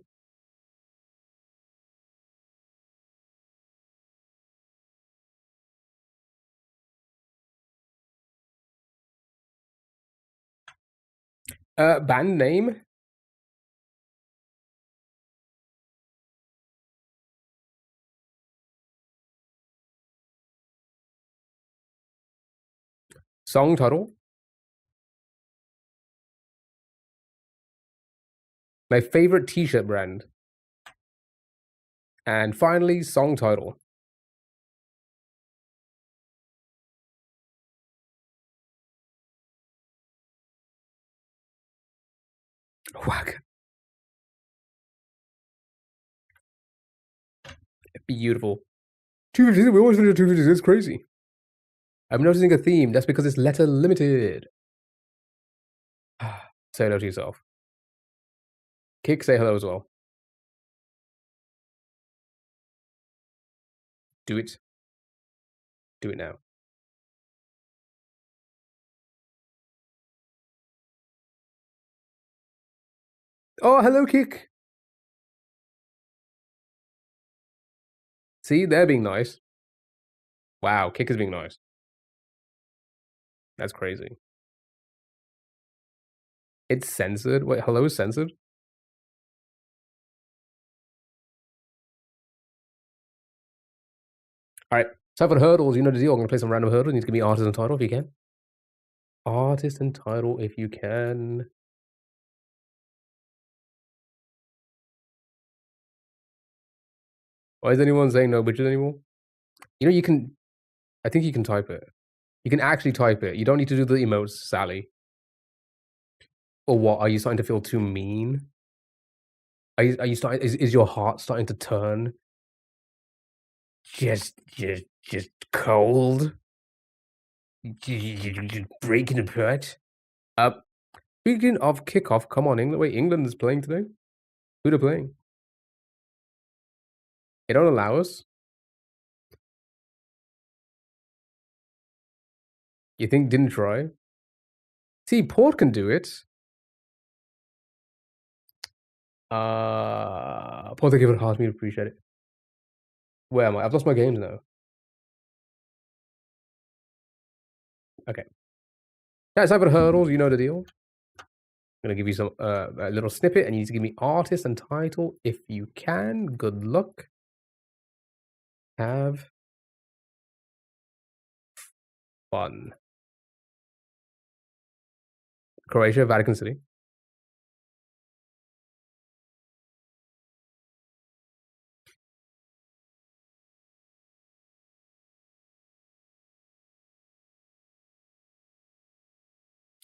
Band name? Song title? My favorite t-shirt brand. And finally, song title. Whack. Beautiful. 250, we always finish 250, it's crazy. I'm noticing a theme, that's because it's letter limited. Say hello to yourself. Kick, say hello as well. Do it. Do it now. Oh, hello, Kick. See, they're being nice. Wow, Kick is being nice. That's crazy. It's censored. Wait, hello is censored? Alright, so for the hurdles, you know the deal. I'm gonna play some random hurdles. You need to give me artist and title if you can. Artist and title if you can. Why is anyone saying no bitches anymore? You know, you can. I think you can type it. You can actually type it. You don't need to do the emotes, Sally. Or what? Are you starting to feel too mean? Are you starting? Is your heart starting to turn? Just cold. Just breaking apart. Speaking of kickoff, come on, England. Wait, England is playing today. Who they're playing? They don't allow us. You think didn't try? See, Port can do it. Port, they give it a hard me to appreciate it. Where am I? I've lost my games now. Okay. That's over the hurdles. You know the deal. I'm gonna give you some a little snippet, and you need to give me artist and title if you can. Good luck. Have fun. Croatia, Vatican City.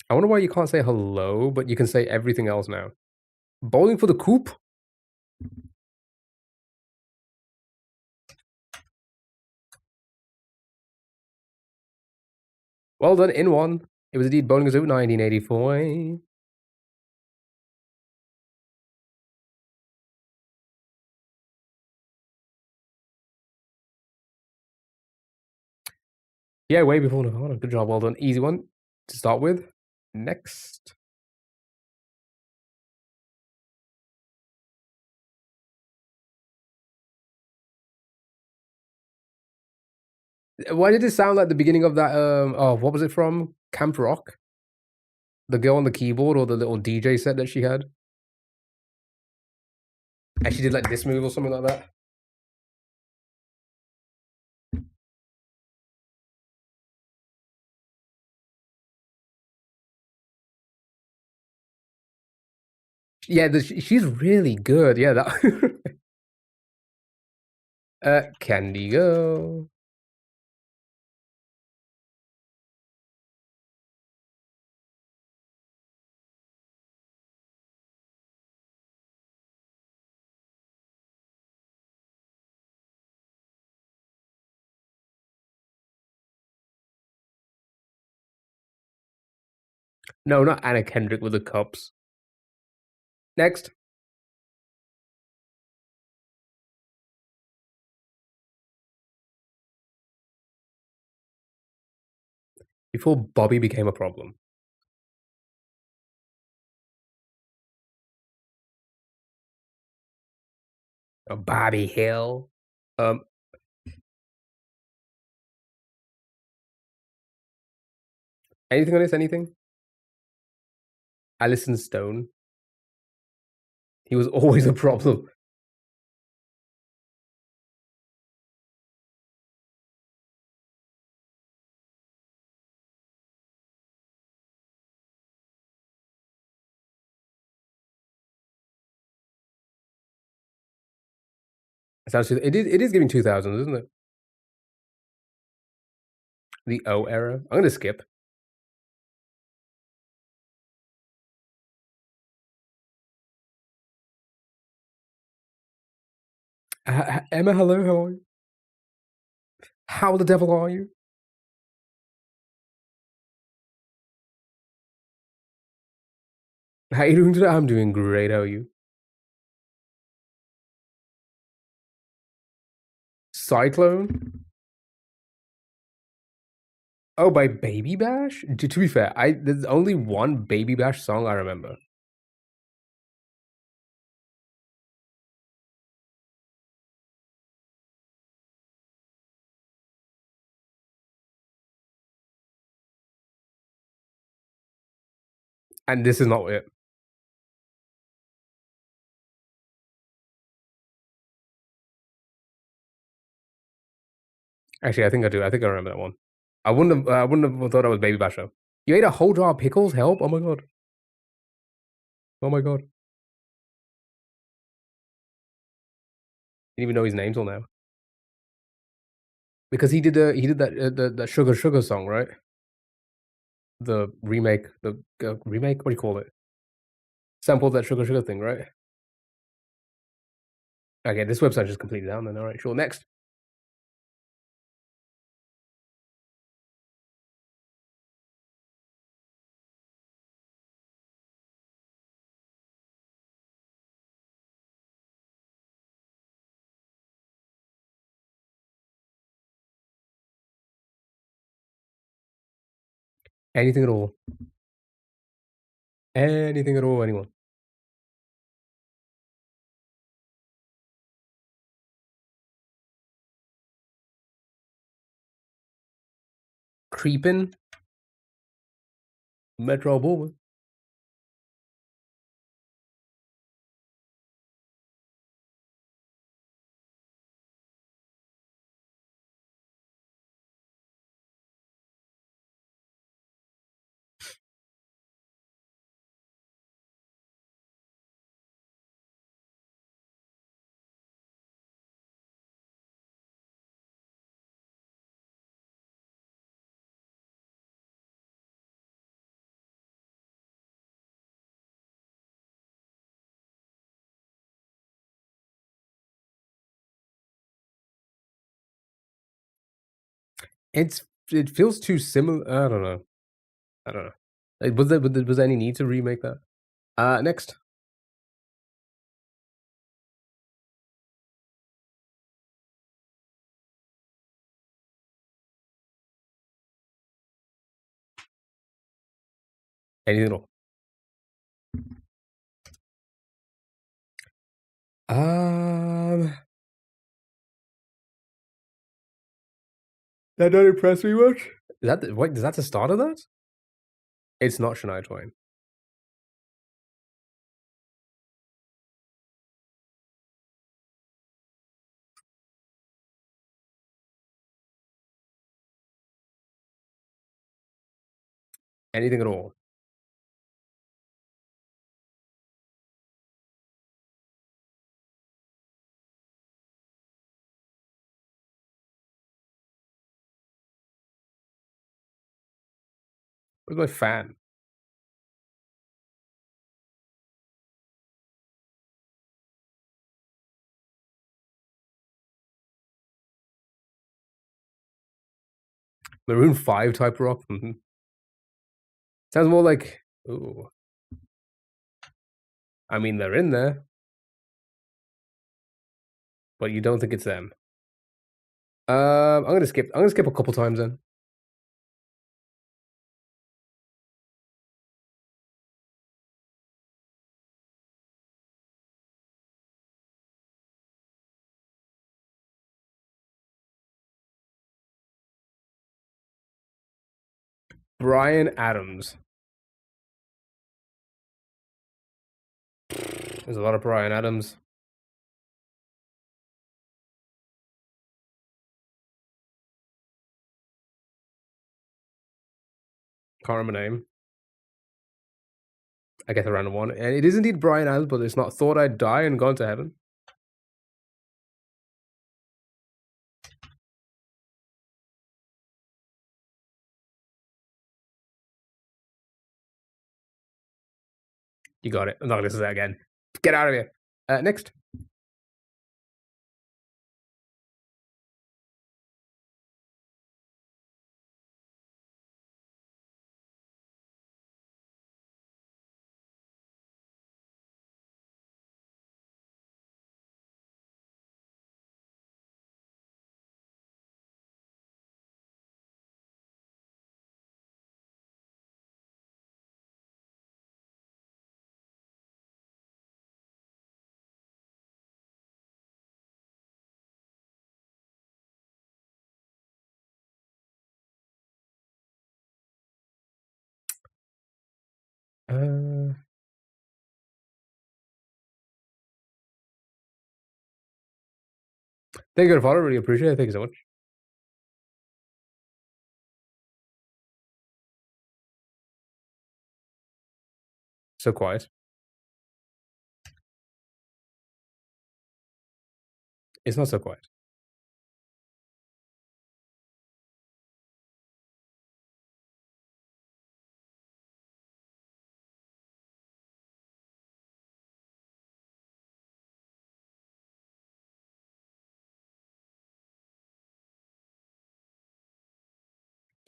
I wonder why you can't say hello, but you can say everything else now. Bowling for the coop? Well done, in one. It was indeed Bowling Zoo 1984. Yeah, way before Nirvana. Good job, well done. Easy one to start with. Next. Why did it sound like the beginning of that? Oh, what was it from? Camp Rock? The girl on the keyboard or the little DJ set that she had? And she did like this move or something like that? Yeah, she's really good. Yeah, that. Candy Girl. No, not Anna Kendrick with the cups. Next. Before Bobby became a problem. Bobby Hill. Anything on this? Anything? Alison Stone. He was always a problem. It sounds. It is giving 2000s, isn't it? The O era. I'm gonna skip. Emma, hello. How are you? How the devil are you? How you doing today? I'm doing great. How are you? Cyclone. Oh, by Baby Bash. To be fair, there's only one Baby Bash song I remember. And this is not it. Actually, I think I do. I think I remember that one. I wouldn't have thought it was Baby Bash though. You ate a whole jar of pickles? Help! Oh my god! Oh my god! Didn't even know his name till now. Because he did that the Sugar Sugar song, right? The remake, remake. What do you call it? Sampled that Sugar Sugar thing, right? Okay, this website just completely down then. All right, sure. Next. Anything at all. Anything at all. Anyone. Creepin'. Metro Boomin. It feels too similar. I don't know. I don't know. Like, was there any need to remake that? Next. Anything at all. That don't impress me much. Is that wait? Is that the start of that? It's not Shania Twain. Anything at all. Where's my fan? Maroon 5 type rock? Sounds more like. Ooh. I mean, they're in there, but you don't think it's them. I'm gonna skip. I'm gonna skip a couple times then. Brian Adams. There's a lot of Bryan Adams. Can't remember name. I guess a random one. And it is indeed Bryan Adams, but it's not Thought I'd Die and Gone to Heaven. You got it. I'm not gonna listen to that again. Get out of here. Next. Thank you for the follow. Really appreciate it. Thank you so much. So quiet. It's not so quiet.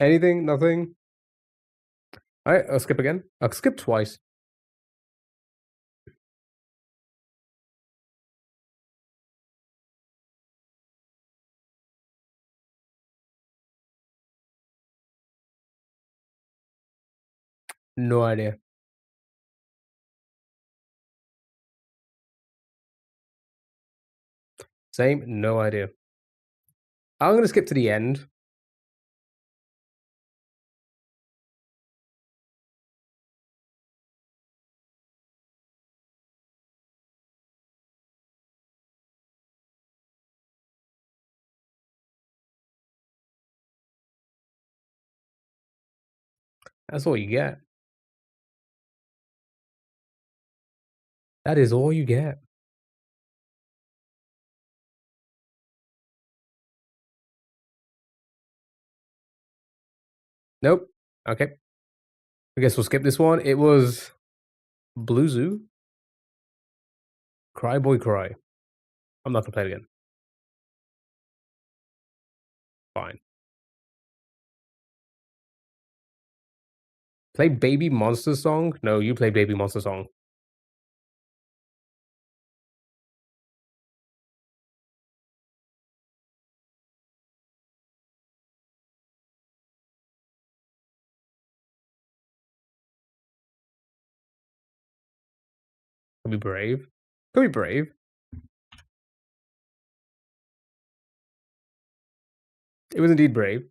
Anything? Nothing? Alright, I'll skip again. I'll skip twice. No idea. Same, no idea. I'm gonna skip to the end. That's all you get. That is all you get. Nope. Okay. I guess we'll skip this one. It was Blue Zoo. Cry Boy Cry. I'm not gonna play it again. Fine. Play Baby Monster Song? No, you play Baby Monster Song. Could be Brave. Could be Brave. It was indeed Brave.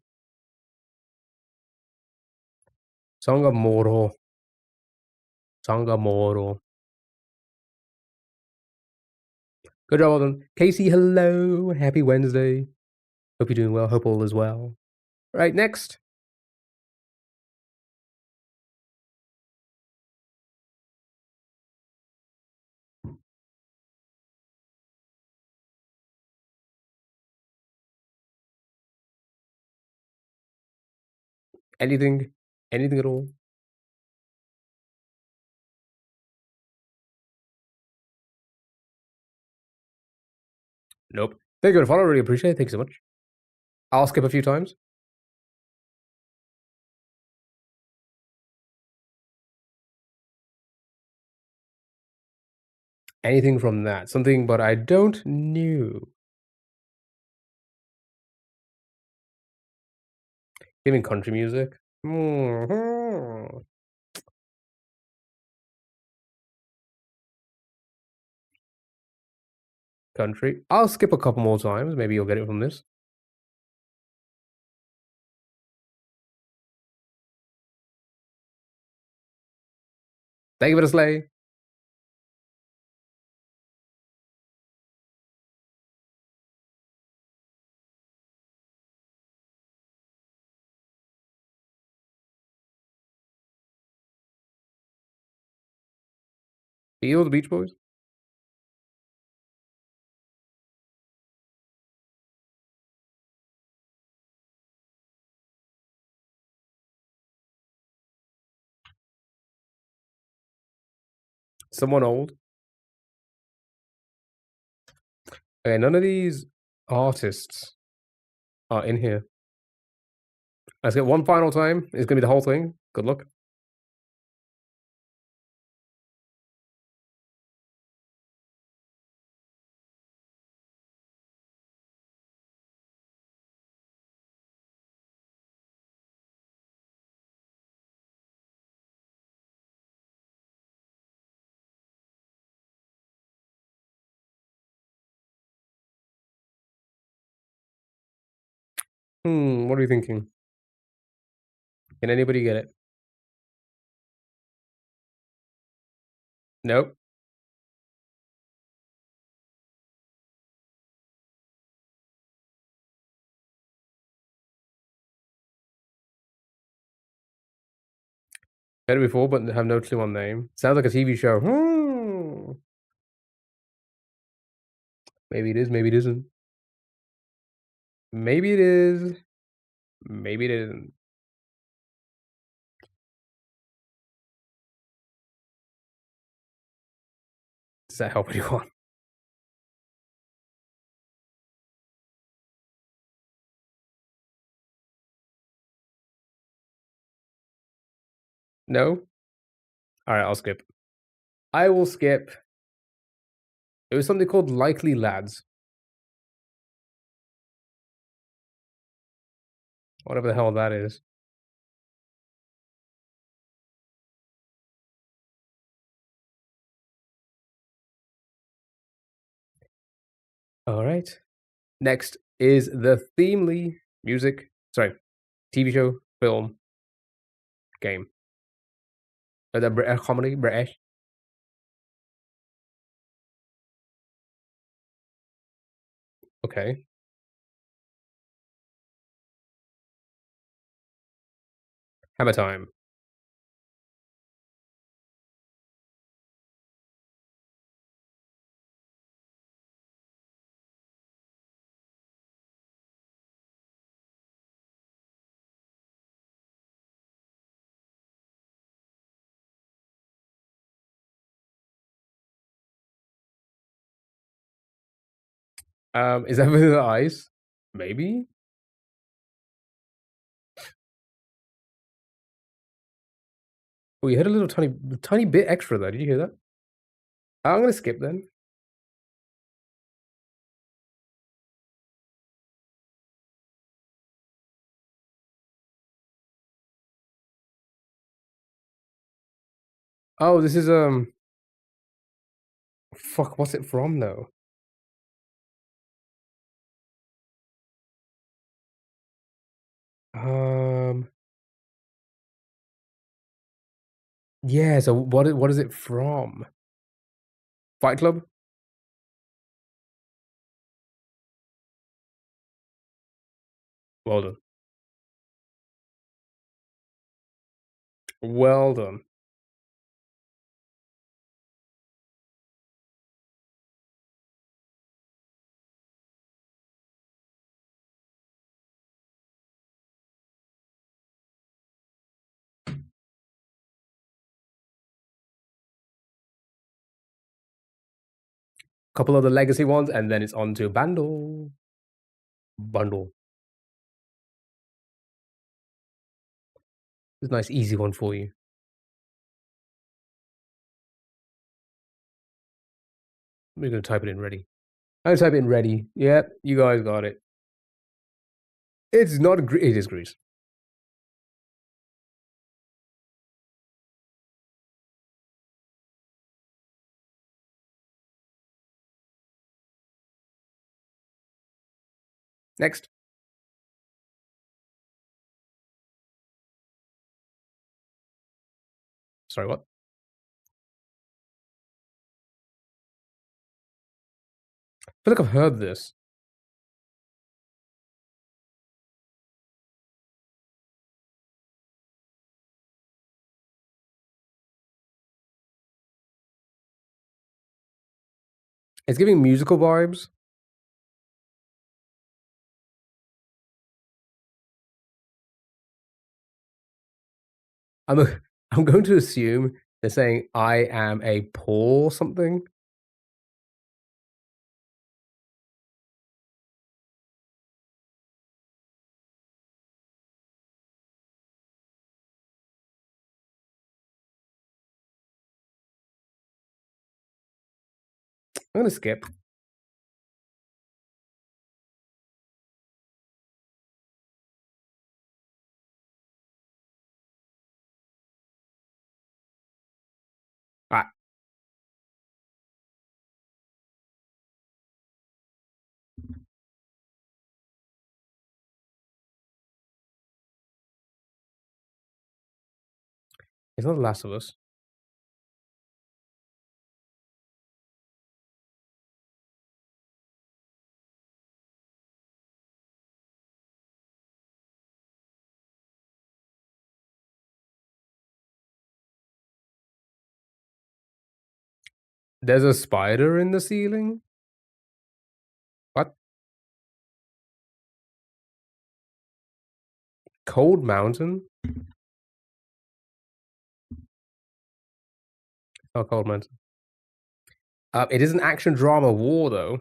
Song of Moro. Song of Moro. Good job, well done. Casey, hello. Happy Wednesday. Hope you're doing well. Hope all is well. Right, next. Anything? Anything at all? Nope. Thank you for the follow. Really appreciate it. Thank you so much. I'll skip a few times. Anything from that. Something, but I don't know. Even country music. Country. I'll skip a couple more times. Maybe you'll get it from this. Thank you for the sleigh. Feel the Beach Boys? Someone old? Okay, none of these artists are in here. Let's get one final time. It's gonna be the whole thing. Good luck. What are you thinking? Can anybody get it? Nope. Heard it before, but have no clue on name. Sounds like a TV show. Maybe it is, maybe it isn't. Maybe it is. Maybe it isn't. Does that help anyone? No? Alright, I'll skip. I will skip. It was something called Likely Lads. Whatever the hell that is. Alright. Next is the Themely music. Sorry. TV show, film, game. The British comedy, British. Okay. Hammer time. Is that Vanilla Ice? Maybe? Oh, you hit a little tiny bit extra there. Did you hear that? I'm gonna skip then. Oh, this is fuck, what's it from though? Um Yeah, so what is it from? Fight Club? Well done. Well done. Couple of the legacy ones, and then it's on to Bundle. Bundle. It's a nice easy one for you. I'm gonna type it in ready. I'm gonna type it in ready. Yep, you guys got it. It's not it is Greece. Next. Sorry, what? I feel like I've heard this. It's giving musical vibes. I'm going to assume they're saying I am a poor something. I'm gonna skip. Ah, it's not The Last of Us. There's a spider in the ceiling. What? Cold Mountain? Oh, Cold Mountain. It is an action drama war, though.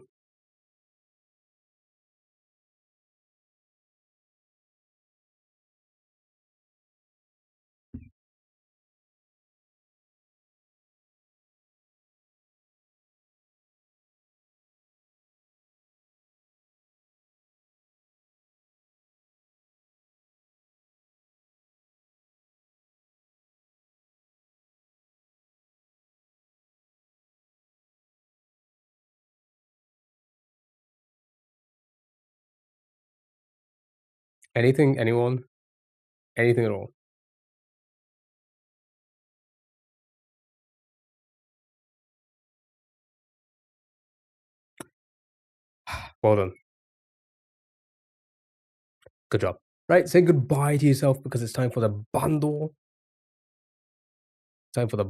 Anything, anyone, anything at all. Well done. Good job. Right, say goodbye to yourself because it's time for the bundle. Time for the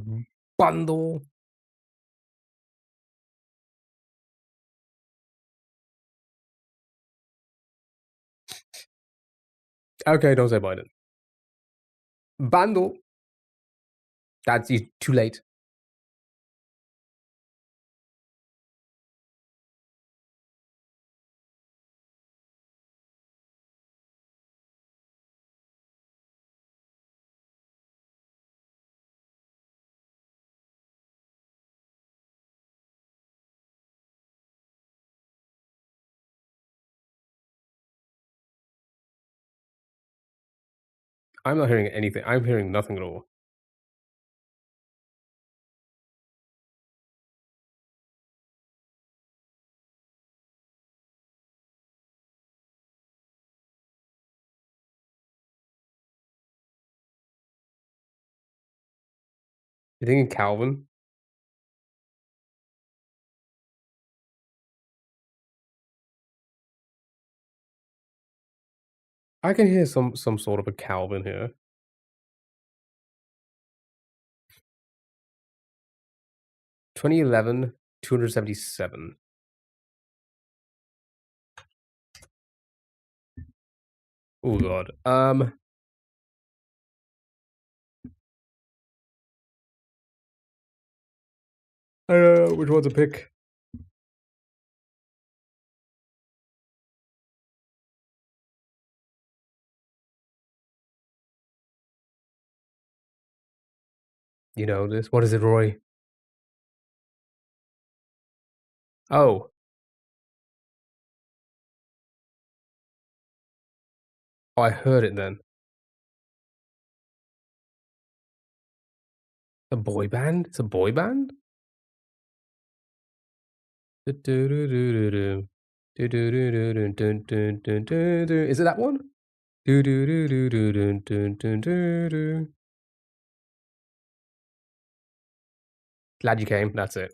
bundle. Okay, don't say Biden. Bundle. That's too late. I'm not hearing anything. I'm hearing nothing at all. You thinking Calvin? I can hear some sort of a Calvin here. 2011, 277. Oh god. I don't know which one to pick. You know this. What is it, Roy? Oh. Oh, I heard it then. A boy band? It's a boy band? Is it that one? Glad you came. That's it.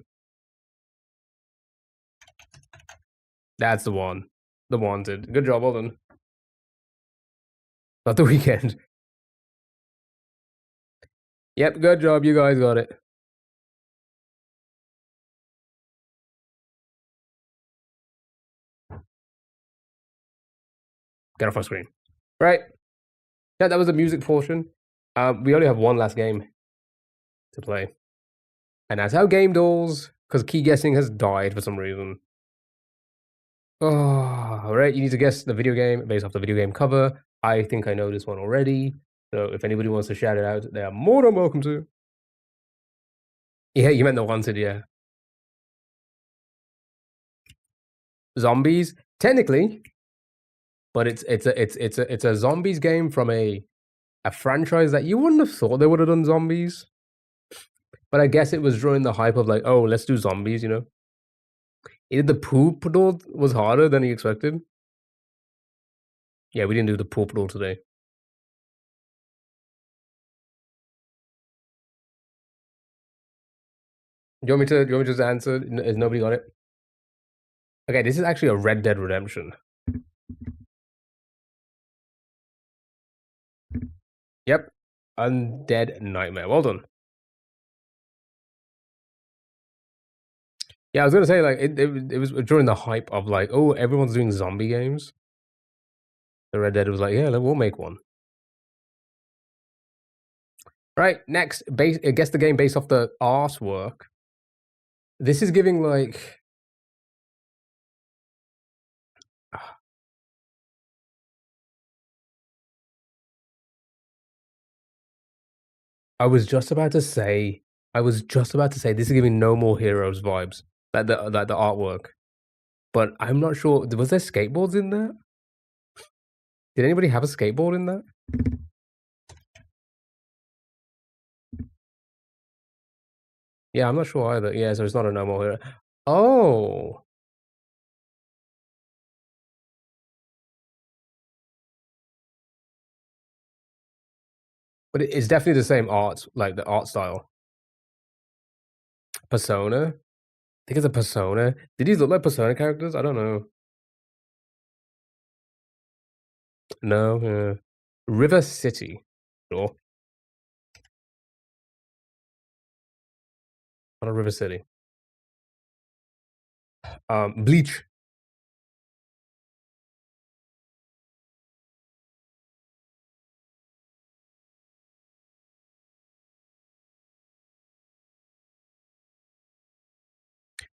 That's the one. The Wanted. Good job, well done. Not The Weekend. Yep, good job. You guys got it. Get off my screen. Right. Yeah, that was the music portion. We only have one last game to play. And that's how game dolls, because key guessing has died for some reason. Oh, all right. You need to guess the video game based off the video game cover. I think I know this one already. So if anybody wants to shout it out, they are more than welcome to. Yeah, you meant the wanted, yeah. Zombies, technically, but it's a zombies game from a franchise that you wouldn't have thought they would have done zombies. But I guess it was during the hype of like, oh, let's do zombies, you know. Either the poop puddle was harder than he expected. Yeah, we didn't do the poop puddle today. Do you want me to just answer? Has nobody got it? Okay, this is actually a Red Dead Redemption. Yep. Undead Nightmare. Well done. Yeah, I was gonna say like it was during the hype of like, oh, everyone's doing zombie games. The Red Dead was like, yeah, we'll make one. Right, next, guess the game based off the artwork. This is giving like I was just about to say this is giving No More Heroes vibes. Like the artwork. But I'm not sure. Was there skateboards in there? Did anybody have a skateboard in that? Yeah, I'm not sure either. Yeah, so it's not a No More Hero. Oh. But it's definitely the same art, like the art style. Persona? I think it's a Persona. Did these look like Persona characters? I don't know. No, yeah. River City. Sure. Not a River City. Bleach.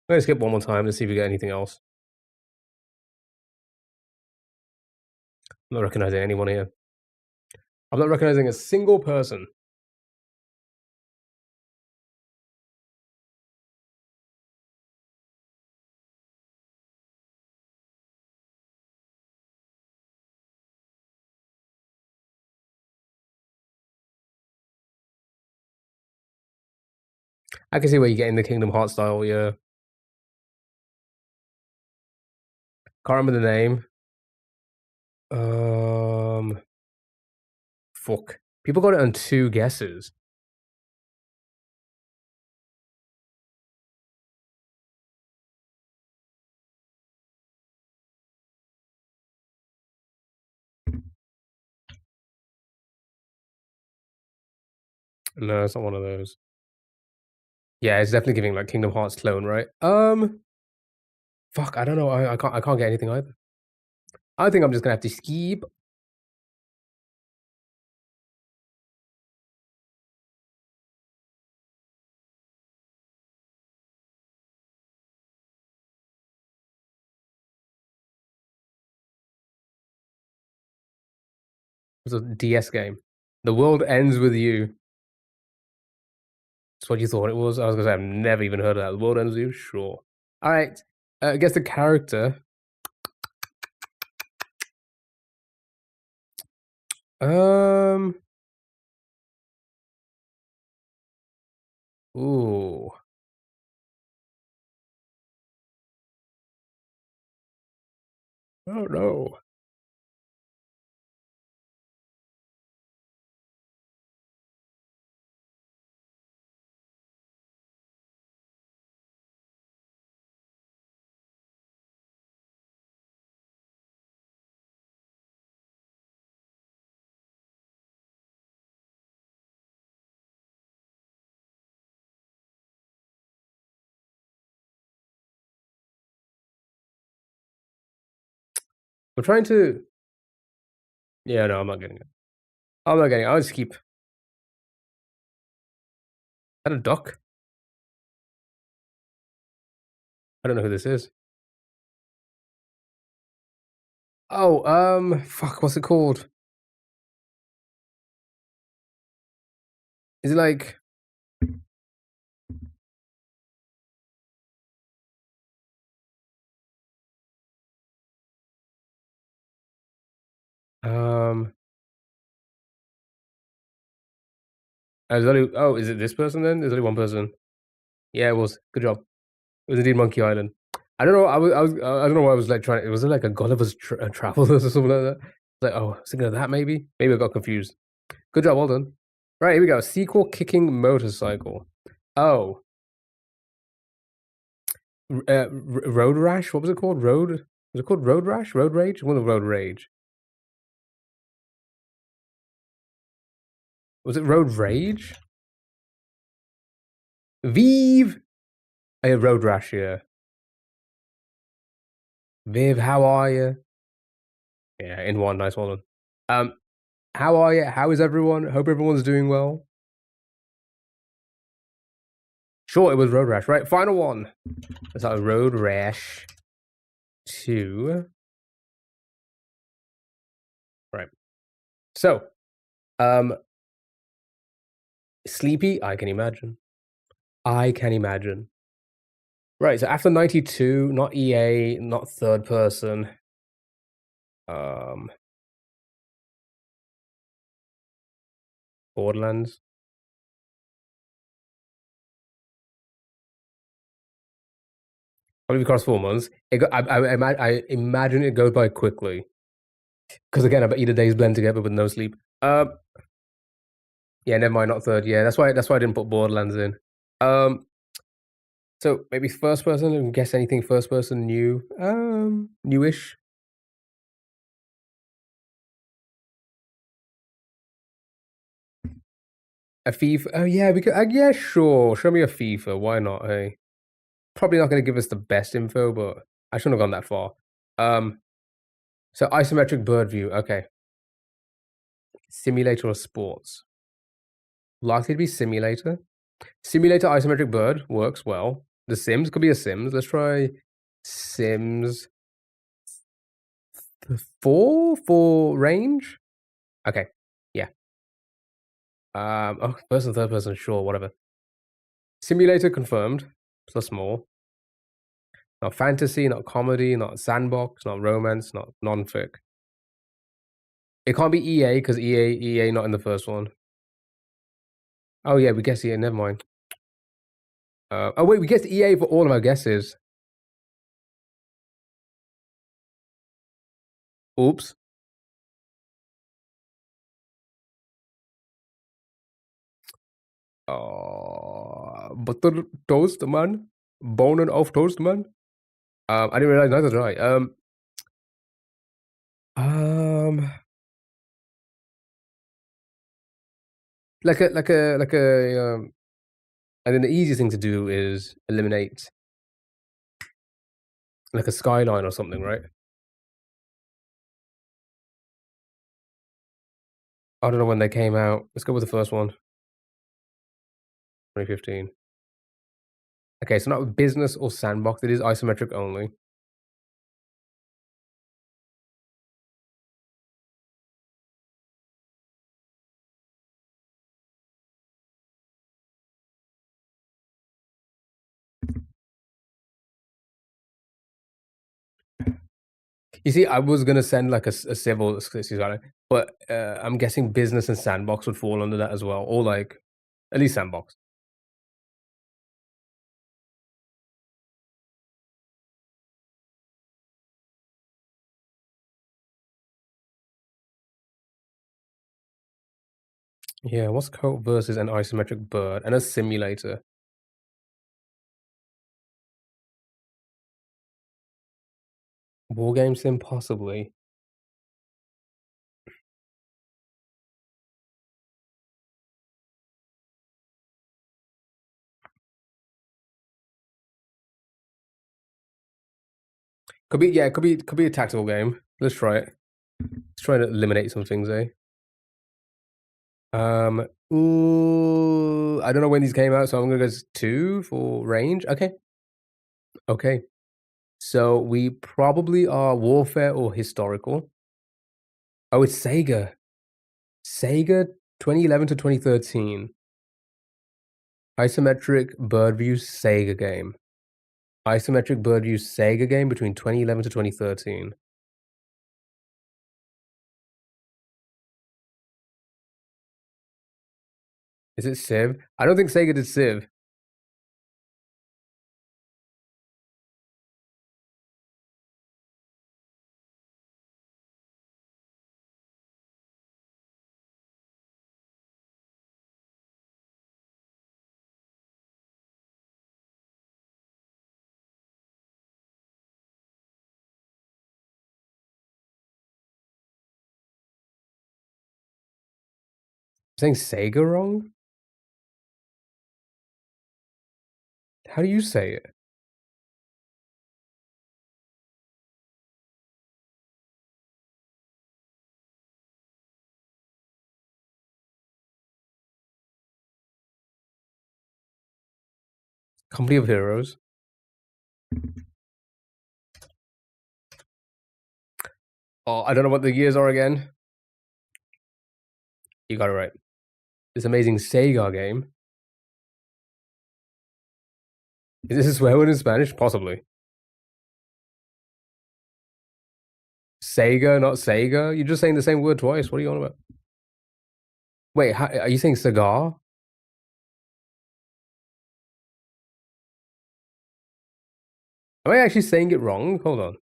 I'm gonna skip one more time to see if we get anything else. I'm not recognizing anyone here. I'm not recognizing a single person. I can see where you're getting the Kingdom Hearts style, yeah. Can't remember the name. Fuck. People got it on 2 guesses. No, it's not one of those. Yeah, it's definitely giving like Kingdom Hearts clone, right? Fuck, I don't know. I can't get anything either. I think I'm just gonna have to skip. It's a DS game. The world ends with you. That's what you thought it was. I was gonna say I've never even heard of that. The world ends with you. Sure. All right. I guess the character. Ooh. I don't know. We're trying to. Yeah, no, I'm not getting it. I'm not getting it. I'll just keep. Is that a duck? I don't know who this is. Oh, fuck, what's it called? Is it like um is it this person then? There's only one person. Yeah, it was. Good job. It was indeed Monkey Island. I don't know. I don't know what I was like trying. Was it like a Gulliver's Travels or something like that? Like, oh, I was thinking of that maybe. Maybe I got confused. Good job, well done. Right, here we go. Sequel kicking motorcycle. Oh, Road Rash. What was it called? Was it called Road Rash? Road Rage? One of Road Rage. Was it Road Rage? Vive. Road Rash. Yeah. Viv, how are you? Yeah, in one. Nice, well done. How are you? How is everyone? Hope everyone's doing well. Sure, it was Road Rash, right? Final one. It's like Road Rash 2. Right. So, Sleepy, I can imagine. I can imagine. Right, so after 92, not EA, not third person. Borderlands. Probably across 4 months. I imagine it goes by quickly. Because again, I bet you the days blend together with no sleep. Yeah, never mind, not third. Yeah, that's why I didn't put Borderlands in. So maybe first person, and guess anything first person new. Newish. A FIFA. Oh yeah, we could. Yeah, sure. Show me a FIFA. Why not? Hey, probably not going to give us the best info, but I shouldn't have gone that far. So isometric bird view. Okay. Simulator or sports? Likely to be simulator. Simulator isometric bird works well. The Sims could be a Sims. Let's try Sims 4 for range. Okay. Yeah. Oh, first and third person, sure, whatever. Simulator confirmed. Plus more. Not fantasy, not comedy, not sandbox, not romance, not non-fic. It can't be EA because EA not in the first one. Oh yeah, we guess EA. Never mind. Oh wait, we guessed EA for all of our guesses. Oops. Butter toast, man. Bonen auf Toast, man. I didn't realize neither did I. Like a. I think the easiest thing to do is eliminate like a skyline or something, right? I don't know when they came out. Let's go with the first one. 2015. Okay, so not business or sandbox. It is isometric only. You see, I was gonna send like a civil, but I'm guessing business and sandbox would fall under that as well, or like at least sandbox. Yeah, what's code versus an isometric bird and a simulator? War game sim, possibly. Could be, yeah, could be a tactical game. Let's try it. Let's try to eliminate some things, eh? Ooh, I don't know when these came out, so I'm gonna go 2 for range. Okay. Okay. So we probably are warfare or historical. Oh, it's Sega. Sega 2011 to 2013. Isometric bird view Sega game. Isometric bird view Sega game between 2011 to 2013. Is it Civ? I don't think Sega did Civ. I'm saying Sega wrong? How do you say it? Company of Heroes. Oh, I don't know what the years are again. You got it right. This amazing Sega game. Is this a swear word in Spanish? Possibly. Sega, not Sega? You're just saying the same word twice. What are you on about? Wait, are you saying cigar? Am I actually saying it wrong? Hold on.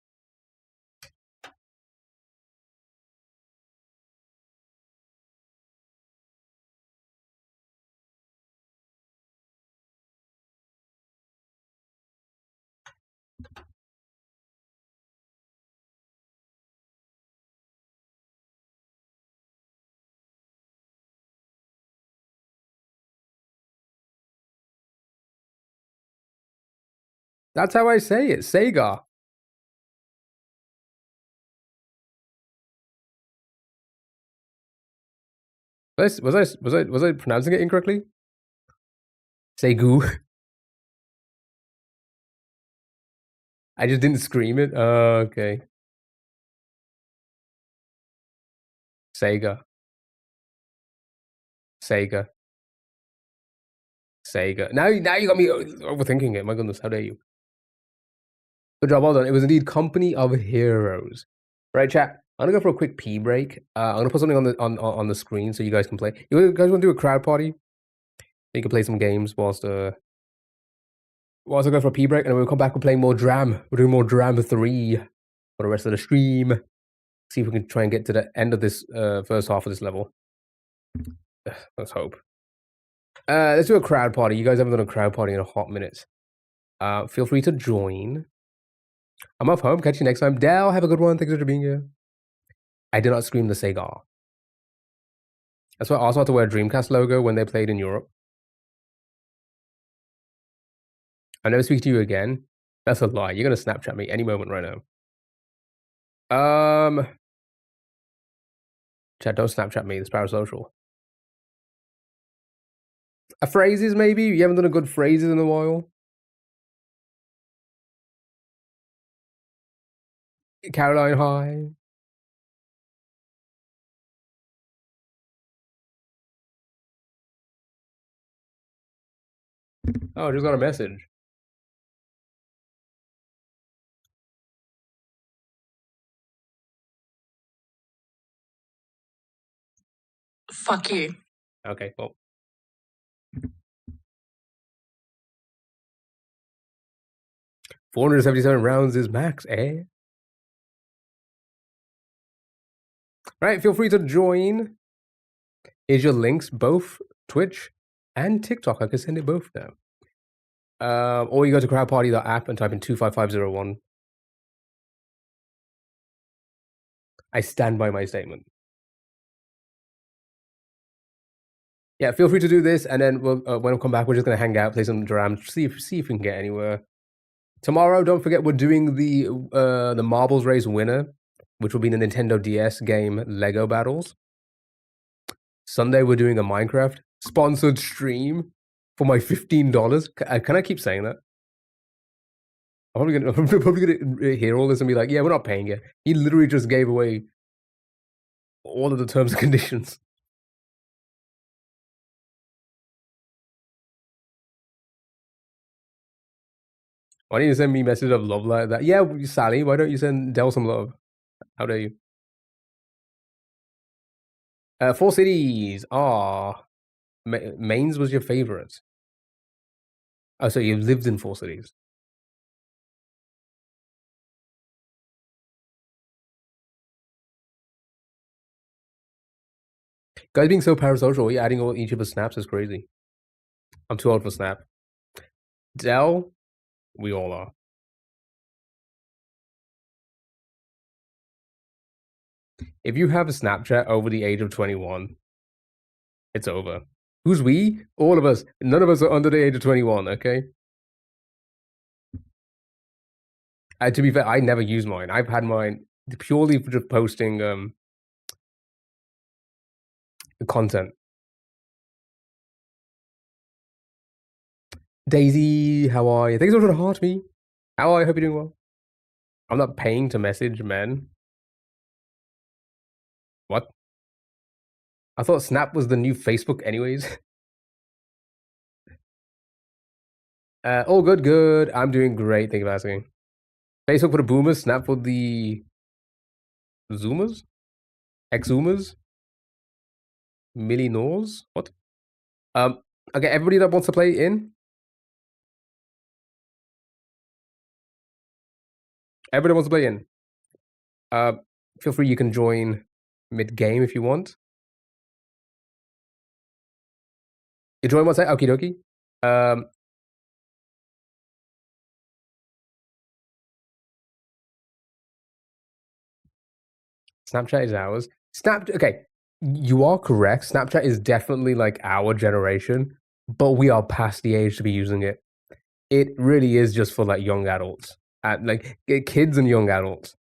That's how I say it. Sega. Was I pronouncing it incorrectly? Segu. I just didn't scream it. Okay. Sega. Sega. Sega. Now you got me overthinking it. My goodness, how dare you? Good job, well done. It was indeed Company of Heroes. Right, chat. I'm gonna go for a quick pee break. I'm gonna put something on the screen so you guys can play. You guys want to do a crowd party? You can play some games whilst I go for a pee break, and then we'll come back and play more Dram. We're doing more Dram 3 for the rest of the stream. See if we can try and get to the end of this first half of this level. Let's hope. Let's do a crowd party. You guys haven't done a crowd party in a hot minute. Feel free to join. I'm off home. Catch you next time. Dal, have a good one. Thanks for being here. I did not scream the Sega. That's why I also had to wear a Dreamcast logo when they played in Europe. I'll never speak to you again. That's a lie. You're gonna Snapchat me any moment right now. Chat, don't Snapchat me. It's parasocial. Phrases, maybe? You haven't done a good phrases in a while? Caroline, hi. Oh, I just got a message. Fuck you. Okay, well. $477 rounds is max, eh? Right, feel free to join. Here's your links, both Twitch and TikTok. I can send it both now. Or you go to crowdparty.app and type in 25501. I stand by my statement. Yeah, feel free to do this, and then when we come back, we're just gonna hang out, play some Dram, see if we can get anywhere. Tomorrow, don't forget we're doing the marbles race winner. which will be the Nintendo DS game Lego Battles. Sunday, we're doing a Minecraft sponsored stream for my $15. Can I keep saying that? I'm probably gonna hear all this and be like, yeah, we're not paying it. He literally just gave away all of the terms and conditions. Why don't you send me messages of love like that? Yeah, Sally, why don't you send Dell some love? How dare you? Four Cities. Mainz was your favorite. Oh, so you lived in Four Cities. Guys being so parasocial, adding all each of the snaps is crazy. I'm too old for Snap. Dell, we all are. If you have a Snapchat over the age of 21, it's over. Who's we? All of us. None of us are under the age of 21, okay? To be fair, I never use mine. I've had mine purely for just posting content. Daisy, how are you? Thanks so much for the heart, me. How are you? Hope you're doing well. I'm not paying to message men. What? I thought Snap was the new Facebook anyways. Good. I'm doing great. Thank you for asking. Facebook for the boomers, Snap for the Zoomers? Ex-Zoomers? Millinors? What? Okay, everybody that wants to play in? Everybody wants to play in. Feel free, you can join mid-game if you want. You join one side? Okie dokie. Snapchat is ours. Okay, you are correct. Snapchat is definitely like our generation, but we are past the age to be using it. It really is just for like young adults, like kids and young adults,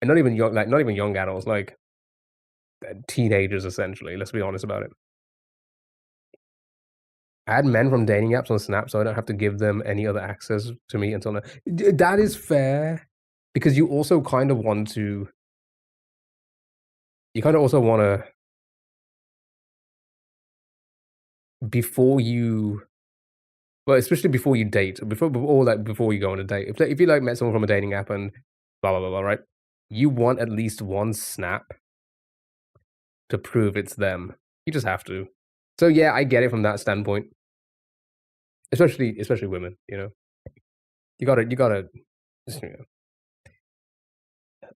and not even young adults, like teenagers essentially. Let's be honest about it. Add men from dating apps on Snap, so I don't have to give them any other access to me until now. That is fair, because you also kind of want to. You kind of also want to, before you, well, especially before you date, before you go on a date. If you like met someone from a dating app and blah blah blah, blah, right? You want at least one snap to prove it's them. You just have to. So yeah, I get it from that standpoint. Especially women, you know. You gotta. You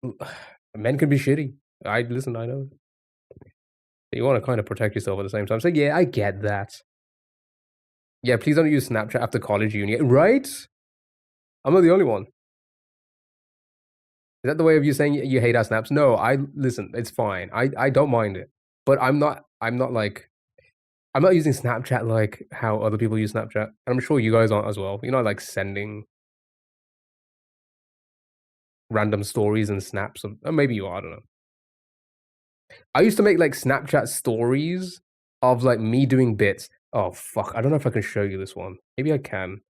know, men can be shitty. I know. You want to kind of protect yourself at the same time. So yeah, I get that. Yeah, please don't use Snapchat after college, uni, right? I'm not the only one. Is that the way of you saying you hate our snaps? No, listen. It's fine. I don't mind it, but I'm not using Snapchat like how other people use Snapchat. I'm sure you guys aren't as well. You're not like sending random stories and snaps of, or maybe you are. I don't know. I used to make like Snapchat stories of like me doing bits. Oh fuck! I don't know if I can show you this one. Maybe I can.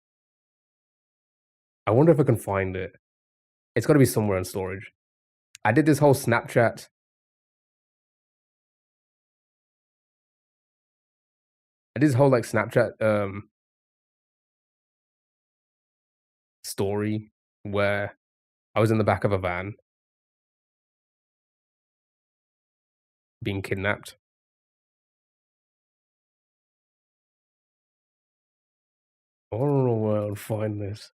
I wonder if I can find it. It's got to be somewhere in storage. I did this whole Snapchat. I did this whole like Snapchat story where I was in the back of a van being kidnapped. I don't know where I'll find this.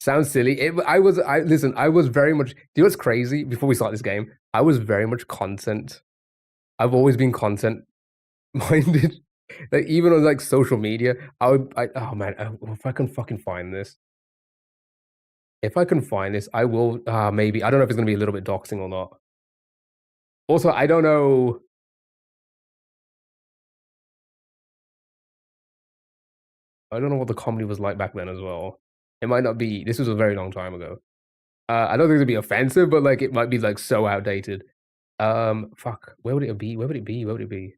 Sounds silly. I was very much. Do you know what's crazy? Before we start this game, I was very much content. I've always been content minded. Like even on like social media, oh man, if I can fucking find this. If I can find this, I will. Maybe I don't know if it's gonna be a little bit doxing or not. Also, I don't know. I don't know what the comedy was like back then as well. It might not be. This was a very long time ago. I don't think it'd be offensive, but like it might be like so outdated. Fuck. Where would it be? Where would it be? Where would it be?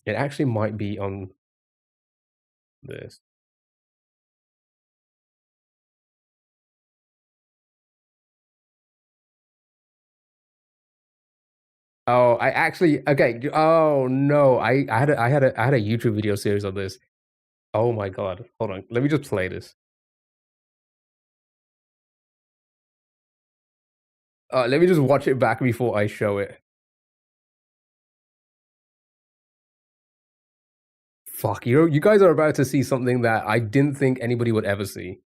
It actually might be on this. Oh, I actually okay. Oh no, I had a YouTube video series on this. Oh my god, hold on. Let me just play this. Let me just watch it back before I show it. Fuck, you guys are about to see something that I didn't think anybody would ever see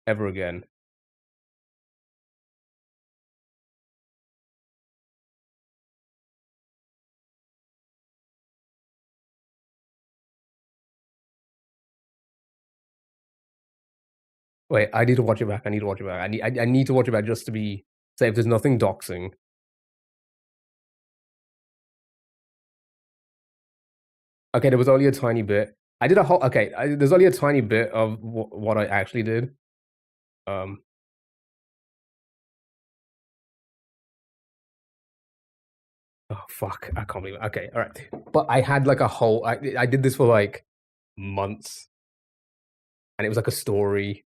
ever again. Wait, I need to watch it back. I need to watch it back. I need to watch it back just to be safe. There's nothing doxing. Okay, there was only a tiny bit. I did a whole. Okay, there's only a tiny bit of what I actually did. Um. Oh fuck! I can't believe it. Okay, all right. But I had like a whole. I did this for like months, and it was like a story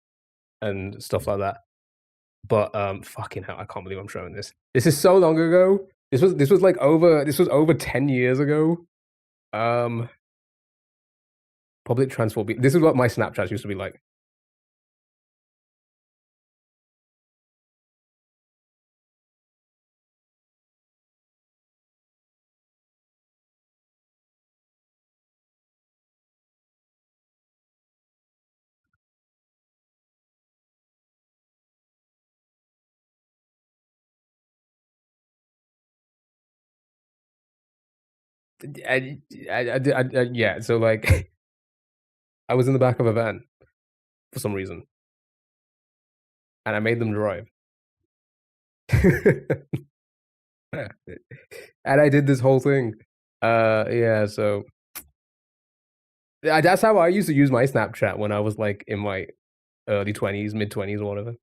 and stuff like that. But fucking hell, I can't believe I'm showing this. This is so long ago. This was like over. This was over 10 years ago. Um, public transport. This is what my Snapchats used to be like. Yeah. So like, I was in the back of a van for some reason, and I made them drive. And I did this whole thing. Yeah. So that's how I used to use my Snapchat when I was like in my early 20s, mid 20s, or whatever.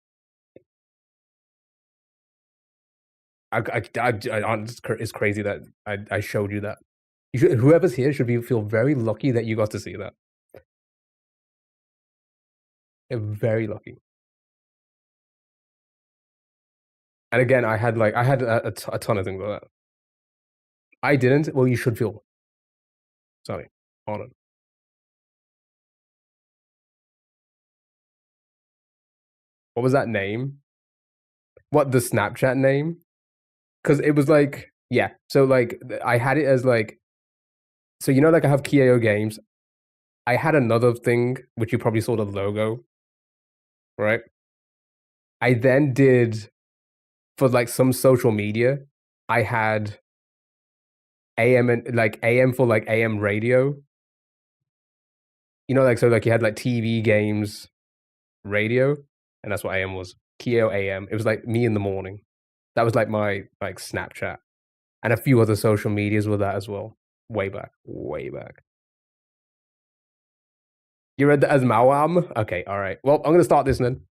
It's crazy that I showed you that. Whoever's here should feel very lucky that you got to see that. Very lucky. And again, I had a ton of things like that. I didn't. Well, you should feel sorry, honored. What was that name? What the Snapchat name? Because it was like yeah. So like I had it as like so like I have Kio games. I had another thing which you probably saw the logo, right? I then did for like some social media. I had AM and like AM for like AM radio. Like so like you had like TV games, radio, and that's what AM was. Kio AM. It was like me in the morning. That was like my like Snapchat, and a few other social medias with that as well. Way back, way back. You read that as Mawam? Okay, all right. Well, I'm gonna start this then.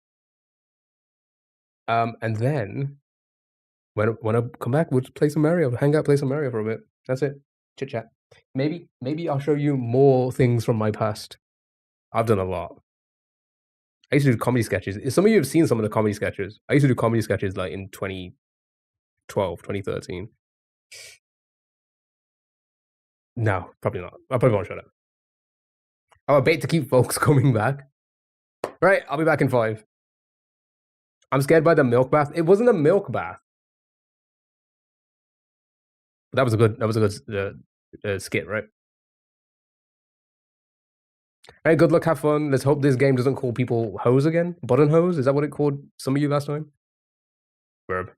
And then when I come back, we'll just play some Mario, hang out, play some Mario for a bit. That's it. Chit chat. Maybe I'll show you more things from my past. I've done a lot. I used to do comedy sketches. Some of you have seen some of the comedy sketches. I used to do comedy sketches like in 2012, 2013. No, probably not. I probably won't show that. I'm a bait to keep folks coming back. Right, I'll be back in 5. I'm scared by the milk bath. It wasn't a milk bath. That was a good skit, right? Hey, good luck, have fun. Let's hope this game doesn't call people hoes again. Button hose? Is that what it called some of you last time? Verb.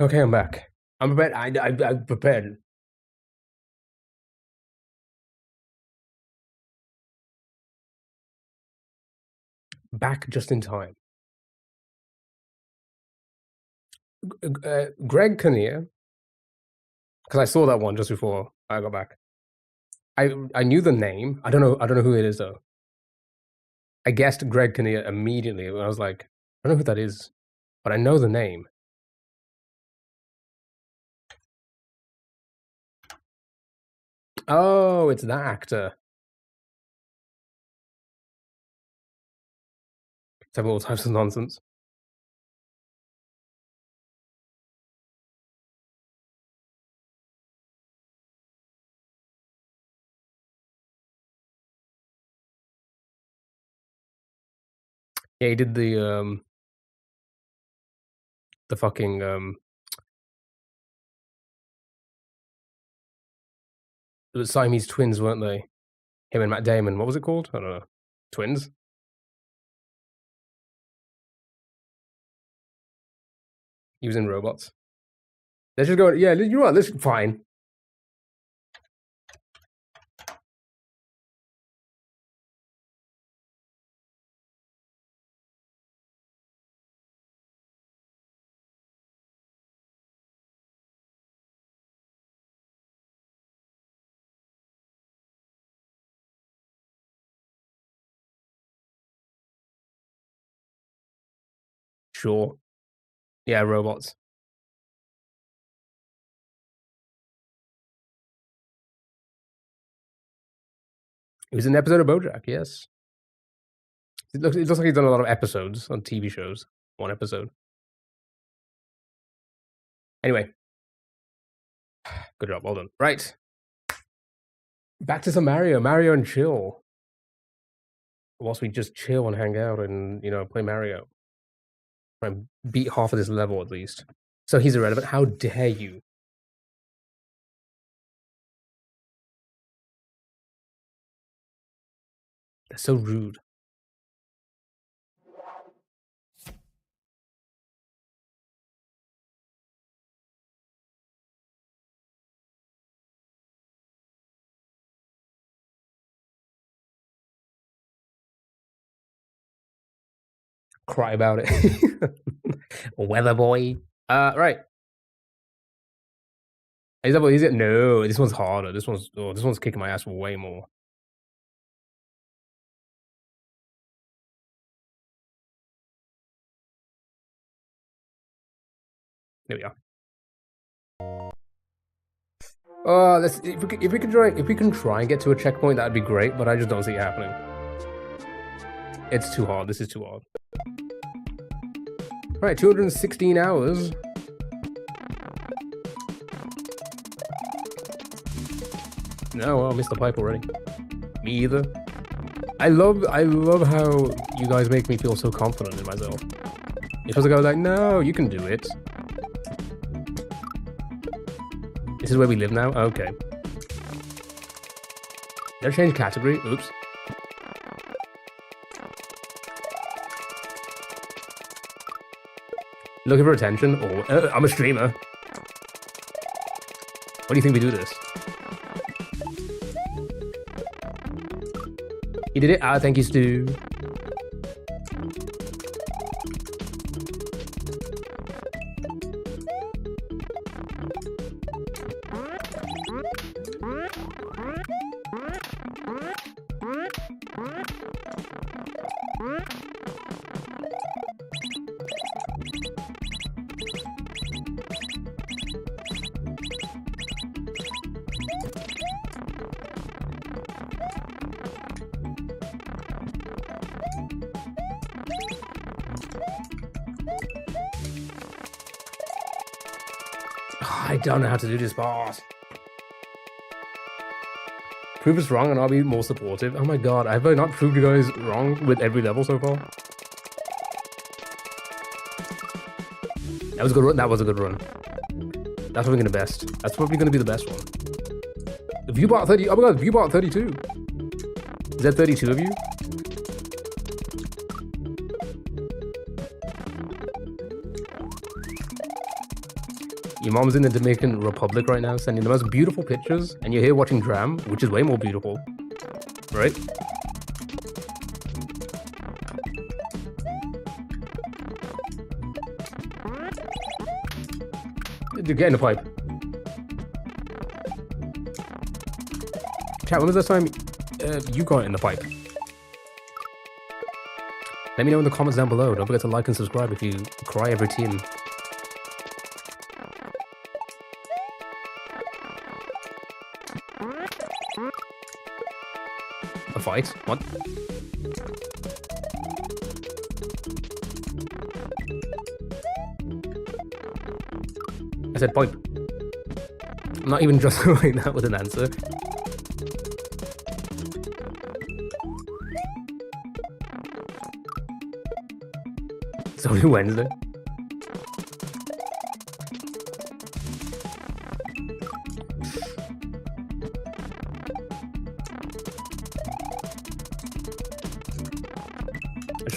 Okay, I'm back. I'm prepared. I'm prepared. Back just in time. Greg Kinnear, because I saw that one just before I got back. I knew the name. I don't know who it is though. I guessed Greg Kinnear immediately. I was like, I don't know who that is, but I know the name. Oh, it's that actor. Several types of nonsense. Yeah, he did the fucking the Siamese twins, weren't they? Him and Matt Damon. What was it called? I don't know. Twins? He was in Robots. Let's just go. Yeah, you know what? This fine. Sure. Yeah, Robots. It was an episode of BoJack. Yes. It looks like he's done a lot of episodes on TV shows. One episode. Anyway. Good job. Well done. Right. Back to some Mario. Mario and chill. Whilst we just chill and hang out and, play Mario. Try and beat half of this level at least. So he's irrelevant. How dare you? They're so rude. Cry about it. Weather boy. Right. Is that what is it? No, this one's harder. This one's kicking my ass way more. There we are. If we can try and get to a checkpoint, that'd be great. But I just don't see it happening. It's too hard. This is too hard. Right, 216 hours. No, I missed the pipe already. Me either. I love how you guys make me feel so confident in myself. You're supposed to go like, no, you can do it. This is where we live now? Okay. Did I change category? Oops. Looking for attention? Or I'm a streamer. What do you think we do this? You did it? Ah, thank you, Stu. I don't know how to do this boss. Prove us wrong and I'll be more supportive. Oh my god, have I not proved you guys wrong with every level so far? That was a good run. That was a good run. That's probably gonna best. That's probably gonna be the best one. The viewbot 30. Oh my god, viewbot 32. Is that 32 of you? Your mom's in the Dominican Republic right now, sending the most beautiful pictures, and you're here watching Dram, which is way more beautiful, right? Dude, get in the pipe. Chat, when was the time you got in the pipe? Let me know in the comments down below. Don't forget to like and subscribe if you cry every team. A fight? What? I said pipe. I'm not even justifying that with an answer. It's only Wednesday.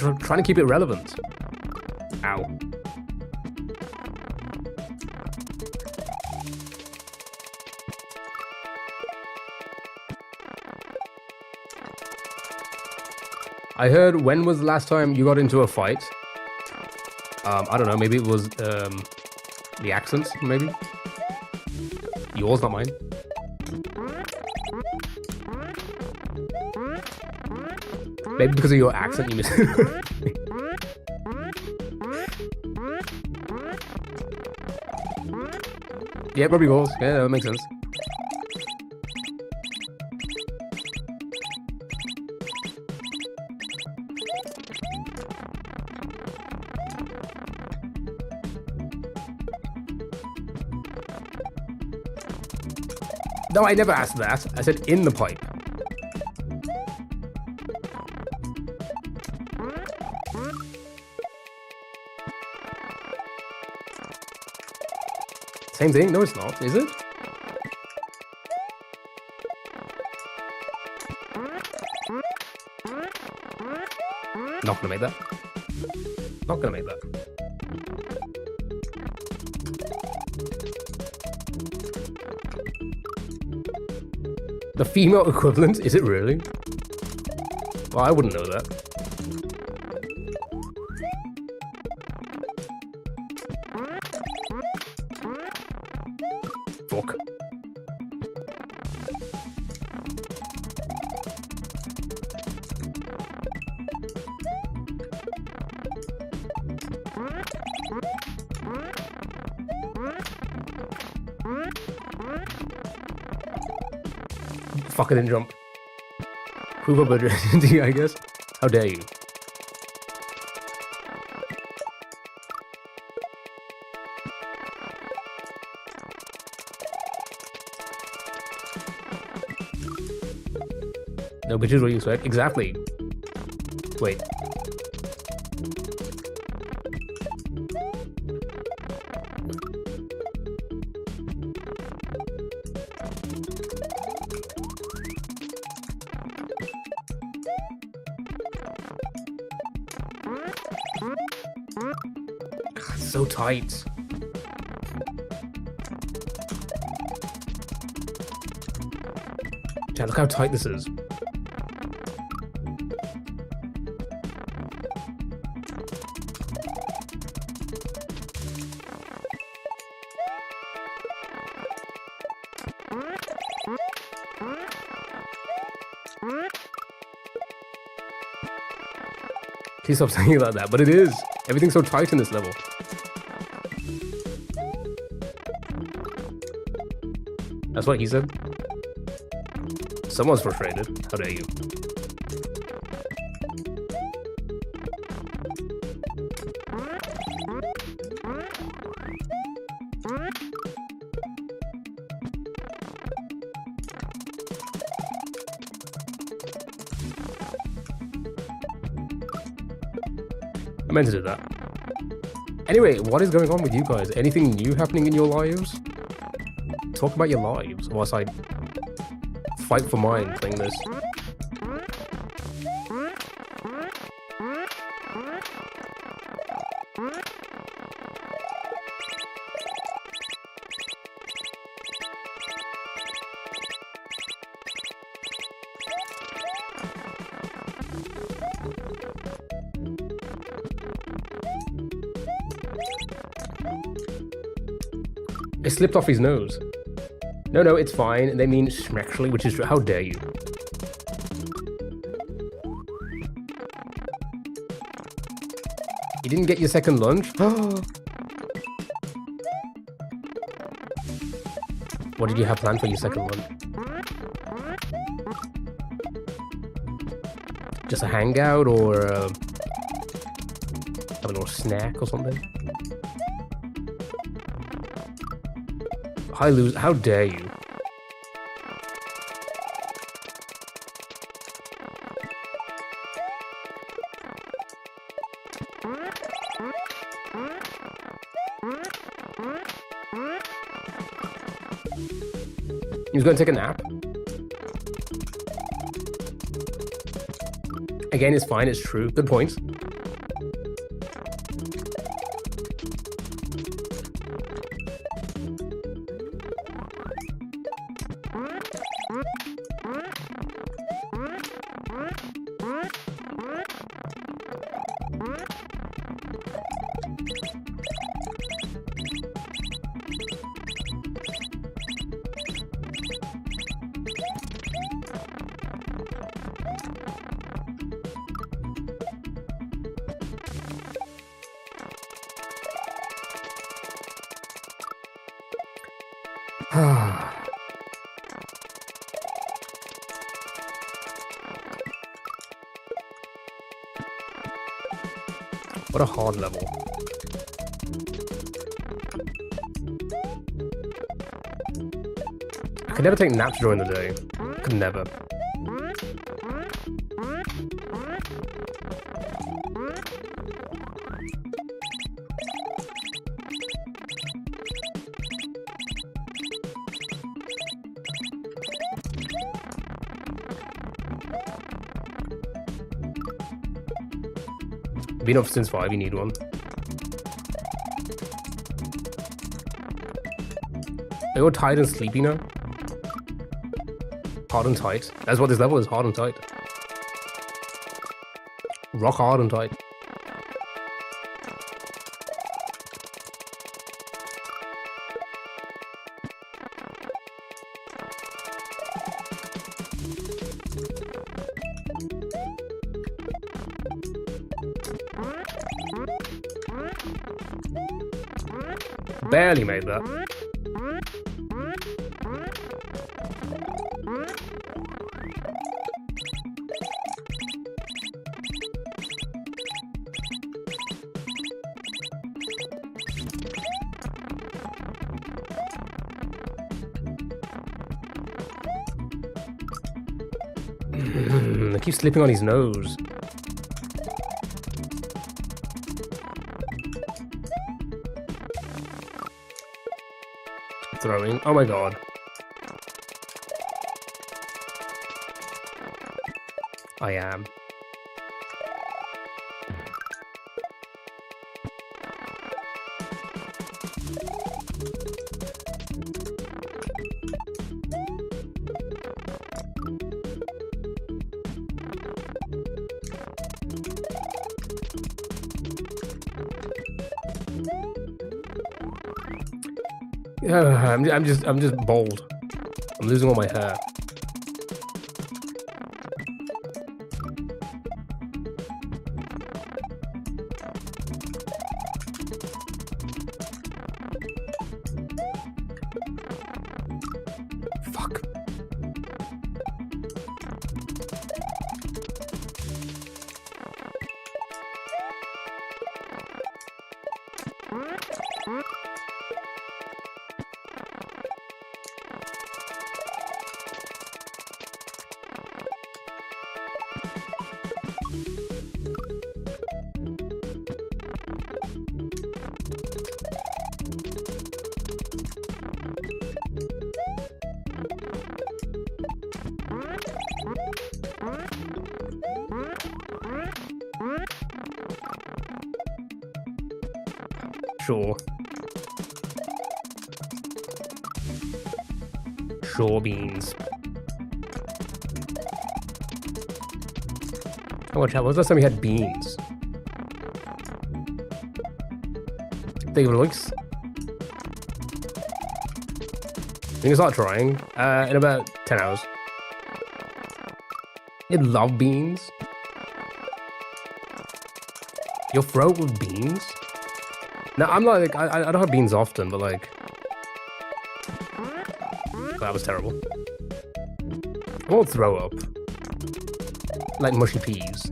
I'm trying to keep it relevant. Ow. I heard, when was the last time you got into a fight? I don't know, maybe it was the accent, maybe? Yours, not mine. Maybe because of your accent you missed it. Yeah, probably goals. Yeah, that makes sense. No, I never asked that. I said in the pipe. Same thing? No, it's not, is it? Not gonna make that. Not gonna make that. The female equivalent? Is it really? Well, I wouldn't know that. Fuck. Fuck, I didn't jump. Prove up identity, I guess. How dare you? No, which is what you expect. Exactly. Wait. God, it's so tight. Chad, look how tight this is. Please stop saying it like that, but it is. Everything's so tight in this level. That's what he said. Someone's frustrated. How dare you? I meant to do that. Anyway, what is going on with you guys? Anything new happening in your lives? Talk about your lives whilst I fight for mine playing this. It slipped off his nose. No, it's fine. They mean schmectly, which is true. How dare you? You didn't get your second lunch? What did you have planned for your second lunch? Just a hangout or have a little snack or something? Hi, loser. How dare you? He was going to take a nap. Again, it's fine. It's true. Good points. What a hard level. I could never take naps during the day. Could never. Been up since 5, you need one. Are you all tired and sleepy now? Hard and tight. That's what this level is, hard and tight. Rock hard and tight. Barely made that. I keep slipping on his nose. Throwing. Oh my god. I am. I'm just bald. I'm losing all my hair. Fuck. Sure. Sure beans. How much? When was the last time we had beans? Think of We can start trying in about 10 hours. You love beans? Your throat with beans? No, I'm not like I don't have beans often, but like that was terrible. I won't throw up. Like mushy peas.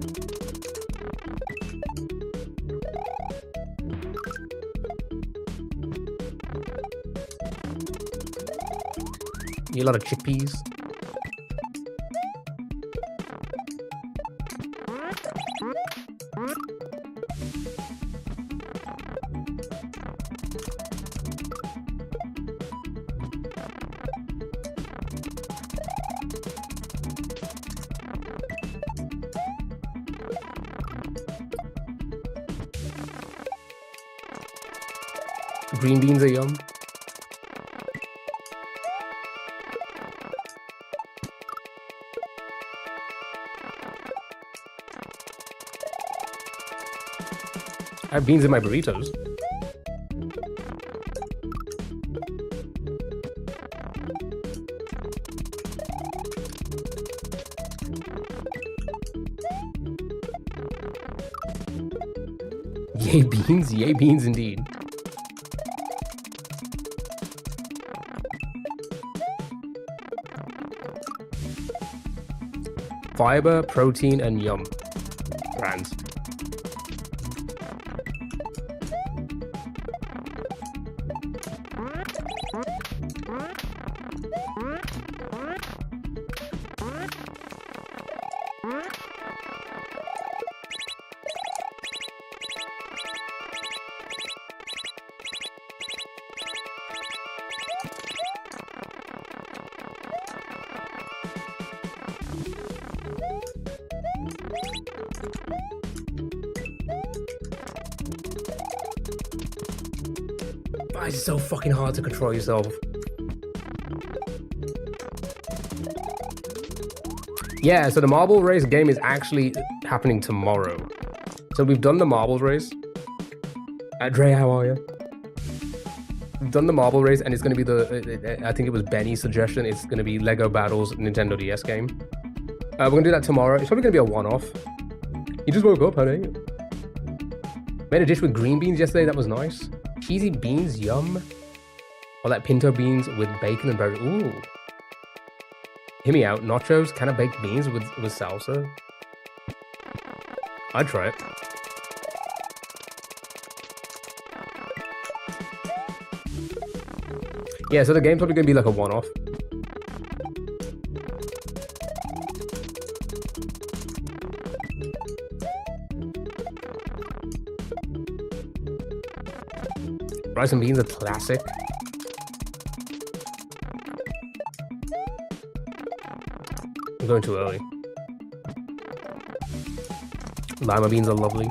Eat a lot of chickpeas. Green beans are yum. I have beans in my burritos. Yay beans? Yay beans indeed. Fiber, protein, and yum. Brands. Why is it so fucking hard to control yourself? Yeah, so the marble race game is actually happening tomorrow. So we've done the marble race. Dre, how are you? We've done the marble race, and it's going to be the, I think it was Benny's suggestion, it's going to be Lego Battles Nintendo DS game. We're going to do that tomorrow. It's probably going to be a one-off. You just woke up, honey. Made a dish with green beans yesterday, that was nice. Cheesy beans, yum. Or like pinto beans with bacon and berry. Ooh. Hear me out. Nachos, can of baked beans with salsa. I'd try it. Yeah, so the game's probably going to be like a one-off. Rice and beans are classic. I'm going too early. Lima beans are lovely.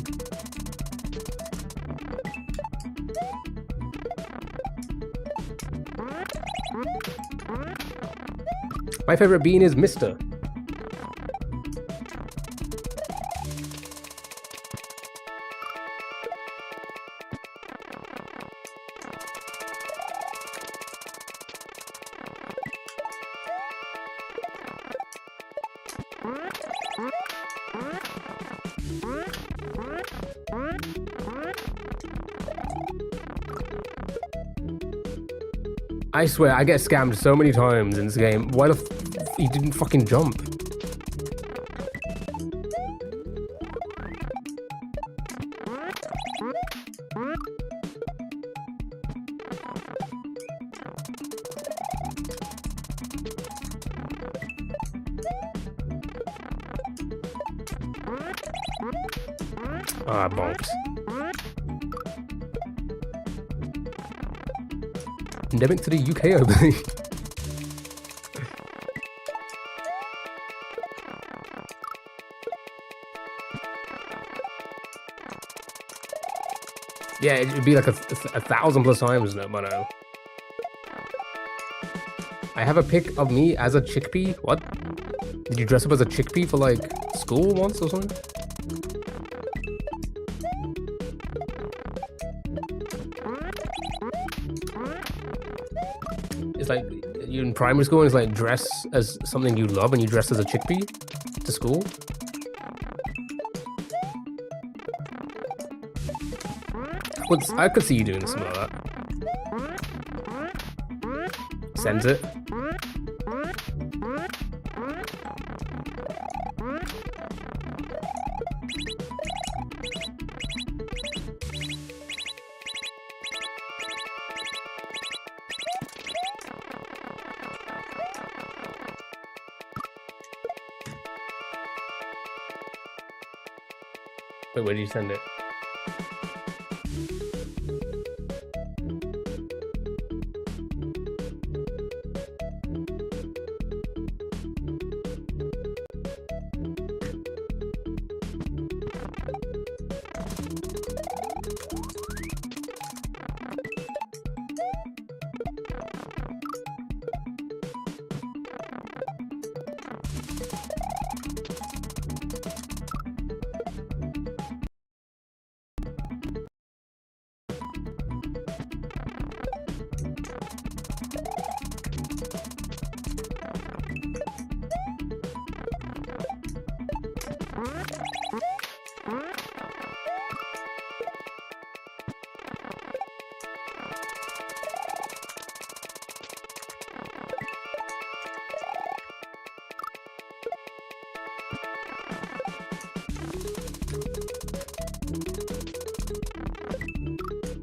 My favorite bean is Mr. I swear, I get scammed so many times in this game. Why the f he didn't fucking jump? Ah, bonks. Endemic to the UK, I believe. Yeah, it'd be like a 1,000 plus times, no, but no. I have a pic of me as a chickpea. What? Did you dress up as a chickpea for like school once or something? It's like you in primary school and it's like dress as something you love and you dress as a chickpea to school? I could see you doing something like that. Sends it. Wait, where did you send it?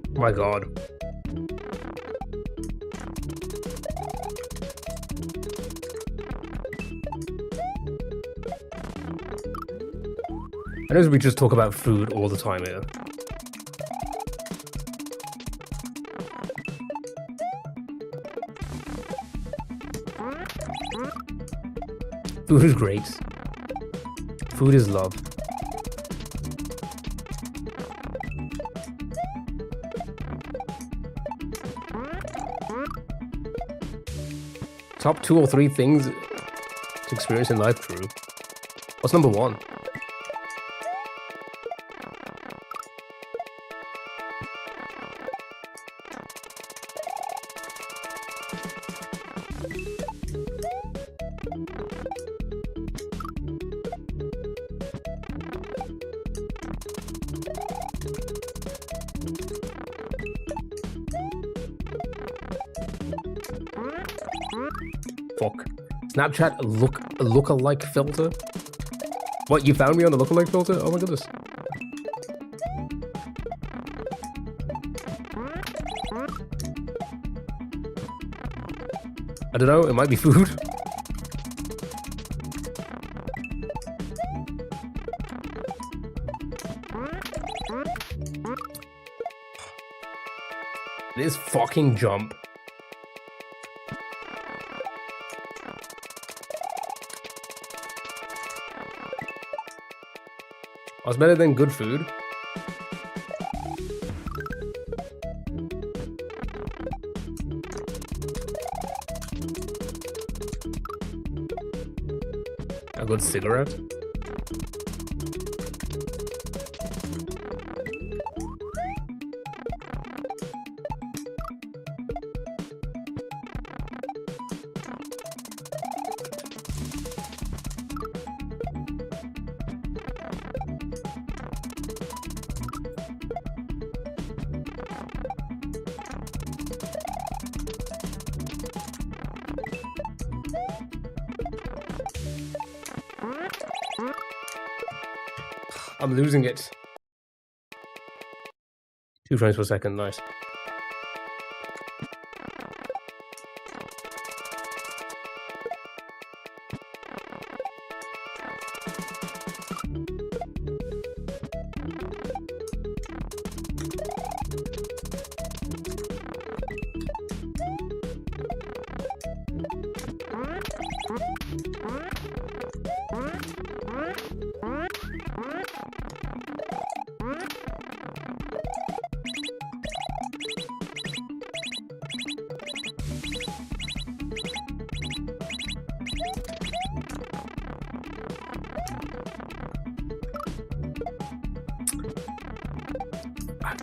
Oh my god. I know we just talk about food all the time here. Food is great. Food is love. Top 2 or 3 things to experience in life, Drew. What's number 1? Fuck. Snapchat lookalike filter? What, you found me on the lookalike filter? Oh my goodness. I don't know, it might be food. This fucking jump. I was better than good food. A good cigarette. I'm losing it. 2 frames per second, nice.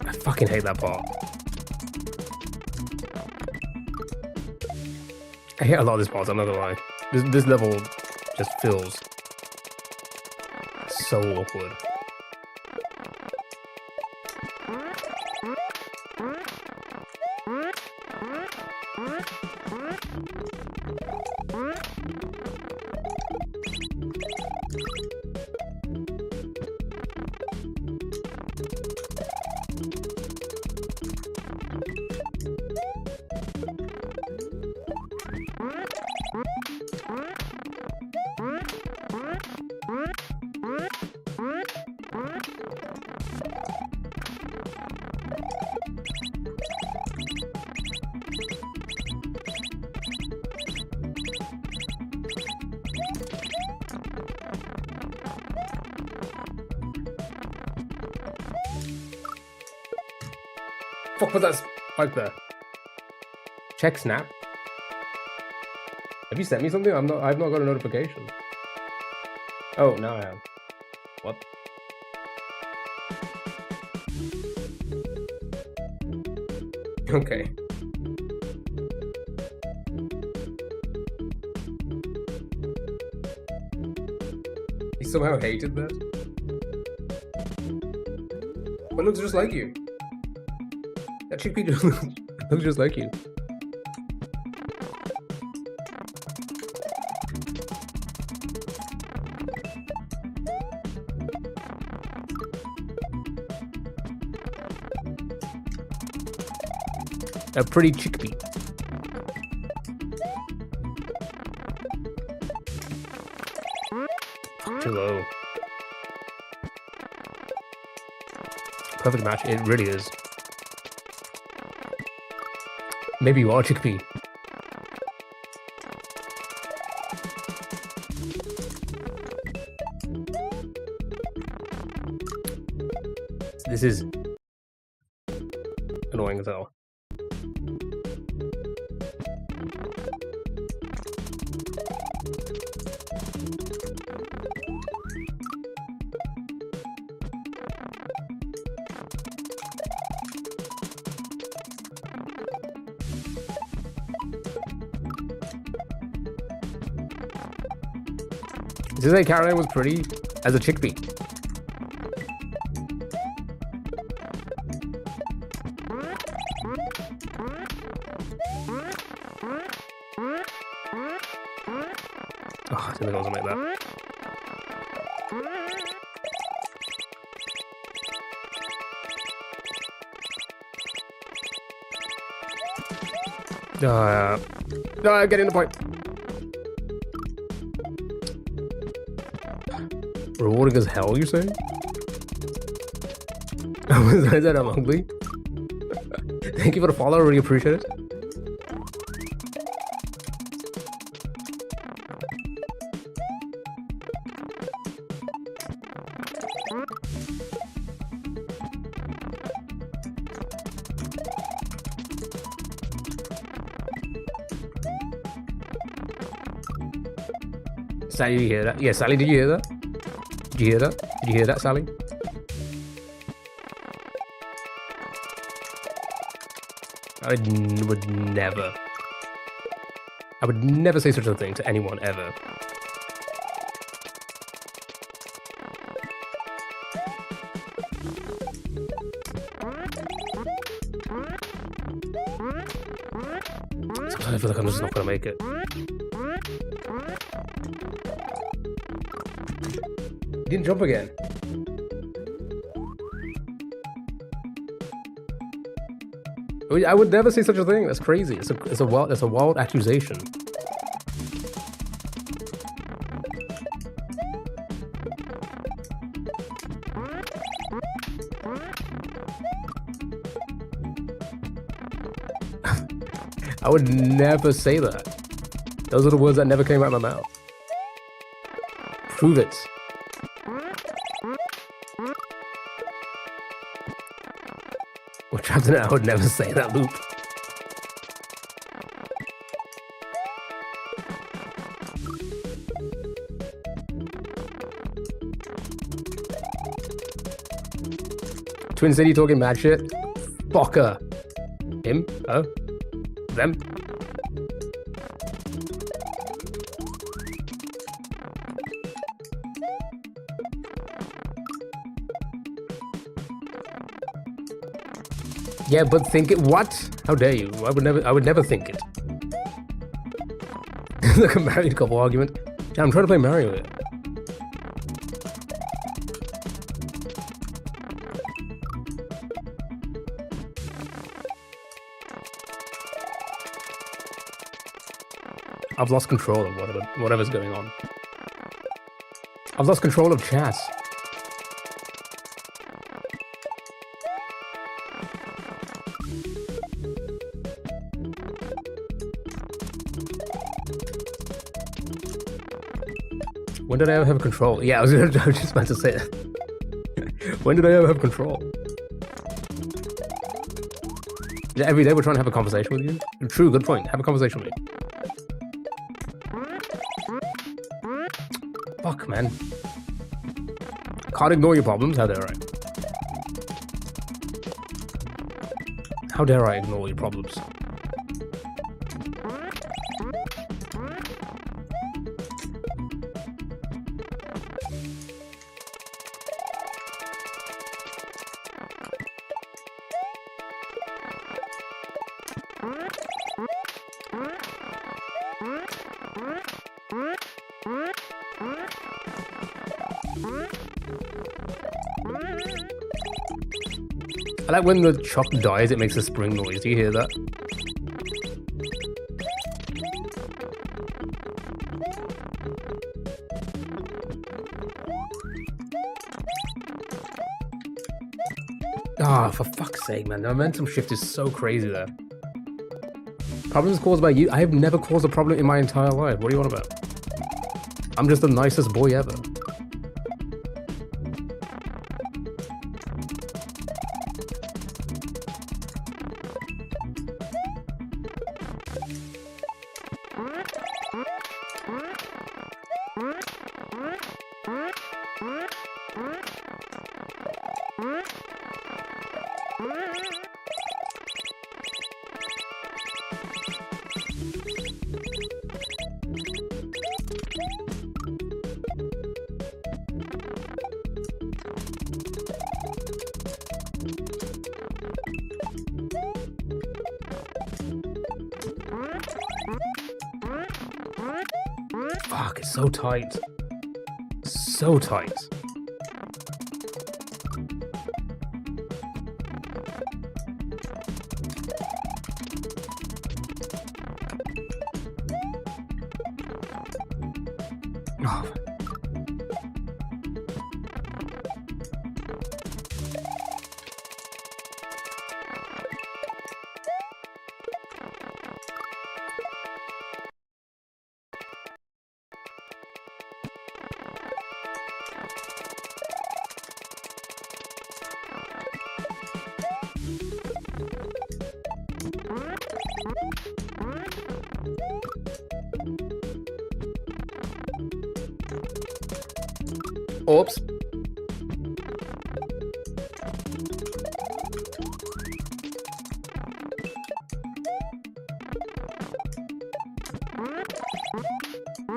I fucking hate that part. I hate a lot of this boss, I'm not gonna lie. This level just feels so awkward. Fuck, what's that spike there? Check snap. Have you sent me something? I've not got a notification. Oh, now I have. What? Okay. He somehow hated that. But it looks just like you. That chickpea just looks just like you. A pretty chickpea. Too low. Perfect match. It really is. Maybe you are a chickpea. This is annoying as hell. Did you say Caroline was pretty as a chickpea? Oh, I didn't think I was gonna make that. No, getting the point. Rewarding as hell, you say? I said I'm ugly. Thank you for the follow, I really appreciate it. Sally, did you hear that? Yeah, Sally, did you hear that? Did you hear that? Did you hear that, Sally? I would never. I would never say such a thing to anyone ever. I feel like I'm just not gonna make it. He didn't jump again. I would never say such a thing. That's crazy. It's a wild accusation. I would never say that. Those are the words that never came out of my mouth. Prove it. We're trapped in it. I would never say that, loop. Twin City talking mad shit. Fucker. Him? Oh? Them? Yeah, but think it. What? How dare you? I would never think it. Like a married couple argument. Yeah, I'm trying to play Mario here. I've lost control of whatever's going on. I've lost control of chat. When did I ever have control? Yeah, I was just about to say it. When did I ever have control? Yeah, every day we're trying to have a conversation with you? True, good point. Have a conversation with me. Fuck, man. Can't ignore your problems. How dare I? How dare I ignore your problems? I like when the choc dies, it makes a spring noise. Do you hear that? Ah, for fuck's sake, man. The momentum shift is so crazy there. Problems caused by you? I have never caused a problem in my entire life. What are you on about? I'm just the nicest boy ever. Fuck, it's so tight. So tight. Oh. Oops.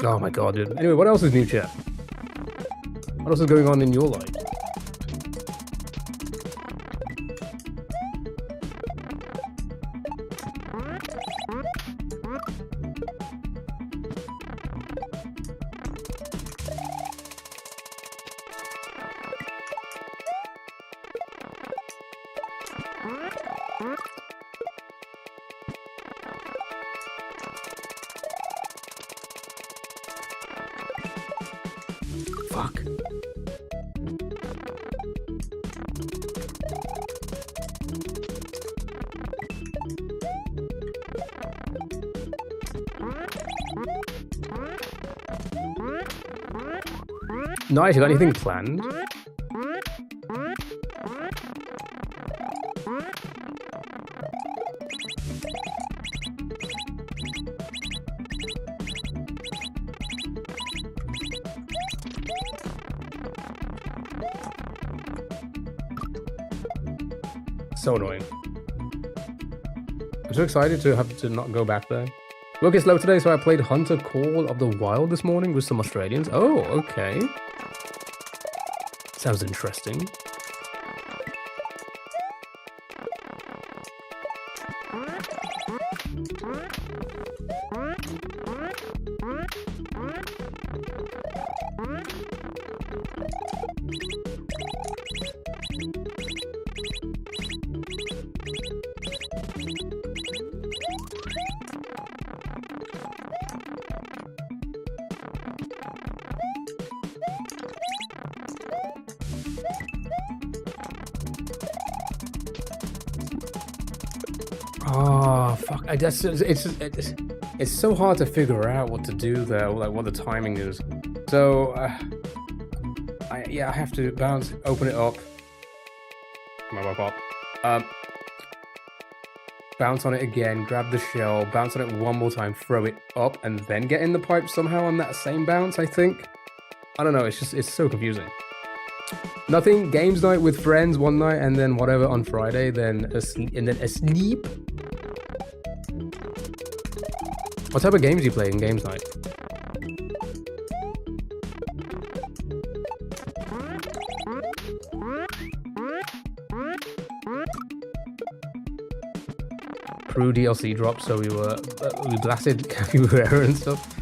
Oh my god, dude. Anyway, what else is new, chat? What else is going on in your life? Fuck. Nice, you got anything planned? So annoying. I'm so excited to have to not go back there. Work is slow today, so I played Hunter Call of the Wild this morning with some Australians. Oh, okay. Sounds interesting. Oh fuck! It's so hard to figure out what to do there, like what the timing is. So I have to bounce, open it up. Come on, pop. Bounce on it again, grab the shell, bounce on it one more time, throw it up, and then get in the pipe somehow on that same bounce. I think. I don't know. It's so confusing. Nothing. Games night with friends one night, and then whatever on Friday, then asleep, and then asleep. What type of games do you play in games night? Crew DLC dropped, so we blasted Capybara and stuff.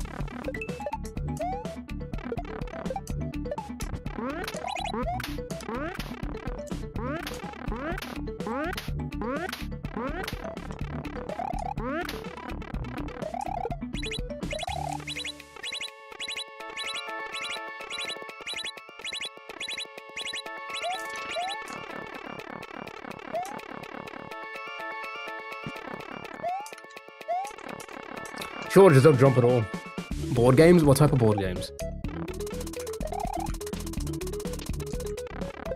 Sure, just don't jump at all. Board games? What type of board games?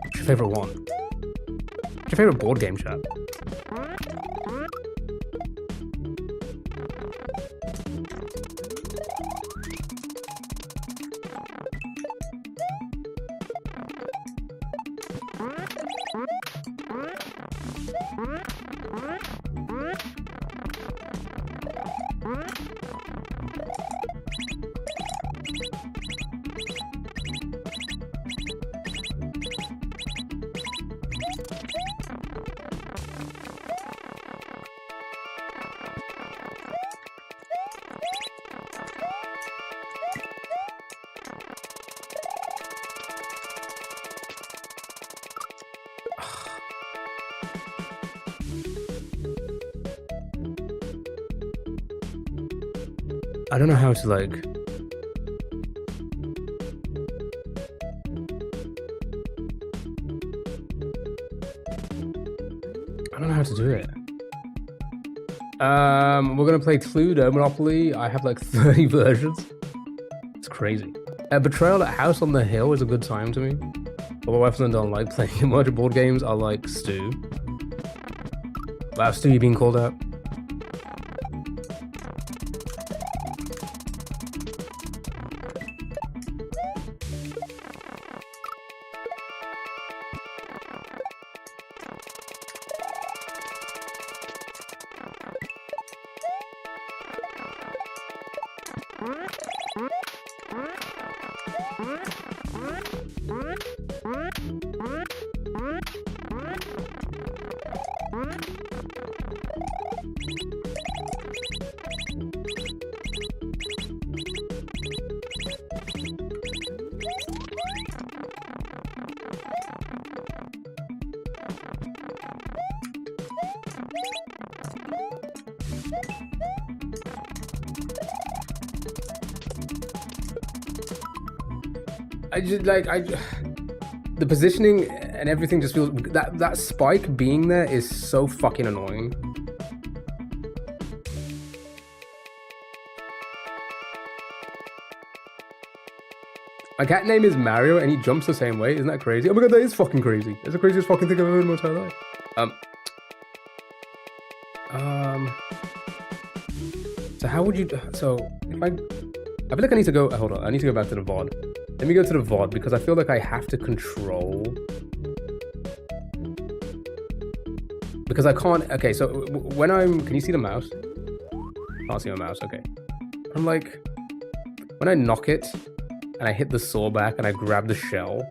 What's your favorite one? What's your favorite board game, chat? I don't know how to like. I don't know how to do it. We're gonna play Cluedo, Monopoly. I have like 30 versions. It's crazy. Betrayal at House on the Hill is a good time to me. But my wife don't like playing much board games. I like Stew. Wow, Stew, you being called out. The positioning and everything just feels that spike being there is so fucking annoying. My cat name is Mario and he jumps the same way. Isn't that crazy? Oh my god, that is fucking crazy. That's the craziest fucking thing I've ever heard in my entire life. So how would you? So if I feel like I need to go. Hold on, I need to go back to the VOD. Let me go to the VOD because I feel like I have to control. Because I can't. Okay, so when I'm, can you see the mouse? Can't see my mouse. Okay, I'm like, when I knock it and I hit the saw back and I grab the shell.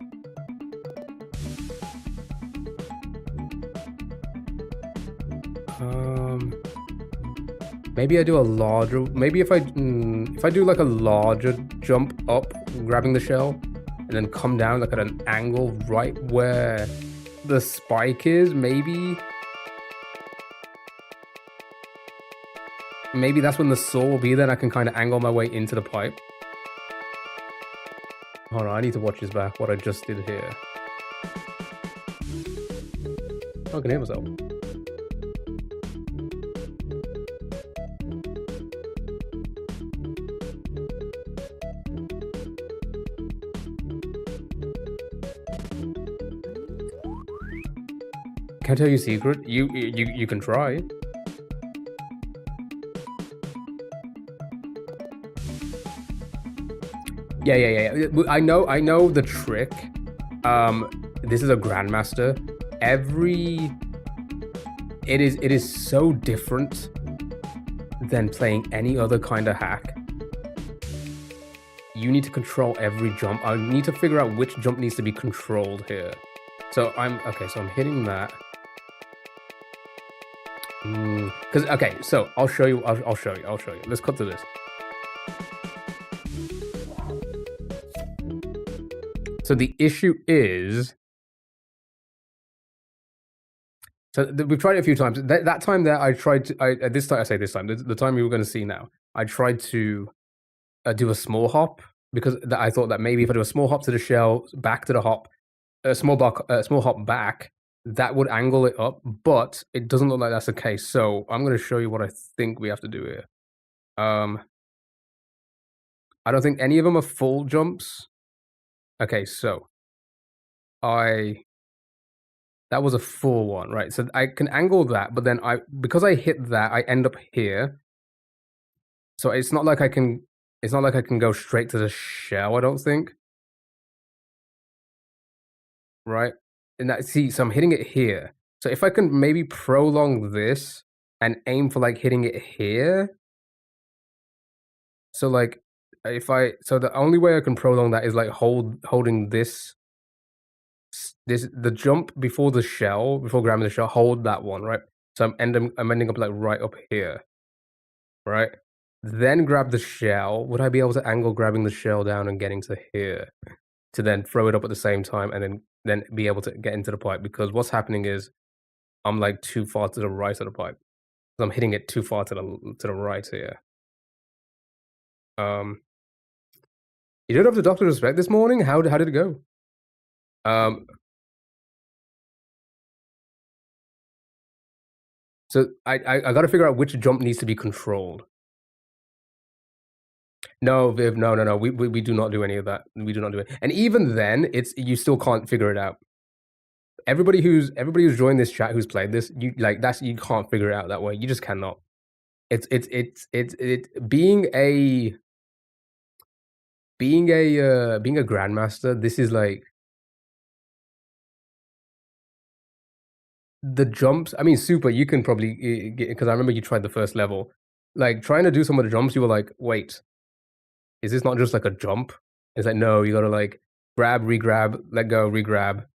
Maybe I do a larger... Maybe if I do like a larger jump up, grabbing the shell, and then come down like at an angle right where the spike is, maybe... Maybe that's when the saw will be, then I can kind of angle my way into the pipe. Hold on, I need to watch this back, what I just did here. I can hear myself. Can I tell you a secret? You can try. Yeah. I know the trick. This is a grandmaster. It is so different than playing any other kind of hack. You need to control every jump. I need to figure out which jump needs to be controlled here. So I'm hitting that. So I'll show you. I'll show you. Let's cut to this. So the issue is, we've tried it a few times. That time there, I tried to. The time you were going to see now, I tried to do a small hop because I thought that maybe if I do a small hop to the shell, back to the hop, a small hop back, that would angle it up. But it doesn't look like that's the case. So I'm going to show you what I think we have to do here. I don't think any of them are full jumps. Okay, so that was a full one, right? So I can angle that, but then because I hit that, I end up here. So it's not like I can go straight to the shell, I don't think. Right? And so I'm hitting it here. So if I can maybe prolong this and aim for like hitting it here. So like the only way I can prolong that is like holding this the jump before the shell, before grabbing the shell, hold that one, right? So I'm ending up like right up here. Right? Then grab the shell. Would I be able to angle grabbing the shell down and getting to here? To then throw it up at the same time and then be able to get into the pipe, because what's happening is I'm like too far to the right of the pipe. So I'm hitting it too far to the right here. You did have the doctor's respect this morning? How did it go? So I got to figure out which jump needs to be controlled. No, Viv, no. We do not do any of that. We do not do it. And even then, you still can't figure it out. Everybody who's joined this chat who's played this, you can't figure it out that way. You just cannot. It's being a grandmaster. This is like the jumps. I mean, Super, you can probably get, because I remember you tried the first level. Like trying to do some of the jumps, you were like, wait, is this not just like a jump? It's like, no, you gotta like grab, regrab, let go, regrab,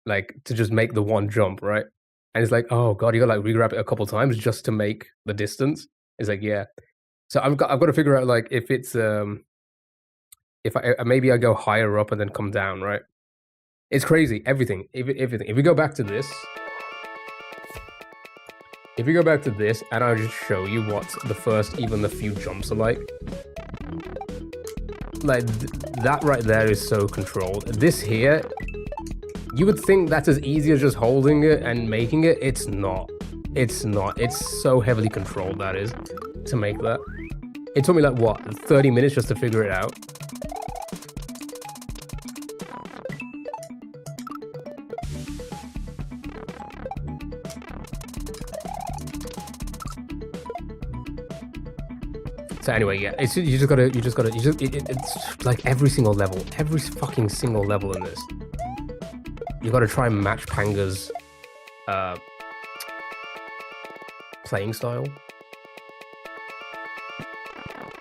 like to just make the one jump, right? And it's like, oh god, you gotta like regrab it a couple times just to make the distance. It's like, yeah. So I've got to figure out like if it's if maybe I go higher up and then come down, right? It's crazy. Everything. If we go back to this. If we go back to this, and I'll just show you what the few jumps are like. Like, that right there is so controlled. This here, you would think that's as easy as just holding it and making it. It's not. It's not. It's so heavily controlled, that is, to make that. It took me like, what, 30 minutes just to figure it out? So anyway, yeah, it's like every fucking single level in this. You gotta try and match Panga's playing style.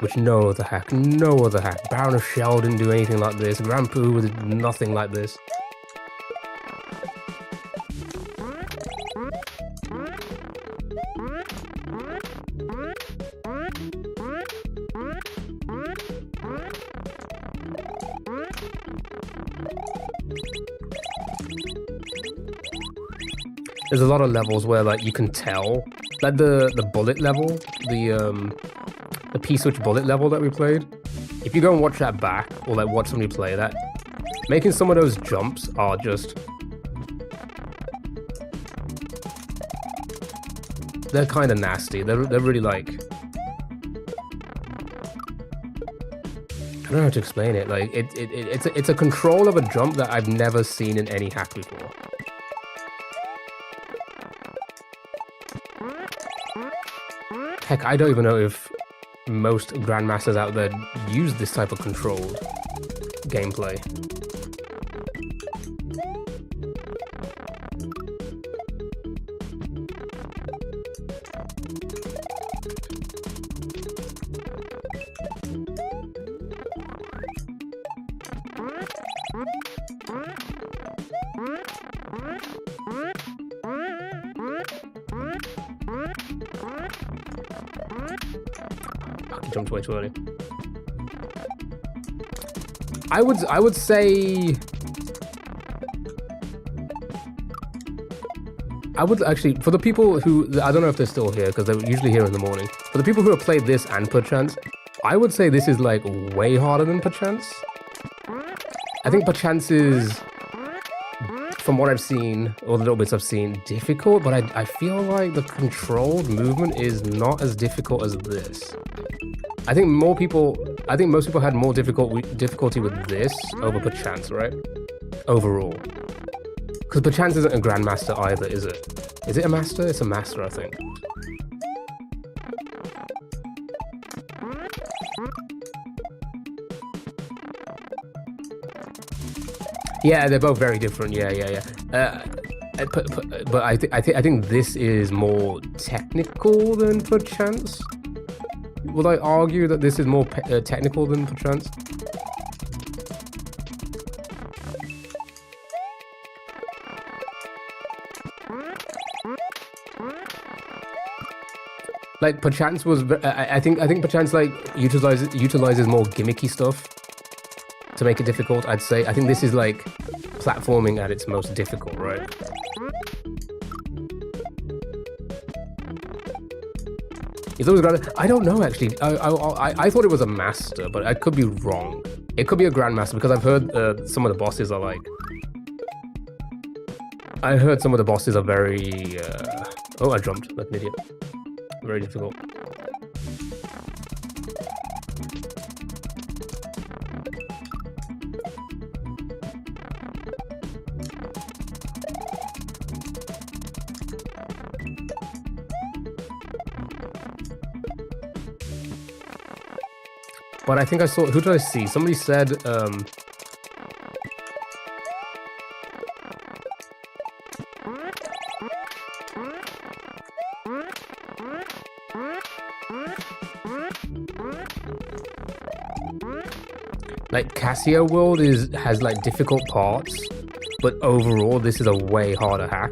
Which no other hack. Baron of Shell didn't do anything like this. Grand Poo did nothing like this. there's a lot of levels where like you can tell, like the bullet level, the P-switch bullet level that we played. If you go and watch that back, or like watch somebody play that, making some of those jumps are just, they're kind of nasty. They're really like, I don't know how to explain it. Like it's a control of a jump that I've never seen in any hack before. Heck, I don't even know if most grandmasters out there use this type of controlled gameplay. Jumped way too early. I would say I would actually, for the people who, I don't know if they're still here because they're usually here in the morning. For the people who have played this and Perchance, I would say this is like way harder than Perchance. I think Perchance is, from what I've seen, or the little bits I've seen, difficult, but I feel like the controlled movement is not as difficult as this. I think most people had more difficulty with this over Perchance, right? Overall. Because Perchance isn't a Grandmaster either, is it? Is it a Master? It's a Master, I think. Yeah, they're both very different. Yeah. But I think this is more technical than Perchance. Would I argue that this is more technical than Perchance? Like Perchance was, I think Perchance like utilizes more gimmicky stuff to make it difficult. I'd say. I think this is like platforming at its most difficult, right? He's always got it. I don't know actually. I thought it was a master, but I could be wrong. It could be a grandmaster because I've heard some of the bosses are like. I heard some of the bosses are very. Oh, I jumped like an idiot. Very difficult. But I think I saw, who did I see? Somebody said, like Casio World has like difficult parts, but overall this is a way harder hack.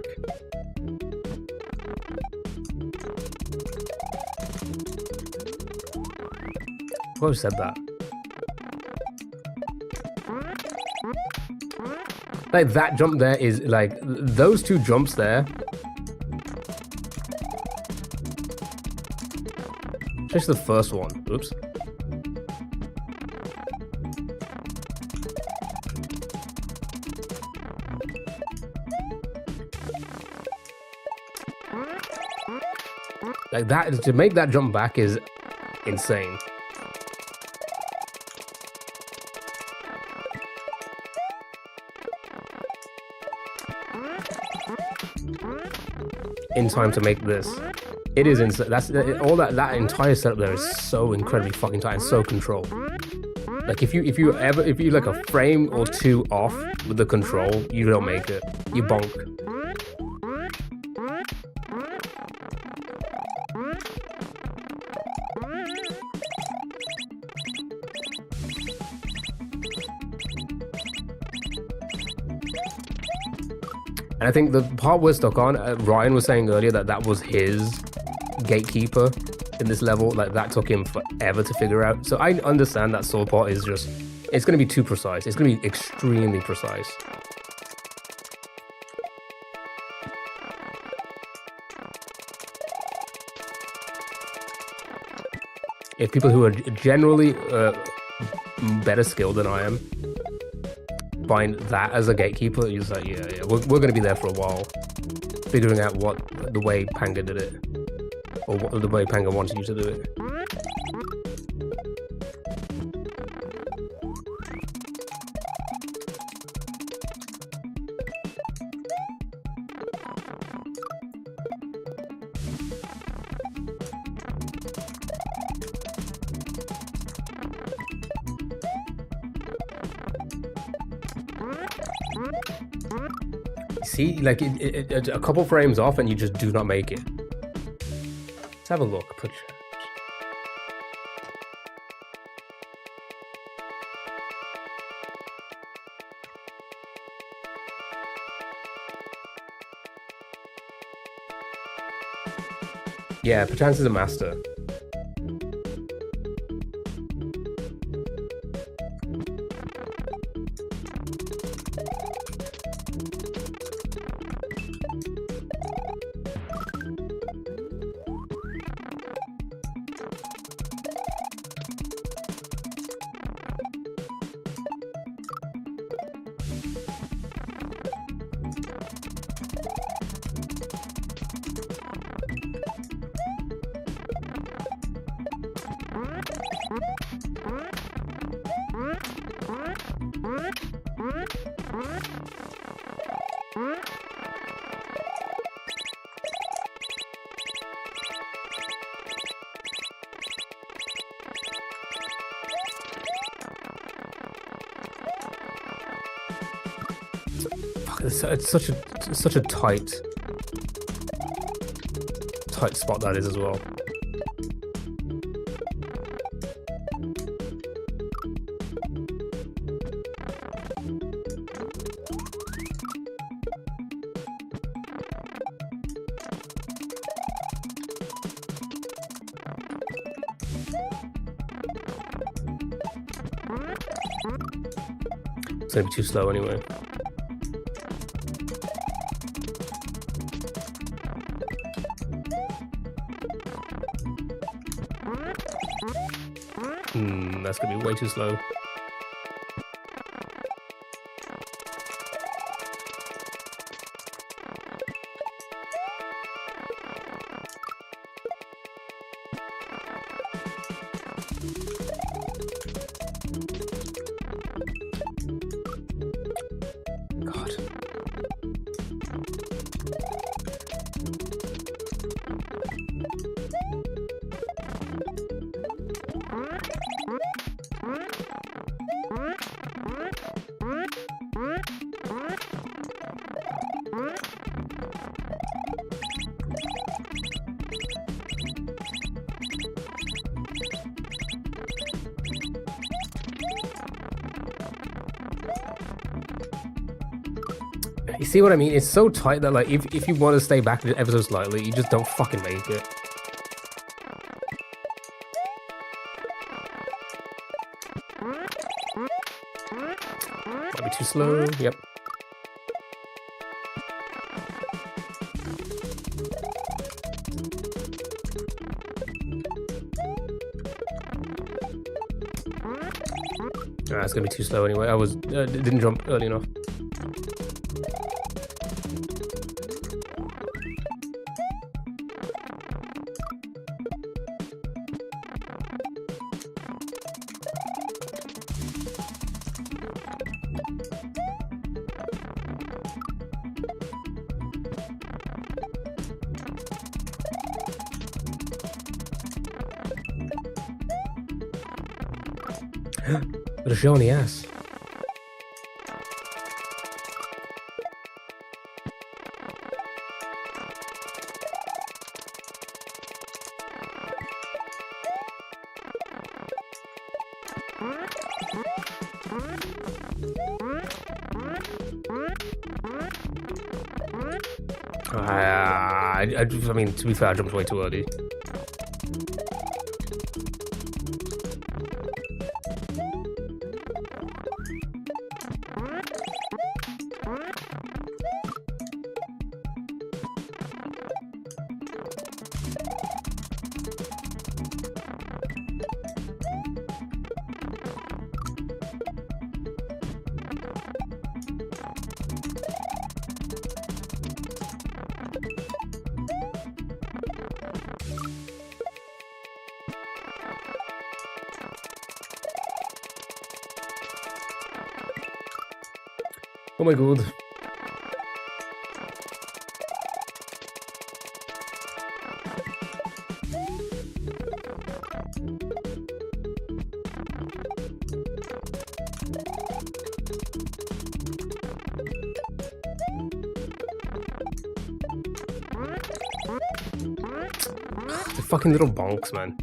Who said that? Like that jump there is like those two jumps there. Just the first one. Oops. Like that, to make that jump back is insane. In time to make this, it is insane. That's all that entire setup there is so incredibly fucking tight and so controlled. Like if you like a frame or two off with the control, you don't make it. You bonk. And I think the part we're stuck on, Ryan was saying earlier that was his gatekeeper in this level. Like that took him forever to figure out. So I understand that sword part is just, it's going to be too precise. It's going to be extremely precise. if people who are generally better skilled than I am find that as a gatekeeper, you're just like, yeah, we're going to be there for a while, figuring out what the way Panga did it, or what, the way Panga wanted you to do it. See, like a couple frames off and you just do not make it. Let's have a look. Yeah, Perchance is a master. It's such a tight spot that is as well. It's gonna be too slow anyway. That's gonna be way too slow. God. You see what I mean? It's so tight that like if you want to stay back ever so slightly, you just don't fucking make it. Might be too slow. Yep. It's gonna be too slow anyway. I didn't jump early enough. What a show on the ass. I mean, to be fair, I jumped way too early. Oh my god. The fucking little bonks, man.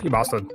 You bastard.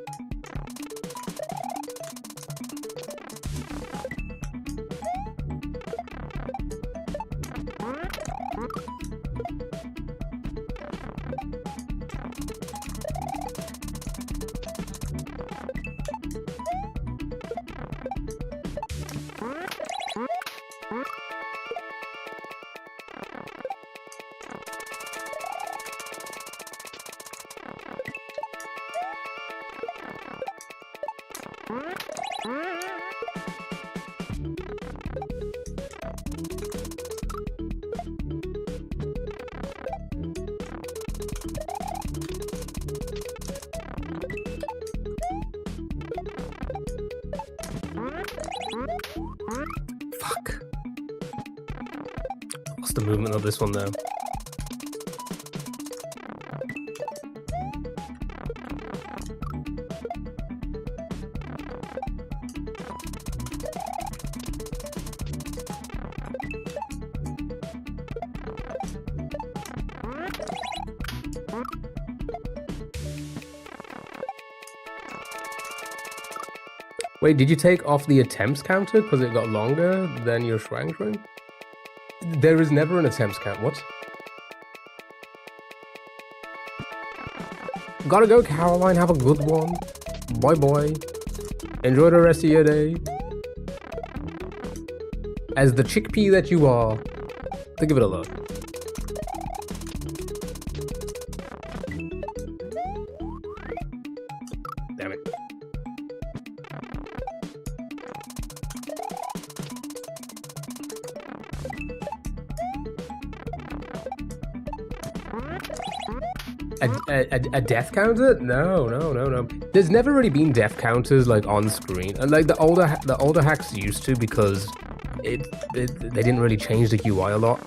Fuck. What's the movement of this one though? Wait, did you take off the attempts counter because it got longer than your shrine string? There is never an attempts count. What? Gotta go, Caroline. Have a good one. Bye bye. Enjoy the rest of your day. As the chickpea that you are, to give it a look. Damn it. A death counter? No. There's never really been death counters like on screen, and like the older hacks used to, because they didn't really change the UI a lot.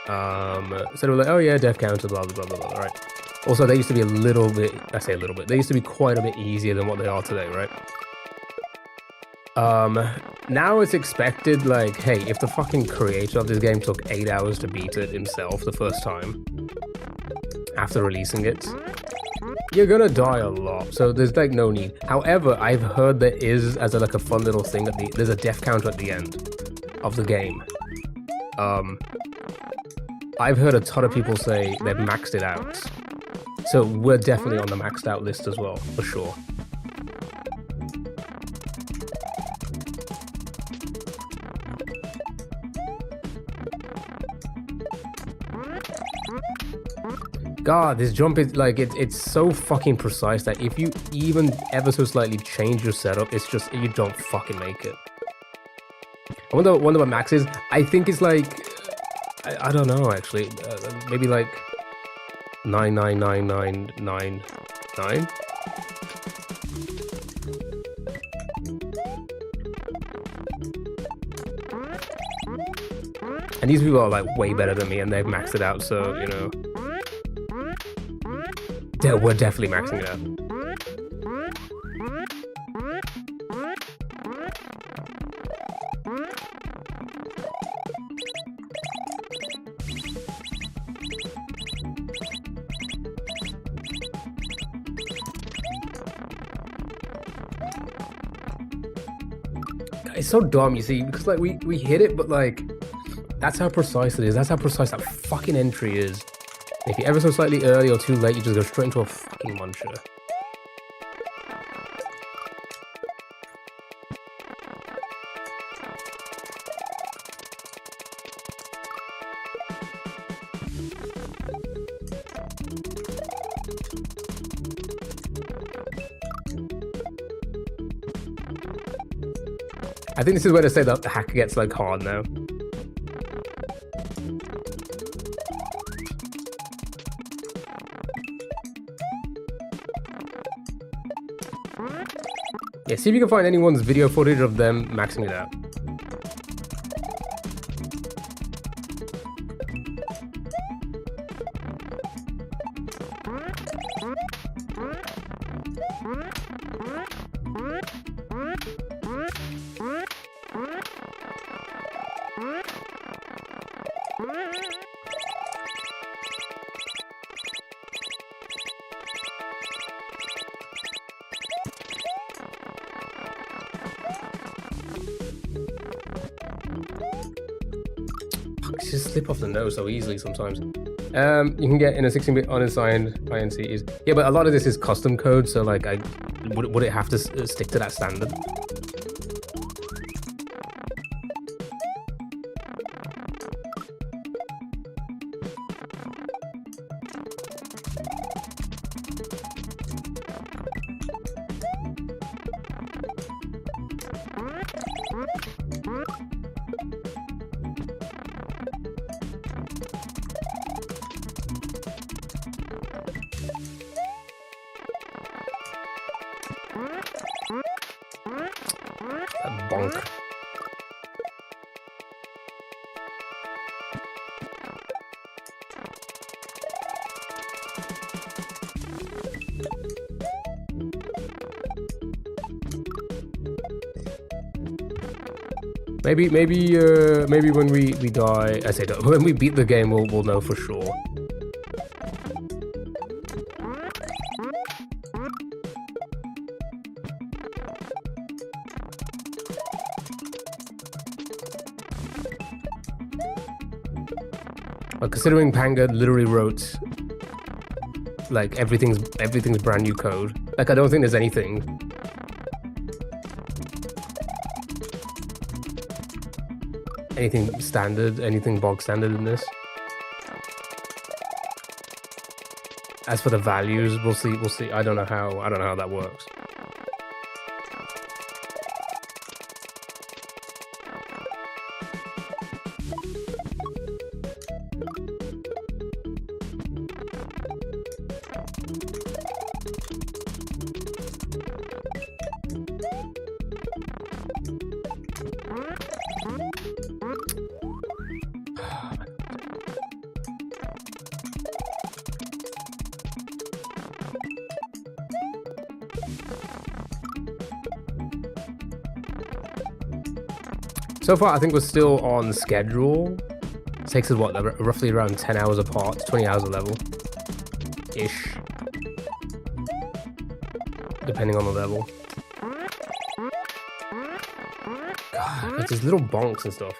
So they were like, oh yeah, death counter, blah blah blah blah blah. Right. Also, they used to be a little bit. I say a little bit. They used to be quite a bit easier than what they are today, right? Now it's expected, like, hey, if the fucking creator of this game took 8 hours to beat it himself the first time after releasing it, you're gonna die a lot, so there's like no need. However, I've heard there is, as a fun little thing, there's a death counter at the end of the game. I've heard a ton of people say they've maxed it out, so we're definitely on the maxed out list as well, for sure. God, this jump is like, it's so fucking precise that if you even ever so slightly change your setup, it's just, you don't fucking make it. I wonder what max is. I think it's like, I don't know actually, maybe like 99999. And these people are like way better than me, and they've maxed it out, so you know. Yeah, we're definitely maxing it out. it's so dumb, you see, because like we hit it, but like that's how precise it is. That's how precise that fucking entry is. If you're ever so slightly early or too late, you just go straight into a fucking muncher. I think this is where they say that the hacker gets like hard now. Yeah, see if you can find anyone's video footage of them maxing it out. Just slip off the nose so easily sometimes. You can get in a 16-bit unassigned INCs. Yeah, but a lot of this is custom code, so like, would it have to stick to that standard? Bonk. Maybe when we die, I say when we beat the game, we'll know for sure. But considering Panga literally wrote like everything's brand new code, like I don't think there's anything standard, anything bog standard in this. As for the values, we'll see. I don't know how that works. So far, I think we're still on schedule. It takes us, what, roughly around 10 hours apart, 20 hours a level-ish. Depending on the level. God, there's these little bonks and stuff.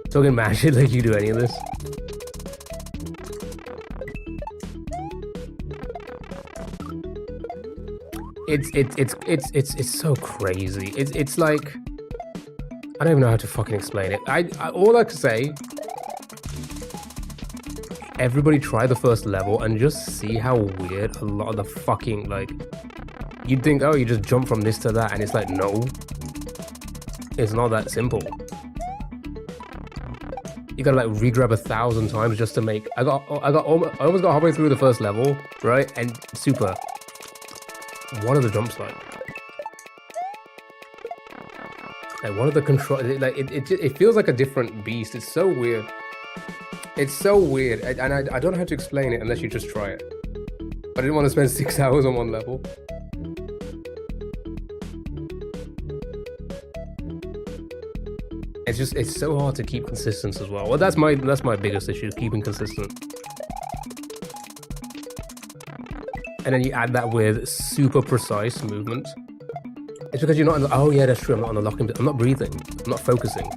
So I can imagine like you do any of this. It's so crazy. It's like I don't even know how to fucking explain it. All I can say, everybody try the first level and just see how weird a lot of the fucking, like, you'd think, oh, you just jump from this to that, and it's like, no, it's not that simple. You gotta like re-grab 1,000 times just to make. I almost got halfway through the first level, right? And super. What are the jumps like? Like, what are the control? Like, it feels like a different beast. It's so weird. It's so weird, and I don't know how to explain it unless you just try it. But I didn't want to spend 6 hours on one level. It's so hard to keep consistent as well. Well, that's my biggest issue, keeping consistent. And then you add that with super precise movement. It's because you're not. Oh yeah, that's true. I'm not on the locking. I'm not breathing. I'm not focusing.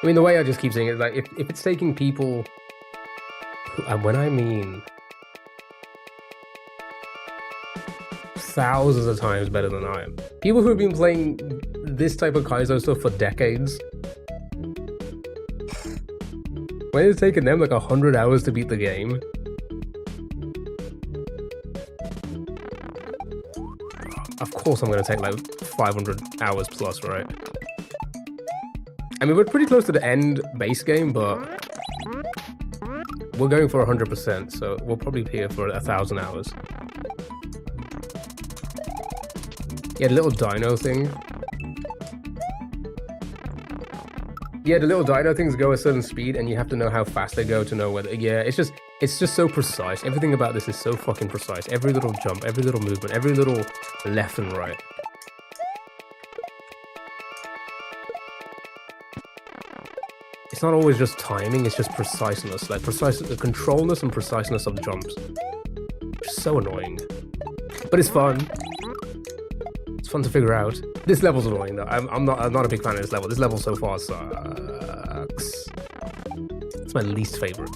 I mean, the way I just keep saying it is like, if it's taking people, and when I mean thousands of times better than I am, people who have been playing this type of Kaizo stuff for decades, when it's taken them like 100 hours to beat the game, of course I'm going to take like 500 hours plus, right? I mean, we're pretty close to the end base game, but we're going for 100%, so we'll probably be here for 1,000 hours. Yeah, the little dino thing. Yeah, the little dino things go a certain speed, and you have to know how fast they go to know whether. Yeah, it's just so precise. Everything about this is so fucking precise. Every little jump, every little movement, every little left and right. It's not always just timing, it's just preciseness. Like, the controlness and preciseness of the jumps. Just so annoying. But it's fun. It's fun to figure out. This level's annoying though. I'm not a big fan of this level. This level so far sucks. It's my least favorite.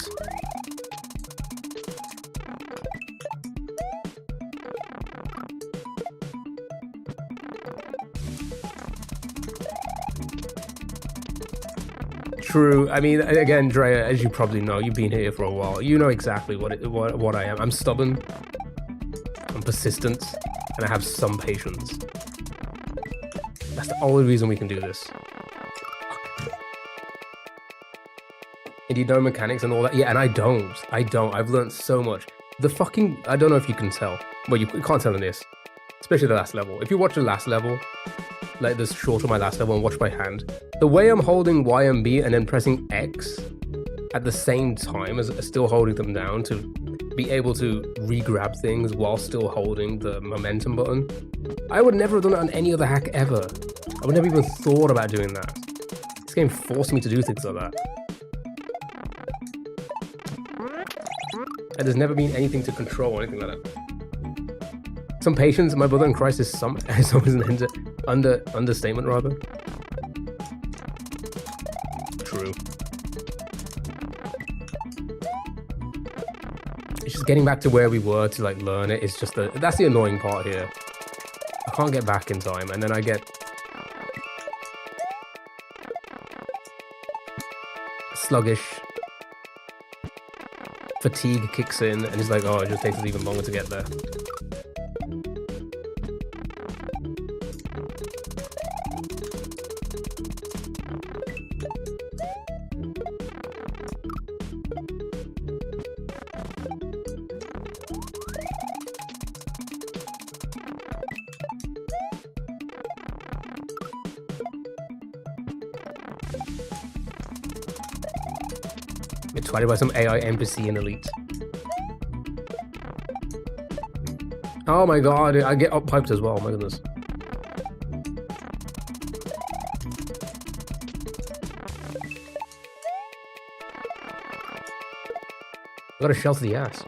True. I mean, again, Drea, as you probably know, you've been here for a while. You know exactly what I am. I'm stubborn. I'm persistent, and I have some patience. That's the only reason we can do this. And you know mechanics and all that. Yeah, and I don't. I've learned so much. The fucking... I don't know if you can tell. Well, you can't tell in this. Especially the last level. If you watch the last level, like this short of my last level and watch my hand, the way I'm holding Y and B and then pressing X at the same time as still holding them down to be able to re-grab things while still holding the momentum button, I would never have done that on any other hack ever. I would never even thought about doing that. This game forced me to do things like that. And there's never been anything to control or anything like that. Some patience, my brother in Christ is always an understatement, rather. True. It's just getting back to where we were to like learn it. It's just that's the annoying part here. I can't get back in time, and then I get sluggish. Fatigue kicks in, and it's like, oh, it just takes us even longer to get there. Twatted by some AI NPC in Elite. Oh my god, I get up-piped as well, oh my goodness. I got a shell to the ass.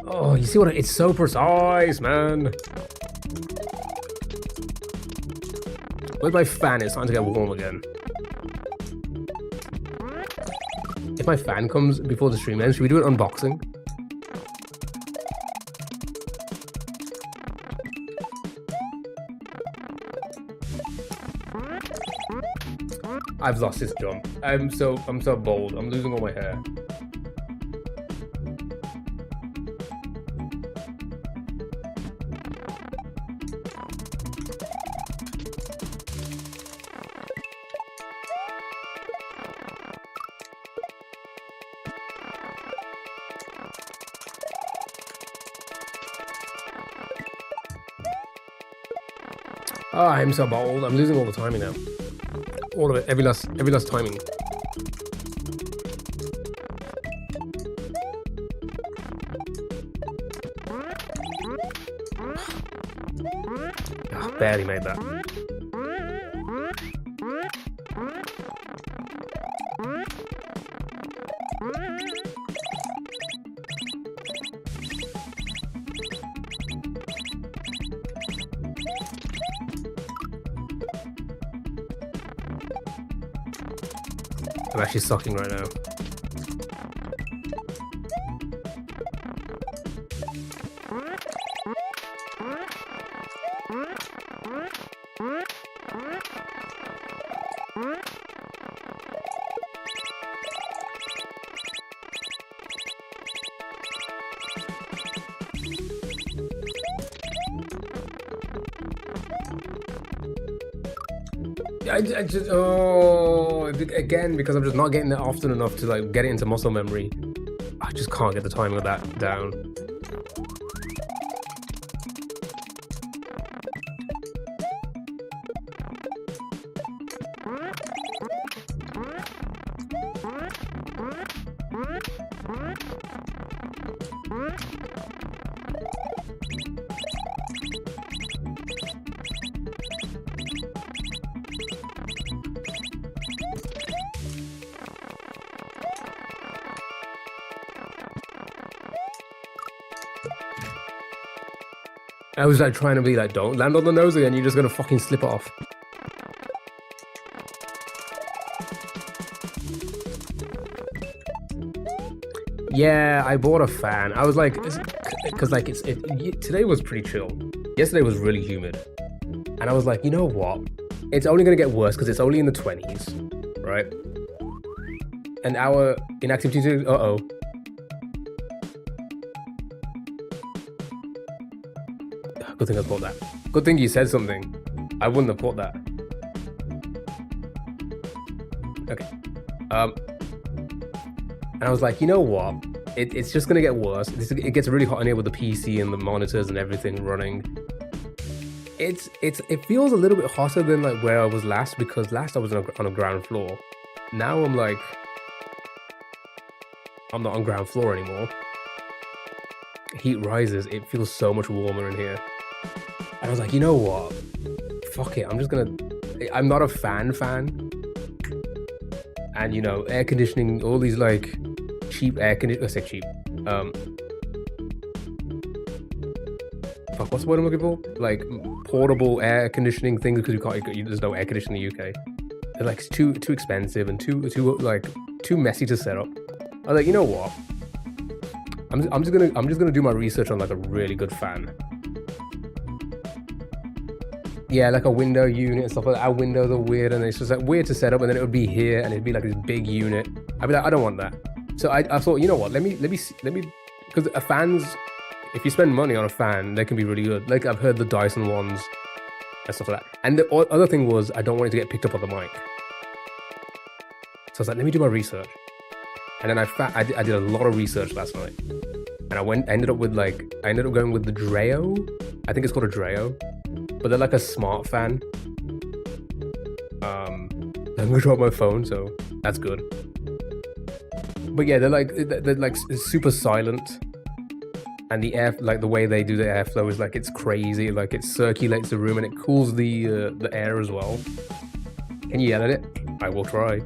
Oh, you see what? It's so precise, man. Where's my fan? It's starting to get warm again. If my fan comes before the stream ends, should we do an unboxing? I've lost this jump. I'm so bold. I'm losing all my hair. Oh, I'm so bold. I'm losing all the timing now. All of it. Every last timing. Oh, barely made that. I'm actually sucking right now. I just again, because I'm just not getting it often enough to like get it into muscle memory. I just can't get the timing of that down. I was like trying to be like, don't land on the nose again, you're just gonna fucking slip it off. Yeah, I bought a fan. I was like, because like today was pretty chill. Yesterday was really humid. And I was like, you know what? It's only gonna get worse because it's only in the 20s, right? And our inactivity, Good thing I bought that. Good thing you said something. I wouldn't have bought that. Okay. And I was like, you know what? It's just gonna get worse. It gets really hot in here with the PC and the monitors and everything running. It feels a little bit hotter than like where I was last, because last I was on a ground floor. Now I'm like, I'm not on ground floor anymore. Heat rises. It feels so much warmer in here. And I was like, you know what? Fuck it. I'm not a fan. And you know, air conditioning, all these like cheap air conditioning. Let's say cheap. Fuck, what's the word I'm looking for? Like portable air conditioning things, because there's no air conditioning in the UK. They're like too expensive and too messy to set up. I was like, you know what? I'm just gonna do my research on like a really good fan. Yeah, like a window unit and stuff like that. Our windows are weird, and it's just like weird to set up, and then it would be here, and it'd be like this big unit. I'd be like, I don't want that. So I thought, you know what? Let me, because a fan's, if you spend money on a fan, they can be really good. Like I've heard the Dyson ones and stuff like that. And the other thing was, I don't want it to get picked up on the mic. So I was like, let me do my research. And then I did a lot of research last night, and I ended up going with the Dreo. I think it's called a Dreo, but they're like a smart fan. I'm gonna drop my phone, so that's good. But yeah, they're like super silent, and the air, like the way they do the airflow is like it's crazy. Like it circulates the room and it cools the air as well. Can you yell at it? I will try.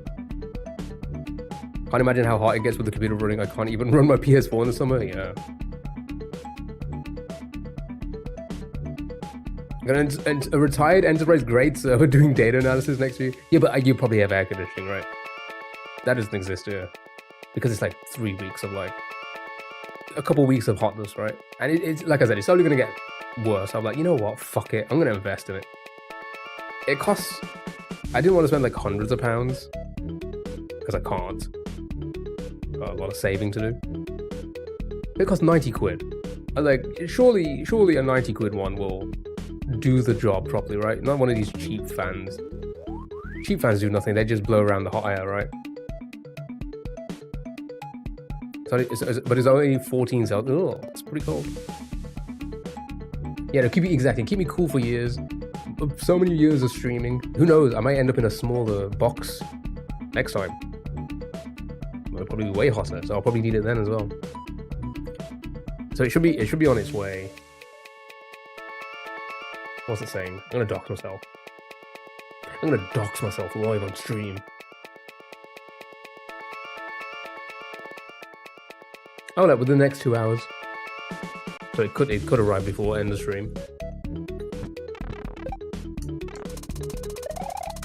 Can't imagine how hot it gets with the computer running. I can't even run my PS4 in the summer. Yeah. And a retired enterprise grade server doing data analysis next to you. Yeah, but you probably have air conditioning, right? That doesn't exist here. Because it's like 3 weeks of like a couple weeks of hotness, right? And it's like I said, it's only gonna get worse. I'm like, you know what? Fuck it. I'm gonna invest in it. It costs. I didn't want to spend like hundreds of pounds because I can't. Got a lot of saving to do. It costs 90 quid. I was like, surely a 90 quid one will do the job properly, right? Not one of these cheap fans. Cheap fans do nothing. They just blow around the hot air, right? But it's only 14 Celsius. Oh, it's pretty cold. Yeah, no, keep me cool for years. So many years of streaming. Who knows? I might end up in a smaller box next time. It'll probably be way hotter, so I'll probably need it then as well. So it should be on its way. What's it saying? I'm gonna dox myself. I'm gonna dox myself live on stream. Oh no, within the next 2 hours. So it could arrive before end of stream.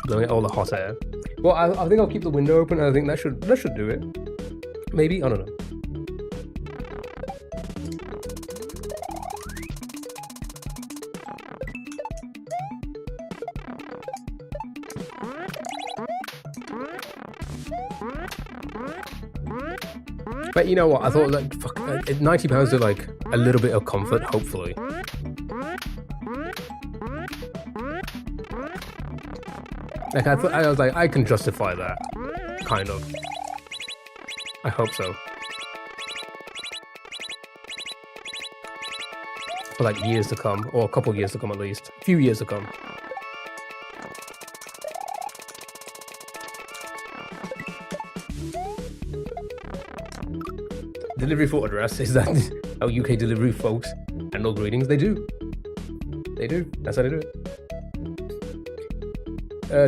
Blowing out all the hot air. Well, I think I'll keep the window open. I think that should do it. Maybe, I don't know. But you know what? I thought like fuck, £90 to like a little bit of comfort, hopefully. Like I was like, I can justify that, kind of. I hope so. For like years to come, or a couple years to come at least, a few years to come. Delivery for address, is that how UK delivery folks handle greetings? They do. They do. That's how they do it.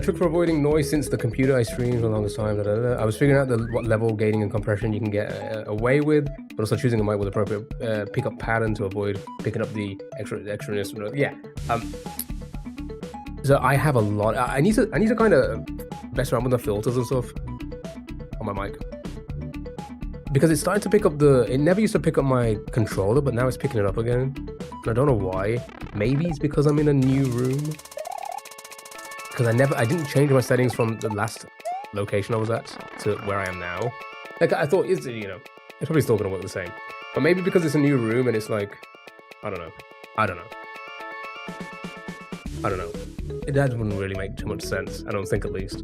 Trick for avoiding noise since the computer I streamed for the longest time. I was figuring out what level gating and compression you can get away with, but also choosing a mic with appropriate pickup pattern to avoid picking up the extraness. Yeah. So I have a lot. I need to kind of mess around with the filters and stuff on my mic. Because it's starting to pick up it never used to pick up my controller, but now it's picking it up again. And I don't know why. Maybe it's because I'm in a new room. Because I didn't change my settings from the last location I was at to where I am now. Like I thought, it's probably still gonna work the same. But maybe because it's a new room and it's like, I don't know. That wouldn't really make too much sense. I don't think, at least.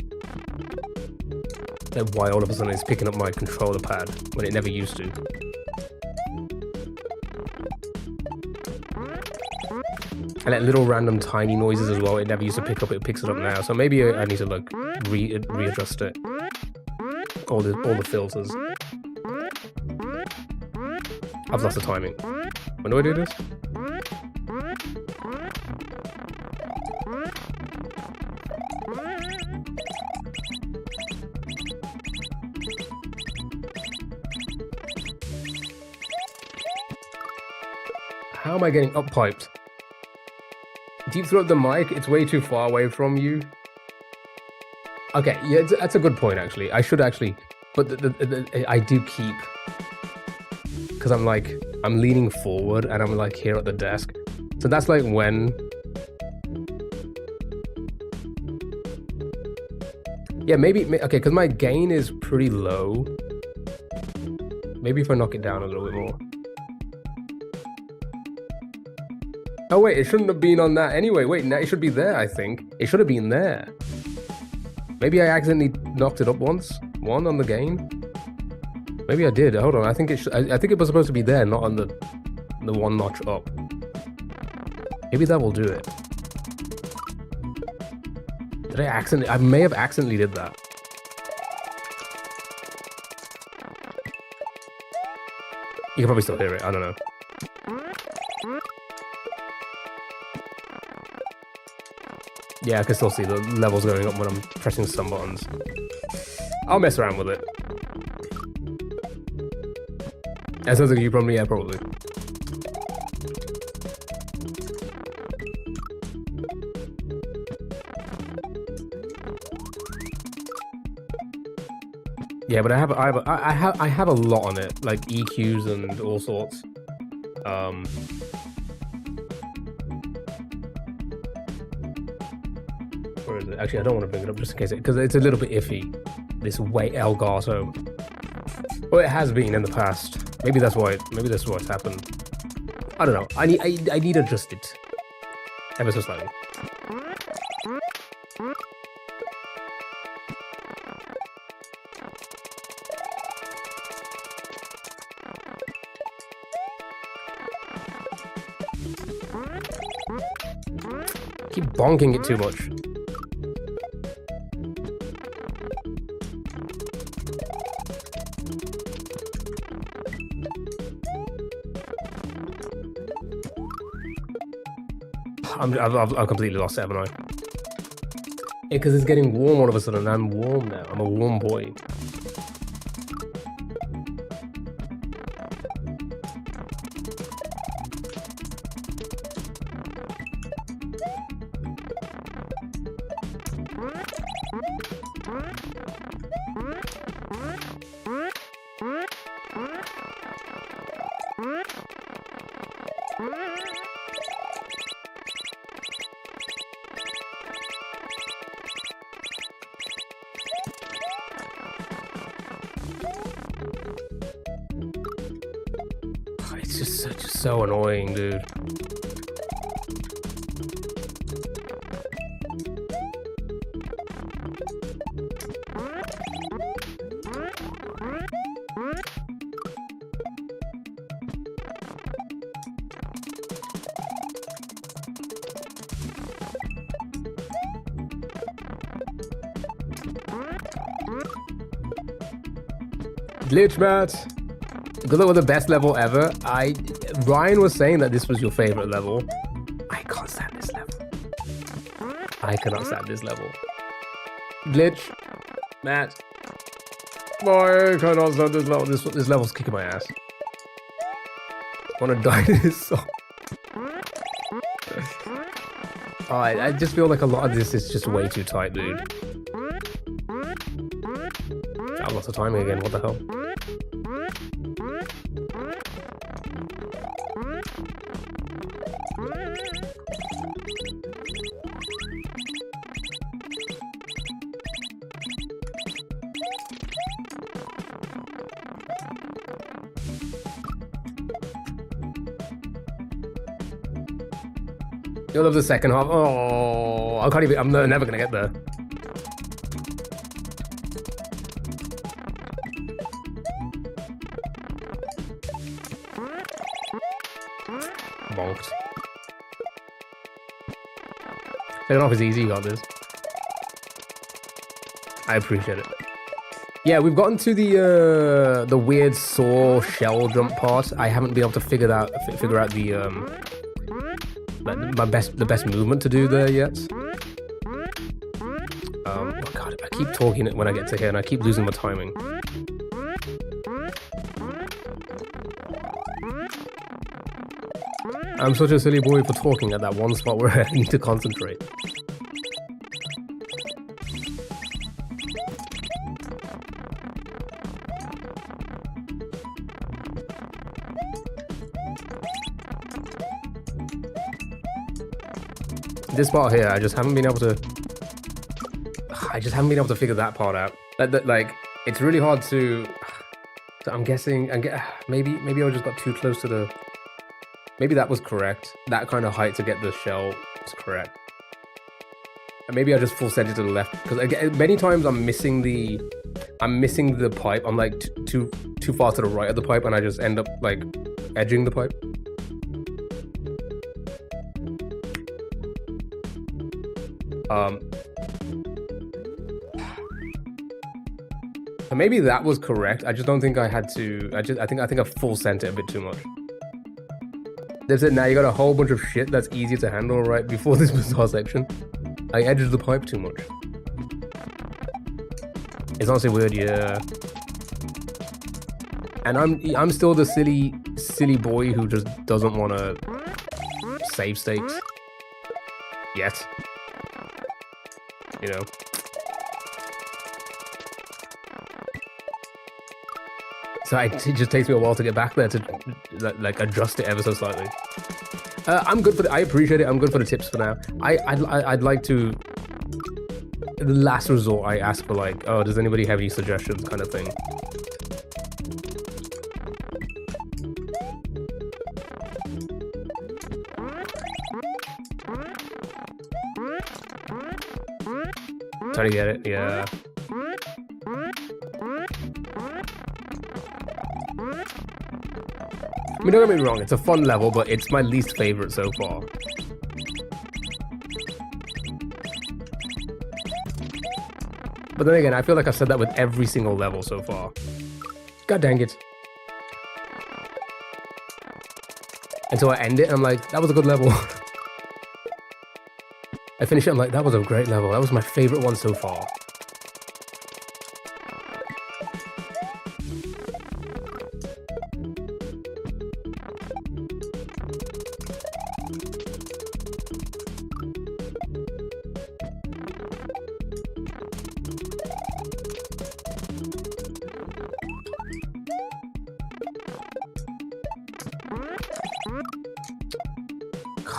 Like why all of a sudden it's picking up my controller pad when it never used to. And like little random tiny noises as well. It never used to pick up. It picks it up now. So maybe I need to like readjust it. All the filters. I've lost the timing. When do I do this? How am I getting up-piped? Deep throat the mic, it's way too far away from you. Okay, yeah, that's a good point, actually. I should actually, but I do keep, because I'm leaning forward and I'm like here at the desk. So that's like when, yeah, maybe, okay, because my gain is pretty low. Maybe if I knock it down a little bit more. Oh wait, it shouldn't have been on that anyway. Wait, now it should be there, I think. It should have been there. Maybe I accidentally knocked it up once. One on the gain. Maybe I did. Hold on. I think it was supposed to be there, not on the one notch up. Maybe that will do it. Did I accidentally? I may have accidentally did that. You can probably still hear it. I don't know. Yeah, I can still see the levels going up when I'm pressing some buttons. I'll mess around with it. That sounds like you probably, yeah, probably. Yeah, but I have a lot on it, like EQs and all sorts. Where is it? Actually, I don't want to bring it up just in case, because it's a little bit iffy. This way Elgato. Well, it has been in the past. Maybe that's why. Maybe that's what's happened. I don't know. I need to adjust it ever so slightly. Keep bonking it too much. I've completely lost it, haven't I? Yeah, because it's getting warm all of a sudden. I'm warm now. I'm a warm boy. It's just so annoying, dude. Glitch Matt. Because it was the best level ever. Ryan was saying that this was your favorite level. I can't stand this level. I cannot stand this level. Glitch Matt. Why I cannot stand this level. This level's kicking my ass. I wanna die to this song. Oh, I just feel like a lot of this is just way too tight, dude. I lost the timing again, what the hell? You'll love the second half. Oh, I can't even. I'm never gonna get there. Bonked. Second half is easy. You got this. I appreciate it. Yeah, we've gotten to the weird saw shell jump part. I haven't been able to figure out the the best movement to do there yet. Oh god, I keep talking it when I get to here and I keep losing my timing. I'm such a silly boy for talking at that one spot where I need to concentrate. This part here, I just haven't been able to figure that part out. Like, it's really hard to. So I'm guessing, maybe I just got too close to the. Maybe that was correct. That kind of height to get the shell was correct. And maybe I just full sent it to the left because again, many times I'm missing the pipe. I'm like too far to the right of the pipe, and I just end up like edging the pipe. So maybe that was correct. I just don't think I had to. I think I full sent it a bit too much. That's it. Now you got a whole bunch of shit that's easy to handle right before this bizarre section. I edged the pipe too much. It's honestly weird, yeah. And I'm still the silly boy who just doesn't want to save states yet. You know. So it just takes me a while to get back there to like adjust it ever so slightly. I'm good for I appreciate it. I'm good for the tips for now. I'd like to. The last resort, I ask for like, oh, does anybody have any suggestions, kind of thing. Trying to get it, yeah. I mean, don't get me wrong, it's a fun level, but it's my least favorite so far. But then again, I feel like I've said that with every single level so far. God dang it. Until I end it, and I'm like, that was a good level. I finish it, I'm like, that was a great level. That was my favorite one so far.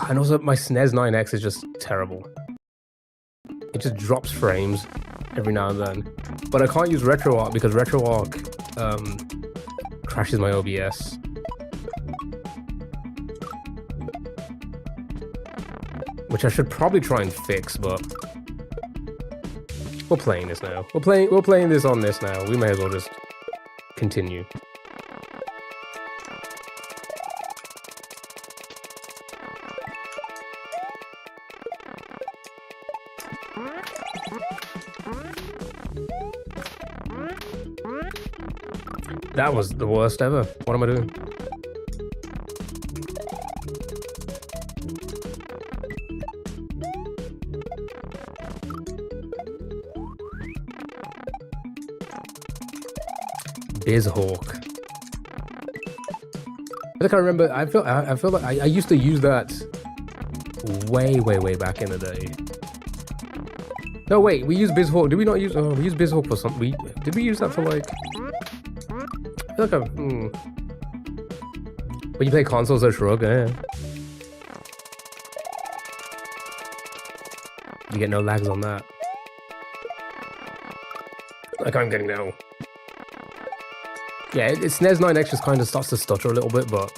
And also, my SNES 9X is just terrible. It just drops frames every now and then. But I can't use RetroArch because RetroArch crashes my OBS. Which I should probably try and fix, but we're playing this now. We're playing this on this now. We may as well just continue. That was the worst ever. What am I doing? BizHawk. I think I remember. I feel like I used to use that way back in the day. No, wait. We used BizHawk. Did we not use? Oh, we used BizHawk for something. Did we use that for like? I feel like when you play consoles at Shrug, yeah. You get no lags on that. Like I'm getting now. Yeah, it's SNES 9X just kind of starts to stutter a little bit, but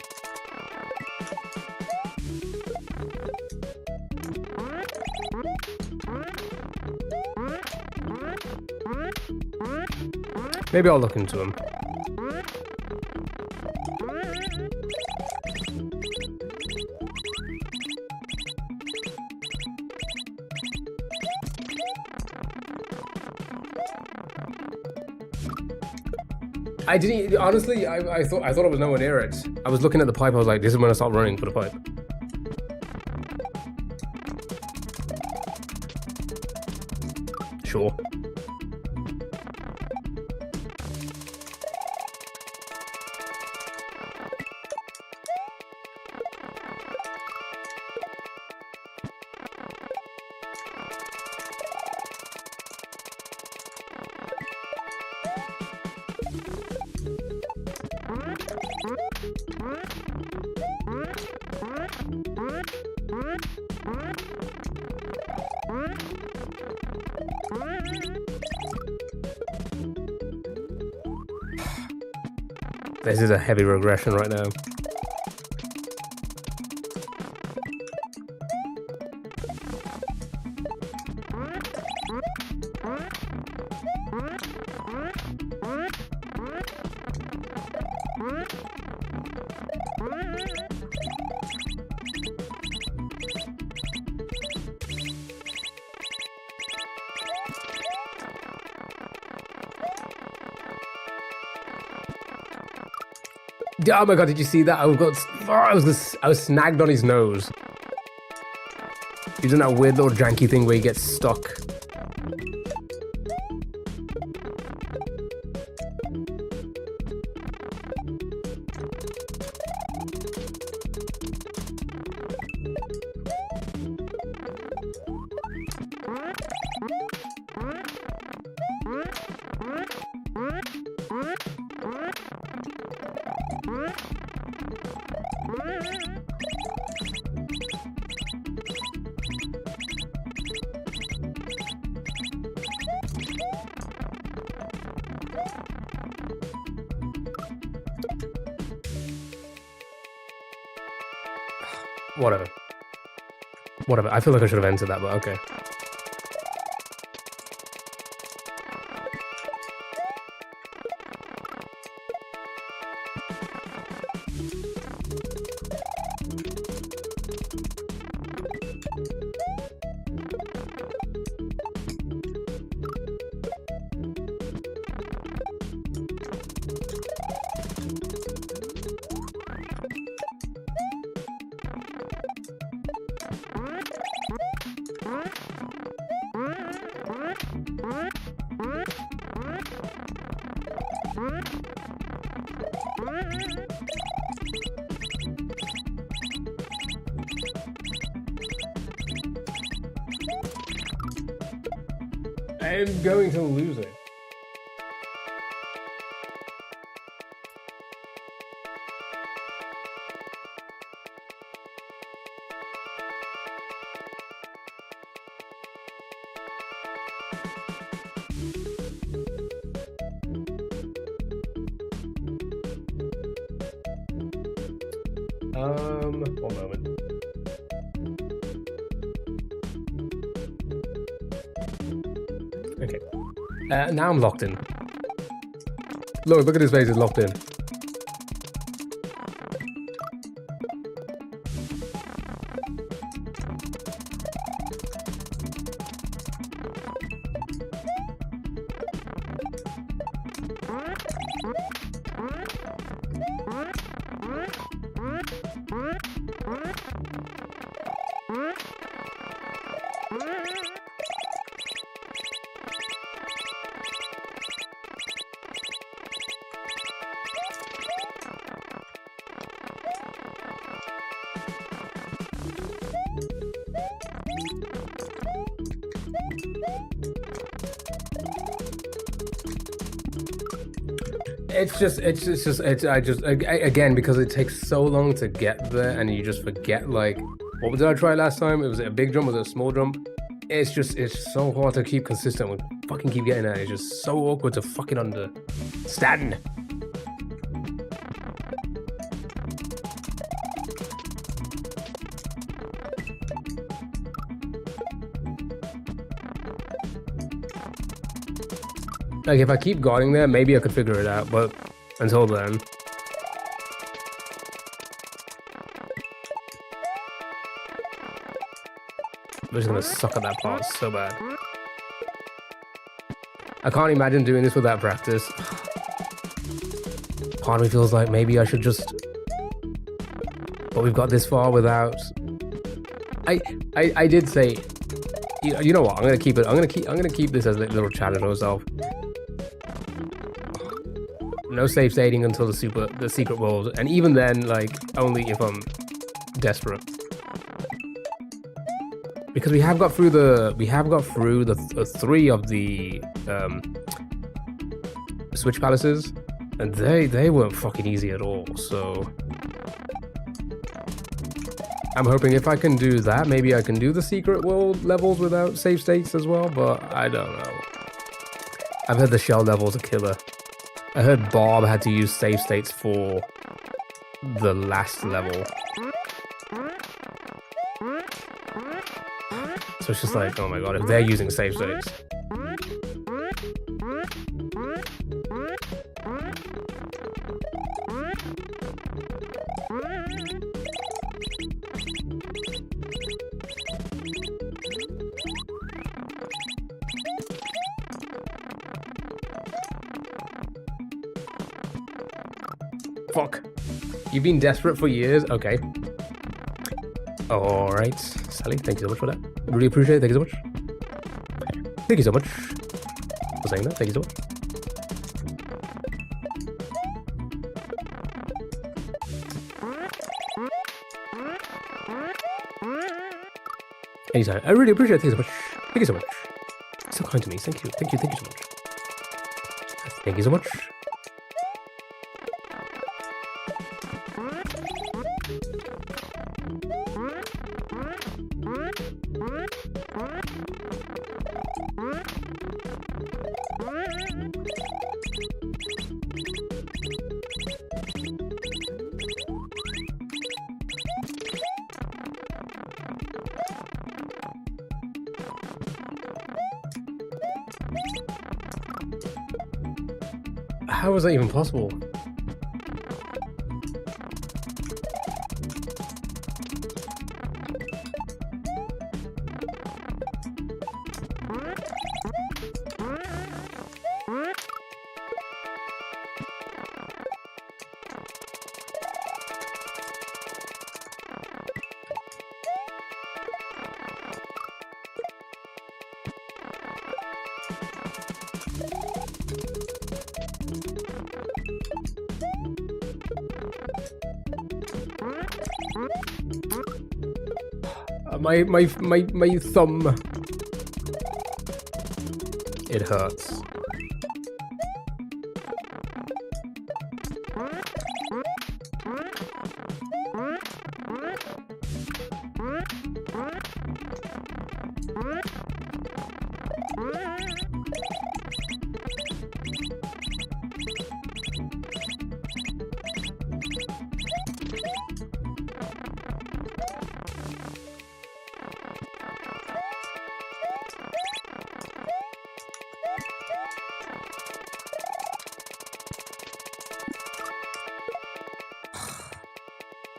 maybe I'll look into them. I didn't honestly. I thought I was nowhere near it. I was looking at the pipe. I was like, "This is when I start running for the pipe." Sure. This is a heavy regression right now. Oh my god, did you see that? I was snagged on his nose. He's doing that weird little janky thing where he gets stuck. Whatever. Whatever. I feel like I should have entered that, but okay. I'm going to lose it. One moment. Okay. Now I'm locked in. Look at his face, it's locked in. Again, because it takes so long to get there and you just forget, like, what did I try last time? Was it a big jump? Was it a small jump? It's so hard to keep consistent with fucking keep getting there. It's just so awkward to fucking understand. Like, if I keep going there, maybe I could figure it out, but until then... I'm just gonna suck at that part so bad. I can't imagine doing this without practice. Part of me feels like maybe I should just... But we've got this far without... I did say... You know what? I'm gonna keep it. I'm gonna keep this as a little challenge for myself. No safe stating until the secret world, and even then, like, only if I'm desperate. Because we have got through the three of the Switch Palaces, and they weren't fucking easy at all. So I'm hoping if I can do that, maybe I can do the secret world levels without save states as well. But I don't know. I've heard the shell levels are killer. I heard Bob had to use save states for the last level. So it's just like, oh my god, if they're using save states. Fuck. You've been desperate for years? Okay. Alright. Sally, thank you so much for that. Really appreciate it. Thank you so much. Thank you so much for saying that. Thank you so much. Anytime. I really appreciate it. Thank you so much. Thank you so much. So kind to me. Thank you. Thank you. Thank you so much. Thank you so much. How is that even possible? My thumb. It hurts.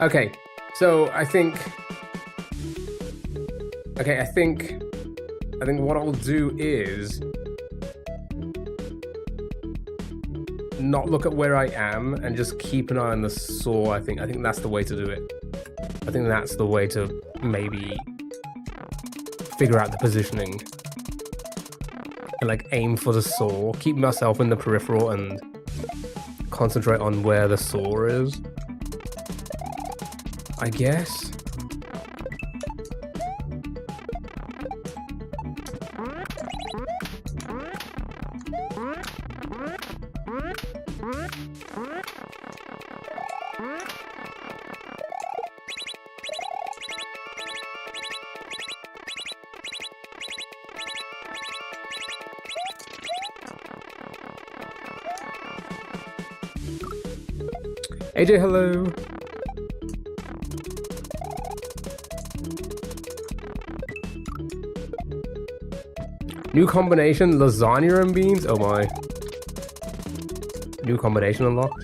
Okay, so I think what I'll do is not look at where I am and just keep an eye on the saw. I think that's the way to do it. I think that's the way to maybe figure out the positioning and like aim for the saw. Keep myself in the peripheral and concentrate on where the saw is, I guess. AJ, hello. New combination, lasagna and beans? Oh my. New combination unlocked.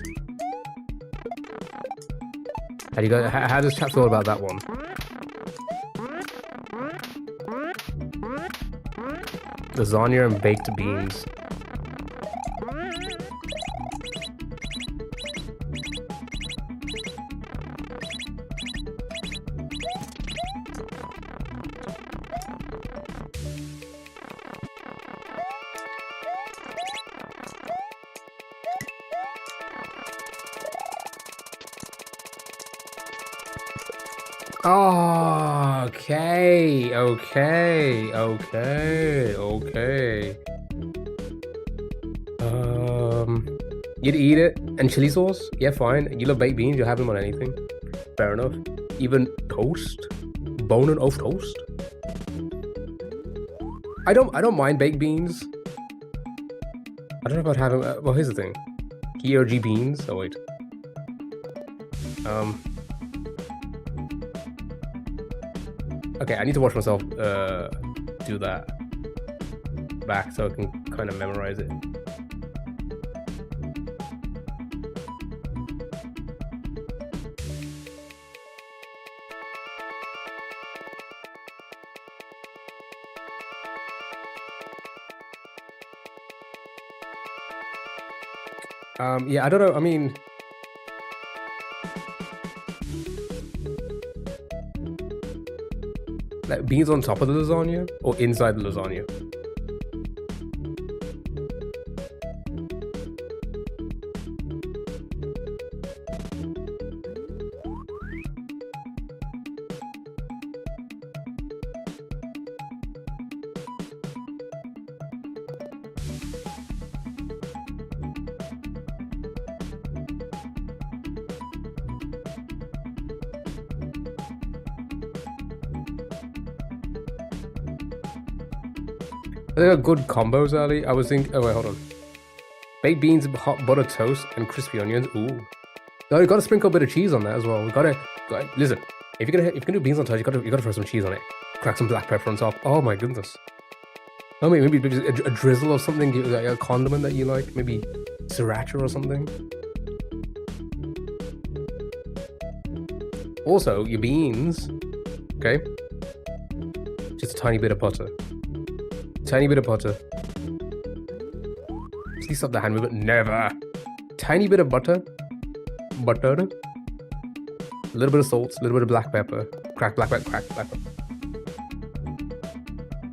How does chat feel about that one? Lasagna and baked beans. Oh, okay. You'd eat it and chili sauce? Yeah, fine. You love baked beans, you'll have them on anything. Fair enough. Even toast? Bone and off toast? I don't mind baked beans. I don't know about having. Well, here's the thing. ERG beans. Oh wait. Okay, I need to watch myself do that back so I can kind of memorize it. Yeah, I don't know. I mean, like beans on top of the lasagna or inside the lasagna? They are good combos, Ali. I was thinking. Oh wait, hold on. Baked beans, hot butter toast, and crispy onions. Ooh. No, you gotta sprinkle a bit of cheese on that as well. We gotta listen. If you're gonna do beans on toast, you gotta throw some cheese on it. Crack some black pepper on top. Oh my goodness. Oh, maybe a drizzle of something, like a condiment that you like. Maybe Sriracha or something. Also, your beans, okay? Just a tiny bit of butter. Tiny bit of butter. Please stop the hand movement. Never. Tiny bit of butter. Butter. A little bit of salt. A little bit of black pepper. Crack black pepper. Crack black pepper.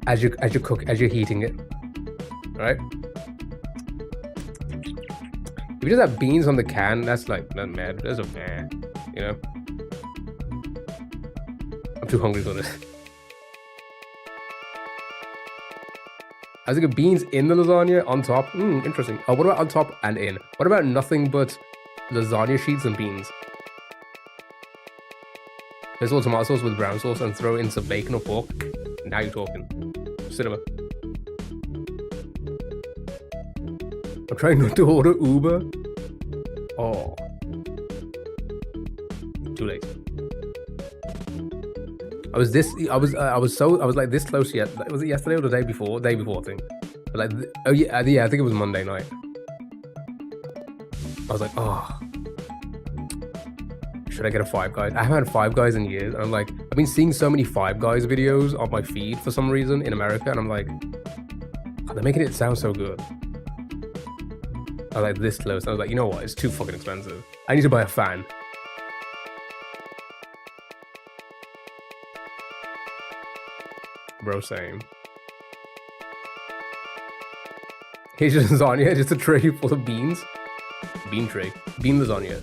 As you cook, as you're heating it. Right? If you just have beans on the can, that's like not mad. That's a meh. You know? I'm too hungry for this. I was thinking beans in the lasagna, on top. Interesting. Oh, what about on top and in? What about nothing but lasagna sheets and beans? There's all tomato sauce with brown sauce and throw in some bacon or pork. Now you're talking. Cinema. I'm trying not to order Uber. Oh. Too late. I was like this close yet. Was it yesterday or the day before? Day before, I think. But like, oh yeah, I think it was Monday night. I was like, oh, should I get a Five Guys? I haven't had Five Guys in years. And I'm like, I've been seeing so many Five Guys videos on my feed for some reason in America, and I'm like, oh, they're making it sound so good. I was like this close. And I was like, you know what? It's too fucking expensive. I need to buy a fan. Bro, same. Here's just lasagna, just a tray full of beans. Bean tray. Bean lasagna.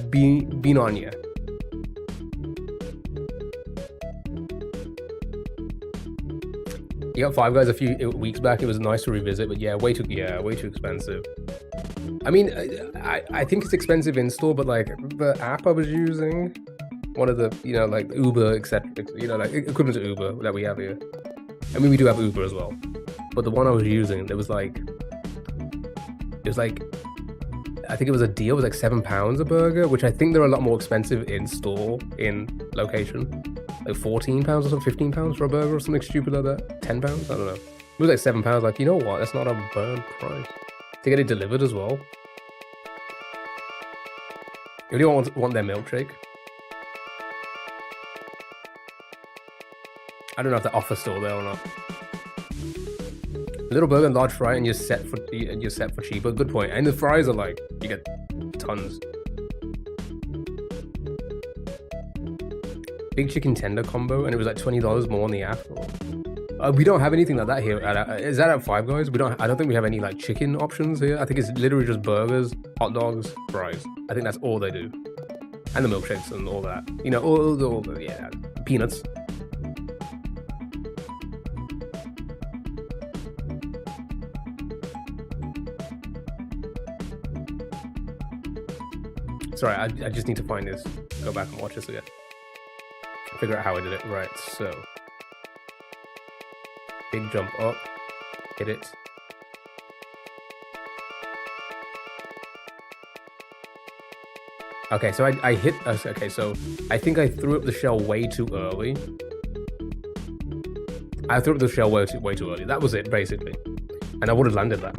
Beanonia. You got Five Guys a few weeks back. It was nice to revisit, but yeah, way too expensive. I mean, I think it's expensive in store, but like the app I was using, one of the, you know, like Uber, etc., you know, like equivalent to Uber that we have here. I mean, we do have Uber as well, but the one I was using, it was like, I think it was a deal. It was like £7 a burger, which I think they're a lot more expensive in store, in location. Like £14 or something, £15 for a burger or something stupid like that. £10, I don't know. It was like £7. Like, you know what? That's not a burn price. To get it delivered as well. You really want their milkshake? I don't know if the offer's still there or not. Little burger and large fry, and you're set for cheaper. Good point. And the fries are like, you get tons. Big chicken tender combo, and it was like $20 more on the app. We don't have anything like that here. Is that at Five Guys? I don't think we have any like chicken options here. I think it's literally just burgers, hot dogs, fries. I think that's all they do, and the milkshakes and all that. You know, all the yeah, peanuts. Sorry, I just need to find this. Go back and watch this again. Figure out how I did it. Right, so. Big jump up. Hit it. Okay, so I hit... Okay, so I think I threw up the shell way too early. I threw up the shell way too early. That was it, basically. And I would have landed that.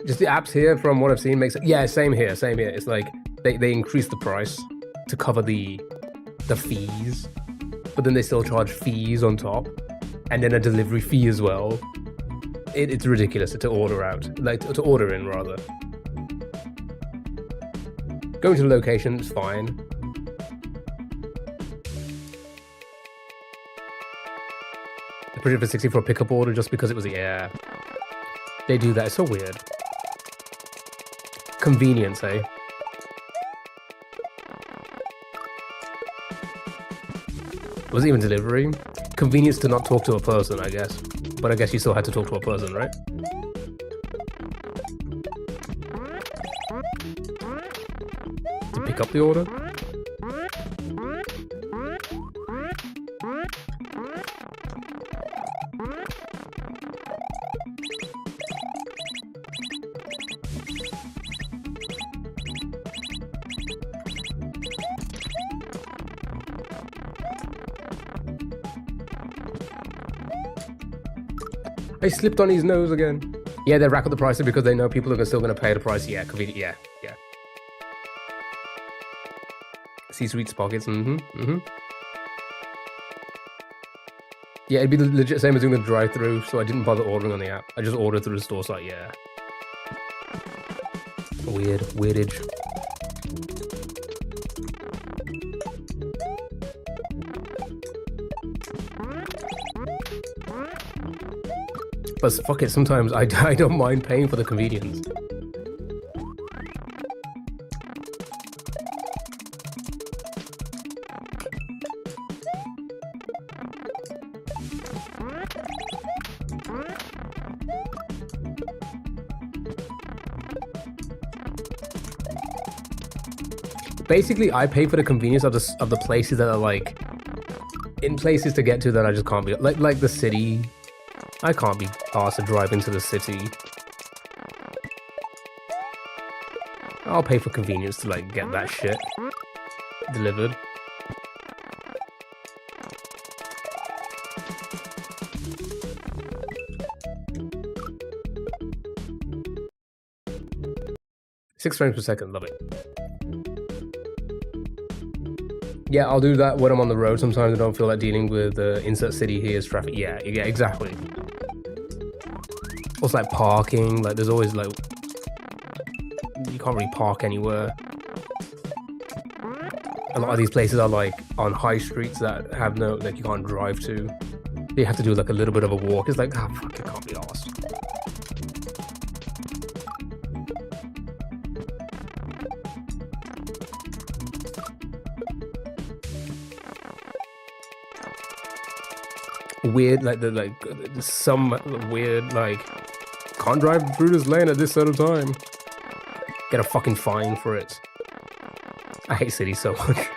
Just the apps here, from what I've seen, makes it... Yeah, same here. It's like they increase the price to cover the fees, but then they still charge fees on top, and then a delivery fee as well. It's ridiculous to order out, like to order in rather. Going to the location is fine. I put it for 60 for a pickup order just because it was they do that. It's so weird. Convenience, eh? Was it even delivery? Convenience to not talk to a person, I guess. But I guess you still had to talk to a person, right? To pick up the order? I slipped on his nose again. Yeah, they rack up the prices because they know people are still going to pay the price. Yeah, convenient. Yeah, yeah. C-Suite's pockets. Yeah, it'd be the legit same as doing the drive-through, so I didn't bother ordering on the app. I just ordered through the store site. Yeah. Weirdage. But fuck it, sometimes I don't mind paying for the convenience. Basically, I pay for the convenience of the places that are like in places to get to that I just can't be like the city. I can't be asked to drive into the city. I'll pay for convenience to like get that shit delivered. Six frames per second, love it. Yeah, I'll do that when I'm on the road. Sometimes I don't feel like dealing with insert city here's traffic. Yeah, exactly. Also, like parking, like there's always like you can't really park anywhere. A lot of these places are like on high streets that have no, like you can't drive to. You have to do like a little bit of a walk. It's like, ah, fuck, it can't be arsed. Weird, like some weird like can't drive through this lane at this sort of time. Get a fucking fine for it. I hate cities so much.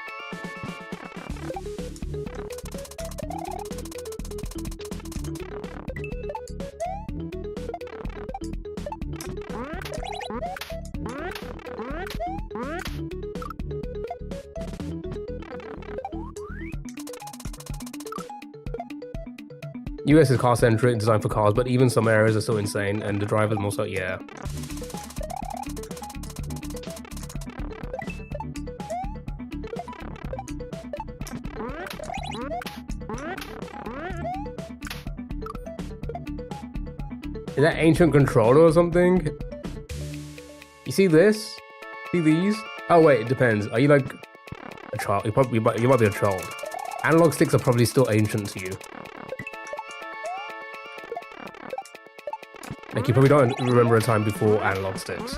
US is car-centric, designed for cars, but even some areas are still insane, and the drivers also, yeah. Is that ancient controller or something? You see this? See these? Oh wait, it depends. Are you like a child? You might be a child. Analog sticks are probably still ancient to you. Like, you probably don't remember a time before analog sticks.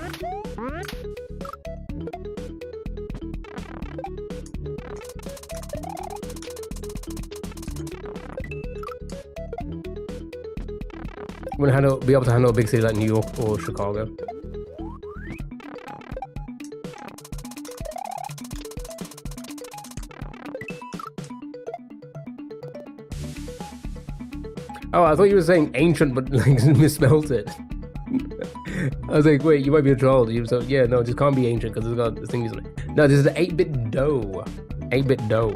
You want to be able to handle a big city like New York or Chicago. Oh, I thought you were saying ancient, but like misspelled it. I was like, wait, you might be a troll. You so yeah, no, it just can't be ancient because it's got the thing. No, this is the 8-bit dough. 8-bit dough.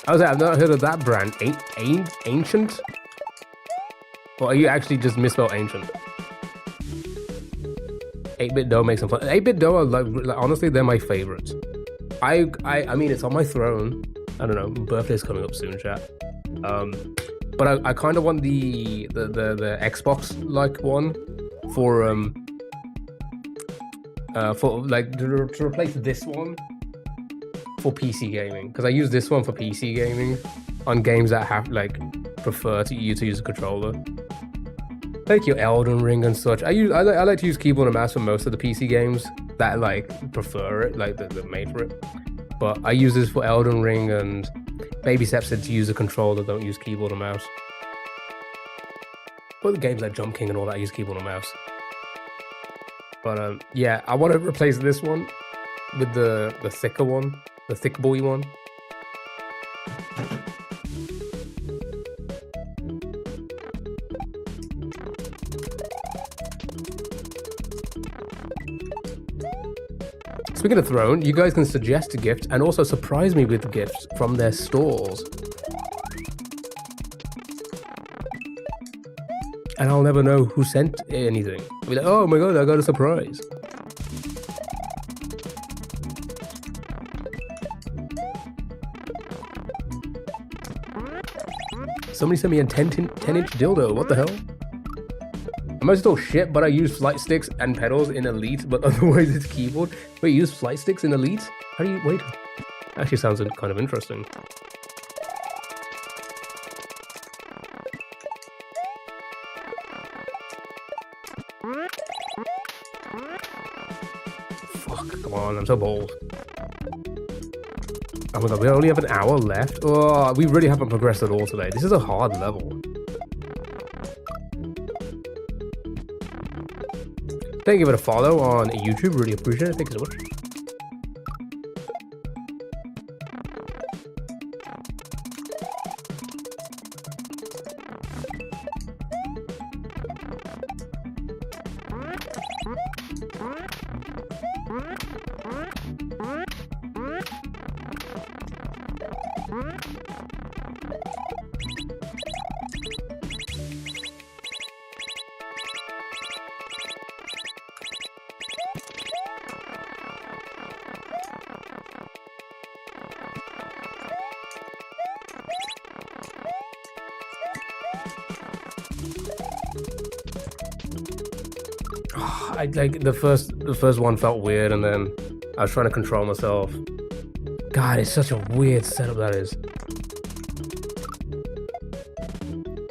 I was like, I've not heard of that brand. Ancient? Or are you actually just misspelled ancient? 8-bit dough makes them fun. 8-bit dough are like honestly, they're my favorites. I mean, it's on my throne. I don't know. Birthday's coming up soon, chat. But I kind of want the Xbox like one for like to replace this one for PC gaming, because I use this one for PC gaming on games that have like prefer to use a controller. Like your Elden Ring and such. I like to use keyboard and mouse for most of the PC games that like prefer it, like they're made for it. But I use this for Elden Ring, and Baby Steps said to use a controller, don't use keyboard and mouse. But the games like Jump King and all that, I use keyboard and mouse. But yeah, I want to replace this one with the thicker one, the thick boy one. Speaking of Throne, you guys can suggest a gift and also surprise me with gifts from their stores. And I'll never know who sent anything. I'll be like, oh my god, I got a surprise. Somebody sent me a 10-inch dildo, what the hell? Am I still shit, but I use flight sticks and pedals in Elite, but otherwise it's keyboard? Wait, you use flight sticks in Elite? How do you, wait. Actually sounds kind of interesting. Fuck, come on, I'm so bold. Oh my god, we only have an hour left? Oh, we really haven't progressed at all today. This is a hard level. Thank you for the follow on YouTube, really appreciate it. Thank you so much. Like the first one felt weird, and then I was trying to control myself. God, it's such a weird setup that is.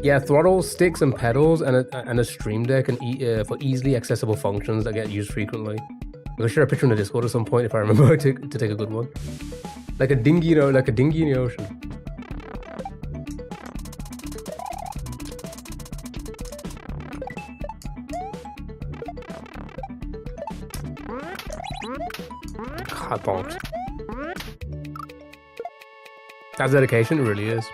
Yeah, throttles, sticks, and pedals, and a stream deck, and for easily accessible functions that get used frequently. I'll share a picture in the Discord at some point if I remember to take a good one. Like a dinghy, like a dinghy in the ocean. God, bonked. That's dedication, it really is.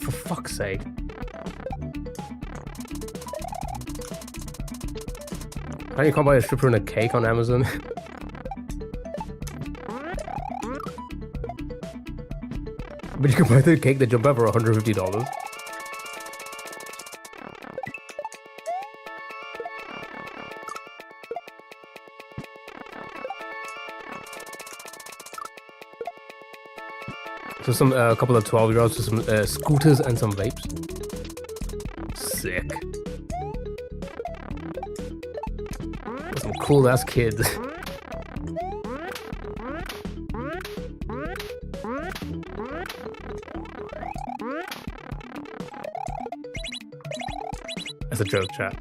For fuck's sake. How you can't buy a stripper and a cake on Amazon? But you can buy the cake that jump out for $150. So some a couple of 12-year-olds with some scooters and some vapes. Sick. Some cool ass kids. That's a joke, chat.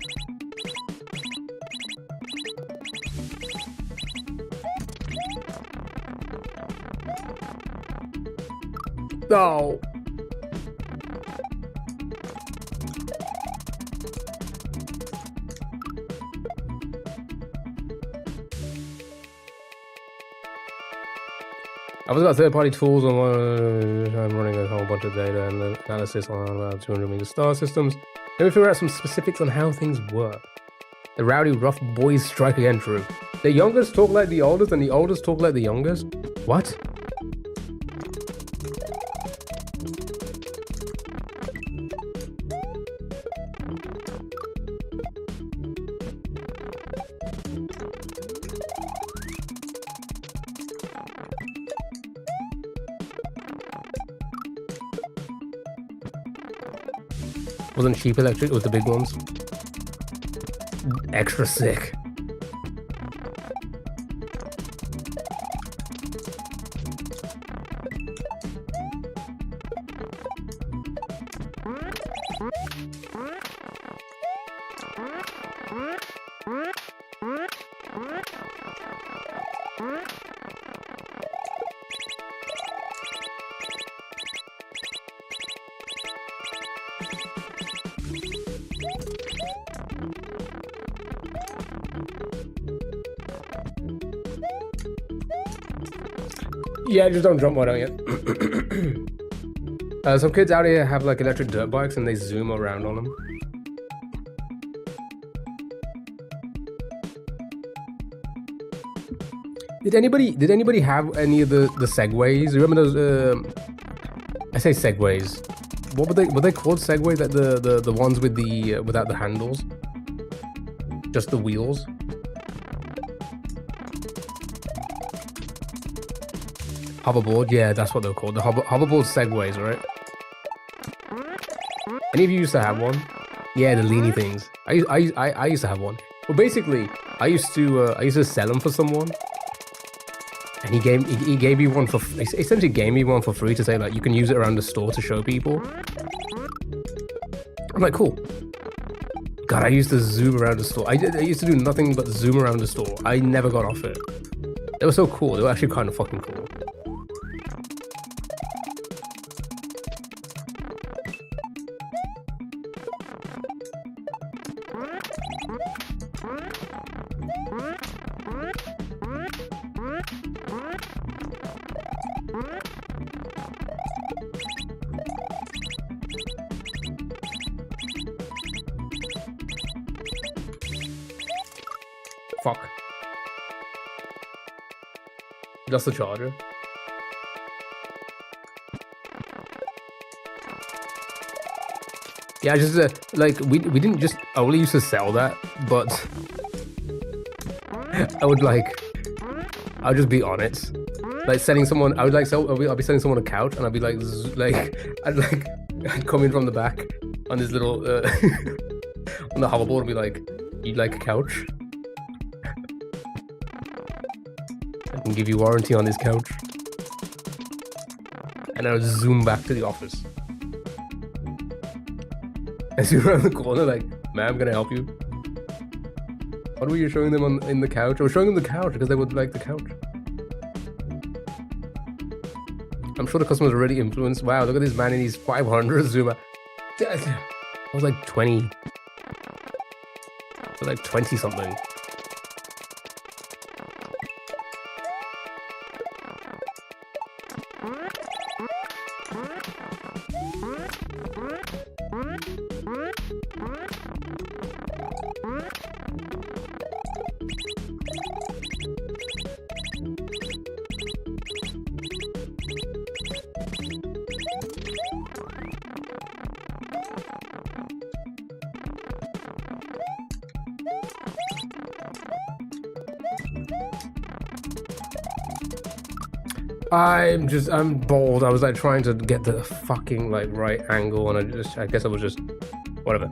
No. I was got third-party tools on I'm running a whole bunch of data and analysis on about 200 million star systems. Let me figure out some specifics on how things work. The rowdy, rough boys strike again, true. The youngest talk like the oldest, and the oldest talk like the youngest? What? Wasn't cheap electric, it was the big ones. Extra sick. Yeah, just don't jump, why don't you? Some kids out here have like electric dirt bikes and they zoom around on them. Did anybody have any of the segways? Remember those? I say segways. What were they called? Segway? That the ones with the without the handles, just the wheels. Hoverboard, yeah, that's what they're called. The hoverboard segways, right? Any of you used to have one? Yeah, the leany things. I used to have one. Well, basically, I used to sell them for someone, and he gave me one for essentially gave me one for free to say like you can use it around the store to show people. I'm like, cool. God, I used to zoom around the store. I used to do nothing but zoom around the store. I never got off it. They were so cool. They were actually kind of fucking cool. Fuck. Just the charger. Yeah, just like we didn't just only used to sell that, but I'll just be on it. Like selling someone, I'll be selling someone a couch, and I'd be like I'd come in from the back on this little on the hoverboard and be like, "You'd like a couch? I can give you warranty on this couch." And I'll zoom back to the office. And zoom around the corner like, "Ma'am, can I help you?" What were you showing them in the couch? I was showing them the couch because they would like the couch. I'm sure the customer's already influenced. Wow, look at this man in his 500 zoom out. I was like 20. I was like 20 something. I'm bold. I was like trying to get the fucking like right angle, and I guess I was just whatever.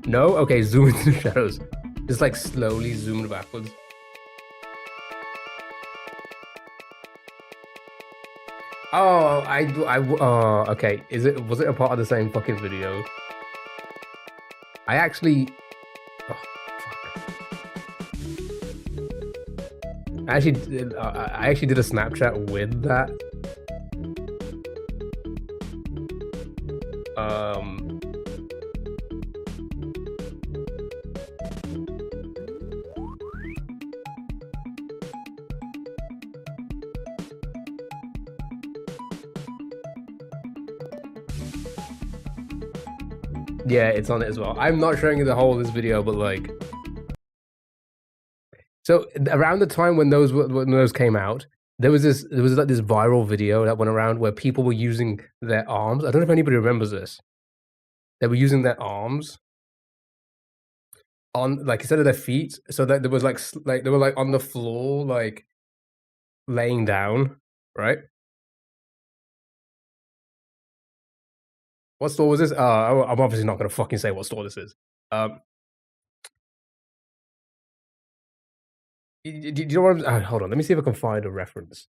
No, okay, zoom into the shadows. Just like slowly zoomed backwards. Oh, oh, okay. Was it a part of the same fucking video? I actually. Oh, I actually did a Snapchat with that. Yeah, it's on it as well. I'm not showing you the whole of this video, but like. So around the time when those came out, there was like this viral video that went around where people were using their arms. I don't know if anybody remembers this. They were using their arms on like instead of their feet, so that there was like they were like on the floor, like laying down, right? What store was this? I'm obviously not gonna fucking say what store this is. Do you know what I'm, hold on, let me see if I can find a reference.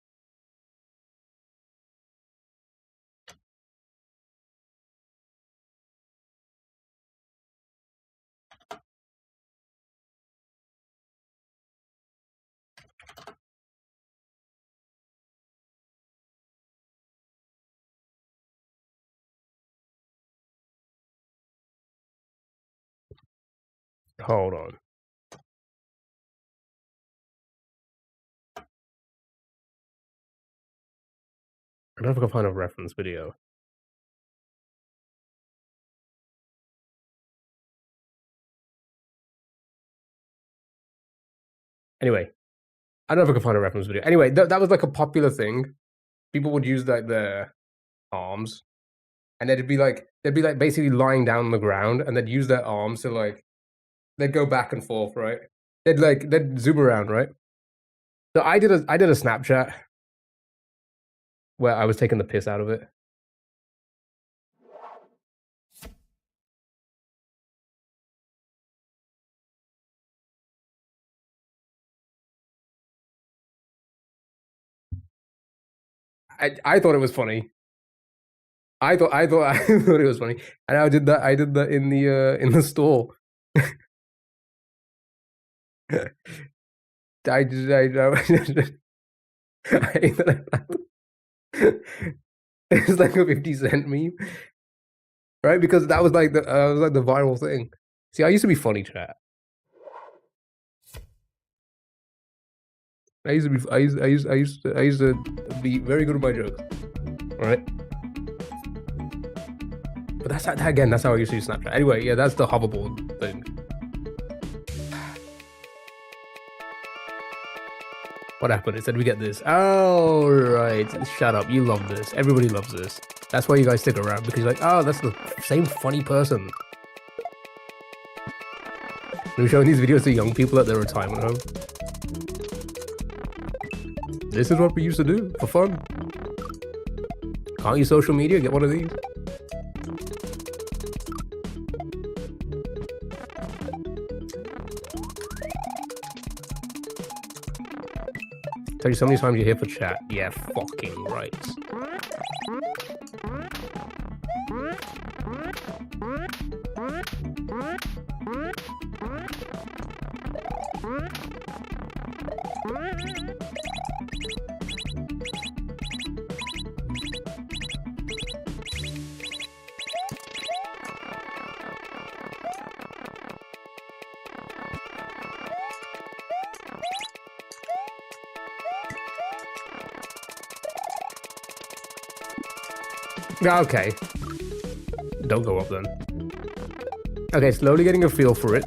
Hold on. I don't know if I can find a reference video. Anyway, I don't know if I can find a reference video. Anyway, that was like a popular thing. People would use like their arms, and they'd be like basically lying down on the ground, and they'd use their arms to like they'd go back and forth, right? They'd zoom around, right? So I did a Snapchat where I was taking the piss out of it. I thought it was funny. I thought it was funny, and I did that in the store. It's like a 50 Cent meme, right? Because that was like the viral thing. See, I used to be funny, chat. I used to be very good at my jokes, right? But that's again, that's how I used to use Snapchat. Anyway, yeah, that's the hoverboard thing. What happened? It said we get this. Oh, right. Shut up. You love this. Everybody loves this. That's why you guys stick around, because you're like, oh, that's the same funny person. We're showing these videos to young people at their retirement home. This is what we used to do for fun. Can't use social media? Get one of these. Tell you so many times you're here for chat. Yeah, fucking right. Okay. Don't go up then. Okay, slowly getting a feel for it.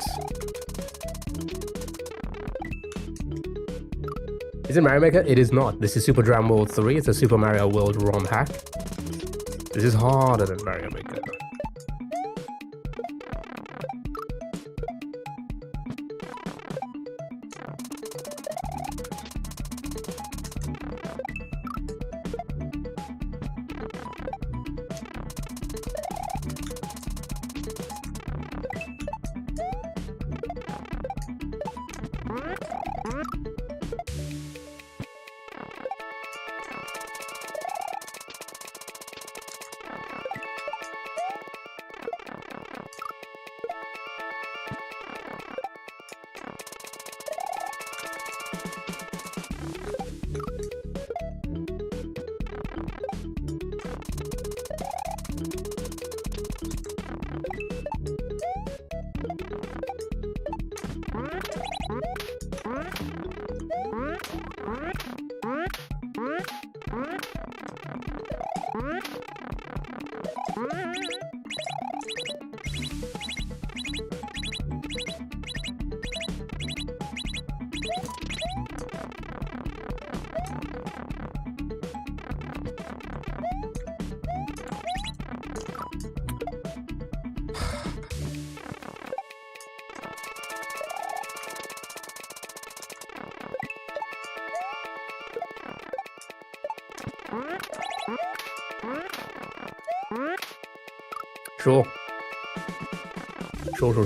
Is it Mario Maker? It is not. This is Super Dram World 3. It's a Super Mario World ROM hack. This is harder than Mario Maker. Sure. Sure.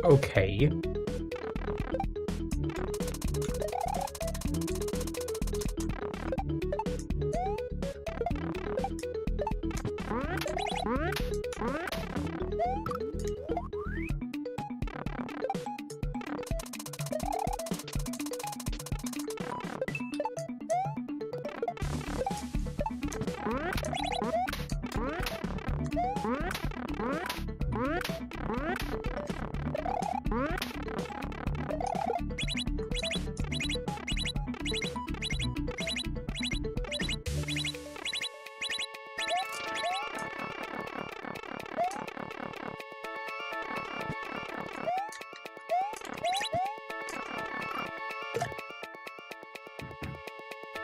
Okay.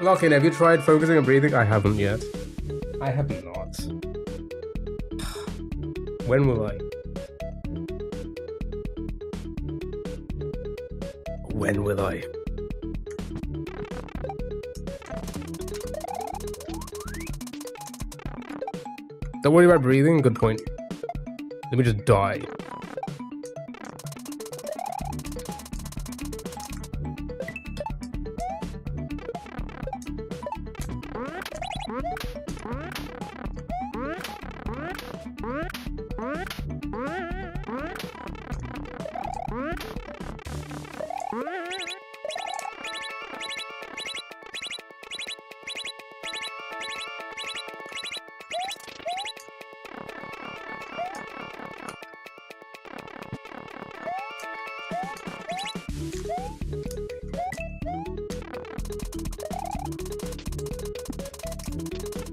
Larkin, have you tried focusing on breathing? I haven't yet. I have not. When will I? When will I? Don't worry about breathing. Good point. Let me just die.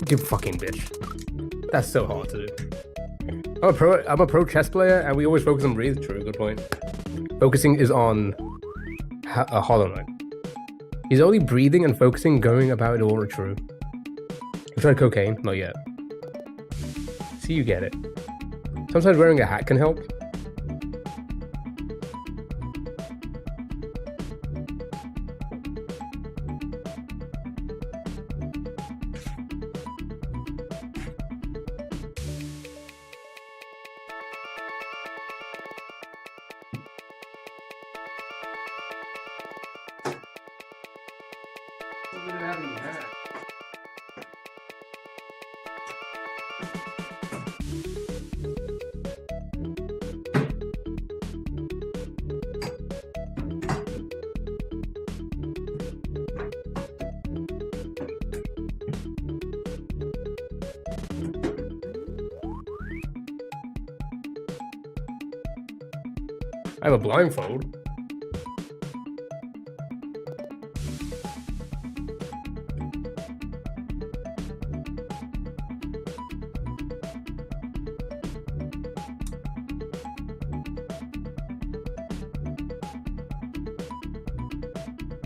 You fucking bitch. That's so hard to do. I'm a pro chess player, and we always focus on breathe. True, good point. Focusing is on a Hollow Knight. He's only breathing and focusing, going about it all. True. You tried cocaine? Not yet. See, you get it. Sometimes wearing a hat can help. I have a blindfold.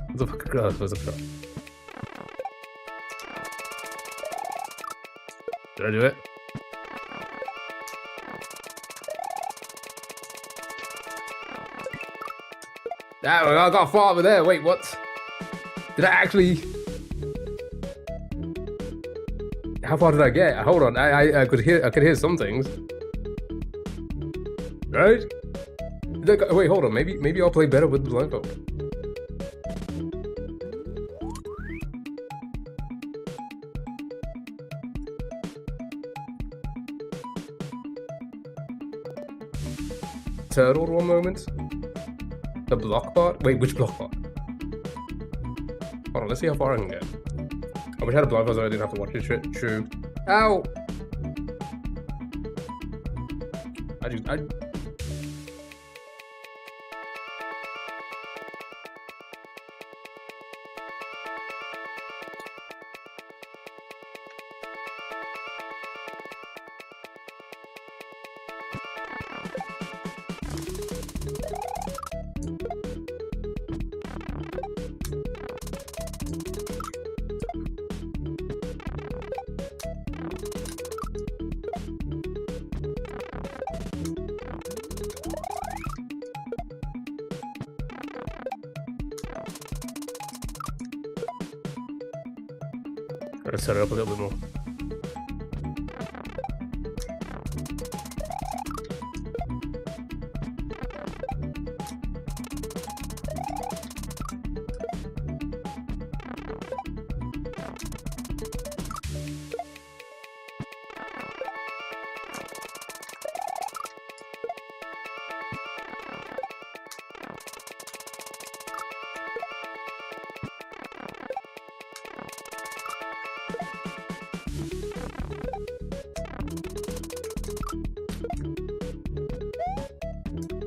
What the fuck? Oh, was a pro. Did I do it? I got far over there. Wait, what? Did I actually? How far did I get? Hold on. I could hear some things. Right? Wait, hold on. Maybe I'll play better with the blindfold. Turtle one moment. The block part? Wait, which block part? Hold on, let's see how far I can get. I wish I had a blindfold so I didn't have to watch this shit. True. Ow! I gotta set it up a little bit more.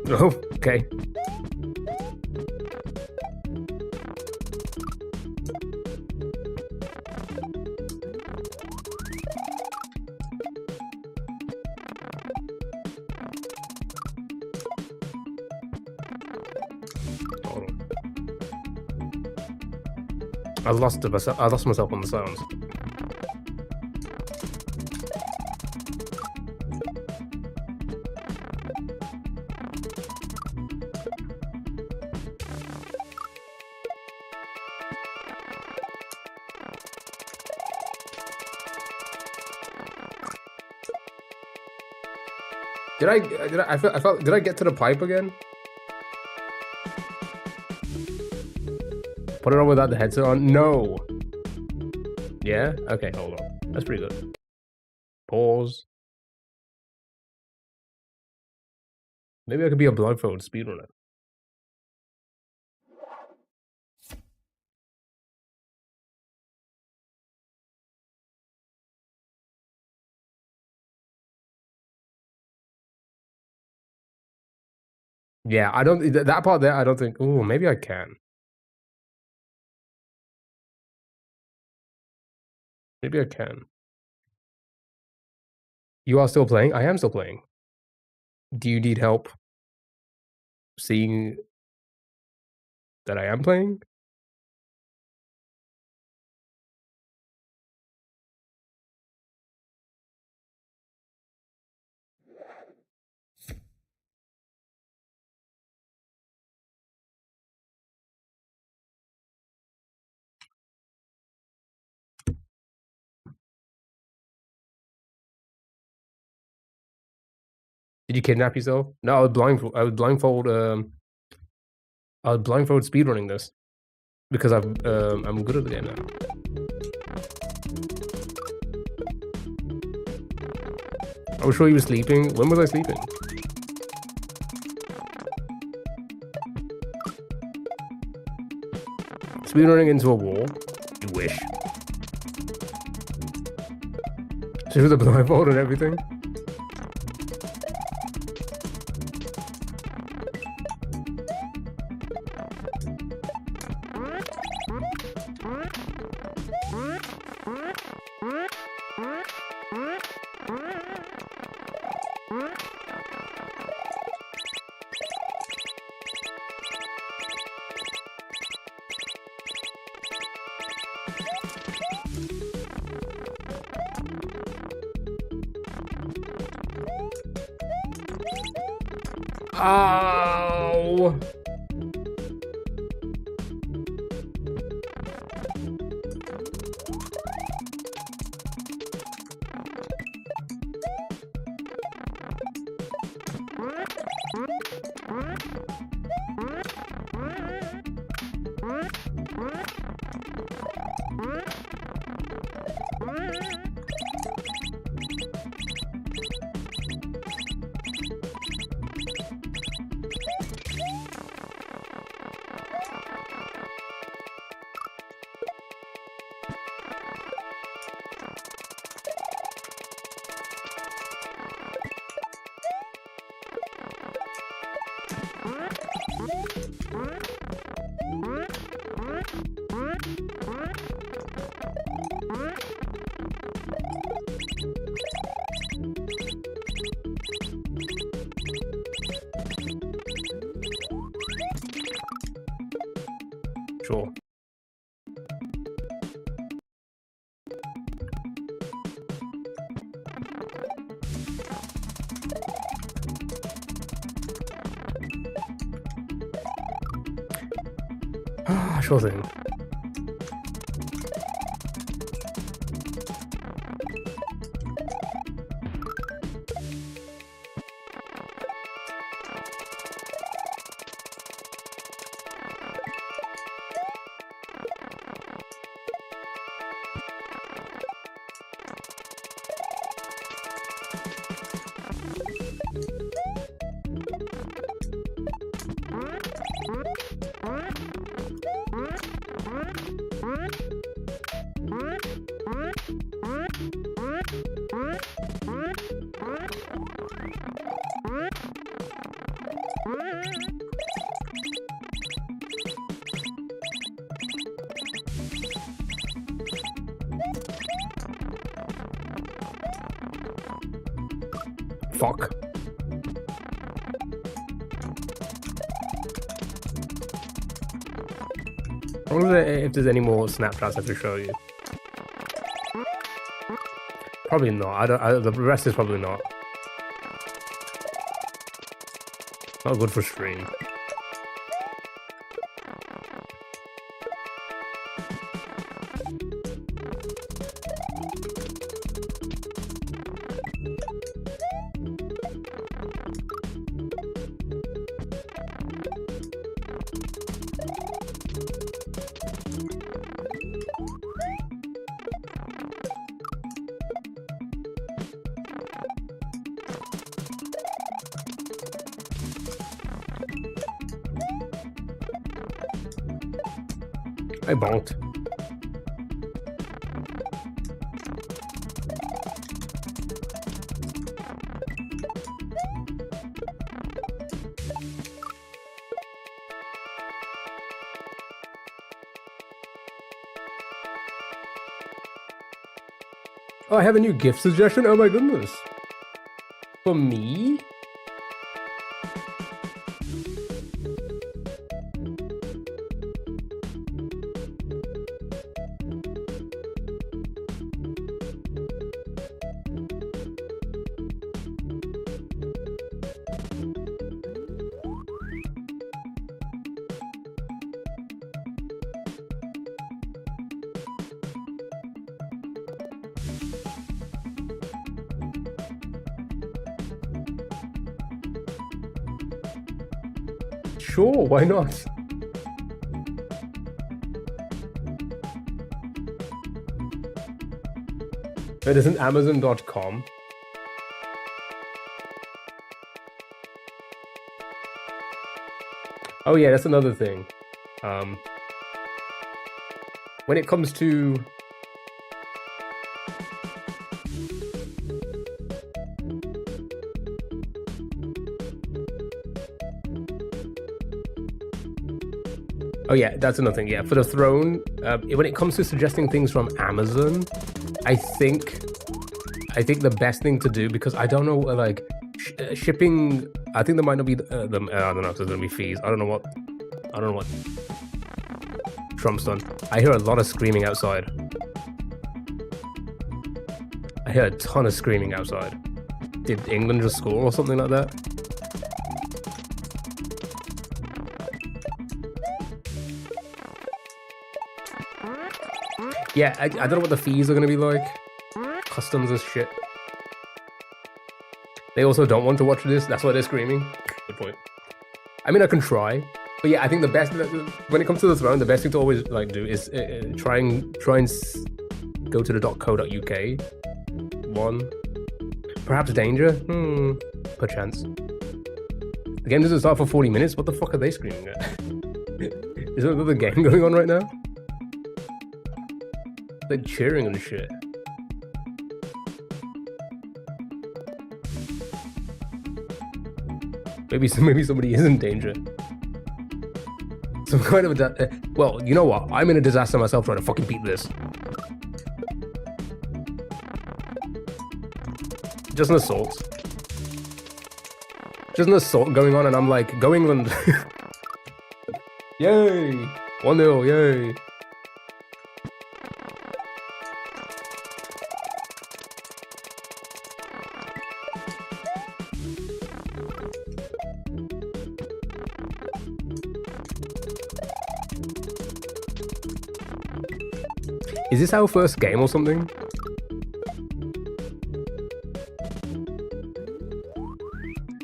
Oh, okay. I lost myself on the sounds. Did I get to the pipe again? Put it on without the headset on? No. Yeah? Okay, hold on. That's pretty good. Pause. Maybe I could be a blindfold speedrunner. Yeah, I don't... That part there, I don't think... Ooh, maybe I can. Maybe I can. You are still playing? I am still playing. Do you need help seeing that I am playing? Did you kidnap yourself? No, I would blindfold speedrunning this. Because I'm good at the game now. I was sure you were sleeping. When was I sleeping? Speedrunning into a wall? You wish. So with a blindfold and everything? Oh. Sure. Sure thing. Fuck. I wonder if there's any more snapshots I have to show you. Probably not. The rest is probably not. Not good for stream. I bonked. Oh, I have a new gift suggestion? Oh my goodness. For me? Sure, why not? It isn't Amazon.com. Oh yeah, that's another thing. When it comes to oh yeah, that's another thing. Yeah, for the throne, when it comes to suggesting things from Amazon, I think the best thing to do, because I don't know, like shipping. I think there might not be I don't know if there's gonna be fees. I don't know what Trump's done. I hear a lot of screaming outside. I hear a ton of screaming outside. Did England just score or something like that? Yeah, I don't know what the fees are going to be like. Customs and shit. They also don't want to watch this. That's why they're screaming. Good point. I mean, I can try. But yeah, I think the best, when it comes to the throne, the best thing to always like do is try and go to the .co.uk one. Perhaps danger? Perchance. The game doesn't start for 40 minutes. What the fuck are they screaming at? Is there another game going on right now? They're cheering and shit. Maybe somebody is in danger. Some kind of a well, you know what? I'm in a disaster myself trying to fucking beat this. Just an assault. Just an assault going on, and I'm like, go England. Yay! 1-0, yay! Is this our first game or something?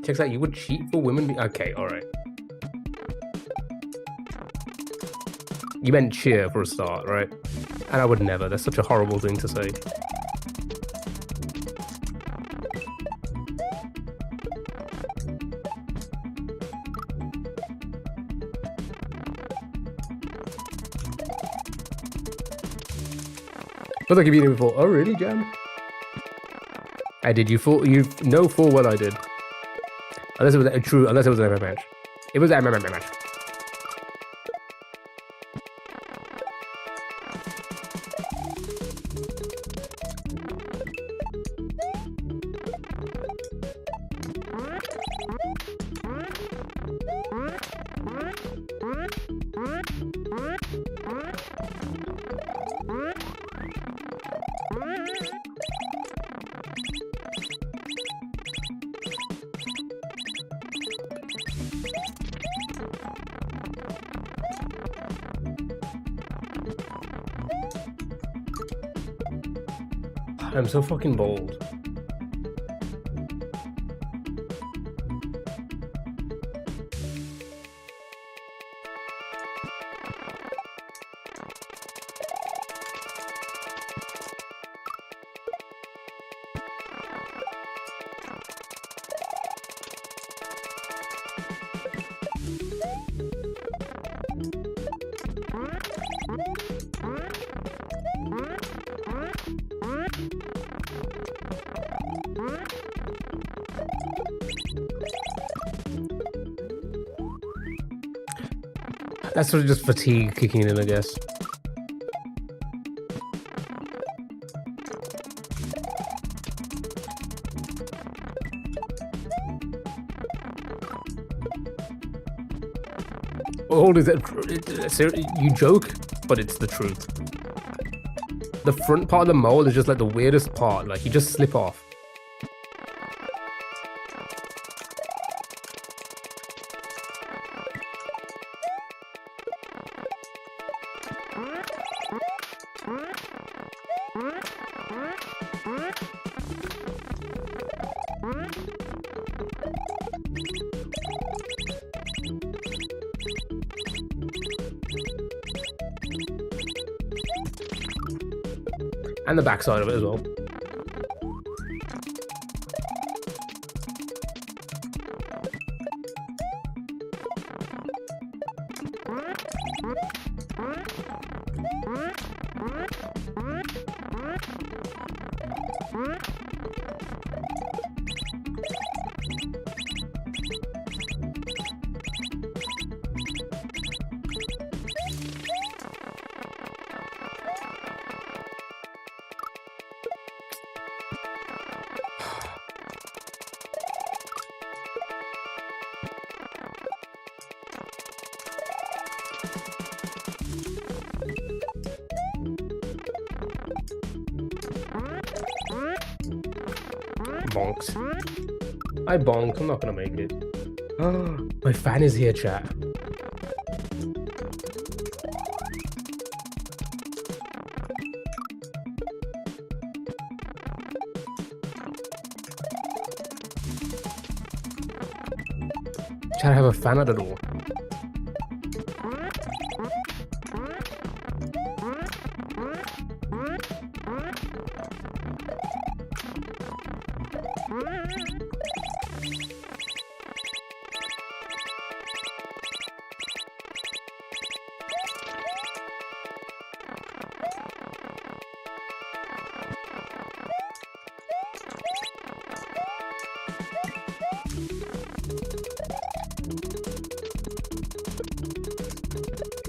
Checks out, you would cheat for women? Okay, alright. You meant cheer for a start, right? And I would never. That's such a horrible thing to say. But like you've been before. Oh really, Jam? I did. You know full well I did. Unless it was unless it was an epic match. It was MMA match. I'm so fucking bold. That's sort of just fatigue kicking in, I guess. Oh, is that? You joke, but it's the truth. The front part of the mold is just like the weirdest part. Like you just slip off. And the backside of it as well. Bonks. I bonk, I'm not gonna make it. Oh, my fan is here, chat. Chat, I have a fan at the door.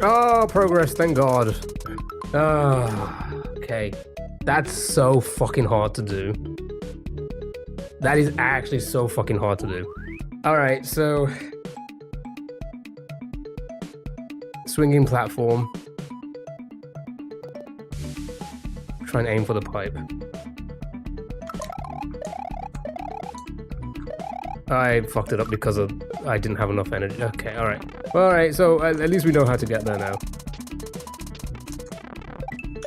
Oh, progress, thank God. Okay. That's so fucking hard to do. That is actually so fucking hard to do. Alright, so... swinging platform. Try and aim for the pipe. I fucked it up because I didn't have enough energy. Okay, alright. Alright, so at least we know how to get there now.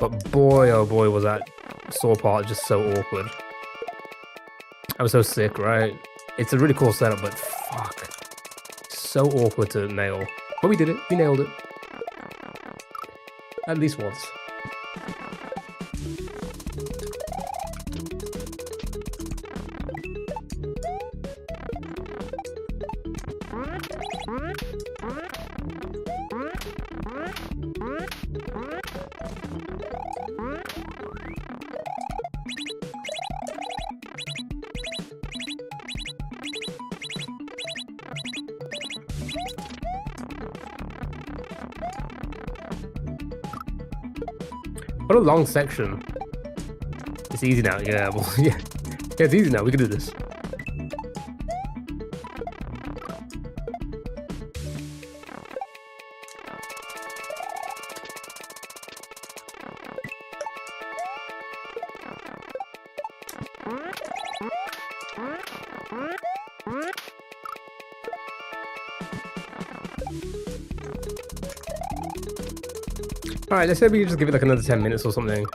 But boy, oh boy, was that saw part just so awkward. I was so sick, right? It's a really cool setup, but fuck. So awkward to nail. But we did it. We nailed it. At least once. What a long section. It's easy now. Yeah, well, yeah, it's easy now. We can do this. All right, let's say we just give it like another 10 minutes or something,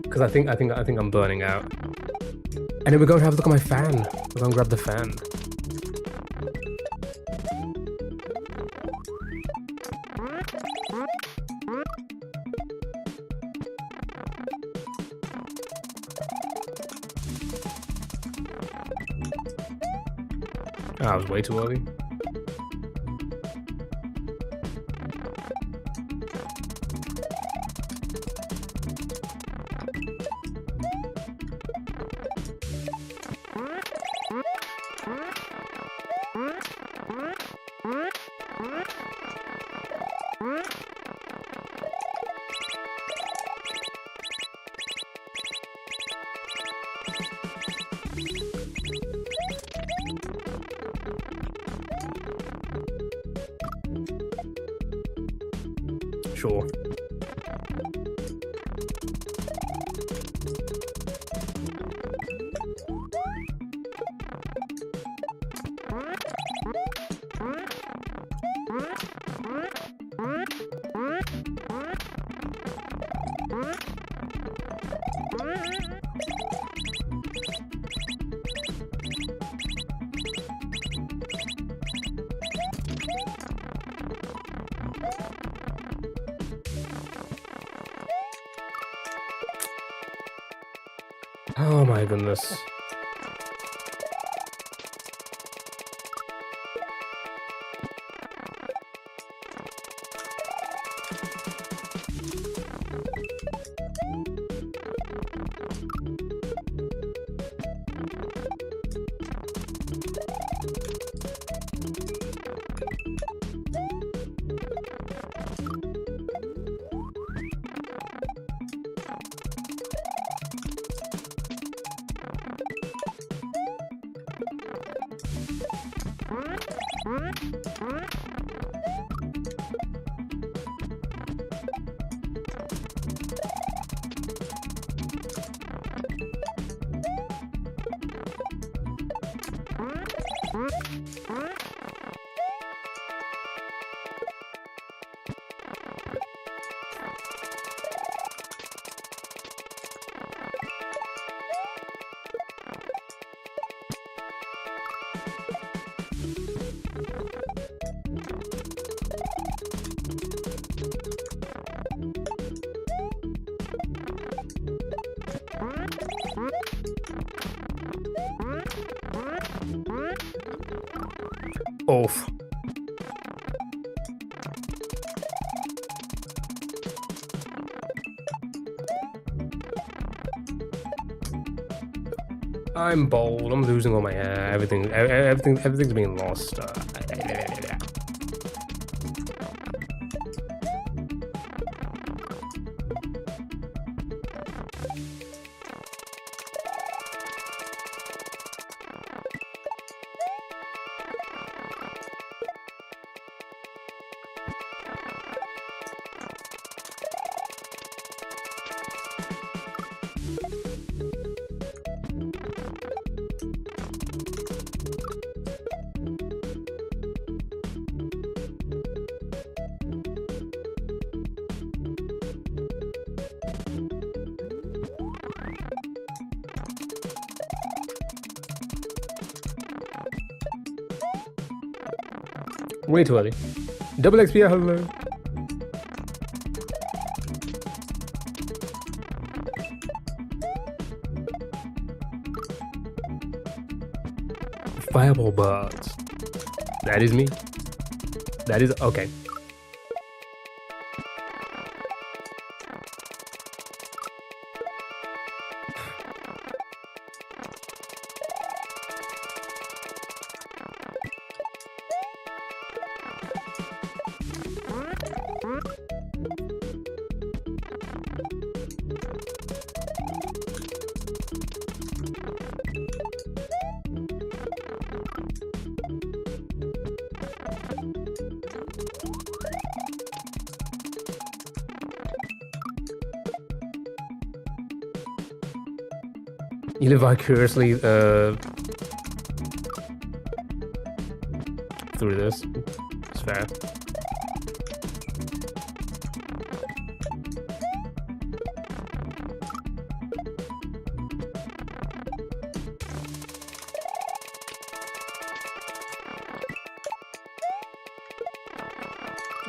because I think I'm burning out. And then we're going to have a look at my fan. We're going to grab the fan. Oh, I was way too early. Sure. Oh my goodness. Oof. I'm bold. I'm losing all my everything's being lost. Way too early. Double XP, hello. Fireball birds. That is me. That is okay. You live vicariously through this. It's fair.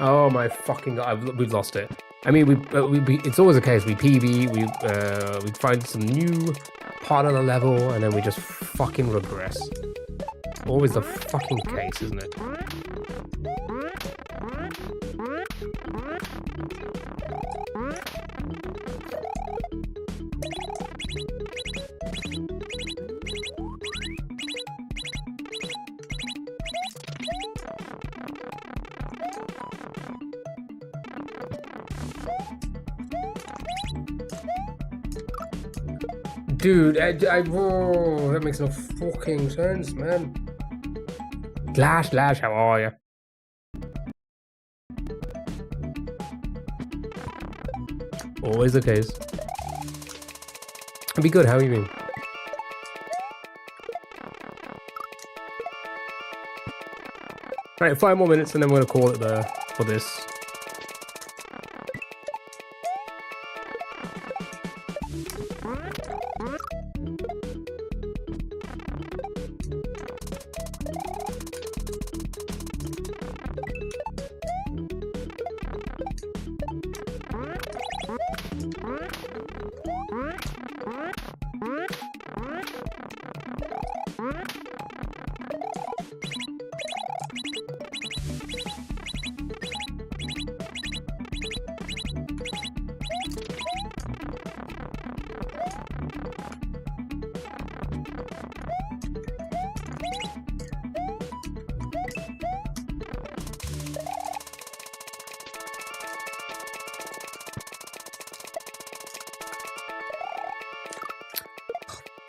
Oh my fucking god! We've lost it. I mean, it's always the case. We PB, we find some new part of the level, and then we just fucking regress. Always the fucking case, isn't it? Dude, whoa, that makes no fucking sense, man. Lash, how are you? Always the case. It'd be good, how are you been? Alright, 5 more minutes and then we're gonna call it there for this.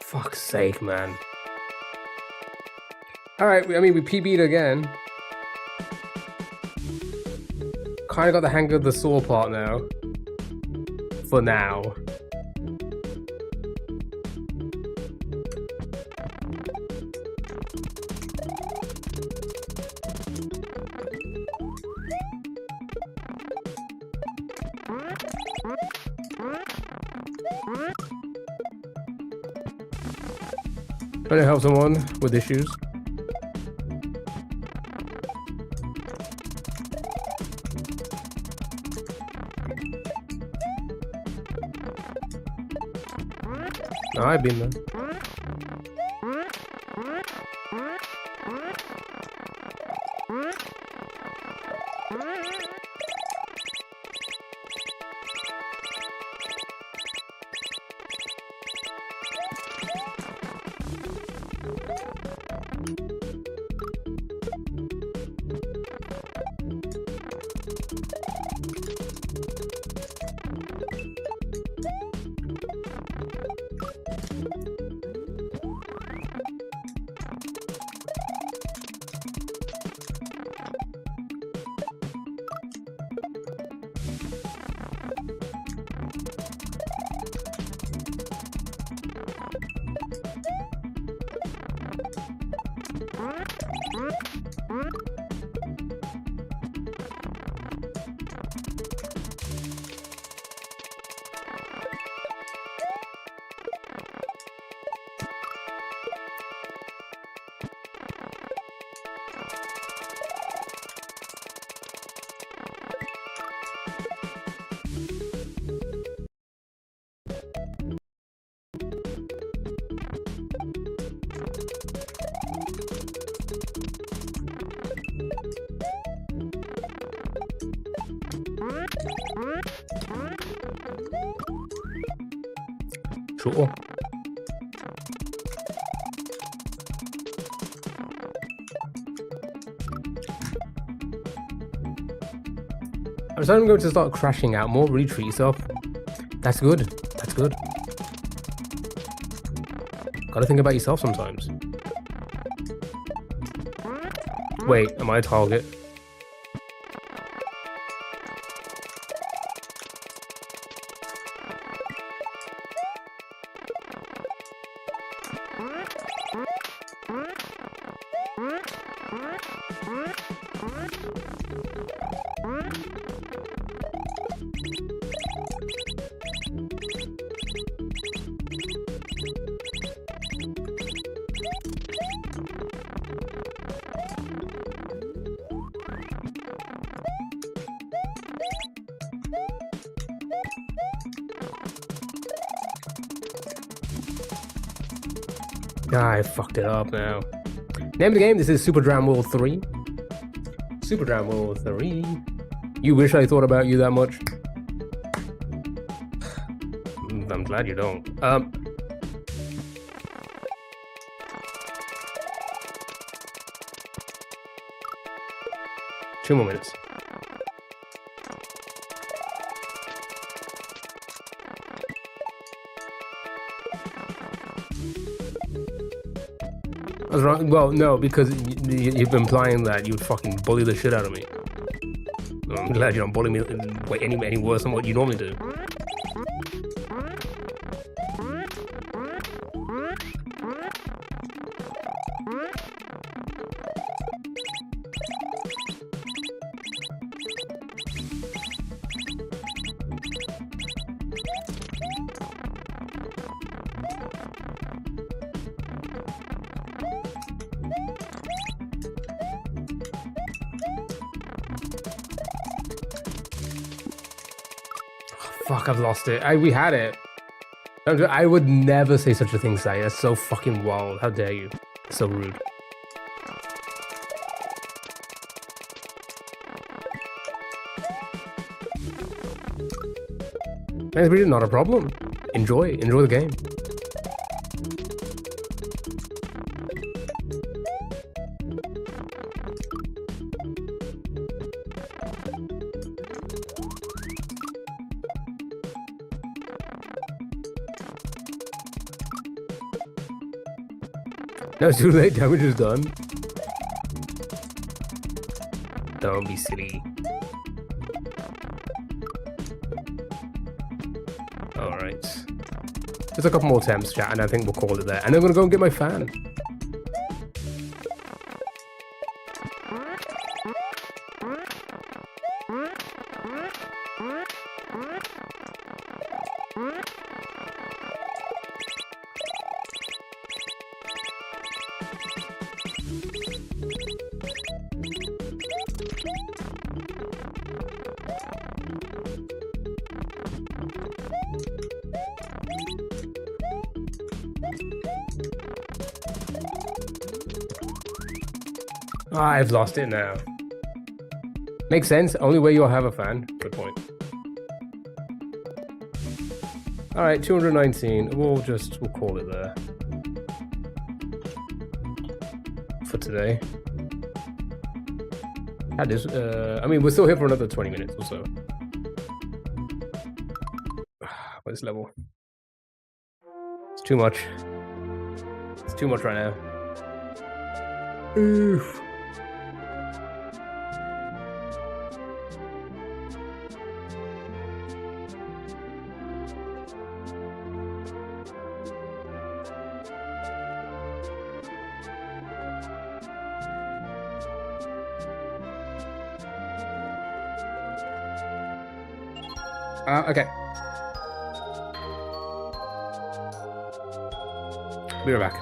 Fuck's sake, man. Alright, I mean, we PB'd again. Kinda got the hang of the saw part now. For now. Trying to help someone with issues. No, I've been there. Sure. I'm starting going to start crashing out more. Retreat yourself. That's good. That's good. Gotta think about yourself sometimes. Wait, am I a target? I fucked it up now. Name of the game, this is Super Dram World 3. Super Dram World 3. You wish I thought about you that much? I'm glad you don't. 2 more minutes. I was wrong. Well, no, because you've been implying that you'd fucking bully the shit out of me. I'm glad you don't bully me any worse than what you normally do. Fuck, I've lost it. We had it. I would never say such a thing, Sai. That's so fucking wild. How dare you? So rude. It's really not a problem. Enjoy the game. No, it's too late. Damage is done. Don't be silly. Alright. Just a couple more attempts, chat, and I think we'll call it there. And I'm gonna go and get my fan. I've lost it now. Makes sense. Only way you'll have a fan. Good point. Alright, 219. We'll call it there. For today. That is, I mean, we're still here for another 20 minutes or so. What's level? It's too much. It's too much right now. Oof. Okay. Be right back.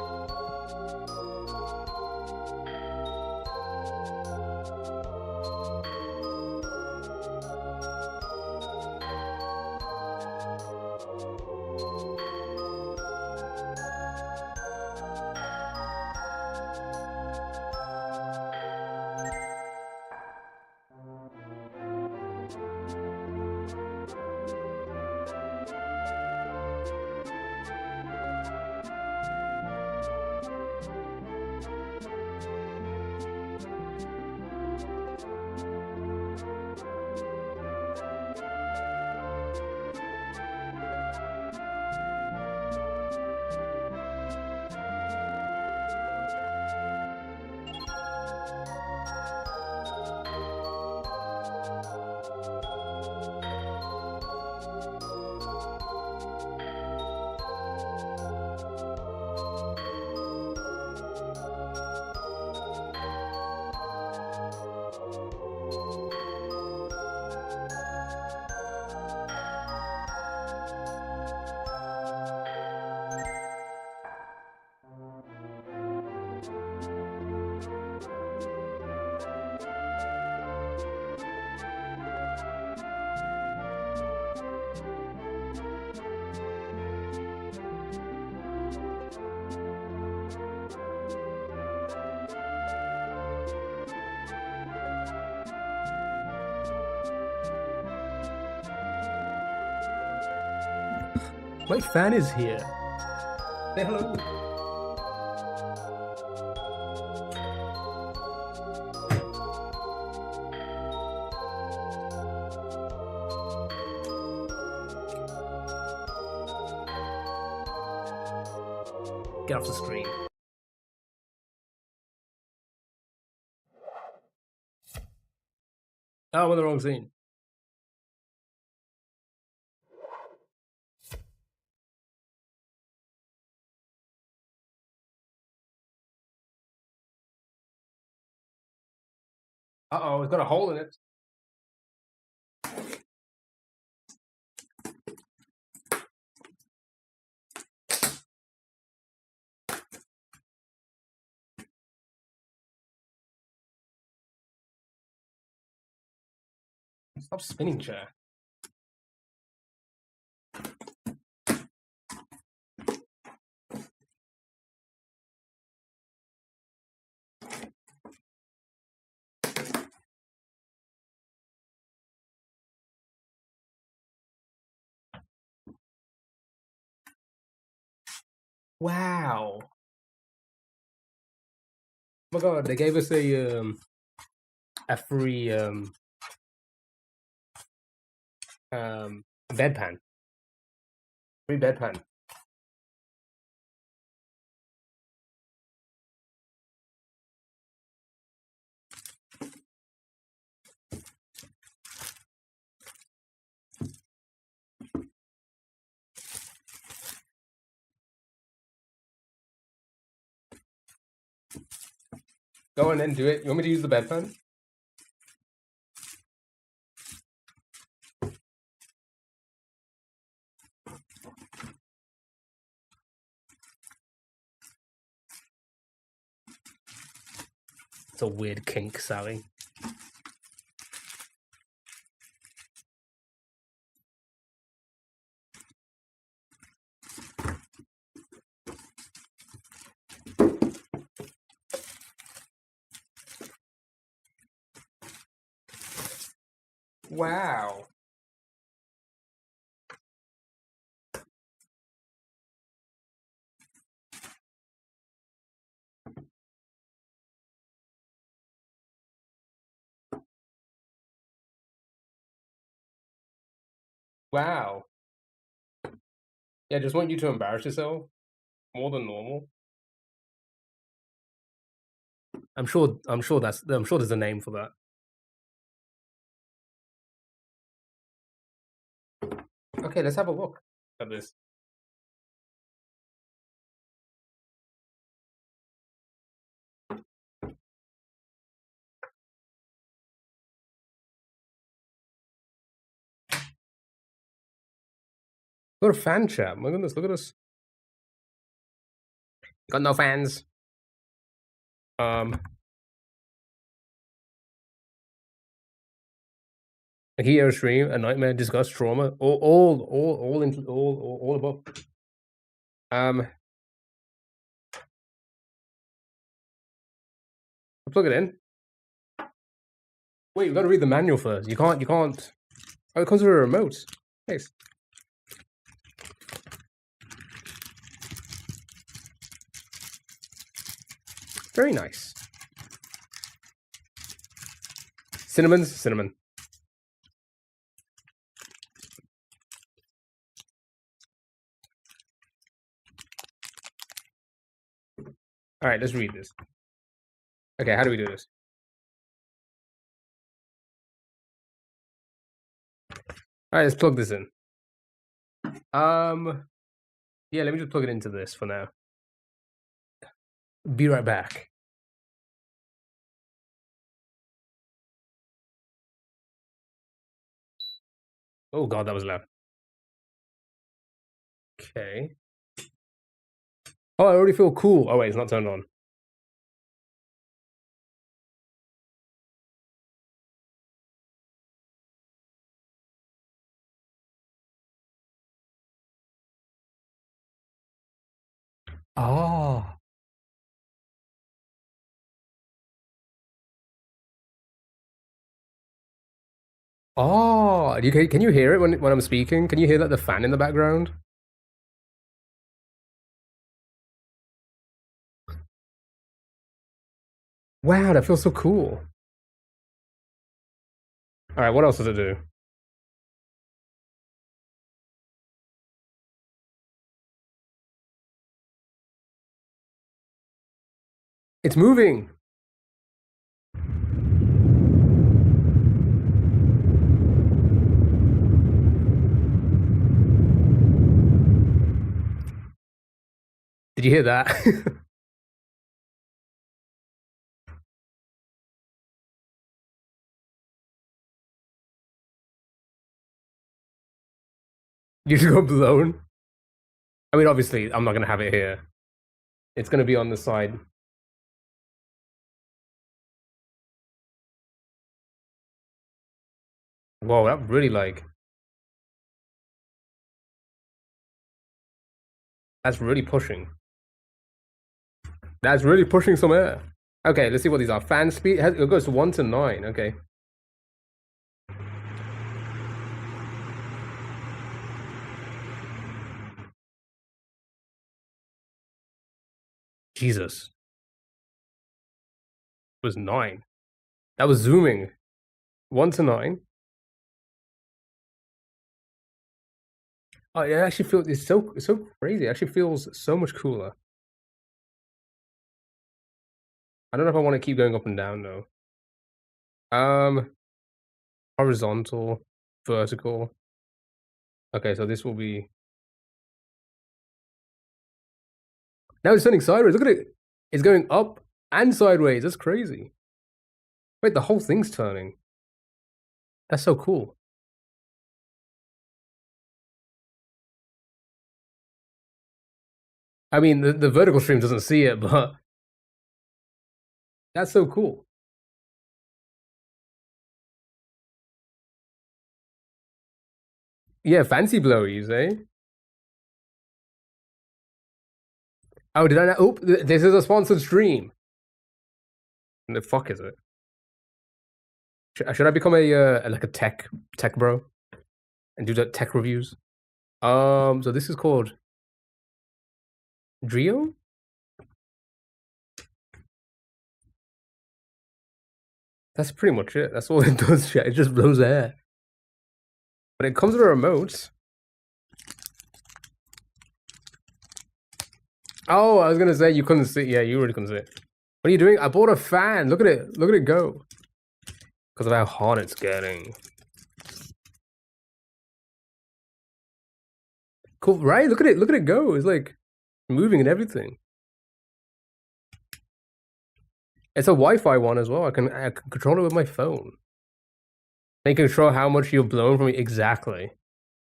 My fan is here. Say hello. Get off the screen. Oh, I'm in the wrong scene. Uh-oh, it's got a hole in it. Stop spinning, chair. Wow. Oh my god, they gave us a free bedpan. Free bedpan. Go on then, do it. You want me to use the bedpan? It's a weird kink, Sally. Wow. Wow. Yeah, just want you to embarrass yourself more than normal. I'm sure there's a name for that. Okay, let's have a look at this. Got a fan chat. My goodness, look at us. Got no fans. A hero stream, a nightmare, disgust, trauma, all above. Plug it in. Wait, we gotta read the manual first. You can't. Oh, it comes with a remote. Nice. Very nice. Cinnamon. All right, let's read this. Okay, how do we do this? All right, let's plug this in. Yeah, let me just plug it into this for now. Be right back. Oh god, that was loud. Okay. Oh, I already feel cool. Oh wait, it's not turned on. Oh. Oh, can you hear it when I'm speaking? Can you hear that the fan in the background? Wow, that feels so cool. All right, what else does it do? It's moving. Did you hear that? You just got blown. I mean, obviously, I'm not gonna have it here. It's gonna be on the side. Whoa, that really like. That's really pushing. That's really pushing some air. Okay, let's see what these are. Fan speed. It goes 1 to 9. Okay. Jesus. It was 9. That was zooming. 1 to 9. Oh, it actually feels it's so crazy. It actually feels so much cooler. I don't know if I want to keep going up and down though. Horizontal, vertical. Okay, so this will be. Now it's turning sideways. Look at it. It's going up and sideways. That's crazy. Wait, the whole thing's turning. That's so cool. I mean, the vertical stream doesn't see it, but that's so cool. Yeah, fancy blowies, eh? Oh, did I? Oh, this is a sponsored stream. The fuck is it? Should I become a like a tech bro and do the tech reviews? So this is called Drio. That's pretty much it. That's all it does. Shit, it just blows air. But it comes with a remote. Oh, I was gonna say you couldn't see. Yeah, you really couldn't see it. What are you doing? I bought a fan. Look at it. Look at it go. Because of how hot it's getting. Cool, right? Look at it. Look at it go. It's like moving and everything. It's a Wi-Fi one as well. I can control it with my phone. I can control how much you're blown from me. Exactly.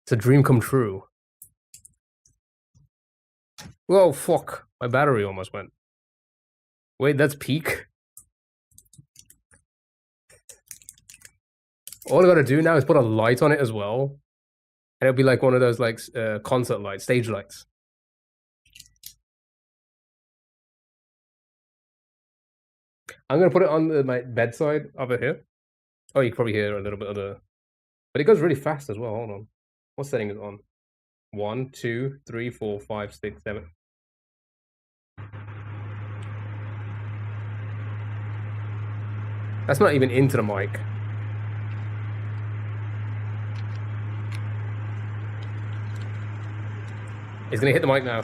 It's a dream come true. Whoa, fuck. My battery almost went. Wait, that's peak? All I gotta do now is put a light on it as well. And it'll be like one of those like concert lights, stage lights. I'm gonna put it on my bedside over here. Oh, you can probably hear a little bit of the... But it goes really fast as well. Hold on. What setting is it on? 1, 2, 3, 4, 5, 6, 7. That's not even into the mic. It's gonna hit the mic now.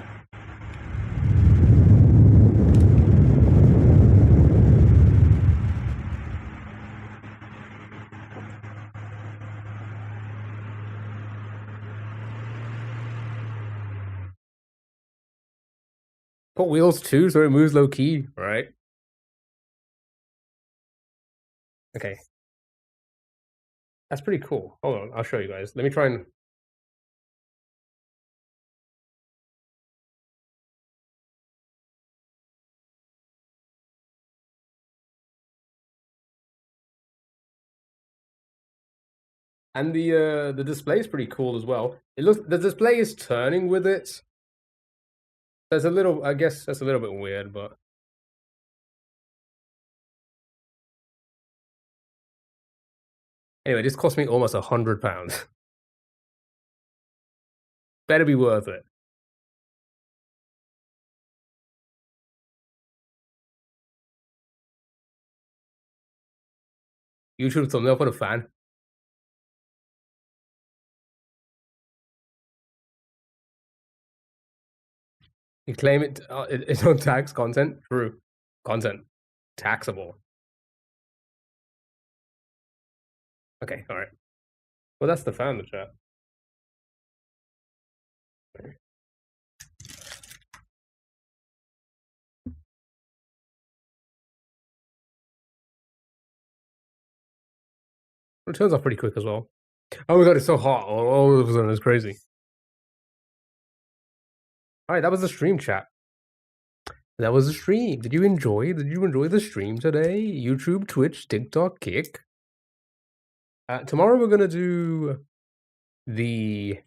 Put wheels too, so it moves low key, right? Okay. That's pretty cool. Hold on, I'll show you guys. Let me try and... And the display is pretty cool as well. It looks... The display is turning with it. There's a little... I guess that's a little bit weird, but... Anyway, this cost me almost £100. Better be worth it. YouTube thumbnail for the fan. You claim it's on tax content? True. Content. Taxable. Okay, alright. Well, that's the fan in the chat. It turns off pretty quick as well. Oh my god, it's so hot. All of a sudden, it's crazy. Alright, that was the stream chat. That was the stream. Did you enjoy the stream today? YouTube, Twitch, TikTok, Kick. Tomorrow we're gonna do the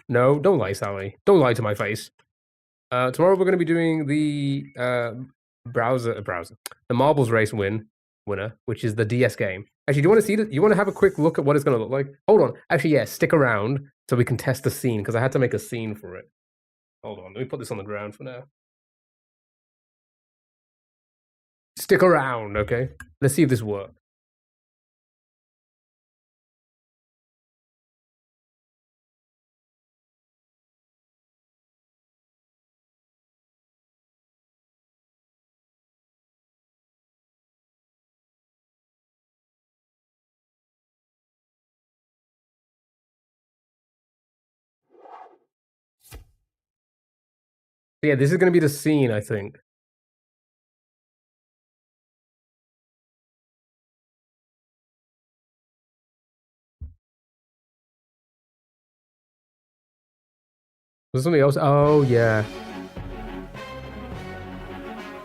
No, don't lie, Sally. Don't lie to my face. Tomorrow we're gonna be doing the the marbles race winner, which is the DS game. Actually, do you want to see it? You want to have a quick look at what it's gonna look like? Hold on. Actually, yeah, stick around so we can test the scene because I had to make a scene for it. Hold on, let me put this on the ground for now. Stick around, okay? Let's see if this works. Yeah, this is gonna be the scene, I think. Was something else? Oh yeah.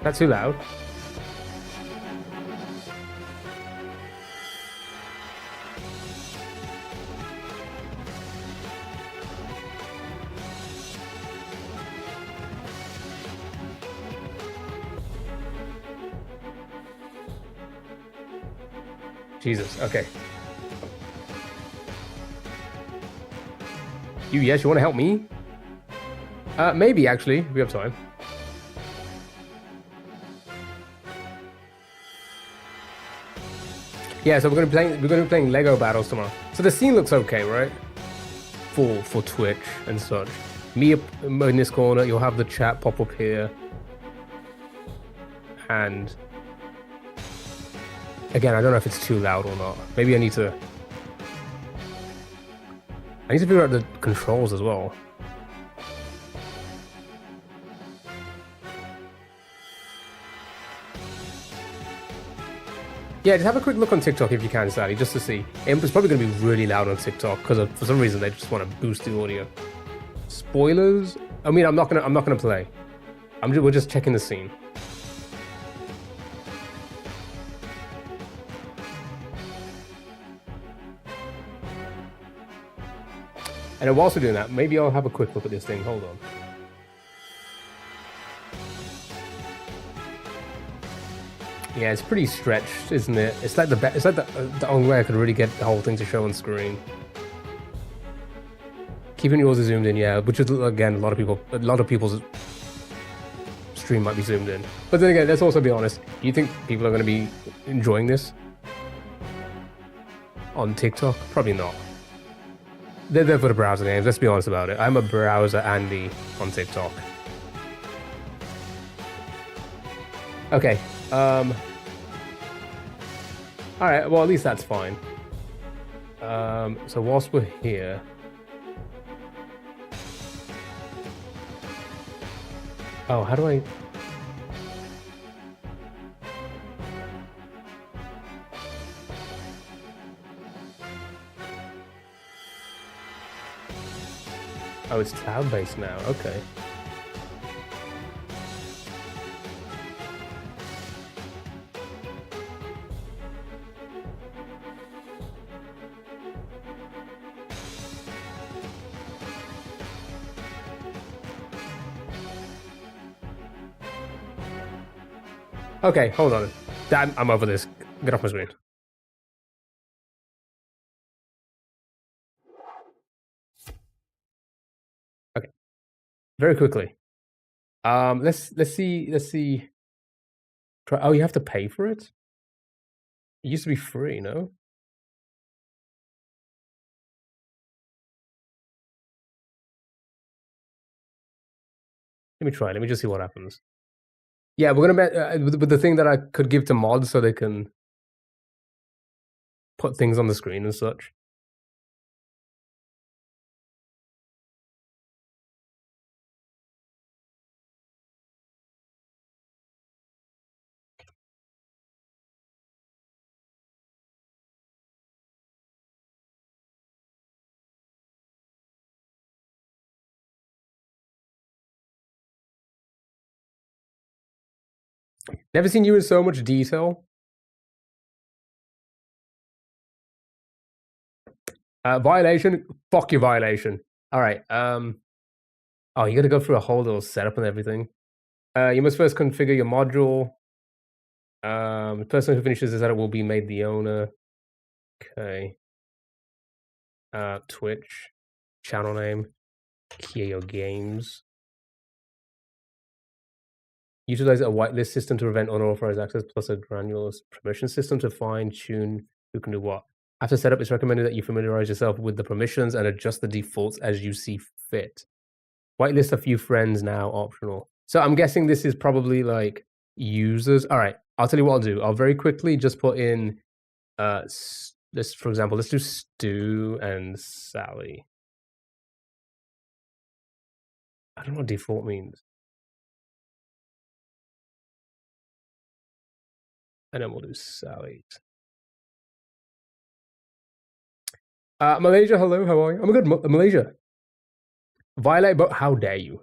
That's too loud. Jesus, okay. Yes, you want to help me? Maybe, actually. We have time. Yeah, so we're gonna be playing Lego battles tomorrow. So the scene looks okay, right? For Twitch and such. Me in this corner, you'll have the chat pop up here. And again, I don't know if it's too loud or not. Maybe I need to figure out the controls as well. Yeah, just have a quick look on TikTok if you can, Sally, just to see. It's probably going to be really loud on TikTok because for some reason they just want to boost the audio. Spoilers? I mean, I'm not gonna play. We're just checking the scene. And whilst we're doing that, maybe I'll have a quick look at this thing. Hold on. Yeah, it's pretty stretched, isn't it? It's like the only way I could really get the whole thing to show on screen. Keeping yours zoomed in, yeah, which is again a lot of people's stream might be zoomed in. But then again, let's also be honest. Do you think people are going to be enjoying this on TikTok? Probably not. They're there for the browser games. Let's be honest about it. I'm a browser Andy on TikTok. Okay. All right. Well, at least that's fine. So whilst we're here, oh, how do I? Oh, it's cloud-based now. Okay. Okay, hold on. I'm over this. Get off my screen. Okay. Very quickly. Let's see. Try. Oh, you have to pay for it. It used to be free, no? Let me try. Let me just see what happens. Yeah, we're gonna with the thing that I could give to mods so they can put things on the screen and such. Never seen you in so much detail. Violation. Fuck your violation. All right. Oh, you got to go through a whole little setup and everything. You must first configure your module. The person who finishes the setup will be made the owner. Okay. Twitch. Channel name. Key your games. Utilize a whitelist system to prevent unauthorized access, plus a granular permission system to fine-tune who can do what. After setup, it's recommended that you familiarize yourself with the permissions and adjust the defaults as you see fit. Whitelist a few friends now, optional. So I'm guessing this is probably like users. All right, I'll tell you what I'll do. I'll very quickly just put in, this, for example, let's do Stu and Sally. I don't know what default means. And then we'll do Sally. Malaysia, hello, how are you? I'm good, Malaysia. Violate, but how dare you?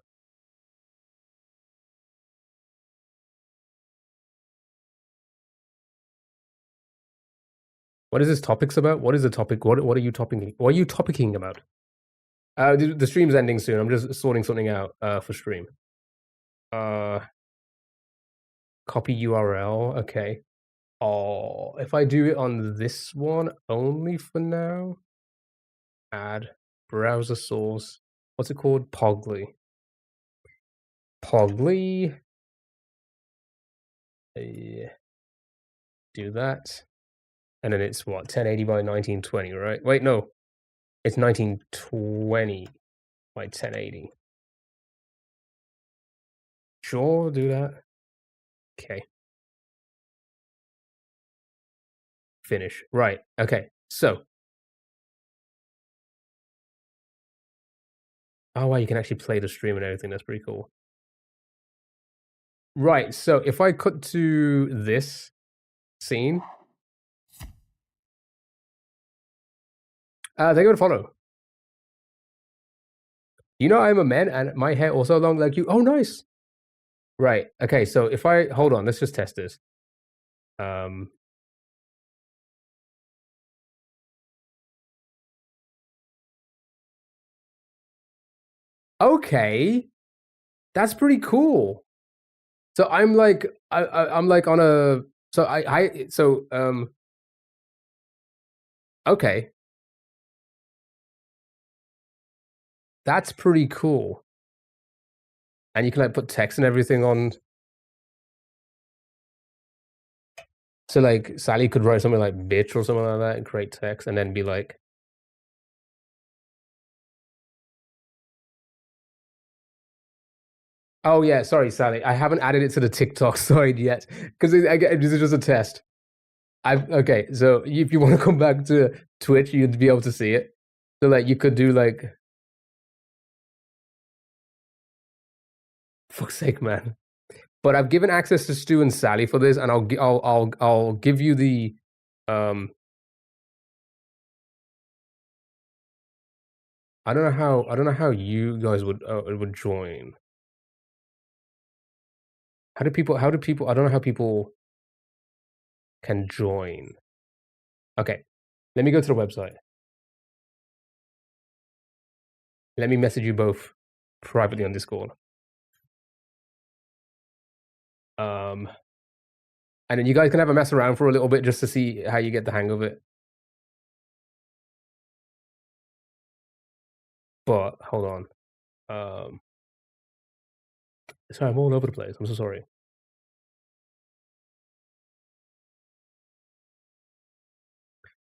What is this topics about? What is the topic? What are you topping? What are you topicing about? The stream's ending soon. I'm just sorting something out for stream. Copy URL. Okay. Oh, if I do it on this one only for now, add browser source. What's it called? Pogly. Pogly. Do that. And then it's what? 1080 by 1920, right? Wait, no. It's 1920 by 1080. Sure, do that. Okay. Finish. Right. Okay. So. Oh, wow, you can actually play the stream and everything. That's pretty cool. Right. So if I cut to this scene. They're going to follow. You know I'm a man and my hair also long like you. Oh, nice. Right. Okay. So if I hold on, let's just test this. Okay, that's pretty cool. So I'm like I'm like on a okay, that's pretty cool. And you can like put text and everything on. So like Sally could write something like bitch or something like that and create text and then be like, oh yeah, sorry, Sally. I haven't added it to the TikTok side yet because this is just a test. Okay. So if you want to come back to Twitch, you'd be able to see it. So like you could do like, fuck's sake, man. But I've given access to Stu and Sally for this, and I'll give you the I don't know how you guys would join. How do people I don't know how people can join. Okay. Let me go to the website. Let me message you both privately on Discord. And then you guys can have a mess around for a little bit just to see how you get the hang of it. But hold on. Sorry, I'm all over the place. I'm so sorry.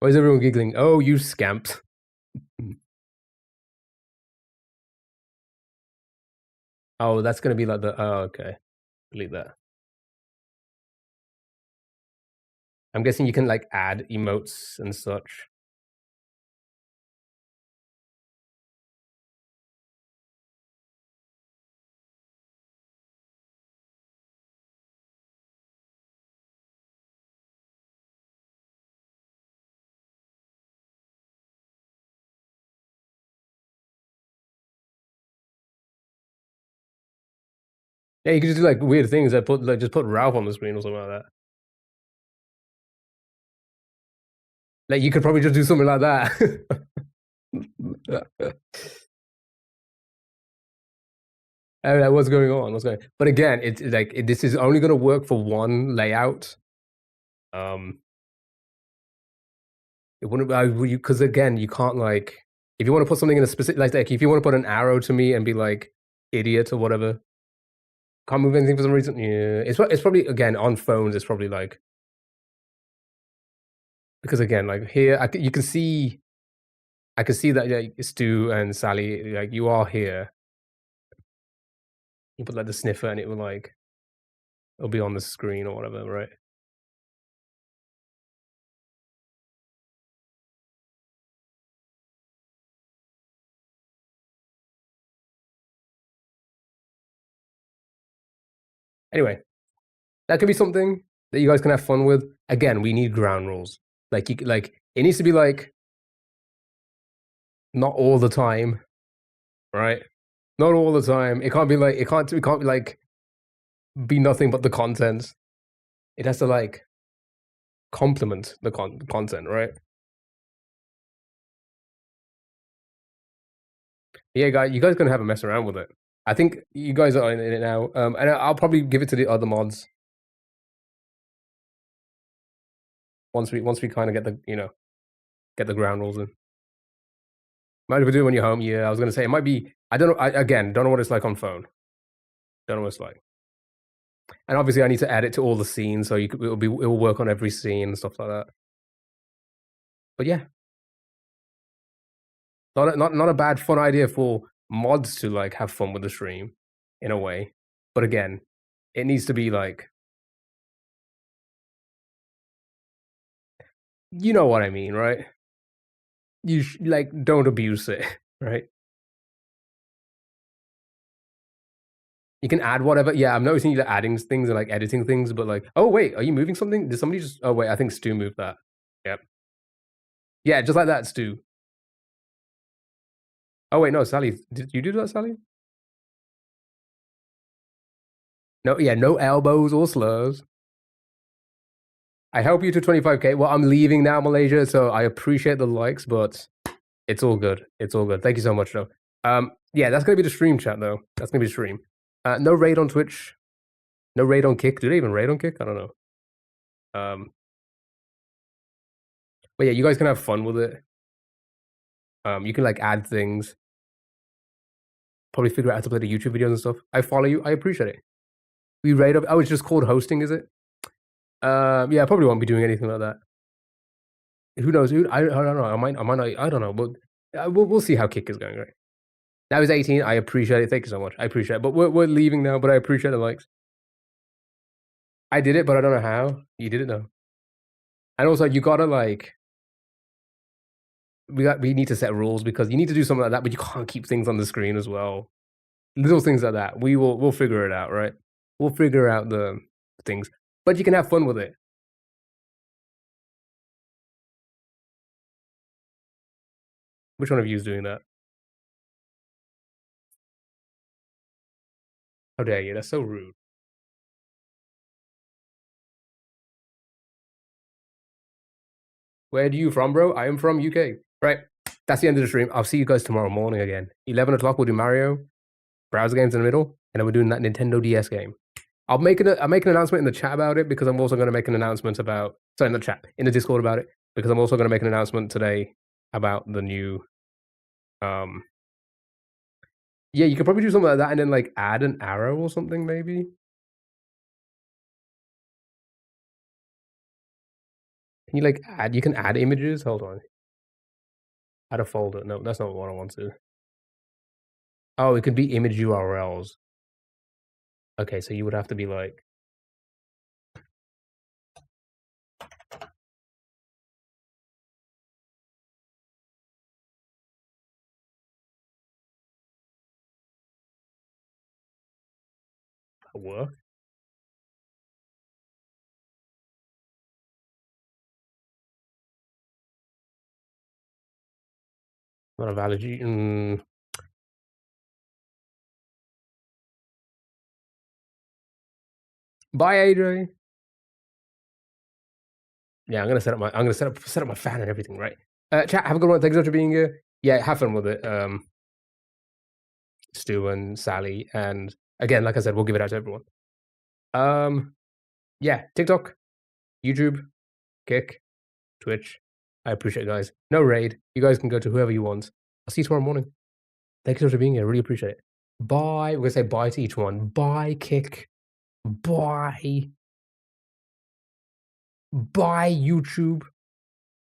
Why is everyone giggling? Oh, you scamps. Oh, that's gonna be like the. Oh, okay. Delete that. I'm guessing you can like add emotes and such. Yeah, you can just do like weird things. I put like just put Ralph on the screen or something like that. Like you could probably just do something like that. I mean, like, what's going on? What's going? But again, it's like this is only going to work for one layout. It wouldn't because again, you can't like if you want to put something in a specific like if you want to put an arrow to me and be like idiot or whatever, can't move anything for some reason. Yeah, it's probably again on phones. It's probably like because again, like here, you can see I can see that yeah, Stu and Sally, like you are here. You put like the sniffer and it will like it'll be on the screen or whatever, right? Anyway, that could be something that you guys can have fun with. Again, we need ground rules. Like like it needs to be like not all the time, right? Not all the time. It can't be like it can't be like be nothing but the content. It has to like complement the content, right? Yeah, guys, you guys gonna have a mess around with it. I think you guys are in it now, and I'll probably give it to the other mods once we kind of get the get the ground rules in. Might be do it when you're home. Yeah, I was gonna say it might be. I don't know. Again, don't know what it's like on phone. Don't know what it's like. And obviously, I need to add it to all the scenes, so it'll work on every scene and stuff like that. But yeah, not a bad fun idea for mods to like have fun with the stream in a way. But again, it needs to be like you know what I mean, right? You like don't abuse it, right? You can add whatever. Yeah, I'm noticing you adding things and like editing things, but like, oh wait, are you moving something? Did somebody just? Oh wait, I think Stu moved that. Yep. Yeah, just like that, Stu. Oh wait, no, Sally. Did you do that, Sally? No, yeah, no elbows or slurs. I help you to 25K. Well, I'm leaving now, Malaysia, so I appreciate the likes, but it's all good. It's all good. Thank you so much, though. Yeah, that's gonna be the stream chat, though. That's gonna be the stream. No raid on Twitch. No raid on Kick. Do they even raid on Kick? I don't know. But yeah, you guys can have fun with it. You can like add things. Probably figure out how to play the YouTube videos and stuff. I follow you. I appreciate it. We raid up. Oh, it's just called hosting, is it? Yeah, I probably won't be doing anything like that. Who knows? I don't know. I might not. I don't know. But we'll see how Kick is going. Right now, he's 18. I appreciate it. Thank you so much. I appreciate it. But we're leaving now. But I appreciate the likes. I did it, but I don't know how. You did it though. And also, you gotta like. We need to set rules because you need to do something like that, but you can't keep things on the screen as well. Little things like that. We'll figure it out, right? We'll figure out the things, but you can have fun with it. Which one of you is doing that? How dare you? That's so rude. Where are you from, bro? I am from UK. Right. That's the end of the stream. I'll see you guys tomorrow morning again. 11 o'clock, we'll do Mario, browser games in the middle, and then we're doing that Nintendo DS game. I'll make an announcement in the chat about it because I'm also going to make an announcement about in the chat in the Discord about it because I'm also going to make an announcement today about the new. Yeah, you could probably do something like that and then like add an arrow or something maybe. Can you like add? You can add images. Hold on. Add a folder. No, that's not what I want to. Oh, it could be image URLs. Okay, so you would have to be like. Work. Not a valid. Bye, AJ. Yeah, I'm gonna set up my fan and everything, right? Chat, have a good one. Thanks so much for being here. Yeah, have fun with it. Stu and Sally, and again, like I said, we'll give it out to everyone. Yeah, TikTok, YouTube, Kick, Twitch. I appreciate it, guys. No raid. You guys can go to whoever you want. I'll see you tomorrow morning. Thank you so much for being here. Really appreciate it. Bye. We're gonna say bye to each one. Bye, Kick. Bye. Bye, YouTube.